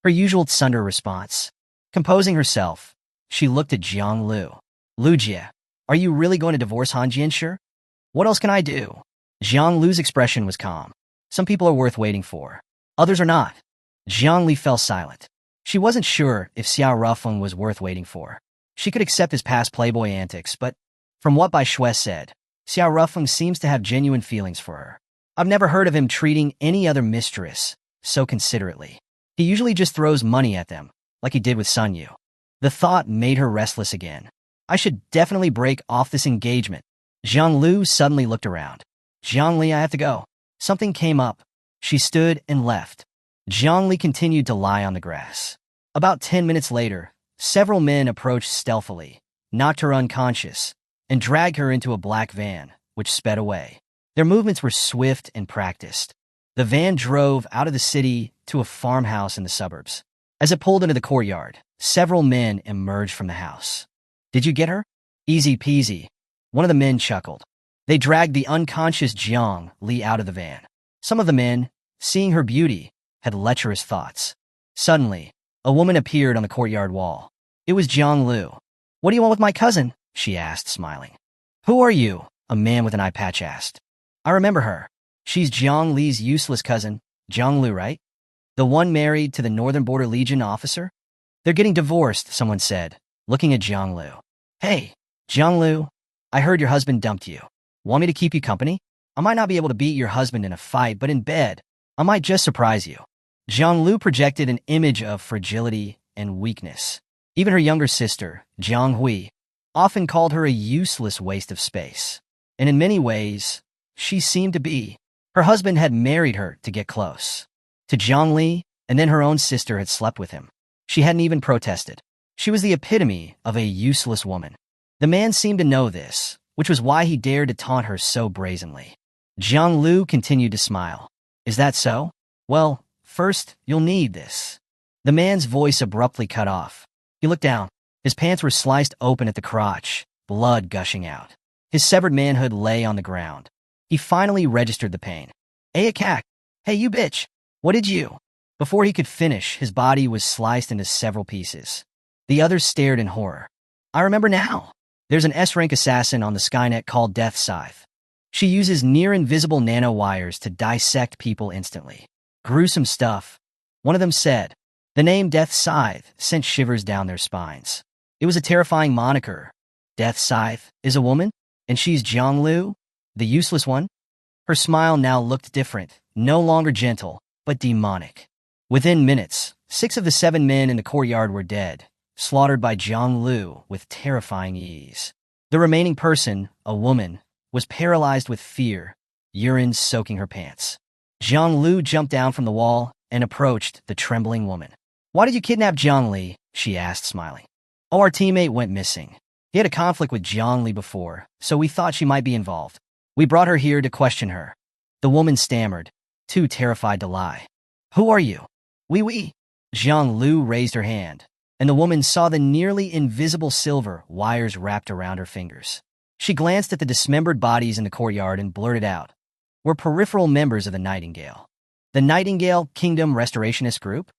Her usual tsunder response. Composing herself, she looked at Jiang Lu. Lu Jie, are you really going to divorce Han Jianshi? What else can I do? Jiang Lu's expression was calm. Some people are worth waiting for. Others are not. Jiang Li fell silent. She wasn't sure if Xiao Ruffin was worth waiting for. She could accept his past playboy antics, but from what Bai Shui said, Xiao Ruffin seems to have genuine feelings for her. I've never heard of him treating any other mistress so considerately. He usually just throws money at them, like he did with Sun Yu. The thought made her restless again. I should definitely break off this engagement. Jiang Lu suddenly looked around. Jiang Li, I have to go. Something came up. She stood and left. Jiang Li continued to lie on the grass. About 10 minutes later, several men approached stealthily, knocked her unconscious, and dragged her into a black van, which sped away. Their movements were swift and practiced. The van drove out of the city to a farmhouse in the suburbs. As it pulled into the courtyard, several men emerged from the house. Did you get her? Easy peasy. One of the men chuckled. They dragged the unconscious Jiang Li out of the van. Some of the men, seeing her beauty, had lecherous thoughts. Suddenly, a woman appeared on the courtyard wall. It was Jiang Lu. What do you want with my cousin? She asked, smiling. Who are you? A man with an eye patch asked. I remember her. She's Jiang Li's useless cousin, Jiang Lu, right? The one married to the Northern Border Legion officer? They're getting divorced, someone said, looking at Jiang Lu. Hey, Jiang Lu, I heard your husband dumped you. Want me to keep you company? I might not be able to beat your husband in a fight, but in bed, I might just surprise you. Jiang Lu projected an image of fragility and weakness. Even her younger sister, Jiang Hui, often called her a useless waste of space. And in many ways, she seemed to be. Her husband had married her to get close to Jiang Li, and then her own sister had slept with him. She hadn't even protested. She was the epitome of a useless woman. The man seemed to know this, which was why he dared to taunt her so brazenly. Jiang Lu continued to smile. Is that so? Well, first, you'll need this. The man's voice abruptly cut off. He looked down. His pants were sliced open at the crotch, blood gushing out. His severed manhood lay on the ground. He finally registered the pain. Hey, a cack. Hey, you bitch. What did you? Before he could finish, his body was sliced into several pieces. The others stared in horror. I remember now. There's an S-rank assassin on the Skynet called Death Scythe. She uses near-invisible nanowires to dissect people instantly. Gruesome stuff. One of them said. The name Death Scythe sent shivers down their spines. It was a terrifying moniker. Death Scythe is a woman? And she's Jiang Lu, the useless one? Her smile now looked different, no longer gentle, but demonic. Within minutes, 6 of the 7 men in the courtyard were dead, slaughtered by Jiang Lu with terrifying ease. The remaining person, a woman, was paralyzed with fear, urine soaking her pants. Jiang Lu jumped down from the wall and approached the trembling woman. Why did you kidnap Jiang Li? She asked, smiling. Oh, our teammate went missing. He had a conflict with Jiang Li before, so we thought she might be involved. We brought her here to question her. The woman stammered, too terrified to lie. Who are you? Oui. Jiang Lu raised her hand, and the woman saw the nearly invisible silver wires wrapped around her fingers. She glanced at the dismembered bodies in the courtyard and blurted out. We're peripheral members of the Nightingale. The Nightingale Kingdom Restorationist Group?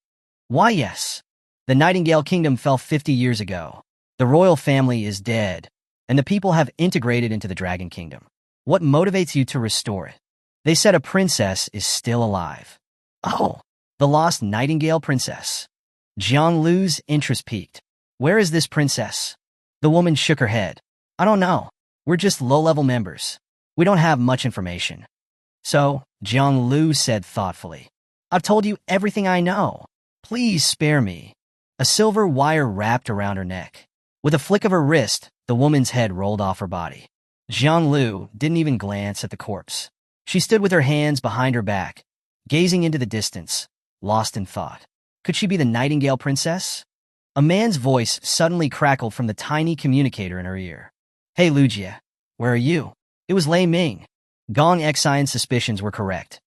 Why, yes. The Nightingale Kingdom fell 50 years ago. The royal family is dead, and the people have integrated into the Dragon Kingdom. What motivates you to restore it? They said a princess is still alive. Oh, the lost Nightingale princess. Jiang Lu's interest peaked. Where is this princess? The woman shook her head. I don't know. We're just low-level members. We don't have much information. So, Jiang Lu said thoughtfully, I've told you everything I know. Please spare me. A silver wire wrapped around her neck. With a flick of her wrist, the woman's head rolled off her body. Jiang Lu didn't even glance at the corpse. She stood with her hands behind her back, gazing into the distance, lost in thought. Could she be the Nightingale princess? A man's voice suddenly crackled from the tiny communicator in her ear. Hey Lujia, where are you? It was Lei Ming. Gong Xian's suspicions were correct.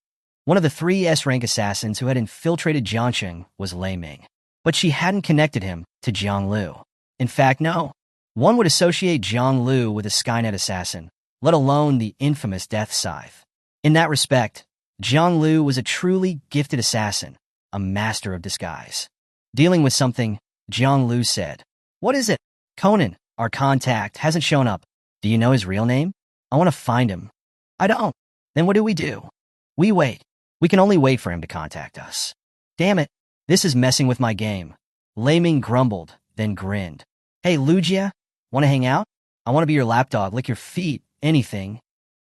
One of the three S-rank assassins who had infiltrated Jiangsheng was Lei Ming. But she hadn't connected him to Jiang Lu. In fact, no. One would associate Jiang Lu with a Skynet assassin, let alone the infamous Death Scythe. In that respect, Jiang Lu was a truly gifted assassin, a master of disguise. Dealing with something, Jiang Lu said, What is it? Conan, our contact, hasn't shown up. Do you know his real name? I want to find him. I don't. Then what do? We wait. We can only wait for him to contact us. Damn it. This is messing with my game. Lei Ming grumbled, then grinned. Hey, Lujia, want to hang out? I want to be your lapdog, lick your feet, anything.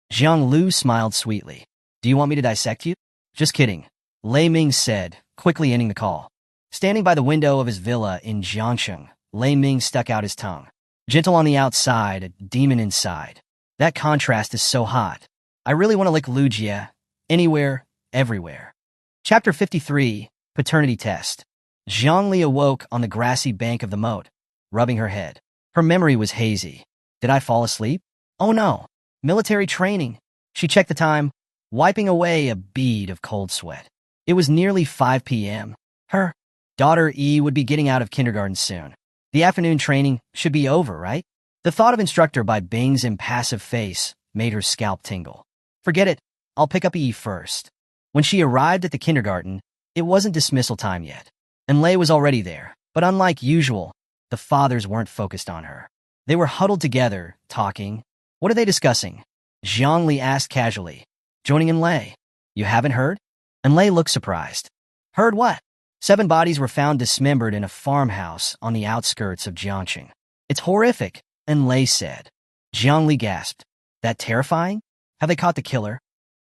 Jiang Lu smiled sweetly. Do you want me to dissect you? Just kidding, Lei Ming said, quickly ending the call. Standing by the window of his villa in Jiangsheng, Lei Ming stuck out his tongue. Gentle on the outside, a demon inside. That contrast is so hot. I really want to lick Lujia, anywhere, everywhere. Chapter 53, Paternity Test. Zhongli awoke on the grassy bank of the moat, rubbing her head. Her memory was hazy. Did I fall asleep? Oh no, military training. She checked the time, wiping away a bead of cold sweat. It was nearly 5 p.m. Her daughter E would be getting out of kindergarten soon. The afternoon training should be over, right? The thought of instructor by Bing's impassive face made her scalp tingle. Forget it, I'll pick up E first. When she arrived at the kindergarten, it wasn't dismissal time yet, and Lei was already there. But unlike usual, the fathers weren't focused on her. They were huddled together, talking. What are they discussing? Zhongli asked casually, joining in Lei. You haven't heard? And Lei looked surprised. Heard what? 7 bodies were found dismembered in a farmhouse on the outskirts of Jiangsheng. It's horrific, and Lei said. Zhongli gasped. That terrifying? Have they caught the killer?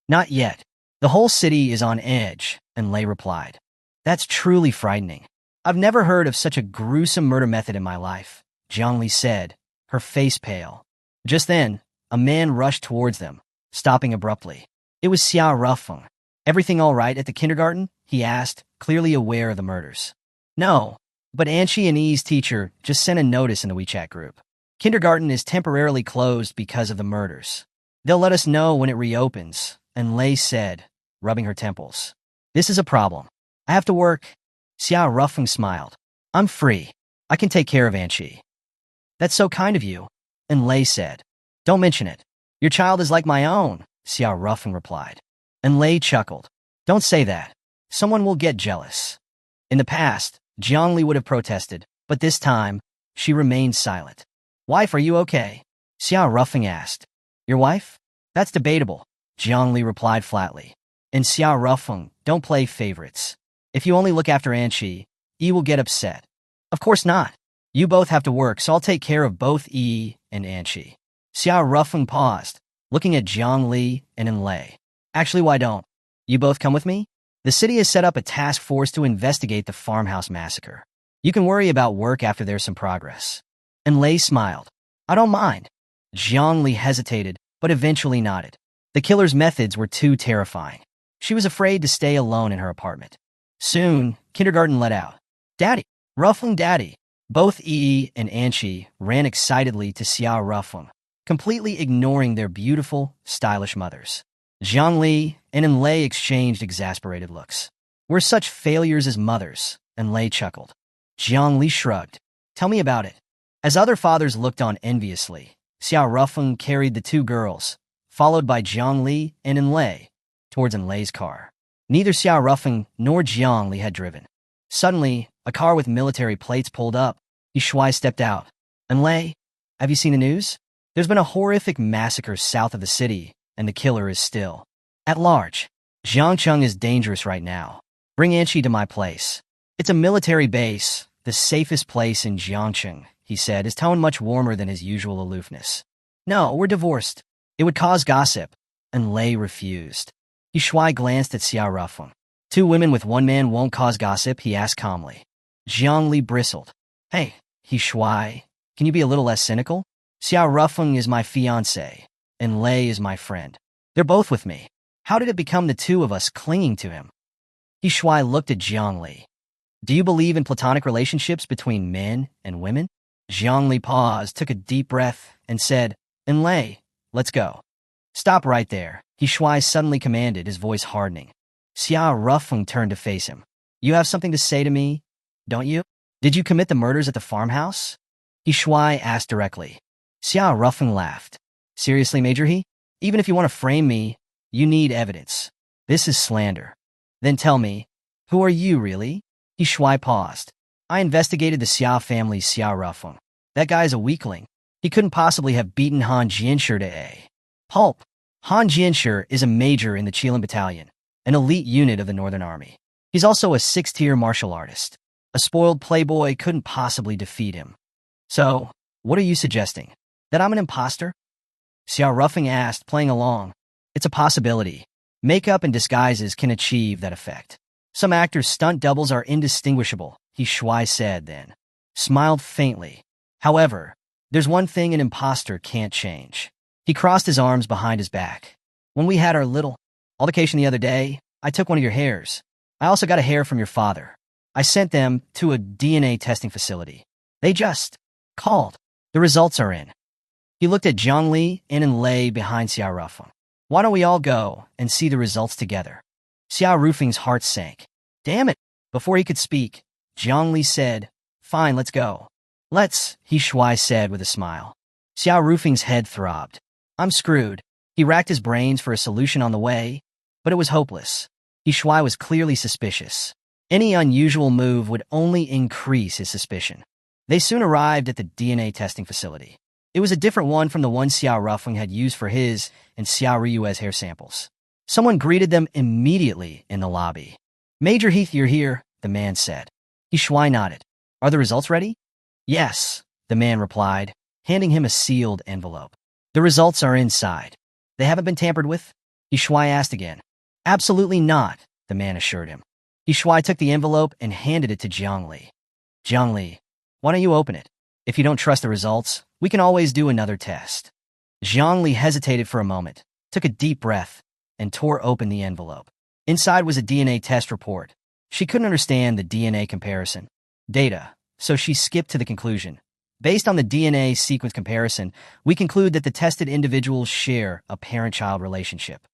Not yet. The whole city is on edge, and Lei replied. That's truly frightening. I've never heard of such a gruesome murder method in my life, Zhongli said, her face pale. Just then, a man rushed towards them, stopping abruptly. It was Xiao Rufeng. Everything all right at the kindergarten? He asked, clearly aware of the murders. No, but Anchi and E's teacher just sent a notice in the WeChat group. Kindergarten is temporarily closed because of the murders. They'll let us know when it reopens, and Lei said, rubbing her temples. This is a problem. I have to work. Xiao Rufeng smiled. I'm free. I can take care of Anchi. That's so kind of you, and Lei said. Don't mention it. Your child is like my own, Xiao Rufeng replied. And Lei chuckled. Don't say that. Someone will get jealous. In the past, Zhongli would have protested, but this time, she remained silent. Wife, are you okay? Xiao Rufeng asked. Your wife? That's debatable, Zhongli replied flatly. And Xiao Rufeng, don't play favorites. If you only look after Anchi, E will get upset. Of course not. You both have to work, so I'll take care of both E and Anchi. Xiao Rufeng paused, looking at Zhongli and Lei. Actually, why don't you both come with me? The city has set up a task force to investigate the farmhouse massacre. You can worry about work after there's some progress. And Lei smiled. I don't mind. Zhongli hesitated, but eventually nodded. The killer's methods were too terrifying. She was afraid to stay alone in her apartment. Soon, kindergarten let out. Daddy, Rufeng Daddy. Both E and Anchi ran excitedly to Xiao Rufeng, completely ignoring their beautiful, stylish mothers. Zhongli and Lei exchanged exasperated looks. We're such failures as mothers, and Lei chuckled. Zhongli shrugged. Tell me about it. As other fathers looked on enviously, Xiao Rufeng carried the 2 girls, followed by Zhongli and Lei, towards Lei's car. Neither Xiao Rufeng nor Zhongli had driven. Suddenly, a car with military plates pulled up. Yishuai stepped out. And Lei, have you seen the news? There's been a horrific massacre south of the city, and the killer is still at large. Jiangsheng is dangerous right now. Bring Anchi to my place. It's a military base, the safest place in Jiangsheng, he said, his tone much warmer than his usual aloofness. No, we're divorced. It would cause gossip. And Lei refused. Yishuai glanced at Xiao Rufeng. 2 women with 1 man won't cause gossip, he asked calmly. Zhongli bristled. Hey, Yishuai, can you be a little less cynical? Xiao Rufeng is my fiancé, and Lei is my friend. They're both with me. How did it become the 2 of us clinging to him? Yishuai looked at Zhongli. Do you believe in platonic relationships between men and women? Zhongli paused, took a deep breath, and said, Enlay, let's go. Stop right there, He Shuai suddenly commanded, his voice hardening. Xia Rufeng turned to face him. You have something to say to me, don't you? Did you commit the murders at the farmhouse? He Shuai asked directly. Xia Rufeng laughed. Seriously, Major He? Even if you want to frame me, you need evidence. This is slander. Then tell me, who are you really? He Shuai paused. I investigated the Xia family's Xia Rufeng. That guy's a weakling. He couldn't possibly have beaten Han Jianshi to a pulp. Han Jianshi is a major in the Qilin Battalion, an elite unit of the Northern Army. He's also a 6th-tier martial artist. A spoiled playboy couldn't possibly defeat him. So, what are you suggesting? That I'm an imposter? Xia Rufeng asked, playing along. It's a possibility. Makeup and disguises can achieve that effect. Some actors' stunt doubles are indistinguishable, He Shuai said then. Smiled faintly. However, there's one thing an imposter can't change. He crossed his arms behind his back. When we had our little altercation the other day, I took one of your hairs. I also got a hair from your father. I sent them to a DNA testing facility. They just called. The results are in. He looked at Zhongli and lay behind Xia Rufeng. Why don't we all go and see the results together? Xia Rufeng's heart sank. Damn it! Before he could speak, Zhongli said, Fine, let's go. Let's, He Shuai said with a smile. Xia Rufeng's head throbbed. I'm screwed. He racked his brains for a solution on the way, but it was hopeless. He Shuai was clearly suspicious. Any unusual move would only increase his suspicion. They soon arrived at the DNA testing facility. It was a different one from the one Xia Rufeng had used for his and Xia Ryue's hair samples. Someone greeted them immediately in the lobby. Major Heath, you're here, the man said. He Shuai nodded. Are the results ready? Yes, the man replied, handing him a sealed envelope. The results are inside. They haven't been tampered with? He Shuai asked again. Absolutely not, the man assured him. He Shuai took the envelope and handed it to Zhongli. Zhongli, why don't you open it? If you don't trust the results, we can always do another test. Zhongli hesitated for a moment, took a deep breath, and tore open the envelope. Inside was a DNA test report. She couldn't understand the DNA comparison data, so she skipped to the conclusion. Based on the DNA sequence comparison, we conclude that the tested individuals share a parent-child relationship.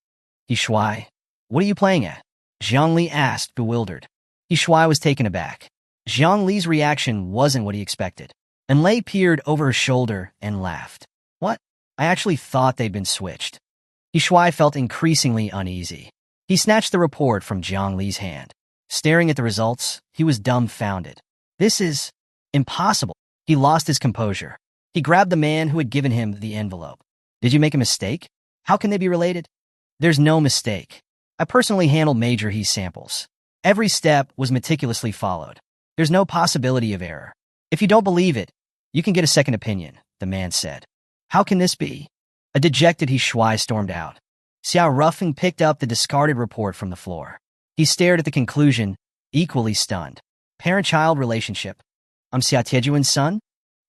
He Shuai, what are you playing at? Zhongli asked, bewildered. He Shuai was taken aback. Zhongli's reaction wasn't what he expected. And Lei peered over her shoulder and laughed. What? I actually thought they'd been switched. He Shuai felt increasingly uneasy. He snatched the report from Zhongli's hand. Staring at the results, he was dumbfounded. This is impossible. He lost his composure. He grabbed the man who had given him the envelope. Did you make a mistake? How can they be related? There's no mistake. I personally handled Major He's samples. Every step was meticulously followed. There's no possibility of error. If you don't believe it, you can get a second opinion, the man said. How can this be? A dejected He Shuai stormed out. Xia Rufeng picked up the discarded report from the floor. He stared at the conclusion, equally stunned. Parent-child relationship. I'm Xia Tiejuan's son?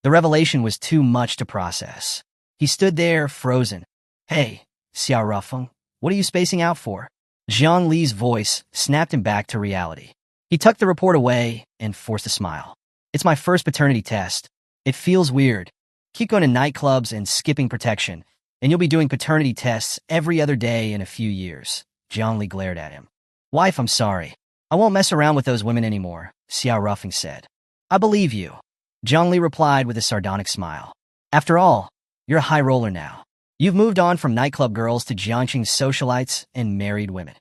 The revelation was too much to process. He stood there, frozen. Hey, Xia Rufeng, what are you spacing out for? Zhang Li's voice snapped him back to reality. He tucked the report away and forced a smile. It's my first paternity test. It feels weird. Keep going to nightclubs and skipping protection, and you'll be doing paternity tests every other day in a few years. Zhang Li glared at him. Wife, I'm sorry. I won't mess around with those women anymore, Xia Rufeng said. I believe you. Zhang Li replied with a sardonic smile. After all, you're a high roller now. You've moved on from nightclub girls to Jiangqing socialites and married women.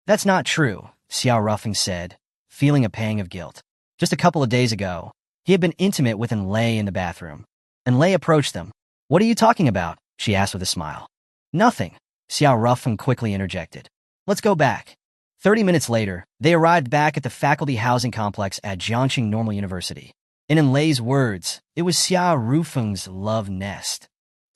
That's not true, Xia Rufeng said, feeling a pang of guilt. Just a couple of days ago, he had been intimate with Enlay in the bathroom. Enlay approached them. What are you talking about? She asked with a smile. Nothing, Xia Rufeng quickly interjected. Let's go back. 30 minutes later, they arrived back at the faculty housing complex at Jiangqing Normal University. In Enlay's words, it was Xia Rufeng's love nest.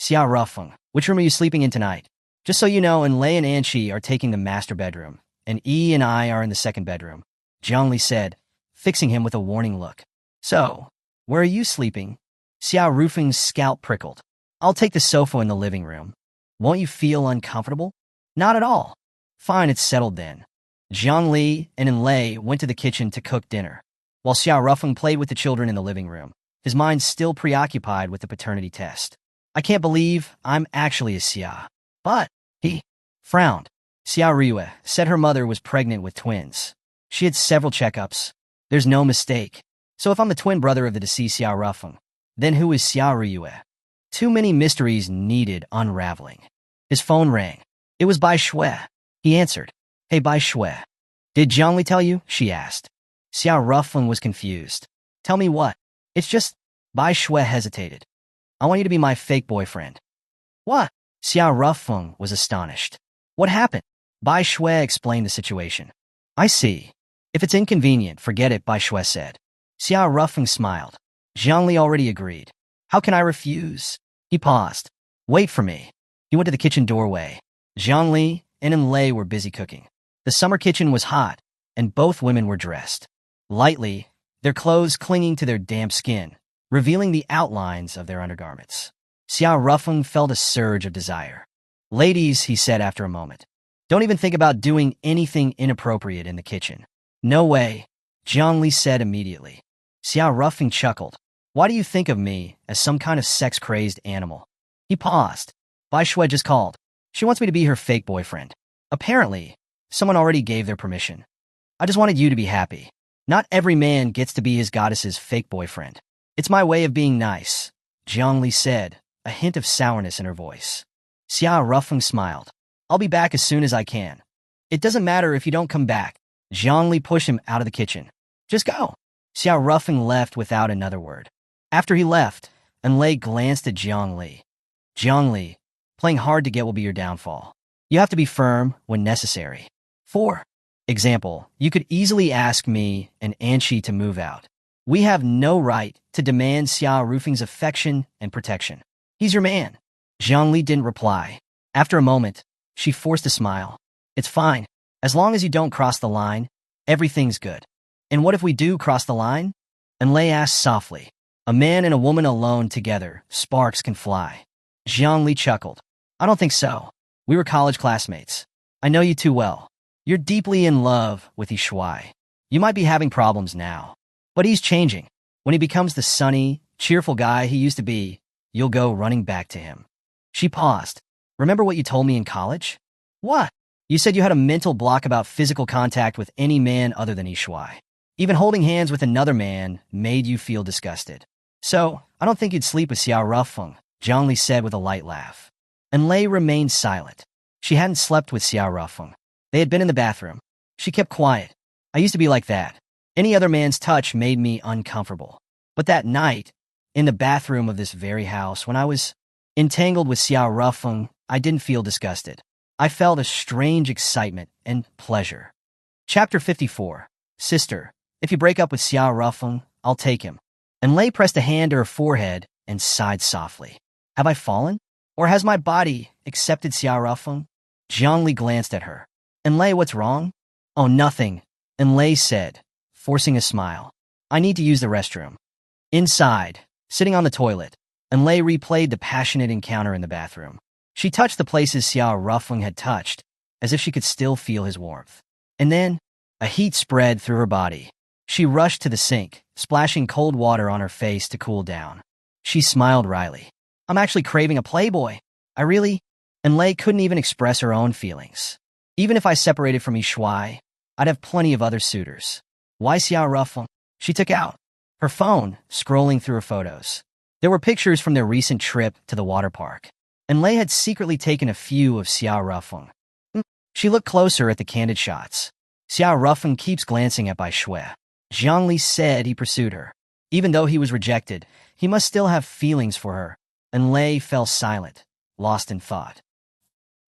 Xia Rufeng, which room are you sleeping in tonight? Just so you know, Enlay and Anqi are taking the master bedroom, and E and I are in the second bedroom, Zhang Li said, fixing him with a warning look. So, where are you sleeping? Xia Rufeng's scalp prickled. I'll take the sofa in the living room. Won't you feel uncomfortable? Not at all. Fine, it's settled then. Zhang Li and Enlay went to the kitchen to cook dinner. while Xiao Rufeng played with the children in the living room, his mind still preoccupied with the paternity test. I can't believe I'm actually a Xia. But he frowned. Xiao Ryue said her mother was pregnant with twins. She had several checkups. There's no mistake. So if I'm the twin brother of the deceased Xiao Rufeng, then who is Xiao Ryue? Too many mysteries needed unraveling. His phone rang. It was Bai Shui. He answered. Hey, Bai Shui. Did Zhongli tell you? She asked. Xiao Rufeng was confused. Tell me what? It's just... Bai Shui hesitated. I want you to be my fake boyfriend. What? Xiao Rufeng was astonished. What happened? Bai Shui explained the situation. I see. If it's inconvenient, forget it, Bai Shui said. Xiao Rufeng smiled. Zhongli already agreed. How can I refuse? He paused. Wait for me. He went to the kitchen doorway. Zhongli and Enlei were busy cooking. The summer kitchen was hot, and both women were dressed lightly, their clothes clinging to their damp skin, revealing the outlines of their undergarments. Xiao Rufeng felt a surge of desire. Ladies, he said after a moment, don't even think about doing anything inappropriate in the kitchen. No way, Zhongli said immediately. Xiao Rufeng chuckled. Why do you think of me as some kind of sex-crazed animal? He paused. Bai Shui just called. She wants me to be her fake boyfriend. Apparently, someone already gave their permission. I just wanted you to be happy. Not every man gets to be his goddess's fake boyfriend. It's my way of being nice, Zhongli said, a hint of sourness in her voice. Xiao Rufeng smiled. I'll be back as soon as I can. It doesn't matter if you don't come back. Zhongli pushed him out of the kitchen. Just go. Xiao Rufeng left without another word. After he left, Enlei glanced at Zhongli. Zhongli, playing hard to get will be your downfall. You have to be firm when necessary. For example, you could easily ask me and Anshi to move out. We have no right to demand Xiao Rufeng's affection and protection. He's your man. Zhongli didn't reply. After a moment, she forced a smile. It's fine. As long as you don't cross the line, everything's good. And what if we do cross the line? Enlei asked softly. A man and a woman alone together, sparks can fly. Zhongli chuckled. I don't think so. We were college classmates. I know you too well. You're deeply in love with Yishui. You might be having problems now. But he's changing. When he becomes the sunny, cheerful guy he used to be, you'll go running back to him. She paused. Remember what you told me in college? What? You said you had a mental block about physical contact with any man other than Yishui. Even holding hands with another man made you feel disgusted. So, I don't think you'd sleep with Xiao Rufeng, Zhongli said with a light laugh. Enlei remained silent. She hadn't slept with Xiao Rufeng. They had been in the bathroom. She kept quiet. I used to be like that. Any other man's touch made me uncomfortable. But that night, in the bathroom of this very house, when I was entangled with Xiao Rufeng, I didn't feel disgusted. I felt a strange excitement and pleasure. Chapter 54. Sister, if you break up with Xiao Rufeng, I'll take him. Enlei pressed a hand to her forehead and sighed softly. Have I fallen? Or has my body accepted Xiao Rufeng? Zhongli glanced at her. Enlei, what's wrong? Oh, nothing, Enlei said, forcing a smile. I need to use the restroom. Inside, sitting on the toilet, Enlei replayed the passionate encounter in the bathroom. She touched the places Xiao Rufeng had touched, as if she could still feel his warmth. And then, a heat spread through her body. She rushed to the sink, splashing cold water on her face to cool down. She smiled wryly. I'm actually craving a playboy. Enlei couldn't even express her own feelings. Even if I separated from Yishui, I'd have plenty of other suitors. Why Xiao Rufeng? She took out her phone, scrolling through her photos. There were pictures from their recent trip to the water park. Enlei had secretly taken a few of Xiao Rufeng. She looked closer at the candid shots. Xiao Rufeng keeps glancing at Bai Shui. Zhongli said he pursued her. Even though he was rejected, he must still have feelings for her. Enlei fell silent, lost in thought.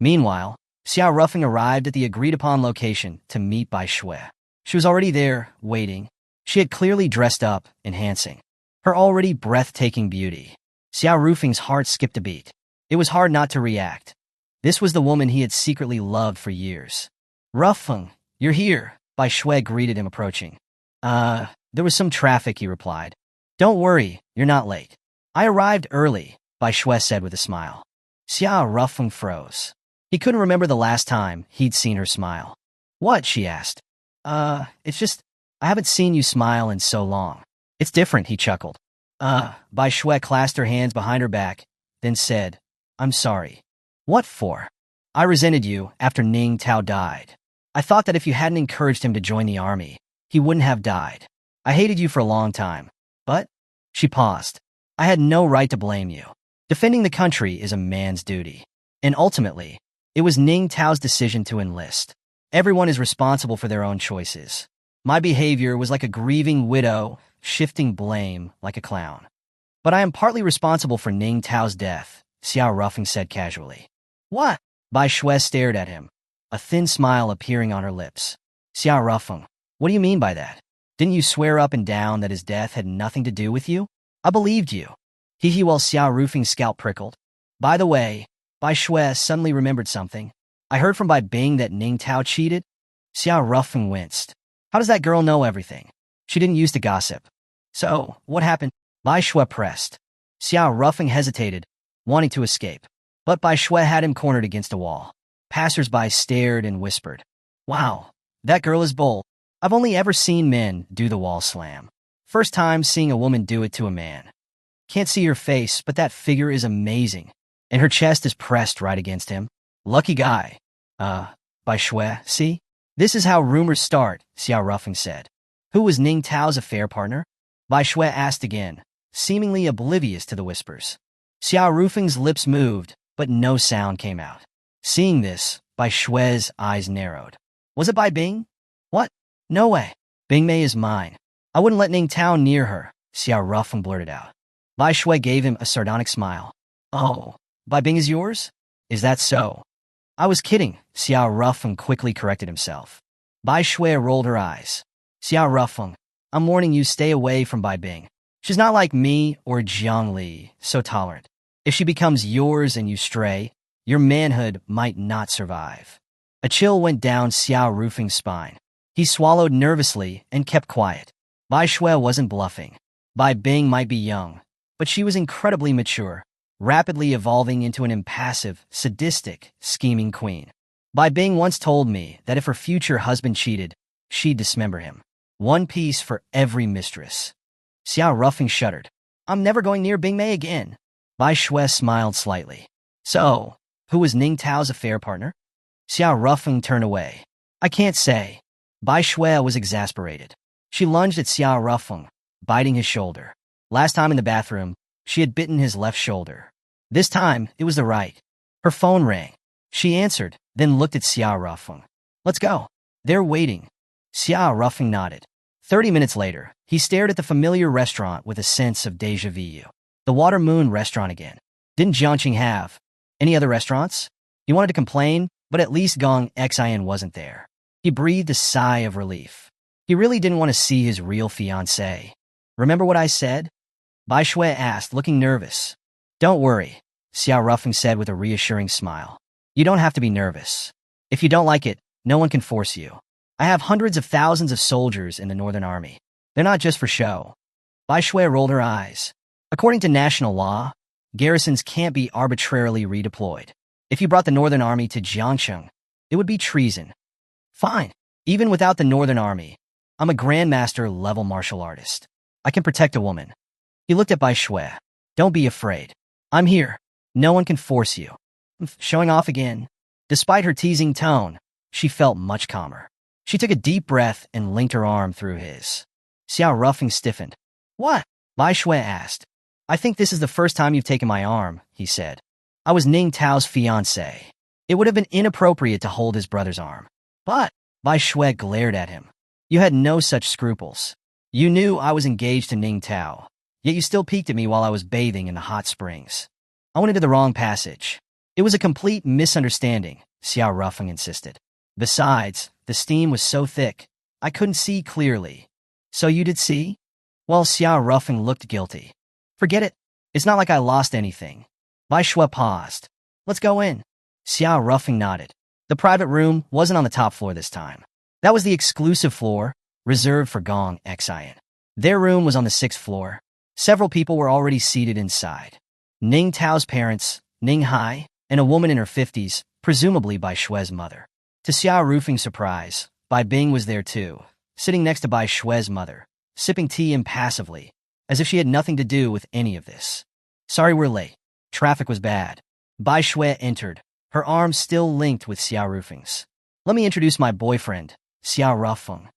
Meanwhile, Xiao Rufeng arrived at the agreed-upon location to meet Bai Shui. She was already there, waiting. She had clearly dressed up, enhancing her already breathtaking beauty. Xiao Rufeng's heart skipped a beat. It was hard not to react. This was the woman he had secretly loved for years. Rufeng, you're here, Bai Shui greeted him approaching. There was some traffic, he replied. Don't worry, you're not late. I arrived early, Bai Shui said with a smile. Xiao Rufeng froze. He couldn't remember the last time he'd seen her smile. What? She asked. It's just, I haven't seen you smile in so long. It's different, he chuckled. Bai Shui clasped her hands behind her back, then said, I'm sorry. What for? I resented you after Ning Tao died. I thought that if you hadn't encouraged him to join the army, he wouldn't have died. I hated you for a long time. But, she paused, I had no right to blame you. Defending the country is a man's duty. And ultimately, it was Ning Tao's decision to enlist. Everyone is responsible for their own choices. My behavior was like a grieving widow, shifting blame like a clown. But I am partly responsible for Ning Tao's death, Xiao Ruffing said casually. What? Bai Shui stared at him, a thin smile appearing on her lips. Xiao Ruffing, what do you mean by that? Didn't you swear up and down that his death had nothing to do with you? I believed you. Hee while Xiao Rufing's scalp prickled. By the way, Bai Shui suddenly remembered something. I heard from Bai Bing that Ning Tao cheated. Xiao Ruffing winced. How does that girl know everything? She didn't used to gossip. So, what happened? Bai Shui pressed. Xiao Ruffing hesitated, wanting to escape. But Bai Shui had him cornered against a wall. Passers-by stared and whispered. Wow, that girl is bold. I've only ever seen men do the wall slam. First time seeing a woman do it to a man. Can't see her face, but that figure is amazing. And her chest is pressed right against him. Lucky guy. Bai Shui, see? This is how rumors start, Xiao Ruffing said. Who was Ning Tao's affair partner? Bai Shui asked again, seemingly oblivious to the whispers. Xiao Rufing's lips moved, but no sound came out. Seeing this, Bai Shui's eyes narrowed. Was it Bai Bing? What? No way. Bing Mei is mine. I wouldn't let Ning Tao near her, Xiao Ruffing blurted out. Bai Shui gave him a sardonic smile. Oh, Bai Bing is yours? Is that so? I was kidding, Xiao Ruffing quickly corrected himself. Bai Shui rolled her eyes. Xiao Ruffing, I'm warning you, stay away from Bai Bing. She's not like me or Jiang Li, so tolerant. If she becomes yours and you stray, your manhood might not survive. A chill went down Xiao Rufing's spine. He swallowed nervously and kept quiet. Bai Shui wasn't bluffing. Bai Bing might be young, but she was incredibly mature, rapidly evolving into an impassive, sadistic, scheming queen. Bai Bing once told me that if her future husband cheated, she'd dismember him. One piece for every mistress. Xiao Ruffing shuddered. I'm never going near Bing Mei again. Bai Shui smiled slightly. So, who was Ning Tao's affair partner? Xiao Ruffing turned away. I can't say. Bai Shui was exasperated. She lunged at Xiao Ruffing, biting his shoulder. Last time in the bathroom, she had bitten his left shoulder. This time, it was the right. Her phone rang. She answered, then looked at Xiao Ruffing. Let's go. They're waiting. Xiao Ruffing nodded. 30 minutes later, he stared at the familiar restaurant with a sense of déjà vu. The Water Moon restaurant again. Didn't Jiangqing have any other restaurants? He wanted to complain, but at least Gong Xian wasn't there. He breathed a sigh of relief. He really didn't want to see his real fiancé. Remember what I said? Bai Shui asked, looking nervous. Don't worry, Xiao Ruffing said with a reassuring smile. You don't have to be nervous. If you don't like it, no one can force you. I have hundreds of thousands of soldiers in the Northern Army. They're not just for show. Bai Shui rolled her eyes. According to national law, garrisons can't be arbitrarily redeployed. If you brought the Northern Army to Jiangsheng, it would be treason. Fine. Even without the Northern Army, I'm a Grandmaster-level martial artist. I can protect a woman. He looked at Bai Shui. Don't be afraid. I'm here. No one can force you. Showing off again. Despite her teasing tone, she felt much calmer. She took a deep breath and linked her arm through his. Xiao Ruffing stiffened. What? Bai Shui asked. I think this is the first time you've taken my arm, he said. I was Ning Tao's fiancé. It would have been inappropriate to hold his brother's arm. But, Bai Shui glared at him. You had no such scruples. You knew I was engaged to Ning Tao, yet you still peeked at me while I was bathing in the hot springs. I went into the wrong passage. It was a complete misunderstanding, Xiao Ruffing insisted. Besides, the steam was so thick, I couldn't see clearly. So you did see? Well, Xiao Ruffing looked guilty. Forget it. It's not like I lost anything. Bai Shui paused. Let's go in. Xiao Ruffing nodded. The private room wasn't on the top floor this time. That was the exclusive floor, reserved for Gong Xian. Their room was on the 6th floor. Several people were already seated inside. Ning Tao's parents, Ning Hai, and a woman in her 50s, presumably Bai Shui's mother. To Xiao Rufing's surprise, Bai Bing was there too, sitting next to Bai Shue's mother, sipping tea impassively, as if she had nothing to do with any of this. Sorry we're late. Traffic was bad. Bai Shue entered, her arms still linked with Xiao Rufeng's. Let me introduce my boyfriend, Xiao Rufeng.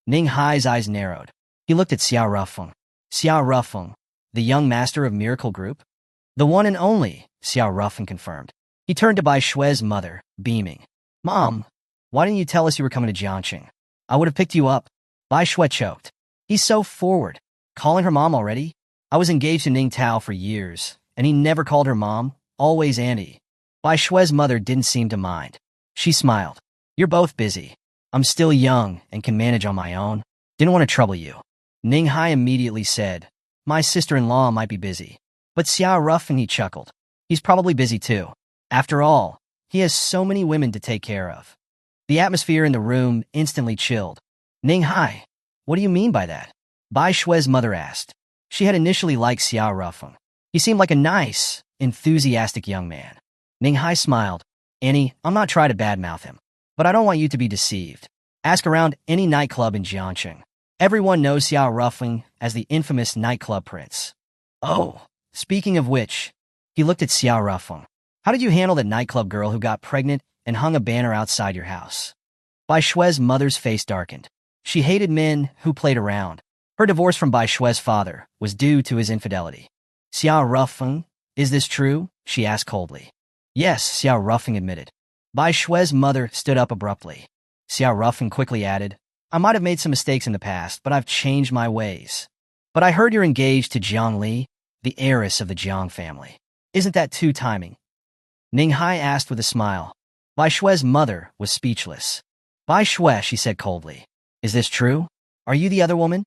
Ning Hai's eyes narrowed. He looked at Xiao Rufeng. Xiao Rufeng, the young master of Miracle Group? The one and only, Xiao Rufeng confirmed. He turned to Bai Shue's mother, beaming. Mom, why didn't you tell us you were coming to Jiangqing? I would have picked you up. Bai Shue choked. He's so forward. Calling her mom already? I was engaged to Ning Tao for years, and he never called her mom, always auntie. Bai Shue's mother didn't seem to mind. She smiled. You're both busy. I'm still young and can manage on my own. Didn't want to trouble you. Ning Hai immediately said, my sister-in-law might be busy. But Xiao Rufeng, he chuckled. He's probably busy too. After all, he has so many women to take care of. The atmosphere in the room instantly chilled. Ning Hai, what do you mean by that? Bai Shue's mother asked. She had initially liked Xiao Rufeng. He seemed like a nice, enthusiastic young man. Ning Hai smiled. Annie, I'm not trying to badmouth him, but I don't want you to be deceived. Ask around any nightclub in Jiangqing. Everyone knows Xiao Rufeng as the infamous nightclub prince. Oh, speaking of which, he looked at Xiao Rufeng. How did you handle that nightclub girl who got pregnant and hung a banner outside your house? Bai Shue's mother's face darkened. She hated men who played around. Her divorce from Bai Shue's father was due to his infidelity. Xiao Rufeng, is this true? She asked coldly. Yes, Xiao Rufeng admitted. Bai Shue's mother stood up abruptly. Xiao Rufeng quickly added, I might have made some mistakes in the past, but I've changed my ways. But I heard you're engaged to Jiang Li, the heiress of the Jiang family. Isn't that too timing? Ning Hai asked with a smile. Bai Shue's mother was speechless. Bai Shue, she said coldly. Is this true? Are you the other woman?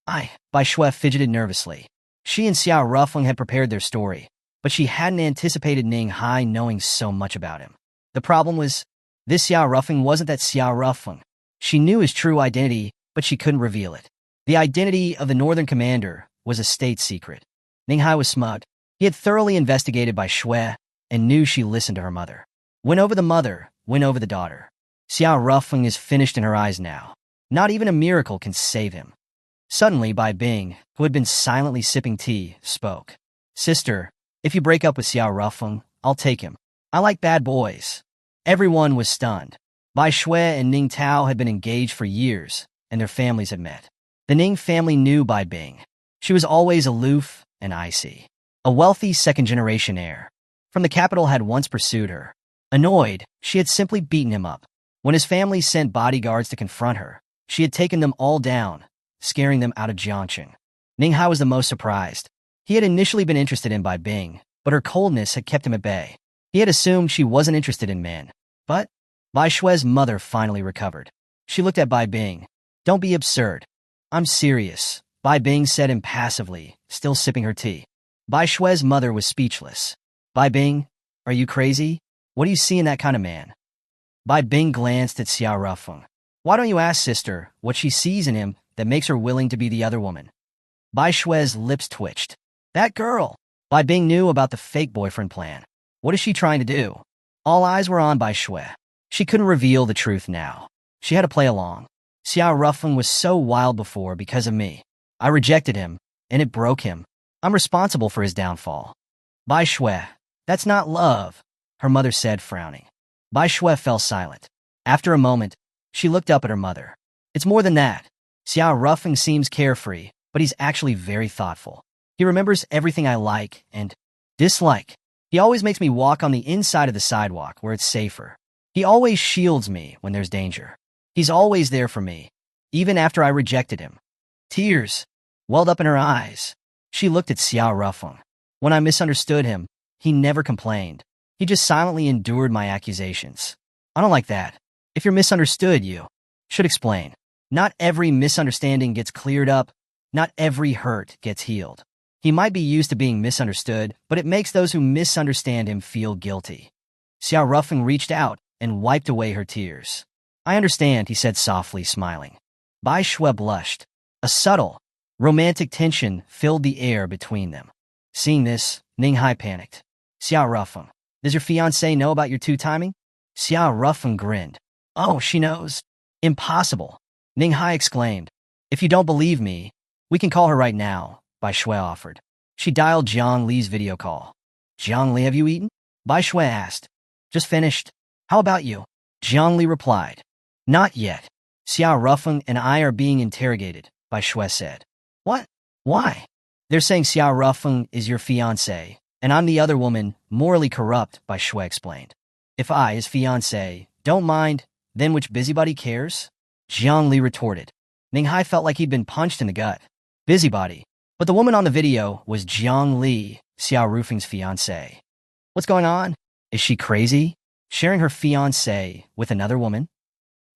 Bai Shue fidgeted nervously. She and Xiao Rufeng had prepared their story, but she hadn't anticipated Ning Hai knowing so much about him. The problem was, this Xiao Rufeng wasn't that Xiao Rufeng. She knew his true identity, but she couldn't reveal it. The identity of the Northern Commander was a state secret. Ning Hai was smug. He had thoroughly investigated Bai Shue and knew she listened to her mother. Win over the mother, win over the daughter. Xiao Rufeng is finished in her eyes now. Not even a miracle can save him. Suddenly, Bai Bing, who had been silently sipping tea, spoke. Sister, if you break up with Xiao Rufeng, I'll take him. I like bad boys. Everyone was stunned. Bai Shue and Ning Tao had been engaged for years, and their families had met. The Ning family knew Bai Bing. She was always aloof and icy. A wealthy second-generation heir. From the capital had once pursued her. Annoyed, she had simply beaten him up. When his family sent bodyguards to confront her, she had taken them all down, scaring them out of Jiangqing. Ning Hai was the most surprised. He had initially been interested in Bai Bing, but her coldness had kept him at bay. He had assumed she wasn't interested in men. But Bai Shue's mother finally recovered. She looked at Bai Bing. Don't be absurd. I'm serious, Bai Bing said impassively, still sipping her tea. Bai Shue's mother was speechless. Bai Bing, are you crazy? What do you see in that kind of man? Bai Bing glanced at Xiao Rufeng. Why don't you ask sister what she sees in him that makes her willing to be the other woman? Bai Shue's lips twitched. That girl! Bai Bing knew about the fake boyfriend plan. What is she trying to do? All eyes were on Bai Shue. She couldn't reveal the truth now. She had to play along. Xiao Rufeng was so wild before because of me. I rejected him, and it broke him. I'm responsible for his downfall. Bai Shue, that's not love, her mother said, frowning. Bai Shue fell silent. After a moment, she looked up at her mother. It's more than that. Xiao Rufeng seems carefree, but he's actually very thoughtful. He remembers everything I like and dislike. He always makes me walk on the inside of the sidewalk where it's safer. He always shields me when there's danger. He's always there for me, even after I rejected him. Tears welled up in her eyes. She looked at Xiao Rufeng. When I misunderstood him, he never complained. He just silently endured my accusations. I don't like that. If you're misunderstood, you should explain. Not every misunderstanding gets cleared up. Not every hurt gets healed. He might be used to being misunderstood, but it makes those who misunderstand him feel guilty. Xiao Rufeng reached out and wiped away her tears. I understand, he said softly, smiling. Bai Shue blushed. A subtle, romantic tension filled the air between them. Seeing this, Ning Hai panicked. Xiao Rufeng, does your fiancé know about your two-timing? Xiao Rufeng grinned. Oh, she knows. Impossible. Ning Hai exclaimed. If you don't believe me, we can call her right now, Bai Shui offered. She dialed Jiang Li's video call. Jiang Li, have you eaten? Bai Shui asked. Just finished. How about you? Jiang Li replied. Not yet. Xiao Rufeng and I are being interrogated, Bai Shui said. What? Why? They're saying Xiao Rufeng is your fiancé, and I'm the other woman, morally corrupt, Bai Shui explained. If I, his fiancé, don't mind, then which busybody cares? Jiang Li retorted. Ning Hai felt like he'd been punched in the gut. Busybody. But the woman on the video was Jiang Li, Xiao Rufeng's fiancé. What's going on? Is she crazy? Sharing her fiancé with another woman?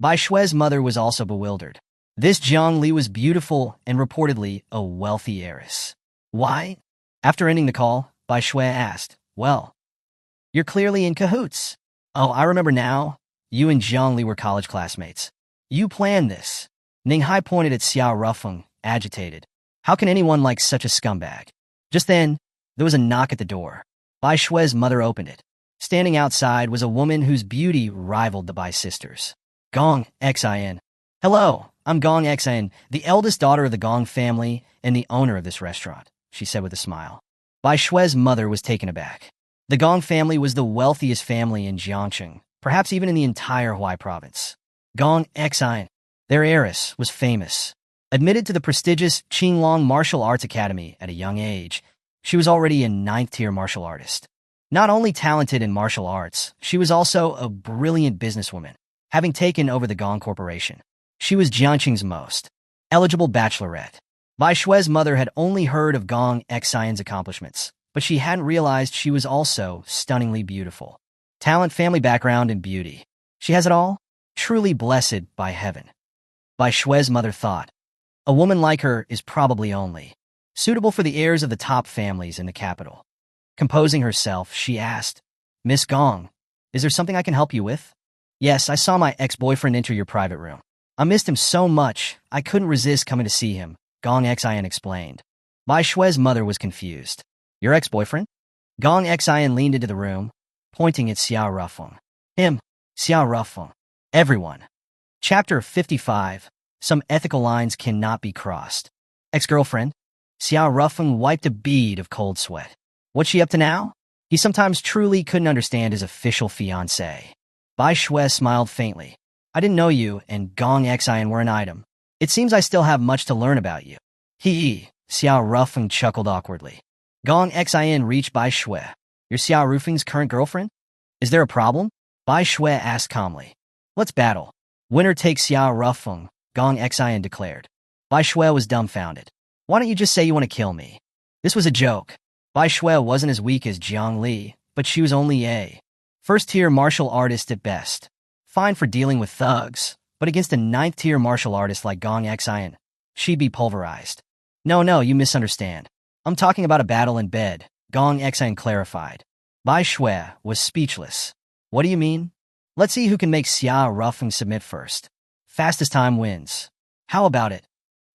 Bai Shui's mother was also bewildered. This Jiang Li was beautiful and reportedly a wealthy heiress. Why? After ending the call, Bai Shui asked, Well, you're clearly in cahoots. Oh, I remember now. You and Jiang Li were college classmates. You planned this. Ning Hai pointed at Xiao Rufeng, agitated. How can anyone like such a scumbag? Just then, there was a knock at the door. Bai Shui's mother opened it. Standing outside was a woman whose beauty rivaled the Bai sisters. Gong Xin. Hello, I'm Gong Xin, the eldest daughter of the Gong family and the owner of this restaurant, she said with a smile. Bai Shui's mother was taken aback. The Gong family was the wealthiest family in Jiangxing, perhaps even in the entire Huai province. Gong Xin, their heiress, was famous. Admitted to the prestigious Qinglong Martial Arts Academy at a young age, she was already a ninth-tier martial artist. Not only talented in martial arts, she was also a brilliant businesswoman, having taken over the Gong Corporation. She was Jiangxing's most eligible bachelorette. Bai Shui's mother had only heard of Gong Xion's accomplishments, but she hadn't realized she was also stunningly beautiful. Talent, family background, and beauty. She has it all? Truly blessed by heaven. Bai Shui's mother thought. A woman like her is probably only suitable for the heirs of the top families in the capital. Composing herself, she asked, Miss Gong, is there something I can help you with? Yes, I saw my ex-boyfriend enter your private room. I missed him so much, I couldn't resist coming to see him, Gong Xian explained. Bai Shui's mother was confused. Your ex-boyfriend? Gong Xian leaned into the room, pointing at Xiao Rufeng. Him, Xiao Rufeng. Everyone. Chapter 55. Some ethical lines cannot be crossed. Ex-girlfriend? Xiao Rufeng wiped a bead of cold sweat. What's she up to now? He sometimes truly couldn't understand his official fiancé. Bai Shui smiled faintly. I didn't know you and Gong Xian were an item. It seems I still have much to learn about you. Xiao Rufeng chuckled awkwardly. Gong Xian reached Bai Shui. You're Xiao Rufeng's current girlfriend? Is there a problem? Bai Shui asked calmly. Let's battle. Winner takes Xiao Rufeng, Gong Xian declared. Bai Shui was dumbfounded. Why don't you just say you want to kill me? This was a joke. Bai Shui wasn't as weak as Jiang Li, but she was only a first-tier martial artist at best. Fine for dealing with thugs, but against a ninth-tier martial artist like Gong Xian, she'd be pulverized. No, you misunderstand. I'm talking about a battle in bed, Gong Xian clarified. Bai Shui was speechless. What do you mean? Let's see who can make Xiao Rufeng submit first. Fastest time wins. How about it?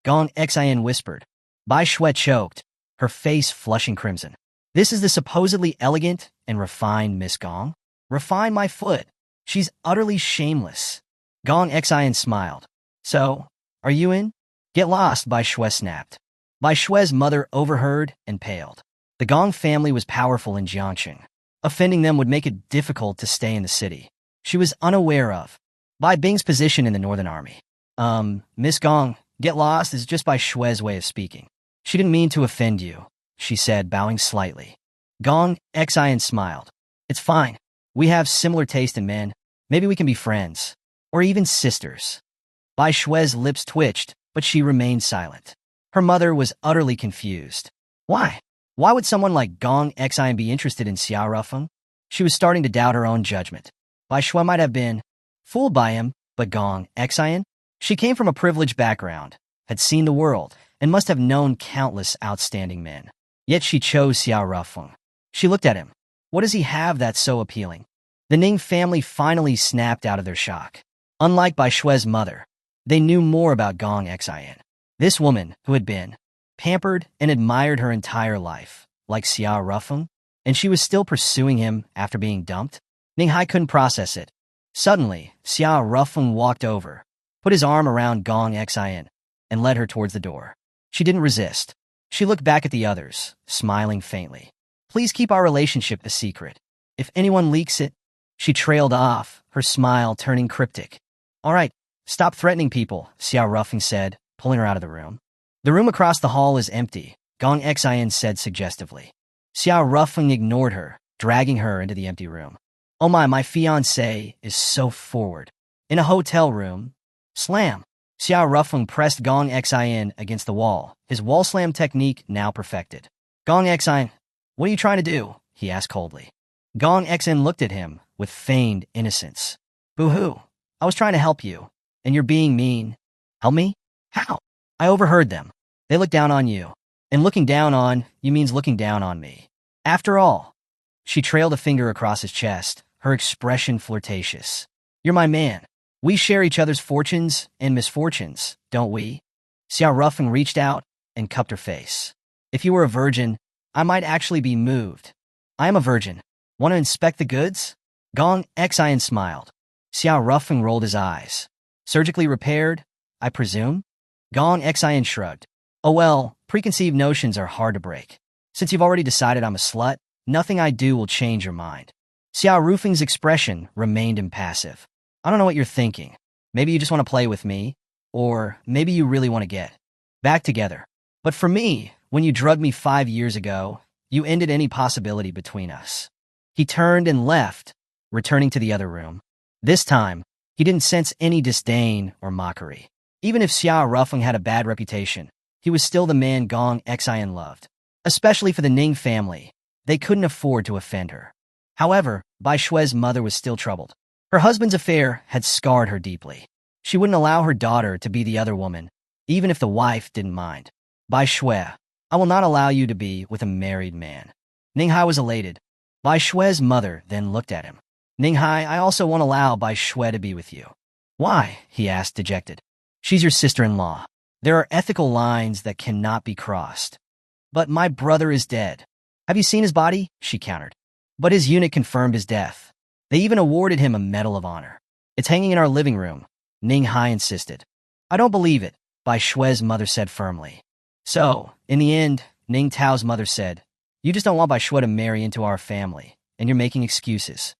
Gong Xian whispered. Bai Shui choked, her face flushing crimson. This is the supposedly elegant and refined Miss Gong? Refine my foot. She's utterly shameless. Gong Xian smiled. So, are you in? Get lost, Bai Shui snapped. Bai Shui's mother overheard and paled. The Gong family was powerful in Jiangxing. Offending them would make it difficult to stay in the city. She was unaware of Bai Bing's position in the Northern Army. Miss Gong, get lost is just Bai Shui's way of speaking. She didn't mean to offend you, she said, bowing slightly. Gong Xian smiled. It's fine. We have similar taste in men. Maybe we can be friends. Or even sisters. Bai Shui's lips twitched, but she remained silent. Her mother was utterly confused. Why? Why would someone like Gong Xian be interested in Xiao Rufeng? She was starting to doubt her own judgment. Bai Shui might have been fooled by him, but Gong Xian? She came from a privileged background, had seen the world, and must have known countless outstanding men. Yet she chose Xiao Rufeng. She looked at him. What does he have that's so appealing? The Ning family finally snapped out of their shock. Unlike Bai Shui's mother, they knew more about Gong Xian. This woman, who had been pampered and admired her entire life, like Xiao Rufeng, and she was still pursuing him after being dumped? Ning Hai couldn't process it. Suddenly, Xiao Rufeng walked over. put his arm around Gong Xin, and led her towards the door. She didn't resist. She looked back at the others, smiling faintly. Please keep our relationship a secret. If anyone leaks it, she trailed off, her smile turning cryptic. All right, stop threatening people, Xiao Ruffing said, pulling her out of the room. The room across the hall is empty, Gong Xin said suggestively. Xiao Ruffing ignored her, dragging her into the empty room. Oh my fiancé is so forward. In a hotel room. Slam. Xiao Ruffing pressed Gong Xin against the wall, his wall slam technique now perfected. Gong Xin, what are you trying to do? He asked coldly. Gong Xin looked at him with feigned innocence. Boo-hoo. I was trying to help you, and you're being mean. Help me? How? I overheard them. They look down on you. And looking down on you means looking down on me. After all. She trailed a finger across his chest, her expression flirtatious. You're my man. We share each other's fortunes and misfortunes, don't we? Xiao Ruffing reached out and cupped her face. If you were a virgin, I might actually be moved. I am a virgin. Want to inspect the goods? Gong Xin smiled. Xiao Ruffing rolled his eyes. Surgically repaired, I presume? Gong Xin shrugged. Oh well, preconceived notions are hard to break. Since you've already decided I'm a slut, nothing I do will change your mind. Xiao Ruffing's expression remained impassive. I don't know what you're thinking. Maybe you just want to play with me, or maybe you really want to get back together. But for me, when you drugged me 5 years ago, you ended any possibility between us. He turned and left, returning to the other room. This time, he didn't sense any disdain or mockery. Even if Xiao Ruffing had a bad reputation, he was still the man Gong Xin loved. Especially for the Ning family, they couldn't afford to offend her. However, Bai Shue's mother was still troubled. Her husband's affair had scarred her deeply. She wouldn't allow her daughter to be the other woman, even if the wife didn't mind. Bai Shue, I will not allow you to be with a married man. Ninghai was elated. Bai Shue's mother then looked at him. Ninghai, I also won't allow Bai Shue to be with you. Why? He asked, dejected. She's your sister-in-law. There are ethical lines that cannot be crossed. But my brother is dead. Have you seen his body? She countered. But his unit confirmed his death. They even awarded him a Medal of Honor. It's hanging in our living room, Ninghai insisted. I don't believe it, Bai Shue's mother said firmly. So, in the end, Ning Tao's mother said, you just don't want Bai Shue to marry into our family, and you're making excuses.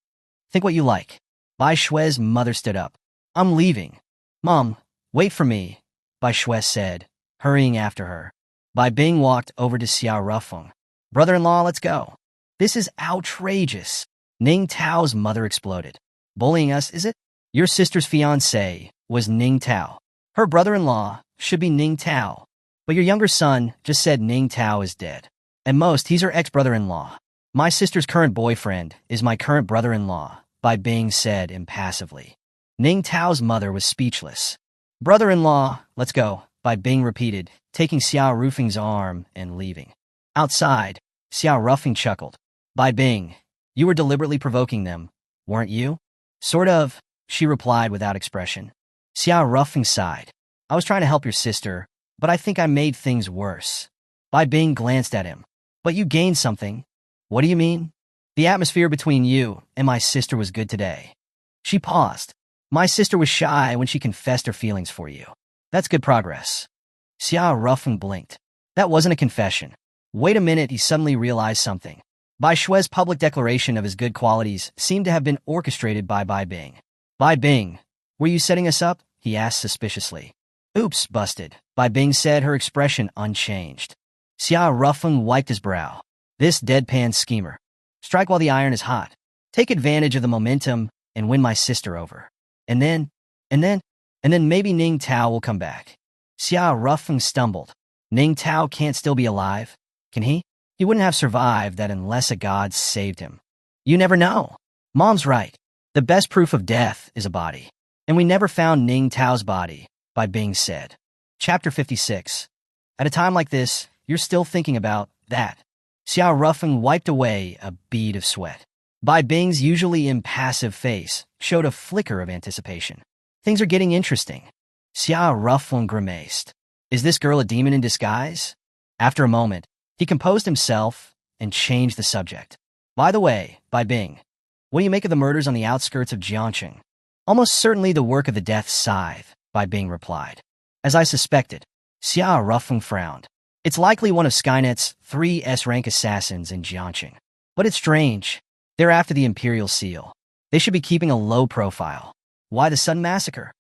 Think what you like. Bai Shue's mother stood up. I'm leaving. Mom, wait for me, Bai Shue said, hurrying after her. Bai Bing walked over to Xiao Ruffing. Brother-in-law, let's go. This is outrageous. Ning Tao's mother exploded. Bullying us, is it? Your sister's fiancé was Ning Tao. Her brother-in-law should be Ning Tao. But your younger son just said Ning Tao is dead. At most, he's her ex-brother-in-law. My sister's current boyfriend is my current brother-in-law, Bai Bing said impassively. Ning Tao's mother was speechless. Brother-in-law, let's go, Bai Bing repeated, taking Xiao Ruffing's arm and leaving. Outside, Xiao Ruffing chuckled. Bai Bing, you were deliberately provoking them, weren't you? Sort of, she replied without expression. Xiao Ruffing sighed. I was trying to help your sister, but I think I made things worse. Bai Bing glanced at him. But you gained something. What do you mean? The atmosphere between you and my sister was good today. She paused. My sister was shy when she confessed her feelings for you. That's good progress. Xiao Ruffing blinked. That wasn't a confession. Wait a minute, he suddenly realized something. Bai Shue's public declaration of his good qualities seemed to have been orchestrated by Bai Bing. Bai Bing, were you setting us up? He asked suspiciously. Oops, busted, Bai Bing said, her expression unchanged. Xiao Ruffing wiped his brow. This deadpan schemer. Strike while the iron is hot. Take advantage of the momentum and win my sister over. And then maybe Ning Tao will come back. Xiao Ruffing stumbled. Ning Tao can't still be alive, can he? He wouldn't have survived that unless a god saved him. You never know. Mom's right. The best proof of death is a body. And we never found Ning Tao's body, Bai Bing said. Chapter 56. At a time like this, you're still thinking about that. Xiao Ruffing wiped away a bead of sweat. Bai Bing's usually impassive face showed a flicker of anticipation. Things are getting interesting. Xiao Ruffing grimaced. Is this girl a demon in disguise? After a moment, he composed himself and changed the subject. By the way, Bai Bing, what do you make of the murders on the outskirts of Jiangcheng? Almost certainly the work of the Death Scythe. Bai Bing replied. As I suspected. Xia Rufeng frowned. It's likely one of Skynet's 3 S-rank assassins in Jiangqing. But it's strange. They're after the Imperial Seal. They should be keeping a low profile. Why the sudden massacre?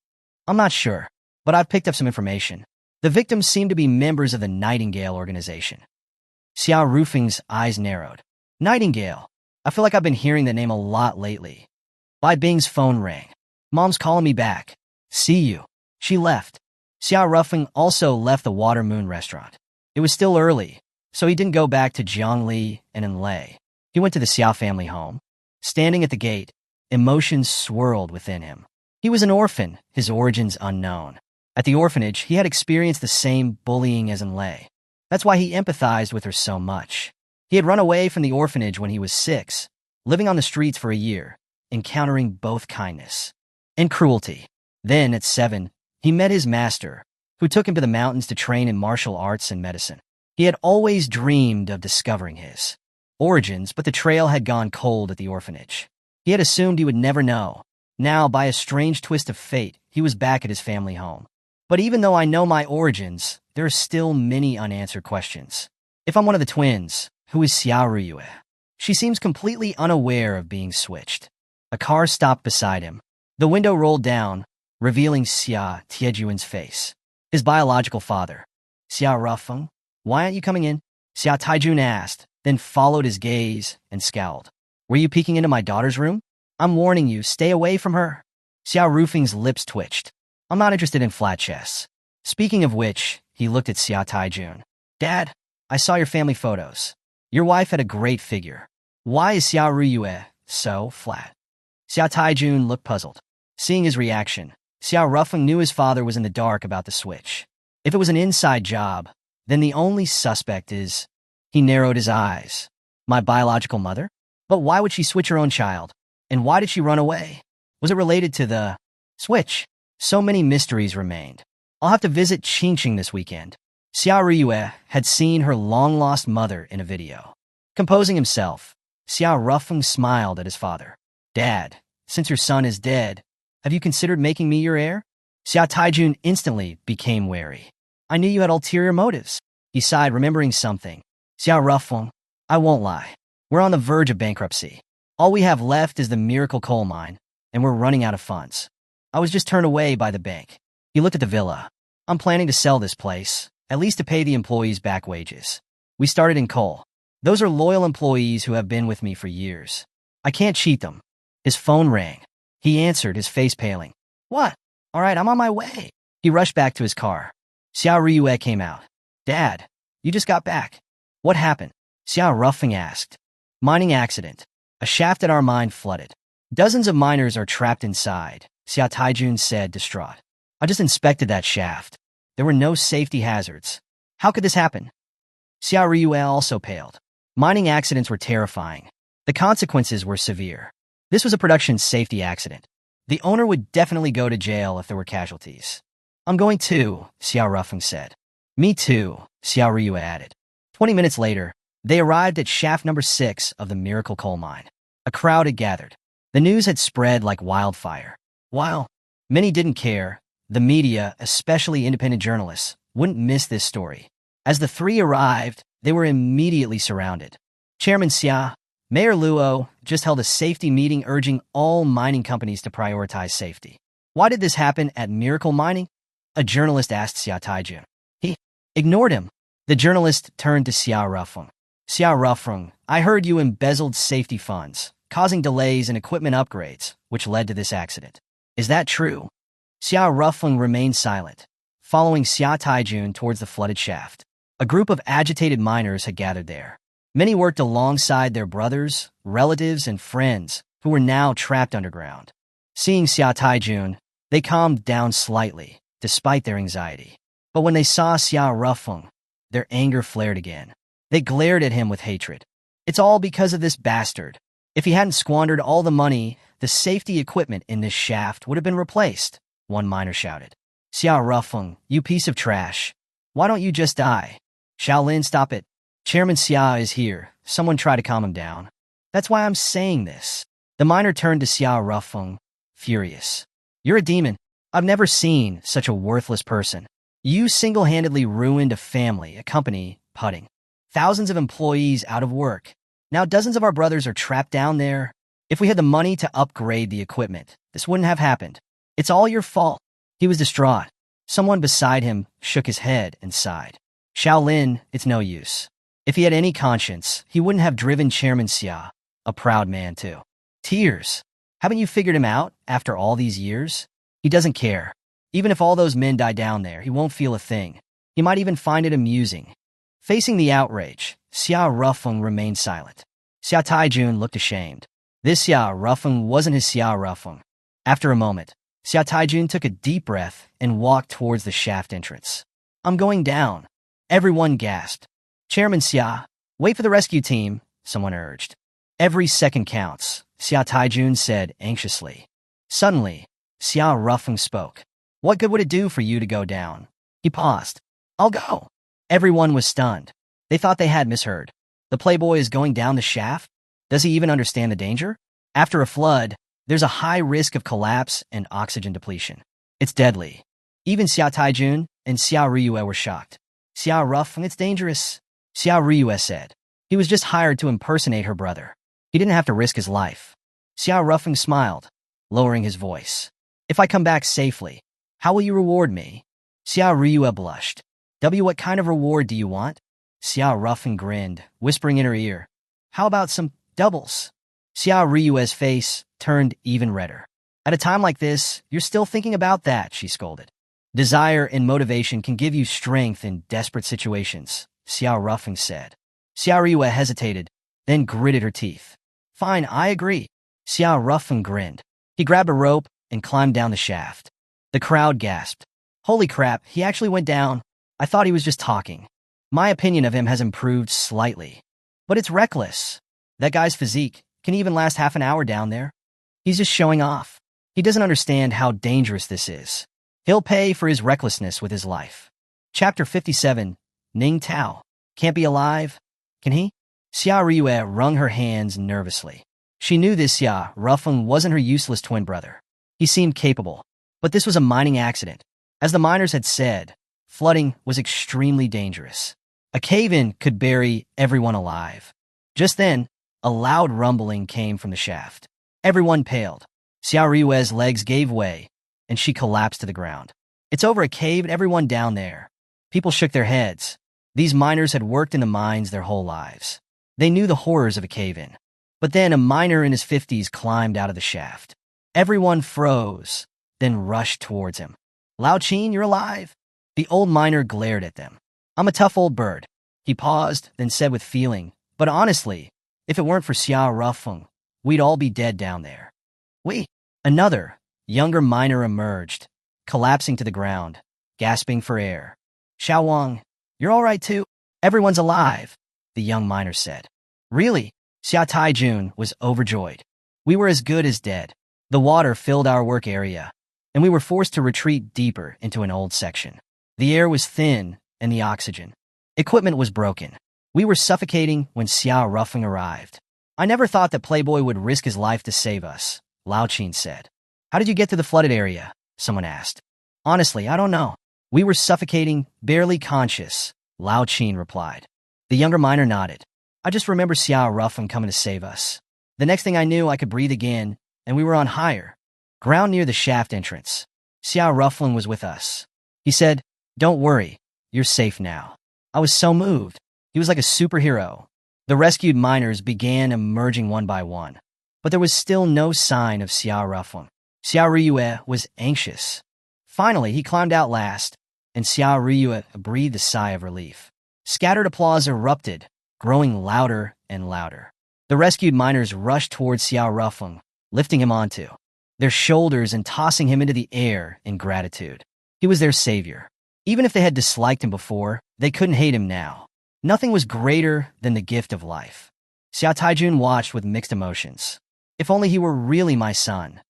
I'm not sure, but I've picked up some information. The victims seem to be members of the Nightingale organization. Xia Rufeng's eyes narrowed. Nightingale. I feel like I've been hearing the name a lot lately. Bai Bing's phone rang. Mom's calling me back. See you. She left. Xia Rufeng also left the Water Moon restaurant. It was still early, so he didn't go back to Jiangli and Enlai. He went to the Xiao family home. Standing at the gate, emotions swirled within him. He was an orphan, his origins unknown. At the orphanage, he had experienced the same bullying as Enlai. That's why he empathized with her so much. He had run away from the orphanage when he was 6, living on the streets for a year, encountering both kindness and cruelty. Then, at 7, he met his master, who took him to the mountains to train in martial arts and medicine. He had always dreamed of discovering his origins, but the trail had gone cold at the orphanage. He had assumed he would never know. Now, by a strange twist of fate, he was back at his family home. But even though I know my origins, there are still many unanswered questions. If I'm one of the twins, who is Xia Ruyue? She seems completely unaware of being switched. A car stopped beside him. The window rolled down, revealing Xia Tiejuan's face. His biological father. Xia Rufeng, why aren't you coming in? Xia Taijun asked, then followed his gaze and scowled. Were you peeking into my daughter's room? I'm warning you, stay away from her. Xia Rufeng's lips twitched. I'm not interested in flat chests. Speaking of which, he looked at Xia Taijun. Dad, I saw your family photos. Your wife had a great figure. Why is Xia Ruyue so flat? Xia Taijun looked puzzled. Seeing his reaction, Xia Rufeng knew his father was in the dark about the switch. If it was an inside job, then the only suspect is... He narrowed his eyes. My biological mother? But why would she switch her own child? And why did she run away? Was it related to the switch? So many mysteries remained. I'll have to visit Qingqing this weekend. Xia Ruyue had seen her long-lost mother in a video. Composing himself, Xia Rufeng smiled at his father. Dad, since your son is dead, have you considered making me your heir? Xia Taijun instantly became wary. I knew you had ulterior motives. He sighed, remembering something. Xia Rufeng, I won't lie. We're on the verge of bankruptcy. All we have left is the Miracle Coal Mine, and we're running out of funds. I was just turned away by the bank. He looked at the villa. I'm planning to sell this place, at least to pay the employees back wages. We started in coal. Those are loyal employees who have been with me for years. I can't cheat them. His phone rang. He answered, his face paling. What? All right, I'm on my way. He rushed back to his car. Xia Ruyue came out. Dad, you just got back. What happened? Xia Rufeng asked. Mining accident. A shaft at our mine flooded. Dozens of miners are trapped inside, Xia Taijun said, distraught. I just inspected that shaft. There were no safety hazards. How could this happen? Xia Ruyue also paled. Mining accidents were terrifying. The consequences were severe. This was a production safety accident. The owner would definitely go to jail if there were casualties. I'm going too, Xia Rufeng said. Me too, Xia Ruyue added. 20 minutes later, they arrived at shaft number 6 of the Miracle Coal Mine. A crowd had gathered. The news had spread like wildfire. While many didn't care, the media, especially independent journalists, wouldn't miss this story. As the three arrived, they were immediately surrounded. Chairman Xia, Mayor Luo, just held a safety meeting urging all mining companies to prioritize safety. Why did this happen at Miracle Mining? A journalist asked Xia Taijun. He ignored him. The journalist turned to Xia Rufeng. Xia Rufeng, I heard you embezzled safety funds, causing delays in equipment upgrades, which led to this accident. Is that true? Xia Rufeng remained silent, following Xia Taijun towards the flooded shaft. A group of agitated miners had gathered there. Many worked alongside their brothers, relatives, and friends who were now trapped underground. Seeing Xia Taijun, they calmed down slightly, despite their anxiety. But when they saw Xia Rufeng, their anger flared again. They glared at him with hatred. It's all because of this bastard. If he hadn't squandered all the money, the safety equipment in this shaft would have been replaced, one miner shouted. Xia Rufeng, you piece of trash. Why don't you just die? Shaolin, stop it. Chairman Xia is here. Someone try to calm him down. That's why I'm saying this. The miner turned to Xia Rufeng, furious. You're a demon. I've never seen such a worthless person. You single-handedly ruined a family, a company, putting thousands of employees out of work. Now dozens of our brothers are trapped down there. If we had the money to upgrade the equipment, this wouldn't have happened. It's all your fault." He was distraught. Someone beside him shook his head and sighed. "Shaolin, it's no use. If he had any conscience, he wouldn't have driven Chairman Xia, a proud man too." Tears. "Haven't you figured him out after all these years? He doesn't care. Even if all those men die down there, he won't feel a thing. He might even find it amusing." Facing the outrage, Xia Rufeng remained silent. Xia Taijun looked ashamed. This Xia Rufeng wasn't his Xia Rufeng. After a moment, Xia Taijun took a deep breath and walked towards the shaft entrance. "I'm going down." Everyone gasped. "Chairman Xia, wait for the rescue team," someone urged. "Every second counts," Xia Taijun said anxiously. Suddenly, Xia Rufeng spoke. "What good would it do for you to go down?" He paused. "I'll go." Everyone was stunned. They thought they had misheard. The playboy is going down the shaft? Does he even understand the danger? After a flood, there's a high risk of collapse and oxygen depletion. It's deadly. Even Xia Taijun and Xia Ryue were shocked. "Xia Rufeng, it's dangerous," Xia Ryue said. He was just hired to impersonate her brother. He didn't have to risk his life. Xia Rufeng smiled, lowering his voice. "If I come back safely, how will you reward me?" Xia Ryue blushed. What kind of reward do you want?" Xia Rufeng grinned, whispering in her ear. "How about some doubles?" Xia Ryue's face turned even redder. "At a time like this, you're still thinking about that," she scolded. "Desire and motivation can give you strength in desperate situations," Xia Rufeng said. Xia Ryue hesitated, then gritted her teeth. "Fine, I agree." Xia Rufeng grinned. He grabbed a rope and climbed down the shaft. The crowd gasped. "Holy crap, he actually went down. I thought he was just talking. My opinion of him has improved slightly. But it's reckless. That guy's physique can even last half an hour down there. He's just showing off. He doesn't understand how dangerous this is. He'll pay for his recklessness with his life." Chapter 57, Ning Tao. "Can't be alive? Can he?" Xia Ryue wrung her hands nervously. She knew this Xia Rufeng wasn't her useless twin brother. He seemed capable. But this was a mining accident. As the miners had said, flooding was extremely dangerous. A cave-in could bury everyone alive. Just then, a loud rumbling came from the shaft. Everyone paled. Xia Ryue's legs gave way, and she collapsed to the ground. "It's over a cave and everyone down there." People shook their heads. These miners had worked in the mines their whole lives. They knew the horrors of a cave-in. But then a miner in his 50s climbed out of the shaft. Everyone froze, then rushed towards him. "Lao Qin, you're alive?" The old miner glared at them. "I'm a tough old bird." He paused, then said with feeling, "But honestly, if it weren't for Xia Rufeng, we'd all be dead down there." "We." Another, younger miner emerged, collapsing to the ground, gasping for air. "Xiao Wang, you're all right too?" "Everyone's alive," the young miner said. "Really?" Xia Taijun was overjoyed. "We were as good as dead. The water filled our work area, and we were forced to retreat deeper into an old section. The air was thin, and the oxygen. Equipment was broken. We were suffocating when Xia Rufeng arrived. I never thought that Playboy would risk his life to save us," Lao Qin said. "How did you get to the flooded area?" someone asked. "Honestly, I don't know. We were suffocating, barely conscious," Lao Qin replied. The younger miner nodded. "I just remember Xia Rufeng coming to save us. The next thing I knew, I could breathe again, and we were on higher ground near the shaft entrance. Xia Rufeng was with us. He said, 'Don't worry, you're safe now.' I was so moved. He was like a superhero." The rescued miners began emerging one by one, but there was still no sign of Xia Rufeng. Xia Ryue was anxious. Finally, he climbed out last, and Xia Ryue breathed a sigh of relief. Scattered applause erupted, growing louder and louder. The rescued miners rushed towards Xia Rufeng, lifting him onto their shoulders and tossing him into the air in gratitude. He was their savior. Even if they had disliked him before, they couldn't hate him now. Nothing was greater than the gift of life. Xia Taijun watched with mixed emotions. If only he were really my son.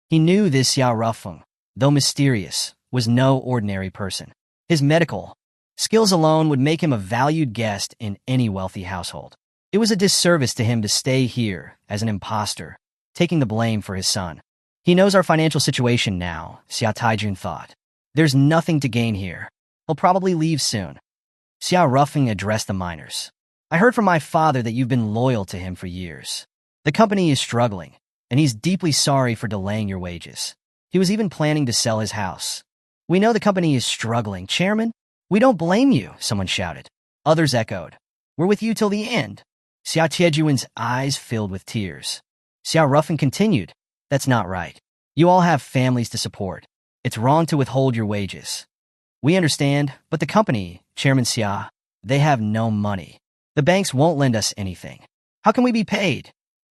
He knew this Xia Rufeng, though mysterious, was no ordinary person. His medical skills alone would make him a valued guest in any wealthy household. It was a disservice to him to stay here as an imposter, taking the blame for his son. He knows our financial situation now, Xia Taijun thought. There's nothing to gain here. He'll probably leave soon. Xia Ruffing addressed the miners. I heard from my father that you've been loyal to him for years. The company is struggling, and he's deeply sorry for delaying your wages. He was even planning to sell his house. We know the company is struggling, Chairman. We don't blame you, someone shouted. Others echoed. We're with you till the end. Xia Tiejuan's eyes filled with tears. Xia Ruffin continued. That's not right. You all have families to support. It's wrong to withhold your wages. We understand, but the company, Chairman Xia, they have no money. The banks won't lend us anything. How can we be paid?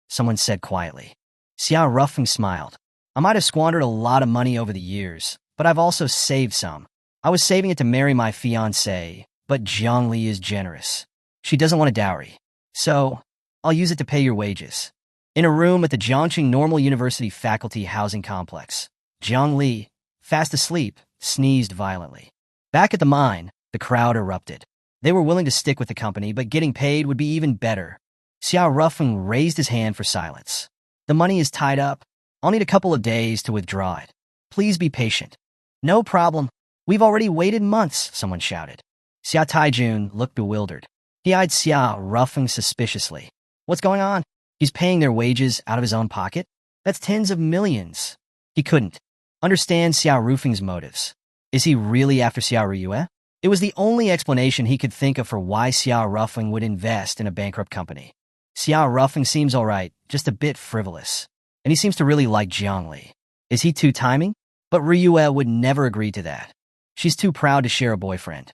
Someone said quietly. Xia Ruffing smiled. I might have squandered a lot of money over the years, but I've also saved some. I was saving it to marry my fiancé, but Zhongli is generous. She doesn't want a dowry. So, I'll use it to pay your wages. In a room at the Jiangqing Normal University Faculty Housing Complex, Zhongli, fast asleep, sneezed violently. Back at the mine, the crowd erupted. They were willing to stick with the company, but getting paid would be even better. Xia Ruffing raised his hand for silence. The money is tied up. I'll need a couple of days to withdraw it. Please be patient. No problem. We've already waited months, someone shouted. Xia Taijun looked bewildered. He eyed Xia Ruffing suspiciously. What's going on? He's paying their wages out of his own pocket? That's tens of millions. He couldn't understand Xia Ruffing's motives. Is he really after Xia Riyue? It was the only explanation he could think of for why Xia Ruffing would invest in a bankrupt company. Xia Ruffing seems alright, just a bit frivolous. And he seems to really like Zhongli. Is he too timing? But Riyue would never agree to that. She's too proud to share a boyfriend.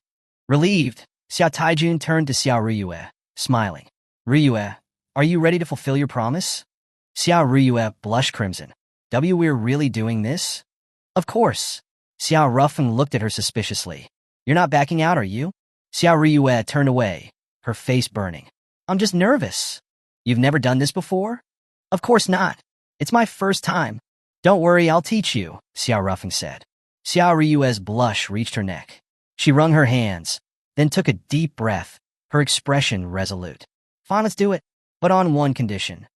Relieved, Xia Taijun turned to Xia Riyue, smiling. Riyue, are you ready to fulfill your promise? Xia Riyue blushed crimson. We're really doing this? Of course. Xia Ruffing looked at her suspiciously. You're not backing out, are you? Xia Riyue turned away, her face burning. I'm just nervous. You've never done this before? Of course not. It's my first time. Don't worry, I'll teach you, Xia Ruffing said. Xia Riyue's blush reached her neck. She wrung her hands, then took a deep breath, her expression resolute. Fine, let's do it, but on one condition.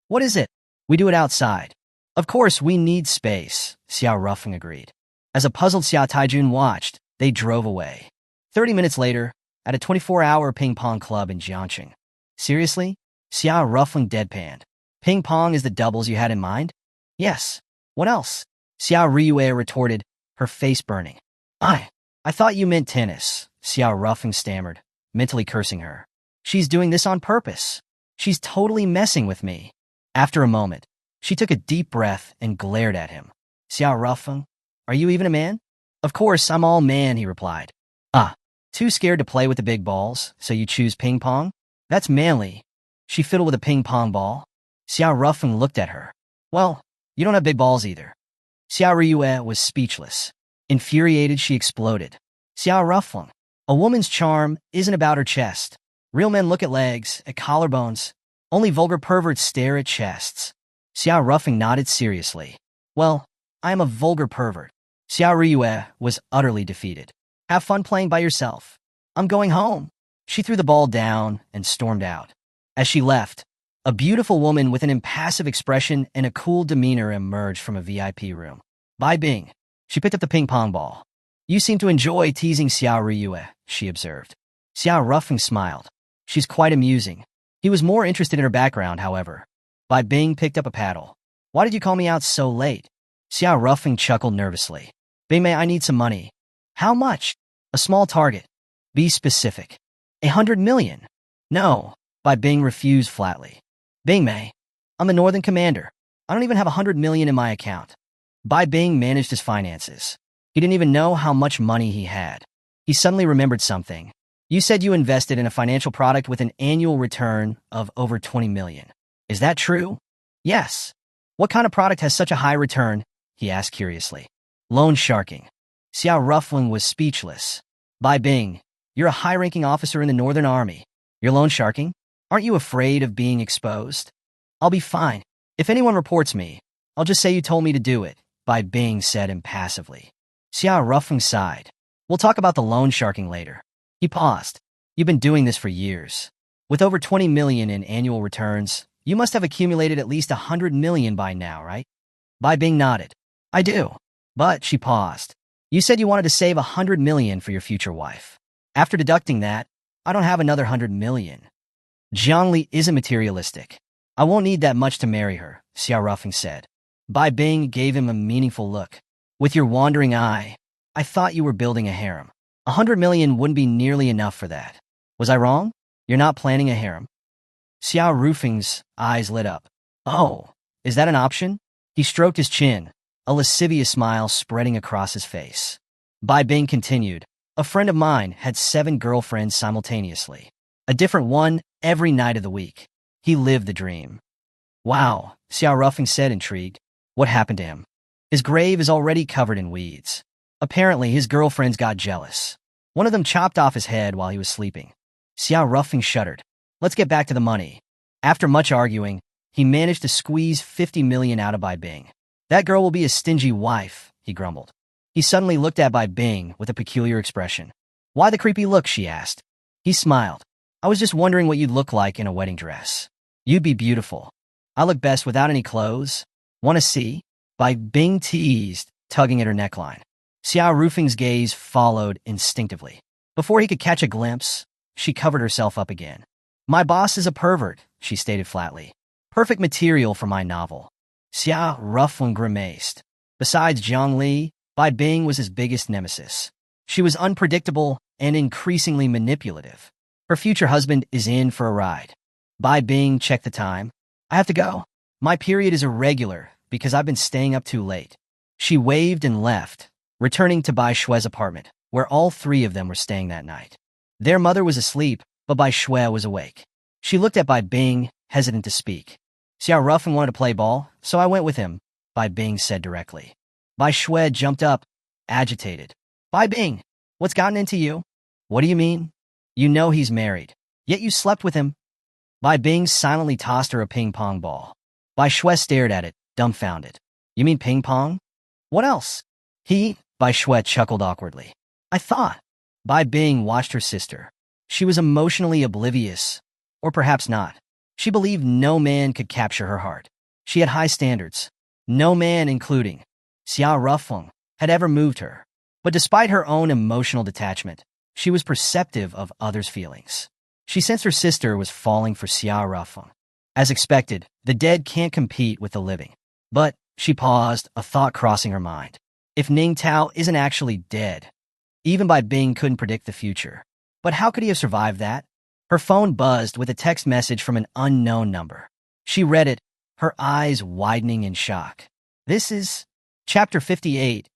What is it? We do it outside. Of course, we need space, Xia Ruffing agreed. As a puzzled Xia Taijun watched, they drove away. 30 minutes later, at a 24-hour ping-pong club in Jiangqing. Seriously? Xia Ruffing deadpanned. Ping-pong is the doubles you had in mind? Yes. What else? Xia Riyue retorted, her face burning. I thought you meant tennis, Xia Ruffing stammered, mentally cursing her. She's doing this on purpose. She's totally messing with me. After a moment, she took a deep breath and glared at him. Xia Ruffing, are you even a man? Of course, I'm all man, he replied. Too scared to play with the big balls, so you choose ping-pong? That's manly. She fiddled with a ping-pong ball. Xia Ruffing looked at her. Well, you don't have big balls either. Xia Riyue was speechless. Infuriated, she exploded. Xia Ruffing, a woman's charm isn't about her chest. Real men look at legs, at collarbones. Only vulgar perverts stare at chests. Xia Ruffing nodded seriously. Well, I am a vulgar pervert. Xia Riyue was utterly defeated. Have fun playing by yourself. I'm going home. She threw the ball down and stormed out. As she left, a beautiful woman with an impassive expression and a cool demeanor emerged from a VIP room. Bai Bing. She picked up the ping-pong ball. You seem to enjoy teasing Xia Riyue, she observed. Xia Ruffing smiled. She's quite amusing. He was more interested in her background, however. Bai Bing picked up a paddle. Why did you call me out so late? Xia Ruffing chuckled nervously. Bingmei, I need some money. How much? A small target. Be specific. 100 million. No. Bai Bing refused flatly. Bingmei, I'm the Northern Commander. I don't even have 100 million in my account. Bai Bing managed his finances. He didn't even know how much money he had. He suddenly remembered something. You said you invested in a financial product with an annual return of over 20 million. Is that true? Yes. What kind of product has such a high return? He asked curiously. Loan sharking. Xia Ruffling was speechless. Bai Bing, you're a high-ranking officer in the Northern Army. You're loan sharking? Aren't you afraid of being exposed? I'll be fine. If anyone reports me, I'll just say you told me to do it, Bai Bing said impassively. Xia Ruffing sighed. We'll talk about the loan sharking later. He paused. You've been doing this for years. With over 20 million in annual returns, you must have accumulated at least 100 million by now, right? Bai Bing nodded. I do. But she paused. You said you wanted to save 100 million for your future wife. After deducting that, I don't have another 100 million. Jiangli isn't materialistic. I won't need that much to marry her, Xiao Ruffing said. Bai Bing gave him a meaningful look. With your wandering eye, I thought you were building a harem. 100 million wouldn't be nearly enough for that. Was I wrong? You're not planning a harem? Xiao Rufing's eyes lit up. Oh, is that an option? He stroked his chin, a lascivious smile spreading across his face. Bai Bing continued. A friend of mine had 7 girlfriends simultaneously. A different one every night of the week. He lived the dream. Wow, Xiao Ruffing said, intrigued. What happened to him? His grave is already covered in weeds. Apparently, his girlfriends got jealous. One of them chopped off his head while he was sleeping. Xiao Ruffing shuddered. Let's get back to the money. After much arguing, he managed to squeeze 50 million out of Bai Bing. That girl will be a stingy wife, he grumbled. He suddenly looked at Bai Bing with a peculiar expression. Why the creepy look, she asked. He smiled. I was just wondering what you'd look like in a wedding dress. You'd be beautiful. I look best without any clothes. Want to see? Bai Bing teased, tugging at her neckline. Xiao Rufing's gaze followed instinctively. Before he could catch a glimpse, she covered herself up again. My boss is a pervert, she stated flatly. Perfect material for my novel. Xiao Rufing grimaced. Besides Zhang Li, Bai Bing was his biggest nemesis. She was unpredictable and increasingly manipulative. Her future husband is in for a ride. Bai Bing checked the time. I have to go. My period is irregular because I've been staying up too late. She waved and left, returning to Bai Shue's apartment, where all 3 of them were staying that night. Their mother was asleep, but Bai Shue was awake. She looked at Bai Bing, hesitant to speak. Xiao Ruffing wanted to play ball, so I went with him, Bai Bing said directly. Bai Shue jumped up, agitated. Bai Bing, what's gotten into you? What do you mean? You know he's married, yet you slept with him. Bai Bing silently tossed her a ping-pong ball. Bai Shue stared at it, dumbfounded. You mean ping-pong? What else? Bai Shue chuckled awkwardly. I thought. Bai Bing watched her sister. She was emotionally oblivious, or perhaps not. She believed no man could capture her heart. She had high standards. No man, including Xiao Ruffing, had ever moved her. But despite her own emotional detachment, she was perceptive of others' feelings. She sensed her sister was falling for Xiao Ruffing. As expected, the dead can't compete with the living. But she paused, a thought crossing her mind. If Ning Tao isn't actually dead, even Bai Bing couldn't predict the future. But how could he have survived that? Her phone buzzed with a text message from an unknown number. She read it, her eyes widening in shock. This is Chapter 58.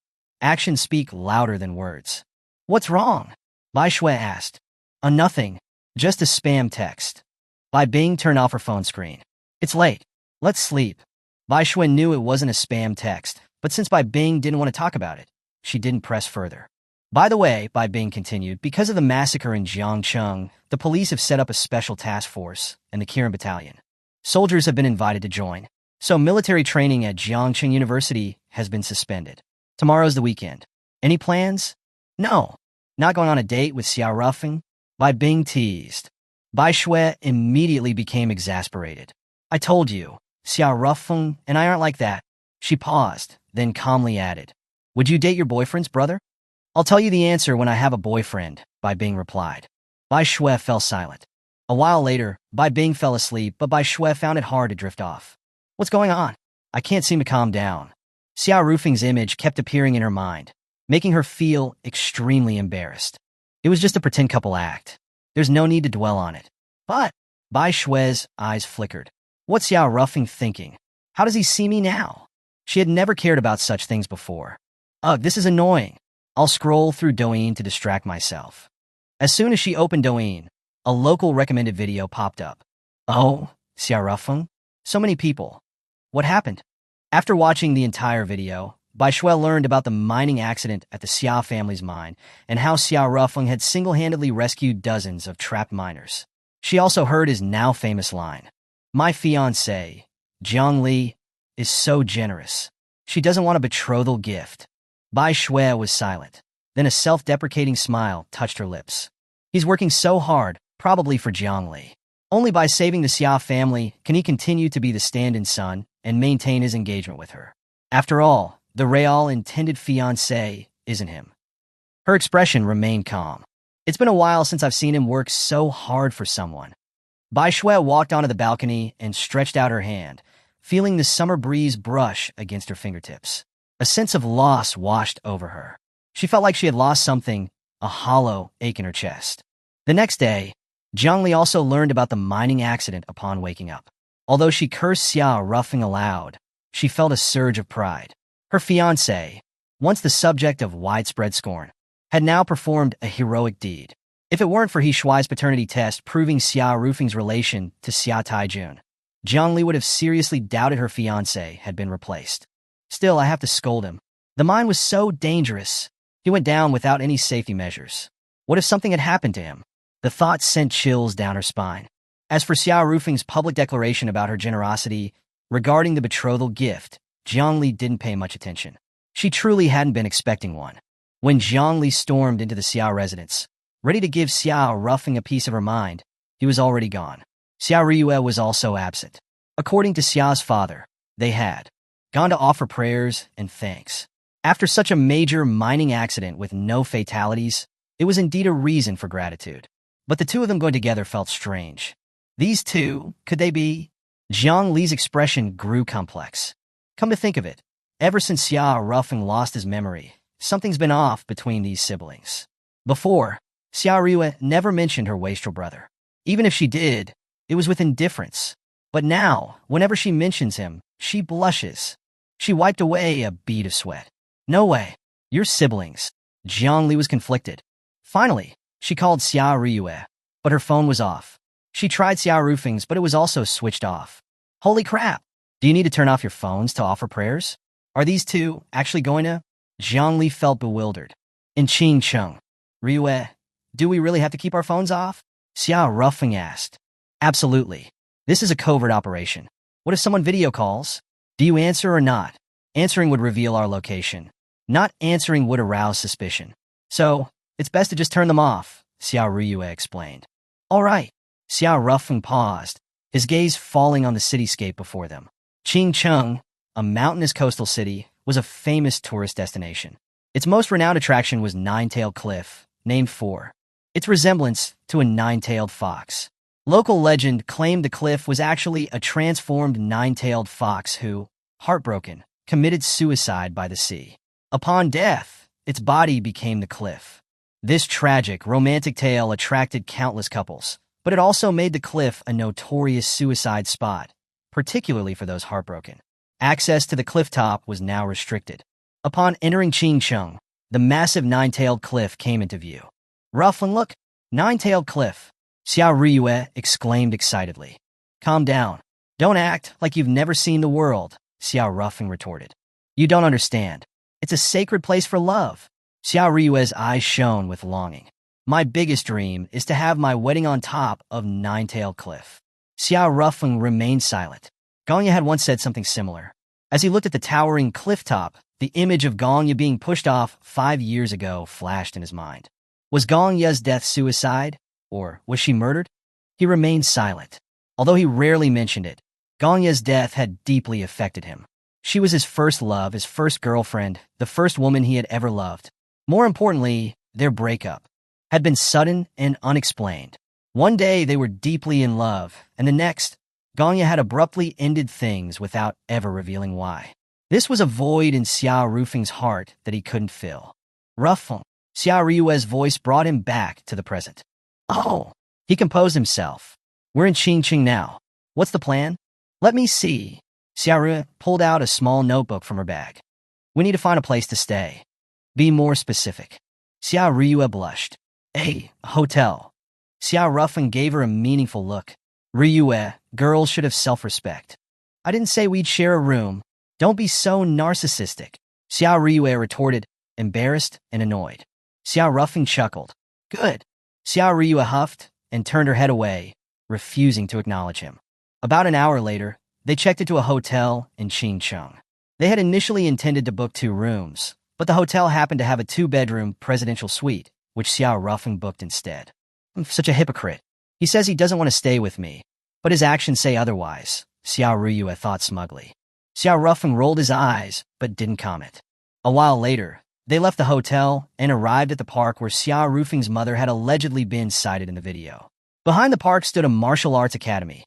Actions speak louder than words. What's wrong? Bai Shue asked. Nothing, just a spam text. Bai Bing turned off her phone screen. It's late. Let's sleep. Bai Shue knew it wasn't a spam text, but since Bai Bing didn't want to talk about it, she didn't press further. By the way, Bai Bing continued, because of the massacre in Jiangcheng, the police have set up a special task force and the Kirin Battalion. Soldiers have been invited to join, so military training at Jiangcheng University has been suspended. Tomorrow's the weekend. Any plans? No. Not going on a date with Xiao Ruffing? Bai Bing teased. Bai Shue immediately became exasperated. I told you, Xiao Ruffing and I aren't like that. She paused, then calmly added, Would you date your boyfriend's brother? I'll tell you the answer when I have a boyfriend, Bai Bing replied. Bai Shue fell silent. A while later, Bai Bing fell asleep, but Bai Shue found it hard to drift off. What's going on? I can't seem to calm down. Xiao Rufing's image kept appearing in her mind, making her feel extremely embarrassed. It was just a pretend couple act. There's no need to dwell on it. But Bai Shue's eyes flickered. What's Xiao Ruffing thinking? How does he see me now? She had never cared about such things before. Ugh, this is annoying. I'll scroll through Douyin to distract myself. As soon as she opened Douyin, a local recommended video popped up. Oh, Xiao Ruffing? So many people. What happened? After watching the entire video, Bai Shue learned about the mining accident at the Xia family's mine and how Xiao Ruffing had single-handedly rescued dozens of trapped miners. She also heard his now-famous line, My fiancé, Zhang Li, is so generous. She doesn't want a betrothal gift. Bai Shue was silent. Then a self-deprecating smile touched her lips. He's working so hard, probably for Zhang Li. Only by saving the Xia family can he continue to be the stand-in son and maintain his engagement with her. After all, the real intended fiancé isn't him. Her expression remained calm. It's been a while since I've seen him work so hard for someone. Bai Shui walked onto the balcony and stretched out her hand, feeling the summer breeze brush against her fingertips. A sense of loss washed over her. She felt like she had lost something, a hollow ache in her chest. The next day, Zhangli also learned about the mining accident upon waking up. Although she cursed Xiao roughing aloud, she felt a surge of pride. Her fiancé, once the subject of widespread scorn, had now performed a heroic deed. If it weren't for He Shuai's paternity test proving Xiao Rufing's relation to Xiao Taijun, Zhangli would have seriously doubted her fiancé had been replaced. Still, I have to scold him. The mine was so dangerous. He went down without any safety measures. What if something had happened to him? The thought sent chills down her spine. As for Xiao Rufing's public declaration about her generosity regarding the betrothal gift, Zhangli didn't pay much attention. She truly hadn't been expecting one. When Zhangli stormed into the Xiao residence, ready to give Xiao Rufing a piece of her mind, he was already gone. Xiao Riyue was also absent. According to Xiao's father, they had gone to offer prayers and thanks. After such a major mining accident with no fatalities, it was indeed a reason for gratitude. But the two of them going together felt strange. These two, could they be? Zhang Li's expression grew complex. Come to think of it, ever since Xiao Rufing lost his memory, something's been off between these siblings. Before, Xiao Riyue never mentioned her wastrel brother. Even if she did, it was with indifference. But now, whenever she mentions him, she blushes. She wiped away a bead of sweat. No way. You're siblings. Zhang Li was conflicted. Finally, she called Xiao Riyue, but her phone was off. She tried Xiao Rufing's, but it was also switched off. Holy crap! Do you need to turn off your phones to offer prayers? Are these two actually going to? Zhang Li felt bewildered. In Qing Cheng, Riyue, do we really have to keep our phones off? Xiao Rufing asked. Absolutely. This is a covert operation. What if someone video calls? Do you answer or not? Answering would reveal our location. Not answering would arouse suspicion. So, it's best to just turn them off, Xiao Riyue explained. All right. Xiao Rufing paused, his gaze falling on the cityscape before them. Qingcheng, a mountainous coastal city, was a famous tourist destination. Its most renowned attraction was Nine-Tailed Cliff, named for its resemblance to a nine-tailed fox. Local legend claimed the cliff was actually a transformed nine-tailed fox who, heartbroken, committed suicide by the sea. Upon death, its body became the cliff. This tragic, romantic tale attracted countless couples, but it also made the cliff a notorious suicide spot, particularly for those heartbroken. Access to the cliff top was now restricted. Upon entering Qingcheng, the massive nine-tailed cliff came into view. Ruffling look, nine-tailed cliff, Xiao Riyue exclaimed excitedly. Calm down. Don't act like you've never seen the world, Xiao Rufing retorted. You don't understand. It's a sacred place for love. Xiao Riyue's eyes shone with longing. My biggest dream is to have my wedding on top of Nine-Tailed Cliff. Xiao Rufing remained silent. Gongya had once said something similar. As he looked at the towering cliff top, the image of Gongya being pushed off 5 years ago flashed in his mind. Was Gongya's death suicide? Or was she murdered? He remained silent. Although he rarely mentioned it, Gongya's death had deeply affected him. She was his first love, his first girlfriend, the first woman he had ever loved. More importantly, their breakup had been sudden and unexplained. One day they were deeply in love, and the next, Gongya had abruptly ended things without ever revealing why. This was a void in Xiao Rufing's heart that he couldn't fill. Ruffling, Xiao Riyue's voice brought him back to the present. Oh, he composed himself. We're in Qingqing now. What's the plan? Let me see. Xiao Riyue pulled out a small notebook from her bag. We need to find a place to stay. Be more specific. Xiao Riyue blushed. A hotel. Xiao Rufing gave her a meaningful look. Riyue, girls should have self-respect. I didn't say we'd share a room. Don't be so narcissistic. Xiao Riyue retorted, embarrassed and annoyed. Xiao Rufing chuckled. Good. Xiao Riyue huffed and turned her head away, refusing to acknowledge him. About an hour later, they checked into a hotel in Qingcheng. They had initially intended to book 2 rooms, but the hotel happened to have a 2-bedroom presidential suite, which Xiao Rufing booked instead. I'm such a hypocrite. He says he doesn't want to stay with me, but his actions say otherwise, Xiao Riyue thought smugly. Xiao Rufeng rolled his eyes, but didn't comment. A while later, they left the hotel and arrived at the park where Xiao Rufeng's mother had allegedly been sighted in the video. Behind the park stood a martial arts academy,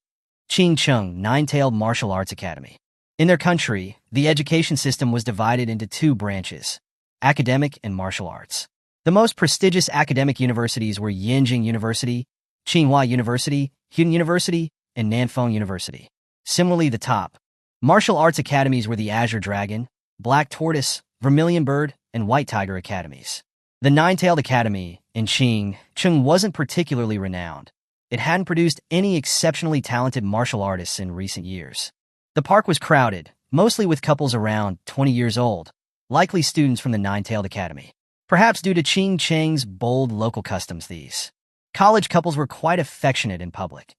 Qing Cheng Nine-Tailed Martial Arts Academy. In their country, the education system was divided into two branches, academic and martial arts. The most prestigious academic universities were Yanjing University, Tsinghua University, Hun University, and Nanfeng University. Similarly, the top martial arts academies were the Azure Dragon, Black Tortoise, Vermilion Bird, and White Tiger academies. The Nine-Tailed Academy in Qing Cheng wasn't particularly renowned. It hadn't produced any exceptionally talented martial artists in recent years. The park was crowded, mostly with couples around 20 years old, likely students from the Nine-Tailed Academy. Perhaps due to Qing Cheng's bold local customs, these college couples were quite affectionate in public.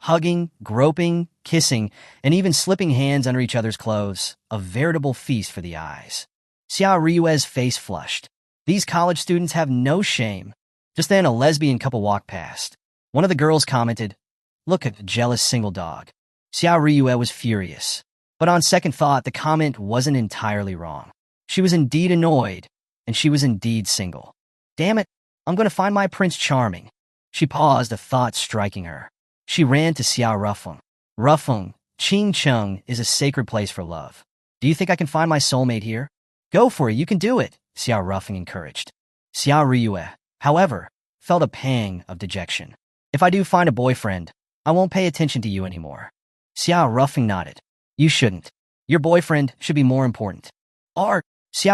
Hugging, groping, kissing, and even slipping hands under each other's clothes, a veritable feast for the eyes. Xiao Ryue's face flushed. These college students have no shame. Just then, a lesbian couple walked past. One of the girls commented, "Look at the jealous single dog." Xiao Ryue was furious. But on second thought, the comment wasn't entirely wrong. She was indeed annoyed, and she was indeed single. Damn it, I'm going to find my Prince Charming. She paused, a thought striking her. She ran to Xiao Rufeng. Rufeng, Qing Cheng is a sacred place for love. Do you think I can find my soulmate here? Go for it, you can do it, Xiao Rufeng encouraged. Xiao Ryue, however, felt a pang of dejection. If I do find a boyfriend, I won't pay attention to you anymore. Xiao Rufeng nodded. You shouldn't. Your boyfriend should be more important. Xiao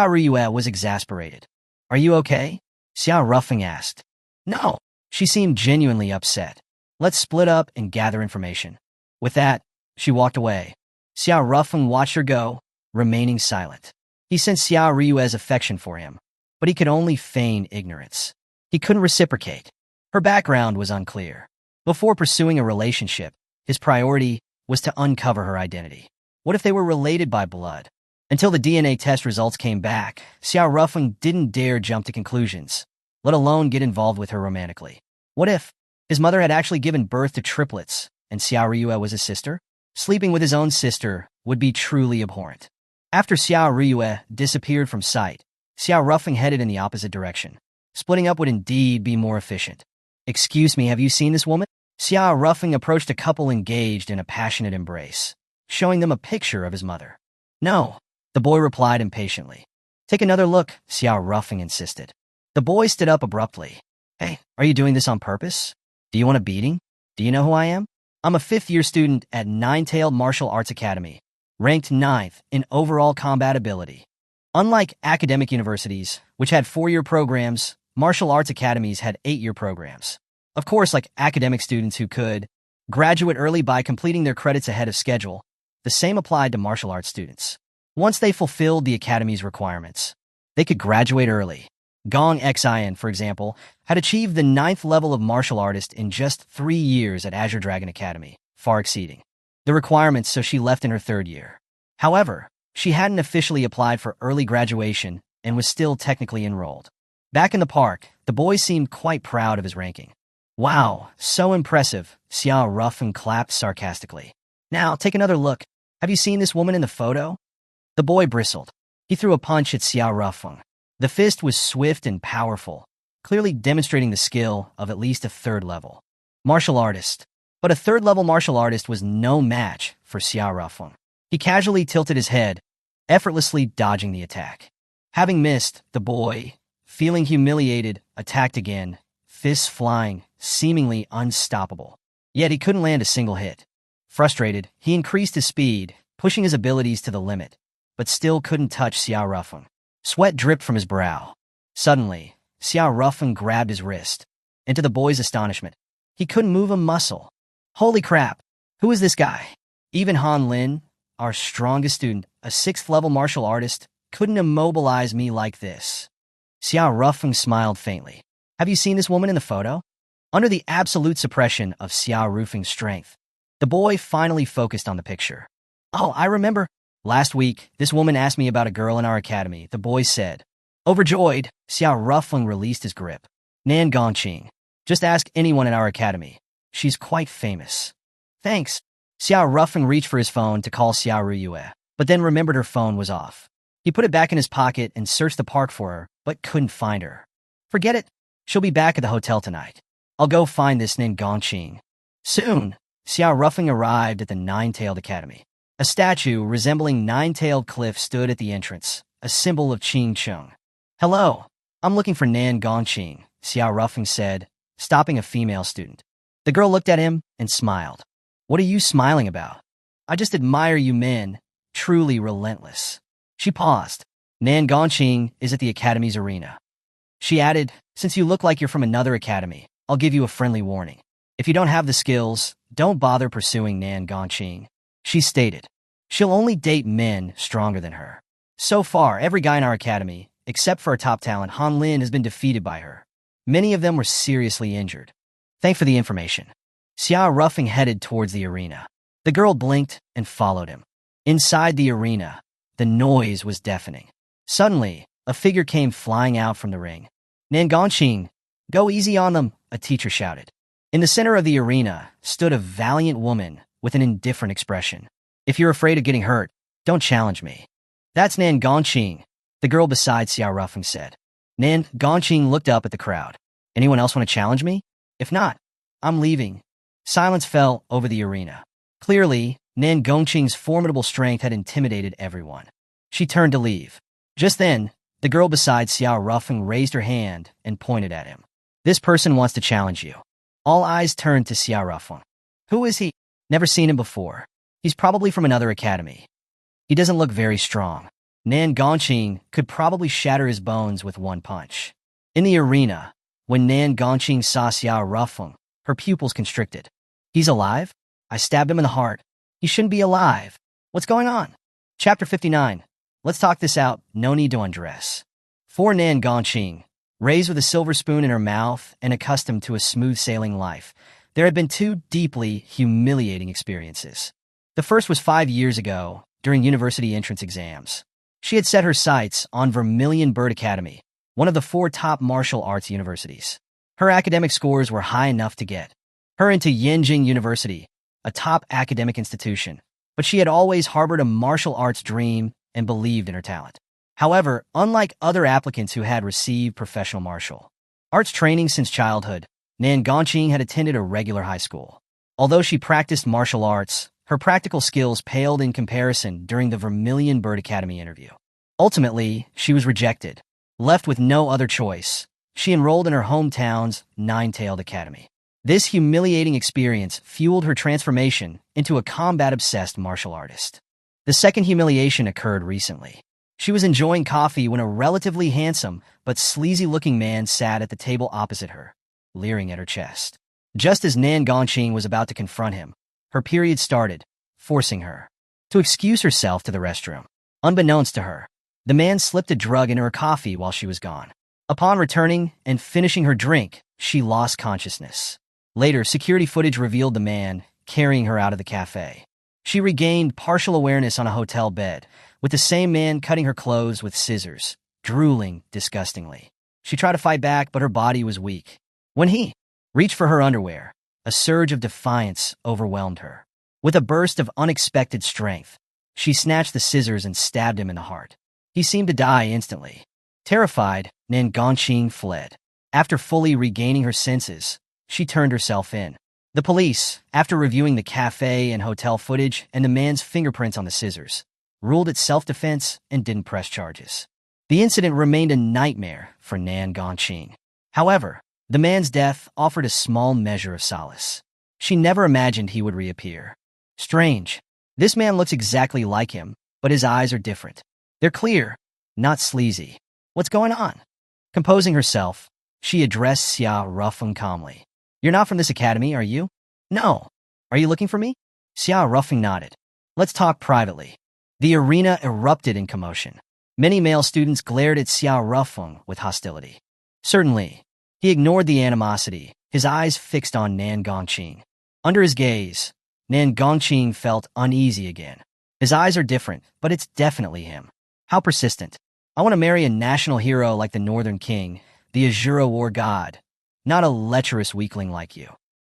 Ryue was exasperated. Are you okay? Xiao Rufeng asked. No. She seemed genuinely upset. Let's split up and gather information. With that, she walked away. Xiao Rufeng watched her go, remaining silent. He sensed Xiao Ryue's affection for him, but he could only feign ignorance. He couldn't reciprocate. Her background was unclear. Before pursuing a relationship, his priority was to uncover her identity. What if they were related by blood? Until the DNA test results came back, Xiao Rufeng didn't dare jump to conclusions, let alone get involved with her romantically. What if his mother had actually given birth to triplets, and Xiao Ryue was his sister? Sleeping with his own sister would be truly abhorrent. After Xiao Ryue disappeared from sight, Xiao Rufeng headed in the opposite direction. Splitting up would indeed be more efficient. Excuse me, have you seen this woman? Xiao Rufeng approached a couple engaged in a passionate embrace, showing them a picture of his mother. No, the boy replied impatiently. Take another look, Xiao Rufeng insisted. The boy stood up abruptly. Hey, are you doing this on purpose? Do you want a beating? Do you know who I am? I'm a fifth-year student at Nine-Tailed Martial Arts Academy, ranked 9th in overall combat ability. Unlike academic universities, which had 4-year programs, martial arts academies had 8-year programs. Of course, like academic students who could graduate early by completing their credits ahead of schedule, the same applied to martial arts students. Once they fulfilled the academy's requirements, they could graduate early. Gong Xian, for example, had achieved the 9th level of martial artist in just 3 years at Azure Dragon Academy, far exceeding the requirements, so she left in her 3rd year. However, she hadn't officially applied for early graduation and was still technically enrolled. Back in the park, the boy seemed quite proud of his ranking. Wow, so impressive, Xiao Rufeng clapped sarcastically. Now, take another look. Have you seen this woman in the photo? The boy bristled. He threw a punch at Xiao Rufeng. The fist was swift and powerful, clearly demonstrating the skill of at least a 3rd level martial artist. But a 3rd level martial artist was no match for Xiao Rufeng. He casually tilted his head, effortlessly dodging the attack. Having missed, the boy, feeling humiliated, attacked again, fists flying, seemingly unstoppable. Yet he couldn't land a single hit. Frustrated, he increased his speed, pushing his abilities to the limit, but still couldn't touch Xiao Rufeng. Sweat dripped from his brow. Suddenly, Xiao Rufeng grabbed his wrist, and to the boy's astonishment, he couldn't move a muscle. Holy crap, who is this guy? Even Han Lin, our strongest student, a 6th level martial artist, couldn't immobilize me like this. Xiao Rufeng smiled faintly. Have you seen this woman in the photo? Under the absolute suppression of Xiao Rufeng's strength, the boy finally focused on the picture. Oh, I remember. Last week, this woman asked me about a girl in our academy, the boy said. Overjoyed, Xiao Rufeng released his grip. Nan Gongqing. Just ask anyone in our academy. She's quite famous. Thanks. Xiao Rufeng reached for his phone to call Xiao Ryue. but then remembered her phone was off. He put it back in his pocket and searched the park for her, but couldn't find her. Forget it. She'll be back at the hotel tonight. I'll go find this named Gongqing. Soon, Xiao Ruffing arrived at the Nine-Tailed Academy. A statue resembling Nine-Tailed Cliff stood at the entrance, a symbol of Qing Chung. Hello, I'm looking for Nan Gongqing, Xiao Ruffing said, stopping a female student. The girl looked at him and smiled. What are you smiling about? I just admire you men, truly relentless. She paused. Nan Gongqing is at the academy's arena. She added, since you look like you're from another academy, I'll give you a friendly warning. If you don't have the skills, don't bother pursuing Nan Gongqing. She stated, she'll only date men stronger than her. So far, every guy in our academy, except for our top talent, Han Lin, has been defeated by her. Many of them were seriously injured. Thanks for the information. Xiao Ruffing headed towards the arena. The girl blinked and followed him. Inside the arena, the noise was deafening. Suddenly, a figure came flying out from the ring. Nan Gongqing, go easy on them, a teacher shouted. In the center of the arena stood a valiant woman with an indifferent expression. If you're afraid of getting hurt, don't challenge me. That's Nan Gongqing, the girl beside Xiao Ruffing said. Nan Gongqing looked up at the crowd. Anyone else want to challenge me? If not, I'm leaving. Silence fell over the arena. Clearly, Nan Gongqing's formidable strength had intimidated everyone. She turned to leave. Just then, the girl beside Xiao Ruffing raised her hand and pointed at him. This person wants to challenge you. All eyes turned to Xiao Ruffing. Who is he? Never seen him before. He's probably from another academy. He doesn't look very strong. Nan Gongqing could probably shatter his bones with one punch. In the arena, when Nan Gongqing saw Xiao Ruffing, her pupils constricted. He's alive? I stabbed him in the heart. He shouldn't be alive. What's going on? Chapter 59. Let's talk this out. No need to undress. For Nan Gongqing, raised with a silver spoon in her mouth and accustomed to a smooth-sailing life, there had been two deeply humiliating experiences. The first was 5 years ago, during university entrance exams. She had set her sights on Vermilion Bird Academy, one of the 4 top martial arts universities. Her academic scores were high enough to get her into Yenjing University, a top academic institution, but she had always harbored a martial arts dream and believed in her talent. However, unlike other applicants who had received professional martial arts training since childhood, Nan Gongqing had attended a regular high school. Although she practiced martial arts, her practical skills paled in comparison during the Vermilion Bird Academy interview. Ultimately, she was rejected. Left with no other choice, she enrolled in her hometown's Nine-Tailed Academy. This humiliating experience fueled her transformation into a combat-obsessed martial artist. The second humiliation occurred recently. She was enjoying coffee when a relatively handsome but sleazy-looking man sat at the table opposite her, leering at her chest. Just as Nan Gongqing was about to confront him, her period started, forcing her to excuse herself to the restroom. Unbeknownst to her, the man slipped a drug into her coffee while she was gone. Upon returning and finishing her drink, she lost consciousness. Later, security footage revealed the man carrying her out of the cafe. She regained partial awareness on a hotel bed, with the same man cutting her clothes with scissors, drooling disgustingly. She tried to fight back, but her body was weak. When he reached for her underwear, a surge of defiance overwhelmed her. With a burst of unexpected strength, she snatched the scissors and stabbed him in the heart. He seemed to die instantly. Terrified, Nan Gongqing fled. After fully regaining her senses, she turned herself in. The police, after reviewing the cafe and hotel footage and the man's fingerprints on the scissors, ruled it self-defense and didn't press charges. The incident remained a nightmare for Nan Gongqing. However, the man's death offered a small measure of solace. She never imagined he would reappear. Strange. This man looks exactly like him, but his eyes are different. They're clear, not sleazy. What's going on? Composing herself, she addressed Xiao Ruffing calmly. You're not from this academy, are you? No. Are you looking for me? Xiao Ruffing nodded. Let's talk privately. The arena erupted in commotion. Many male students glared at Xiao Ruffing with hostility. Certainly, he ignored the animosity, his eyes fixed on Nan Gongqing. Under his gaze, Nan Gongqing felt uneasy again. His eyes are different, but it's definitely him. How persistent. I want to marry a national hero like the Northern King, the Azura War God, not a lecherous weakling like you.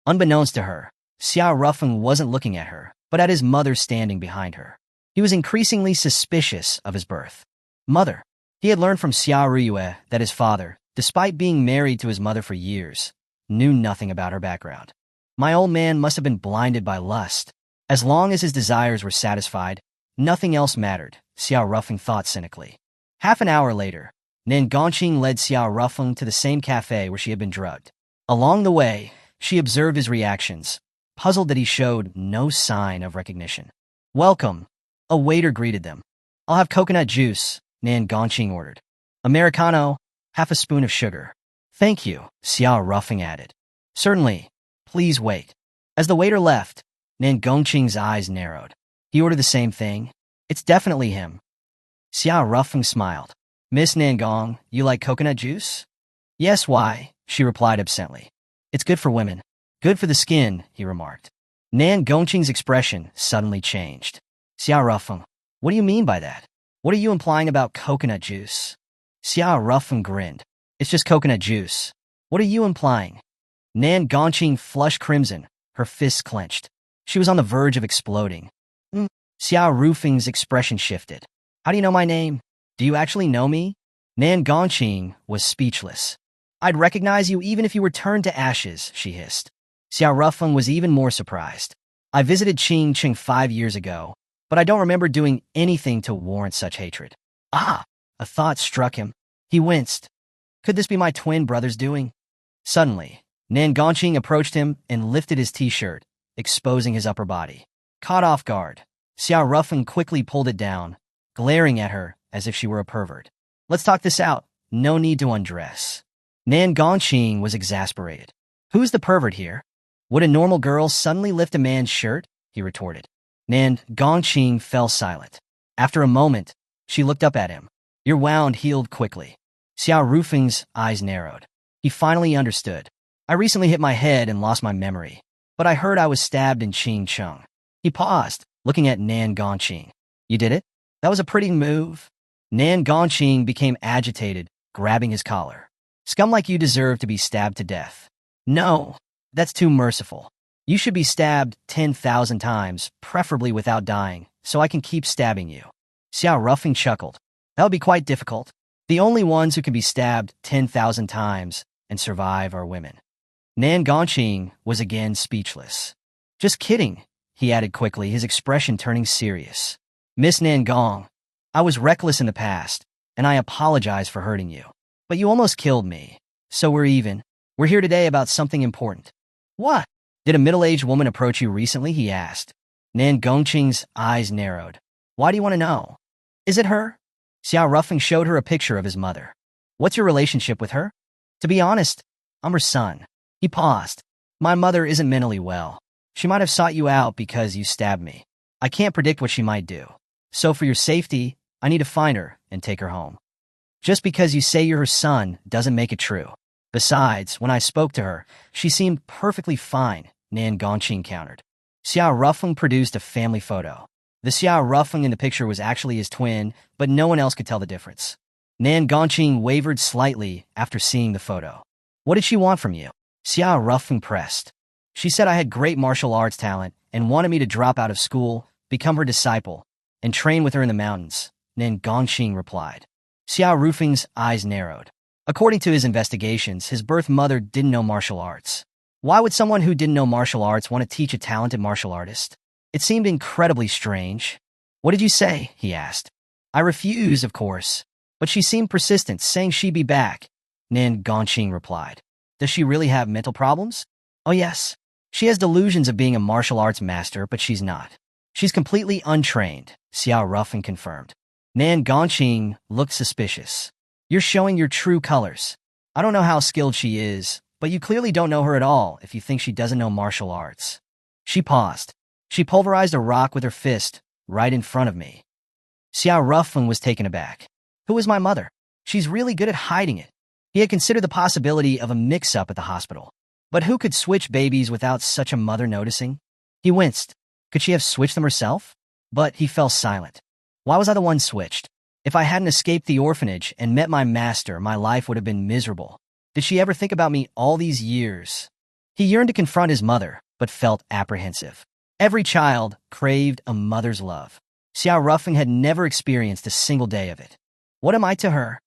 Unbeknownst to her, Xiao Ruffing wasn't looking at her, but at his mother standing behind her. He was increasingly suspicious of his birth mother. He had learned from Xia Riyue that his father, despite being married to his mother for years, knew nothing about her background. My old man must have been blinded by lust. As long as his desires were satisfied, nothing else mattered, Xiao Rufeng thought cynically. Half an hour later, Nan Gongqing led Xiao Rufeng to the same cafe where she had been drugged. Along the way, she observed his reactions, puzzled that he showed no sign of recognition. "Welcome," a waiter greeted them. "I'll have coconut juice," Nan Gongqing ordered. "Americano, half a spoon of sugar." "Thank you," Xiao Rufeng added. "Certainly. Please wait." As the waiter left, Nan Gongqing's eyes narrowed. He ordered the same thing. "It's definitely him." Xiao Rufeng smiled. "Miss Nangong, you like coconut juice?" "Yes, why?" she replied absently. "It's good for women." "Good for the skin," he remarked. Nan Gongqing's expression suddenly changed. "Xiao Rufeng, what do you mean by that? What are you implying about coconut juice?" Xiao Rufeng grinned. "It's just coconut juice. What are you implying?" Nan Gongqing flushed crimson, her fists clenched. She was on the verge of exploding. Xiao Rufeng's expression shifted. "How do you know my name? Do you actually know me?" Nan Gongqing was speechless. "I'd recognize you even if you were turned to ashes," she hissed. Xiao Rufeng was even more surprised. "I visited Qing 5 years ago, but I don't remember doing anything to warrant such hatred." Ah! A thought struck him. He winced. Could this be my twin brother's doing? Suddenly, Nan Gongqing approached him and lifted his t-shirt, exposing his upper body. Caught off guard, Xiao Rufeng quickly pulled it down, glaring at her as if she were a pervert. "Let's talk this out. No need to undress." Nan Gongqing was exasperated. "Who's the pervert here? Would a normal girl suddenly lift a man's shirt?" he retorted. Nan Gongqing fell silent. After a moment, she looked up at him. Your wound healed quickly. Xiao Rufeng's eyes narrowed. He finally understood. "I recently hit my head and lost my memory, but I heard I was stabbed in Qingcheng." He paused, looking at Nan Gongqing. "You did it? That was a pretty move." Nan Gongqing became agitated, grabbing his collar. "Scum like you deserve to be stabbed to death." "No, that's too merciful. You should be stabbed 10,000 times, preferably without dying, so I can keep stabbing you." Xiao Rufeng chuckled. "That would be quite difficult. The only ones who can be stabbed 10,000 times and survive are women." Nan Gongqing was again speechless. "Just kidding," he added quickly, his expression turning serious. "Miss Nangong, I was reckless in the past, and I apologize for hurting you. But you almost killed me, so we're even. We're here today about something important." "What? Did a middle-aged woman approach you recently?" he asked. Nan Gongqing's eyes narrowed. "Why do you want to know? Is it her?" Xiao Rufeng showed her a picture of his mother. "What's your relationship with her?" "To be honest, I'm her son." He paused. "My mother isn't mentally well. She might have sought you out because you stabbed me. I can't predict what she might do. So for your safety, I need to find her and take her home." "Just because you say you're her son doesn't make it true. Besides, when I spoke to her, she seemed perfectly fine," Nan Gongqing countered. Xiao Rufeng produced a family photo. The Xiao Rufeng in the picture was actually his twin, but no one else could tell the difference. Nan Gongqing wavered slightly after seeing the photo. "What did she want from you?" Xiao Rufeng pressed. "She said I had great martial arts talent and wanted me to drop out of school, become her disciple, and train with her in the mountains," Nan Gongqing replied. Xiao Rufeng's eyes narrowed. According to his investigations, his birth mother didn't know martial arts. Why would someone who didn't know martial arts want to teach a talented martial artist? It seemed incredibly strange. "What did you say?" he asked. "I refused, of course, but she seemed persistent, saying she'd be back," Nan Gongqing replied. "Does she really have mental problems?" "Oh yes. She has delusions of being a martial arts master, but she's not. She's completely untrained," Xiao Rufeng confirmed. Nan Gongqing looked suspicious. "You're showing your true colors. I don't know how skilled she is, but you clearly don't know her at all if you think she doesn't know martial arts." She paused. She pulverized a rock with her fist, right in front of me. Xiao Rufeng was taken aback. "Who is my mother? She's really good at hiding it." He had considered the possibility of a mix-up at the hospital. But who could switch babies without such a mother noticing? He winced. Could she have switched them herself? But he fell silent. Why was I the one switched? If I hadn't escaped the orphanage and met my master, my life would have been miserable. Did she ever think about me all these years? He yearned to confront his mother, but felt apprehensive. Every child craved a mother's love. Xiao Ruffing had never experienced a single day of it. What am I to her?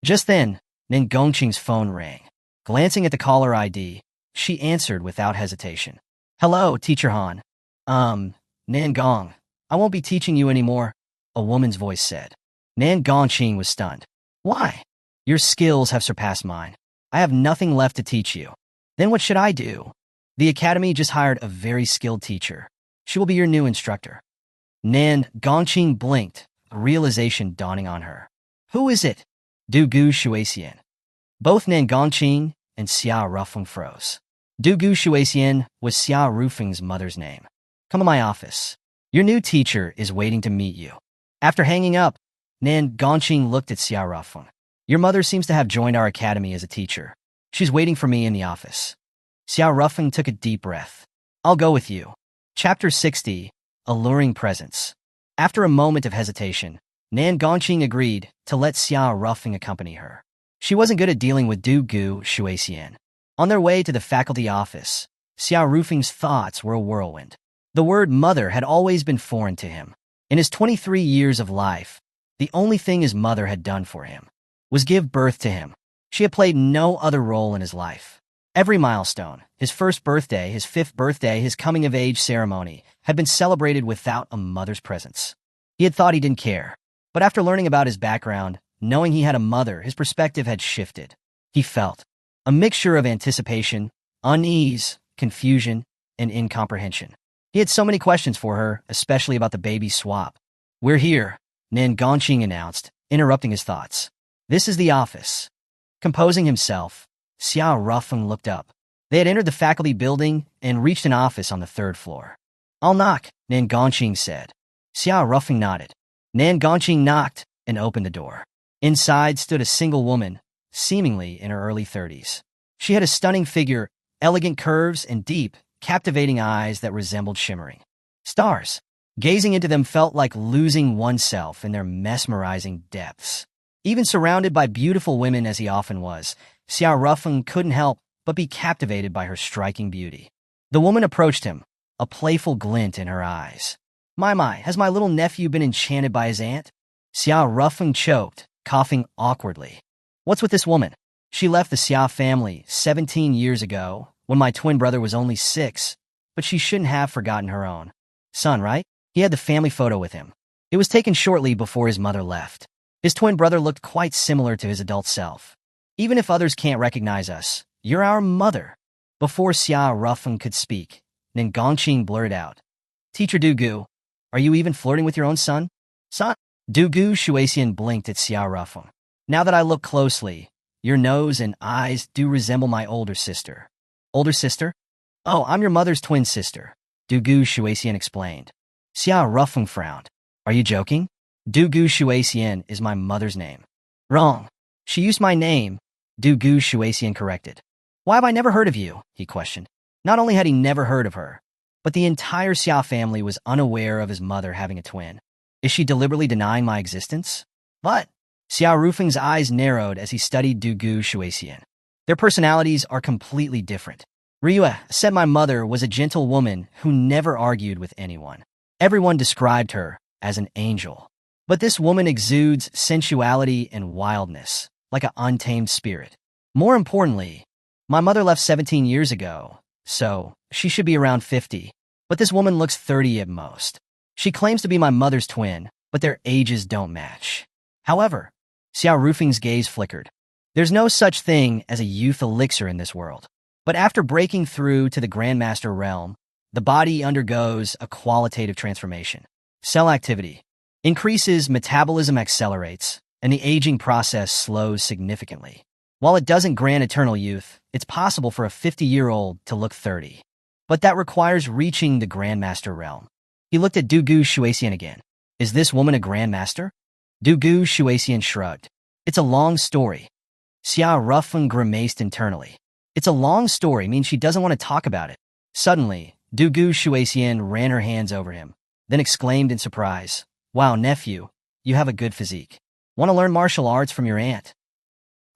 Just then, Nin Gongqing's phone rang. Glancing at the caller ID, she answered without hesitation. Hello, Teacher Han. Nan Gong. I won't be teaching you anymore, a woman's voice said. Nan Gongqing was stunned. Why? Your skills have surpassed mine. I have nothing left to teach you. Then what should I do? The academy just hired a very skilled teacher. She will be your new instructor. Nan Gongqing blinked, a realization dawning on her. Who is it? Du Gu Shuixian. Both Nan Gongqing and Xiao Rufeng froze. Du Gu Shuixian was Xiao Rufeng's mother's name. Come to my office. Your new teacher is waiting to meet you. After hanging up, Nan Gongqing looked at Xiao Rufeng. Your mother seems to have joined our academy as a teacher. She's waiting for me in the office. Xiao Rufeng took a deep breath. I'll go with you. Chapter 60, Alluring Presence. After a moment of hesitation, Nan Gongqing agreed to let Xiao Rufeng accompany her. She wasn't good at dealing with Du Gu Shuixian. On their way to the faculty office, Xiao Rufeng's thoughts were a whirlwind. The word mother had always been foreign to him. In his 23 years of life, the only thing his mother had done for him was give birth to him. She had played no other role in his life. Every milestone, his first birthday, his 5th birthday, his coming-of-age ceremony, had been celebrated without a mother's presence. He had thought he didn't care. But after learning about his background, knowing he had a mother, his perspective had shifted. He felt a mixture of anticipation, unease, confusion, and incomprehension. He had so many questions for her, especially about the baby swap. We're here, Nan Gongqing announced, interrupting his thoughts. This is the office. Composing himself, Xiao Rufeng looked up. They had entered the faculty building and reached an office on the 3rd floor. I'll knock, Nan Gongqing said. Xiao Rufeng nodded. Nan Gongqing knocked and opened the door. Inside stood a single woman, seemingly in her early 30s. She had a stunning figure, elegant curves, and deep, captivating eyes that resembled shimmering stars. Gazing into them felt like losing oneself in their mesmerizing depths. Even surrounded by beautiful women as he often was, Xiao Rufeng couldn't help but be captivated by her striking beauty. The woman approached him, a playful glint in her eyes. My, has my little nephew been enchanted by his aunt? Xiao Rufeng choked, coughing awkwardly. What's with this woman? She left the Xiao family 17 years ago, when my twin brother was only 6, but she shouldn't have forgotten her own son, right? He had the family photo with him. It was taken shortly before his mother left. His twin brother looked quite similar to his adult self. Even if others can't recognize us, you're our mother. Before Xiao Rufeng could speak, Nin Gongqing blurted out. Teacher Du Gu, are you even flirting with your own son? Son? Du Gu Shuixian blinked at Xiao Rufeng. Now that I look closely, your nose and eyes do resemble my older sister. Older sister? Oh, I'm your mother's twin sister, Du Gu Shuixian explained. Xiao Rufeng frowned. Are you joking? Du Gu Shuixian is my mother's name. Wrong. She used my name, Du Gu Shuixian corrected. Why have I never heard of you? He questioned. Not only had he never heard of her, but the entire Xiao family was unaware of his mother having a twin. Is she deliberately denying my existence? But Xiao Rufeng's eyes narrowed as he studied Du Gu Shuixian. Their personalities are completely different. Ryue said my mother was a gentle woman who never argued with anyone. Everyone described her as an angel. But this woman exudes sensuality and wildness, like an untamed spirit. More importantly, my mother left 17 years ago, so she should be around 50. But this woman looks 30 at most. She claims to be my mother's twin, but their ages don't match. However, Xiao Rufeng's gaze flickered. There's no such thing as a youth elixir in this world. But after breaking through to the Grandmaster realm, the body undergoes a qualitative transformation. Cell activity increases, metabolism accelerates, and the aging process slows significantly. While it doesn't grant eternal youth, it's possible for a 50-year-old to look 30. But that requires reaching the Grandmaster realm. He looked at Du Gu Shuixian again. Is this woman a Grandmaster? Du Gu Shuixian shrugged. It's a long story. Xiao Rufeng grimaced internally. It's a long story means she doesn't want to talk about it. Suddenly, Du Gu Shuixian ran her hands over him, then exclaimed in surprise, Wow, nephew, you have a good physique. Want to learn martial arts from your aunt?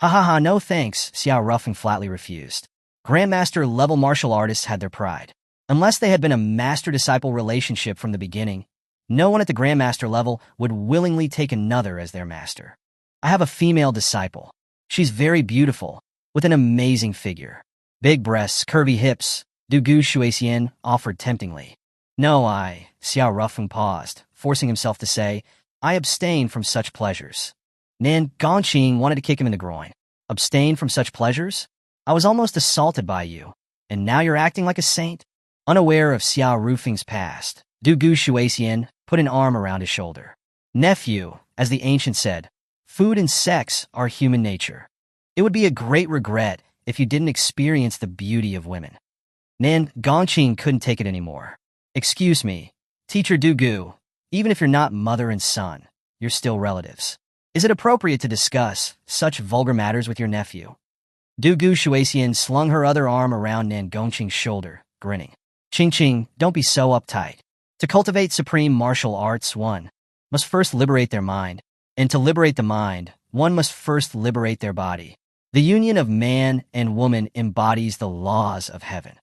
Ha ha ha, no thanks, Xiao Rufeng flatly refused. Grandmaster-level martial artists had their pride. Unless they had been a master-disciple relationship from the beginning, No one at the Grandmaster level would willingly take another as their master. I have a female disciple. She's very beautiful, with an amazing figure. Big breasts, curvy hips, Dugu Shuexian offered temptingly. No, Xiao Rufeng paused, forcing himself to say, I abstain from such pleasures. Nan Gongqing wanted to kick him in the groin. Abstain from such pleasures? I was almost assaulted by you, and now you're acting like a saint? Unaware of Xiao Rufeng's past, Dugu Shuexian put an arm around his shoulder. Nephew, as the ancient said, food and sex are human nature. It would be a great regret if you didn't experience the beauty of women. Nan Gongqing couldn't take it anymore. Excuse me, Teacher Dugu, even if you're not mother and son, you're still relatives. Is it appropriate to discuss such vulgar matters with your nephew? Dugu Shuexian slung her other arm around Nan Gongqing's shoulder, grinning. Qing, don't be so uptight. To cultivate supreme martial arts, one must first liberate their mind, and to liberate the mind, one must first liberate their body. The union of man and woman embodies the laws of heaven.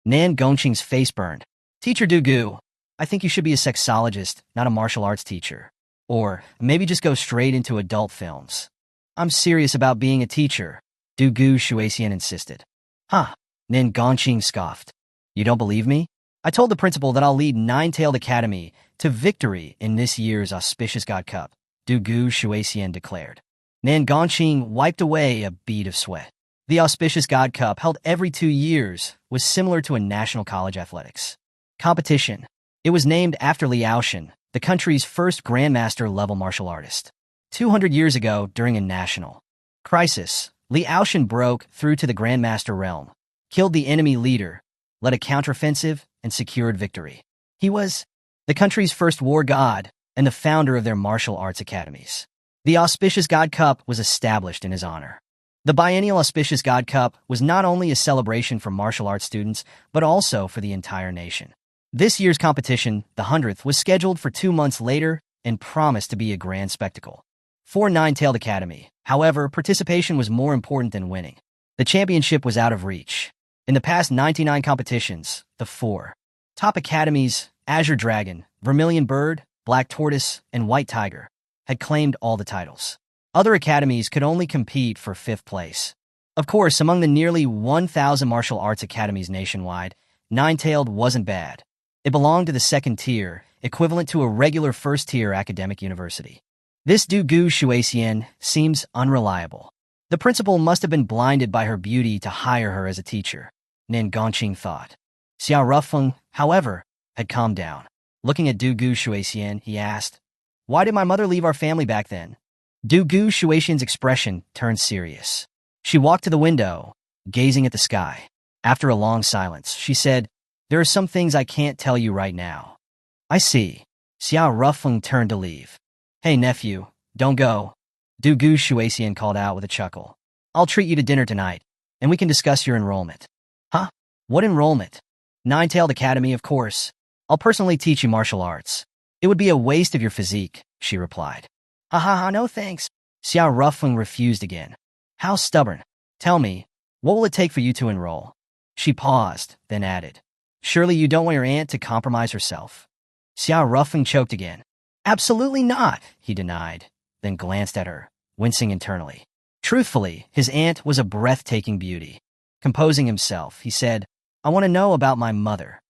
Nan Gongqing's face burned. Teacher Dugu, I think you should be a sexologist, not a martial arts teacher. Or maybe just go straight into adult films. I'm serious about being a teacher, Dugu Shuexian insisted. Huh, Nan Gongqing scoffed. You don't believe me? I told the principal that I'll lead Nine-Tailed Academy to victory in this year's auspicious God Cup, Dugu Shuexian declared. Nan Gongqing wiped away a bead of sweat. The auspicious God Cup, held every 2 years, was similar to a national college athletics competition. It was named after Li Aoshan, the country's first Grandmaster-level martial artist. 200 years ago, during a national crisis, Li Aoshan broke through to the Grandmaster realm, killed the enemy leader, led a counteroffensive, and secured victory. He was the country's first war god and the founder of their martial arts academies. The auspicious God Cup was established in his honor. The biennial auspicious God Cup was not only a celebration for martial arts students, but also for the entire nation. This year's competition, the 100th, was scheduled for 2 months later and promised to be a grand spectacle. For Nine-Tailed Academy, however, participation was more important than winning. The championship was out of reach. In the past 99 competitions, the 4 top academies, Azure Dragon, Vermilion Bird, Black Tortoise, and White Tiger, had claimed all the titles. Other academies could only compete for 5th place. Of course, among the nearly 1,000 martial arts academies nationwide, Nine-Tailed wasn't bad. It belonged to the 2nd tier, equivalent to a regular 1st-tier academic university. This Dugu Shuexian seems unreliable. The principal must have been blinded by her beauty to hire her as a teacher, Nan Gongqing thought. Xiao Rufeng, however, had calmed down. Looking at Dugu Shuexian, he asked, Why did my mother leave our family back then? Dugu Shuexian's expression turned serious. She walked to the window, gazing at the sky. After a long silence, she said, There are some things I can't tell you right now. I see. Xiao Rufeng turned to leave. Hey, nephew, don't go. Dugu Shuexian called out with a chuckle. I'll treat you to dinner tonight, and we can discuss your enrollment. Huh? What enrollment? Nine-Tailed Academy, of course. I'll personally teach you martial arts. It would be a waste of your physique, she replied. No thanks. Xiao Rufeng refused again. How stubborn. Tell me, what will it take for you to enroll? She paused, then added. Surely you don't want your aunt to compromise herself. Xiao Rufeng choked again. Absolutely not, he denied, then glanced at her, wincing internally. Truthfully, his aunt was a breathtaking beauty. Composing himself, he said, I want to know about my mother.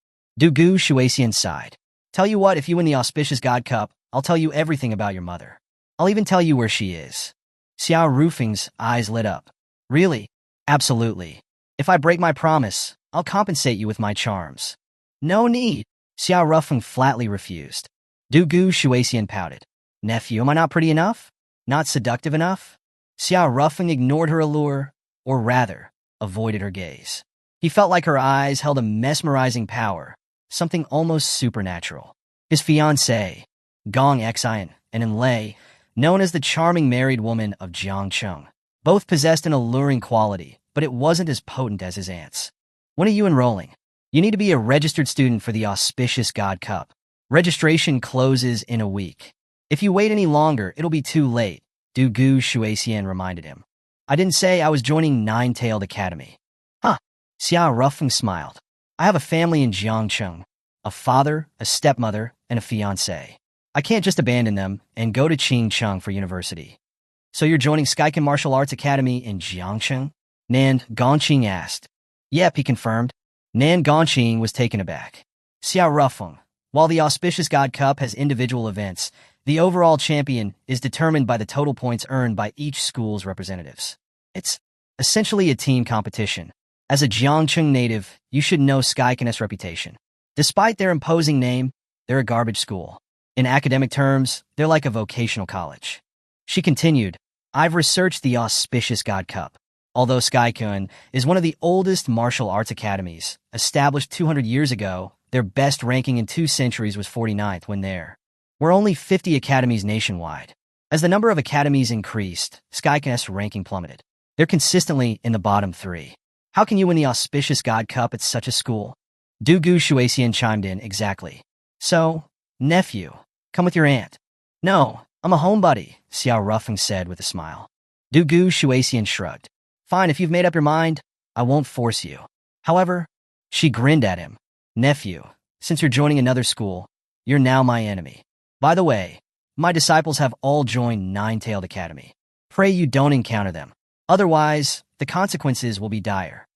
Dugu Shuexian sighed. Tell you what, if you win the auspicious God Cup, I'll tell you everything about your mother. I'll even tell you where she is. Xiao Rufeng's eyes lit up. Really? Absolutely. If I break my promise, I'll compensate you with my charms. No need. Xiao Rufeng flatly refused. Dugu Shuexian pouted. Nephew, am I not pretty enough? Not seductive enough? Xiao Rufeng ignored her allure, or rather, avoided her gaze. He felt like her eyes held a mesmerizing power, something almost supernatural. His fiancée, Gong Xian, and Enlei, known as the charming married woman of Jiangcheng, both possessed an alluring quality, but it wasn't as potent as his aunt's. When are you enrolling? You need to be a registered student for the auspicious God Cup. Registration closes in a week. If you wait any longer, it'll be too late, Dugu Shuexian reminded him. I didn't say I was joining Nine-Tailed Academy. Huh. Xiao Rufeng smiled. I have a family in Jiangcheng, a father, a stepmother, and a fiancé. I can't just abandon them and go to Ching for university. So you're joining Skyken Martial Arts Academy in Jiangcheng? Nan Gongqing asked. Yep, he confirmed. Nan Gongqing was taken aback. Xiao Rufeng. While the Auspicious God Cup has individual events, the overall champion is determined by the total points earned by each school's representatives. It's essentially a team competition. As a Jiangcheng native, you should know Skyken's reputation. Despite their imposing name, they're a garbage school. In academic terms, they're like a vocational college. She continued, I've researched the Auspicious God Cup. Although Skyken is one of the oldest martial arts academies, established 200 years ago, their best ranking in 2 centuries was 49th when there were only 50 academies nationwide. As the number of academies increased, Skyken's ranking plummeted. They're consistently in the bottom 3. How can you win the Auspicious God Cup at such a school? Du Gu Shuaxian chimed in, exactly. So, nephew, come with your aunt. No, I'm a homebody, Xiao Rufeng said with a smile. Du Gu Shuaxian shrugged. Fine, if you've made up your mind, I won't force you. However, she grinned at him. Nephew, since you're joining another school, you're now my enemy. By the way, my disciples have all joined Nine-Tailed Academy. Pray you don't encounter them. Otherwise, the consequences will be dire.